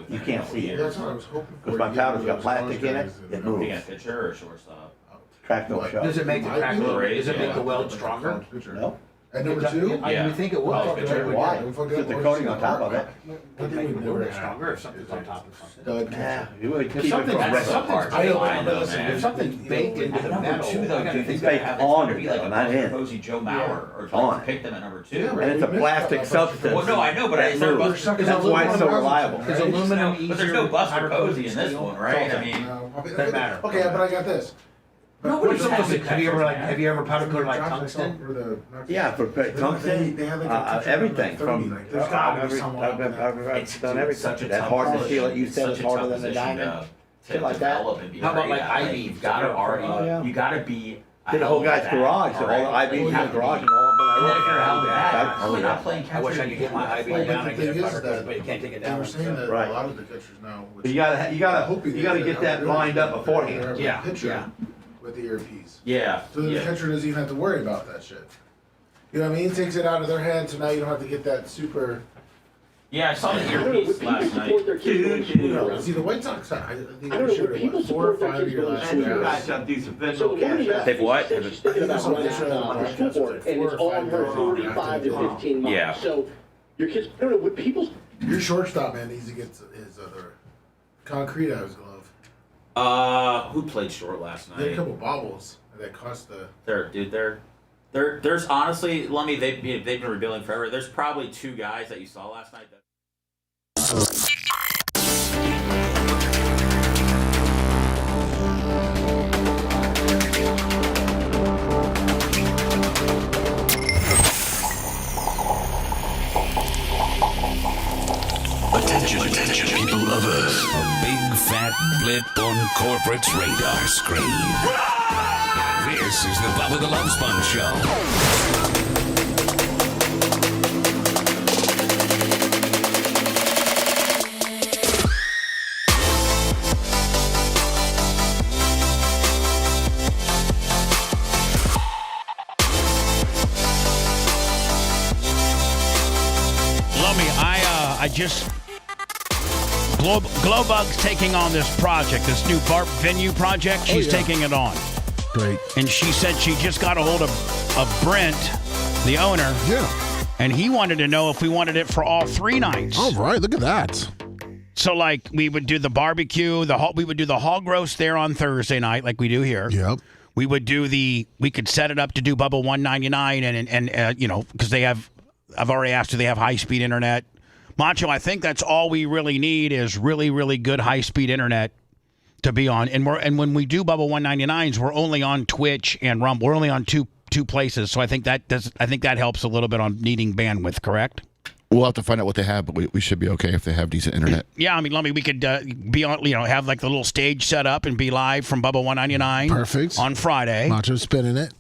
You can't see it. That's what I was hoping for. Because my powder's got plastic in it. It moves. Being a pitcher or shortstop. Crack don't show. Does it make the crack? Does it make the weld stronger? No. At number 2? I would think it would. Why? Put the coating on top of it. Would make it a little bit stronger if something's on top of something. Nah, you would keep If it something's from if something's baked into the metal, Two though, do you think baked that on to be like a not in. cozy Joe Mauer or On. pick them at number 2? Yeah, And it's a plastic substance. Well, no, I know, but I that moves. That's why it's so reliable. Is aluminum easier? But there's no Buster powder Posey in this one, right? I mean, doesn't matter. Okay, but I got this. Nobody's have you ever powder coated like tungsten? Yeah, for tungsten, They have like a everything like from. 30. There's gotta be someone I've done everything. That hard to seal it. You said it's harder than the diamond. Shit like that. How about like IB? You've got to already. You got to be. Did the whole guy's garage, so all the IB in his garage and all of And then if you're that. held back, not playing catcher. I wish I could get my IB down and get a powder coat, but you can't take it They were down. saying that Right. a lot of the catchers now. You gotta get that lined up beforehand. Yeah. With the earpiece. Yeah. So the catcher doesn't even have to worry about that shit. You know what I mean? Takes it out of their head, so now you don't have to get that super. Yeah, I saw the earpiece last night. See, the White Sox, I think they showed it, what, 4 or 5 year last You year. guys gotta do some visual cash. They've what? I think that's what they showed on the podcast, like 4 or 5 years ago. 45 to 15 months. Yeah. So your kids, I don't know, would people. Your shortstop man needs to get his other concrete out of his glove. Who played short last They had a night? couple bobbles that cost the. There's honestly, Lummy, they've been rebuilding forever. There's probably 2 guys that you saw last night that. Attention, people of Earth. A big fat blip on corporate's radar screen. This is the Bubba the Love Sponge Show. Lummy, I just Glowbug's taking on this project, this new venue project. She's taking it on. Great. And she said she just got a hold of Brent, the owner. Yeah. And he wanted to know if we wanted it for all 3 nights. All right, look at that. So, like, we would do the barbecue, we would do the hog roast there on Thursday night, like we do here. Yep. We would do we could set it up to do Bubba 199 and you know, because I've already asked, do they have high-speed internet? Macho, I think that's all we really need is really, really good high-speed internet to be on. And when we do Bubba 199s, we're only on Twitch and Rumble. We're only on two places. So I think that helps a little bit on needing bandwidth, correct? We'll have to find out what they have, but we should be okay if they have decent internet. Yeah, I mean, we could be on, have like the little stage set up and be live from Bubba 199. Perfect. On Friday. Macho spinning it.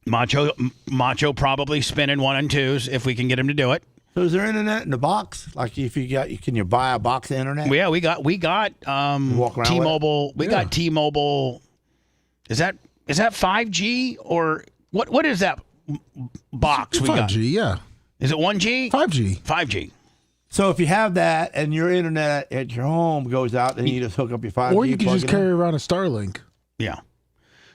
Macho probably spinning 1 and 2s if we can get him to do it. So is there internet in the box? Like can you buy a box of internet? Yeah, we got T-Mobile. We got T-Mobile. Is that 5G or what is that box we got? 5G, yeah. Is it 1G? 5G. 5G. So if you have that and your internet at your home goes out, then you just hook up your 5G. Or you can just carry around a Starlink. Yeah.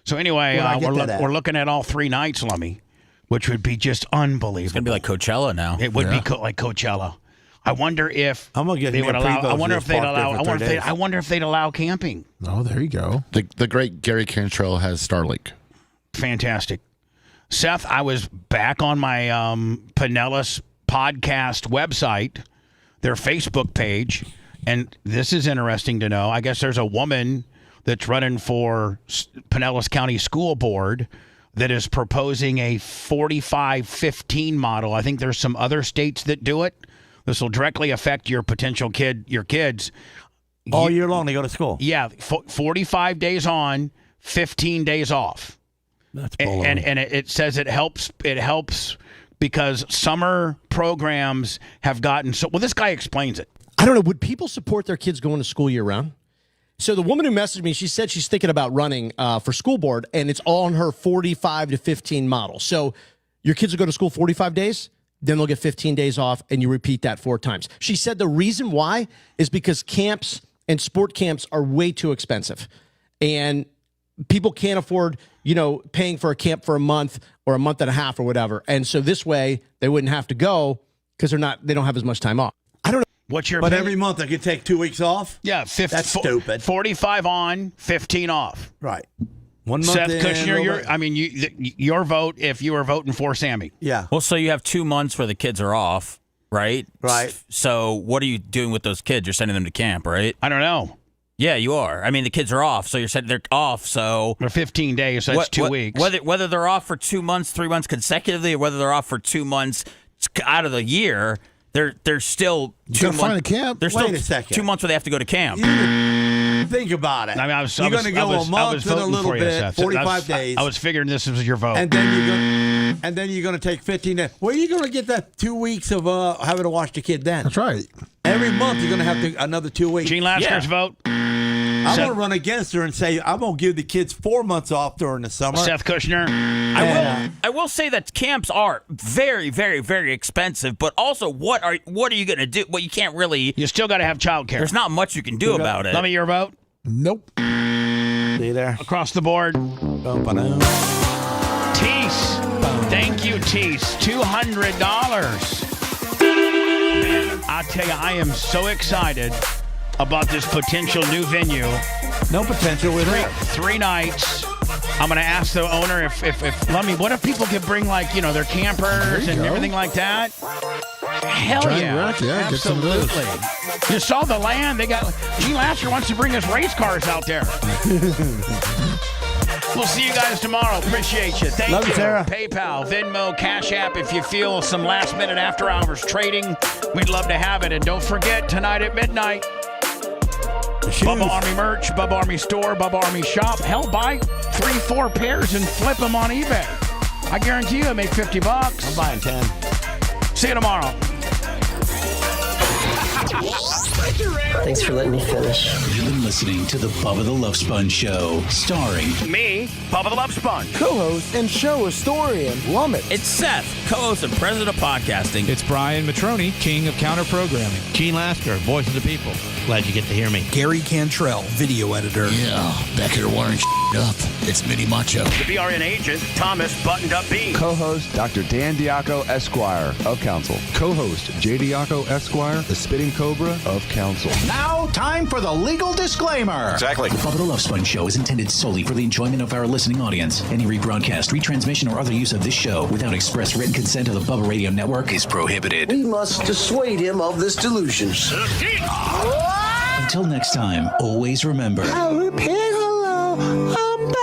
So anyway, we're looking at all 3 nights, Lummy, which would be just unbelievable. It's going to be like Coachella now. It would be like Coachella. I wonder if I'm gonna get they would allow. I wonder if they'd allow. I wonder if they'd allow camping. Oh, there you go. The great Gary Cantrell has Starlink. Fantastic. Seth, I was back on my Pinellas podcast website, their Facebook page, and this is interesting to know. I guess there's a woman that's running for Pinellas County School Board that is proposing a 45-15 model. I think there's some other states that do it. This will directly affect your potential kids. All year long they go to school. Yeah, 45 days on, 15 days off. That's and it says it helps because summer programs have gotten so. Well, this guy explains it. I don't know. Would people support their kids going to school year round? So the woman who messaged me, she said she's thinking about running for school board, and it's all on her 45-15 model. So your kids will go to school 45 days, then they'll get 15 days off, and you repeat that 4 times. She said the reason why is because camps and sport camps are way too expensive, and people can't afford, paying for a camp for a month or a month and a half or whatever. And so this way they wouldn't have to go because they don't have as much time off. I don't know. What's your But opinion? every month I could take 2 weeks off? Yeah, That's stupid. 45 on, 15 off. Right. 1 month Seth in, Kushner, your vote if you were voting for Sammy. Yeah. Well, so you have 2 months where the kids are off, right? Right. So what are you doing with those kids? You're sending them to camp, right? I don't know. Yeah, you are. I mean, the kids are off, so you're saying they're off. So for 15 days, so that's 2 weeks. Whether they're off for 2 months, 3 months consecutively, or whether they're off for 2 months out of the year, they're still 2 months. Find a camp. They're still Wait a second. 2 months where they have to go to camp. Think about it. I mean, you're going to go a month and a little bit, 45 days. I was figuring this was your vote. And then you're going to take 15 days. Where are you going to get that 2 weeks of having to watch the kid then? That's right. Every month you're going to have another 2 weeks. Gene Lasker's vote. I'm going to run against her and say I'm going to give the kids 4 months off during the summer. Seth Kushner. I will say that camps are very, very, very expensive, but also what are you going to do? Well, you can't really. You still got to have childcare. There's not much you can do about it. Let me your vote. Nope. See there? Across the board. Tease. Thank you, Tease. $200. Man, I tell you, I am so excited about this potential new venue. No potential with it. 3 nights. I'm going to ask the owner if what if people could bring their campers and everything like that? Hell Giant yeah. rack, yeah, get some of those. Absolutely. You saw the land. They got Gene Lasker wants to bring us race cars out there. We'll see you guys tomorrow. Appreciate you. Thank Love you. you, Sarah. PayPal, Venmo, Cash App. If you feel some last minute after hours trading, we'd love to have it. And don't forget, tonight at midnight, Bubba Army merch, Bubba Army store, Bubba Army shop. Hell, buy 3-4 pairs and flip them on eBay. I guarantee you, I make $50. I'm buying 10. See you tomorrow. Thanks for letting me finish. You've been listening to the Bubba the Love Sponge Show, starring me, Bubba the Love Sponge, co-host and show historian, Lummit. It's Seth, co-host and president of podcasting. It's Brian Matroni, king of counter programming. Gene Lasker, voice of the people. Glad you get to hear me. Gary Cantrell, video editor. Yeah, back here wiring up. It's Mini Macho. The BRN agent, Thomas Buttoned Up Bean. Co-host, Dr. Dan Diaco, Esquire of Council. Co-host, J. Diaco, Esquire, the Spitting Cobra of Council. Now, time for the legal disclaimer. Exactly. The Bubba the Love Sponge Show is intended solely for the enjoyment of our listening audience. Any rebroadcast, retransmission, or other use of this show without express written consent of the Bubba Radio Network is prohibited. We must dissuade him of this delusion. Until next time, always remember. I'll repeat hello. I'm back.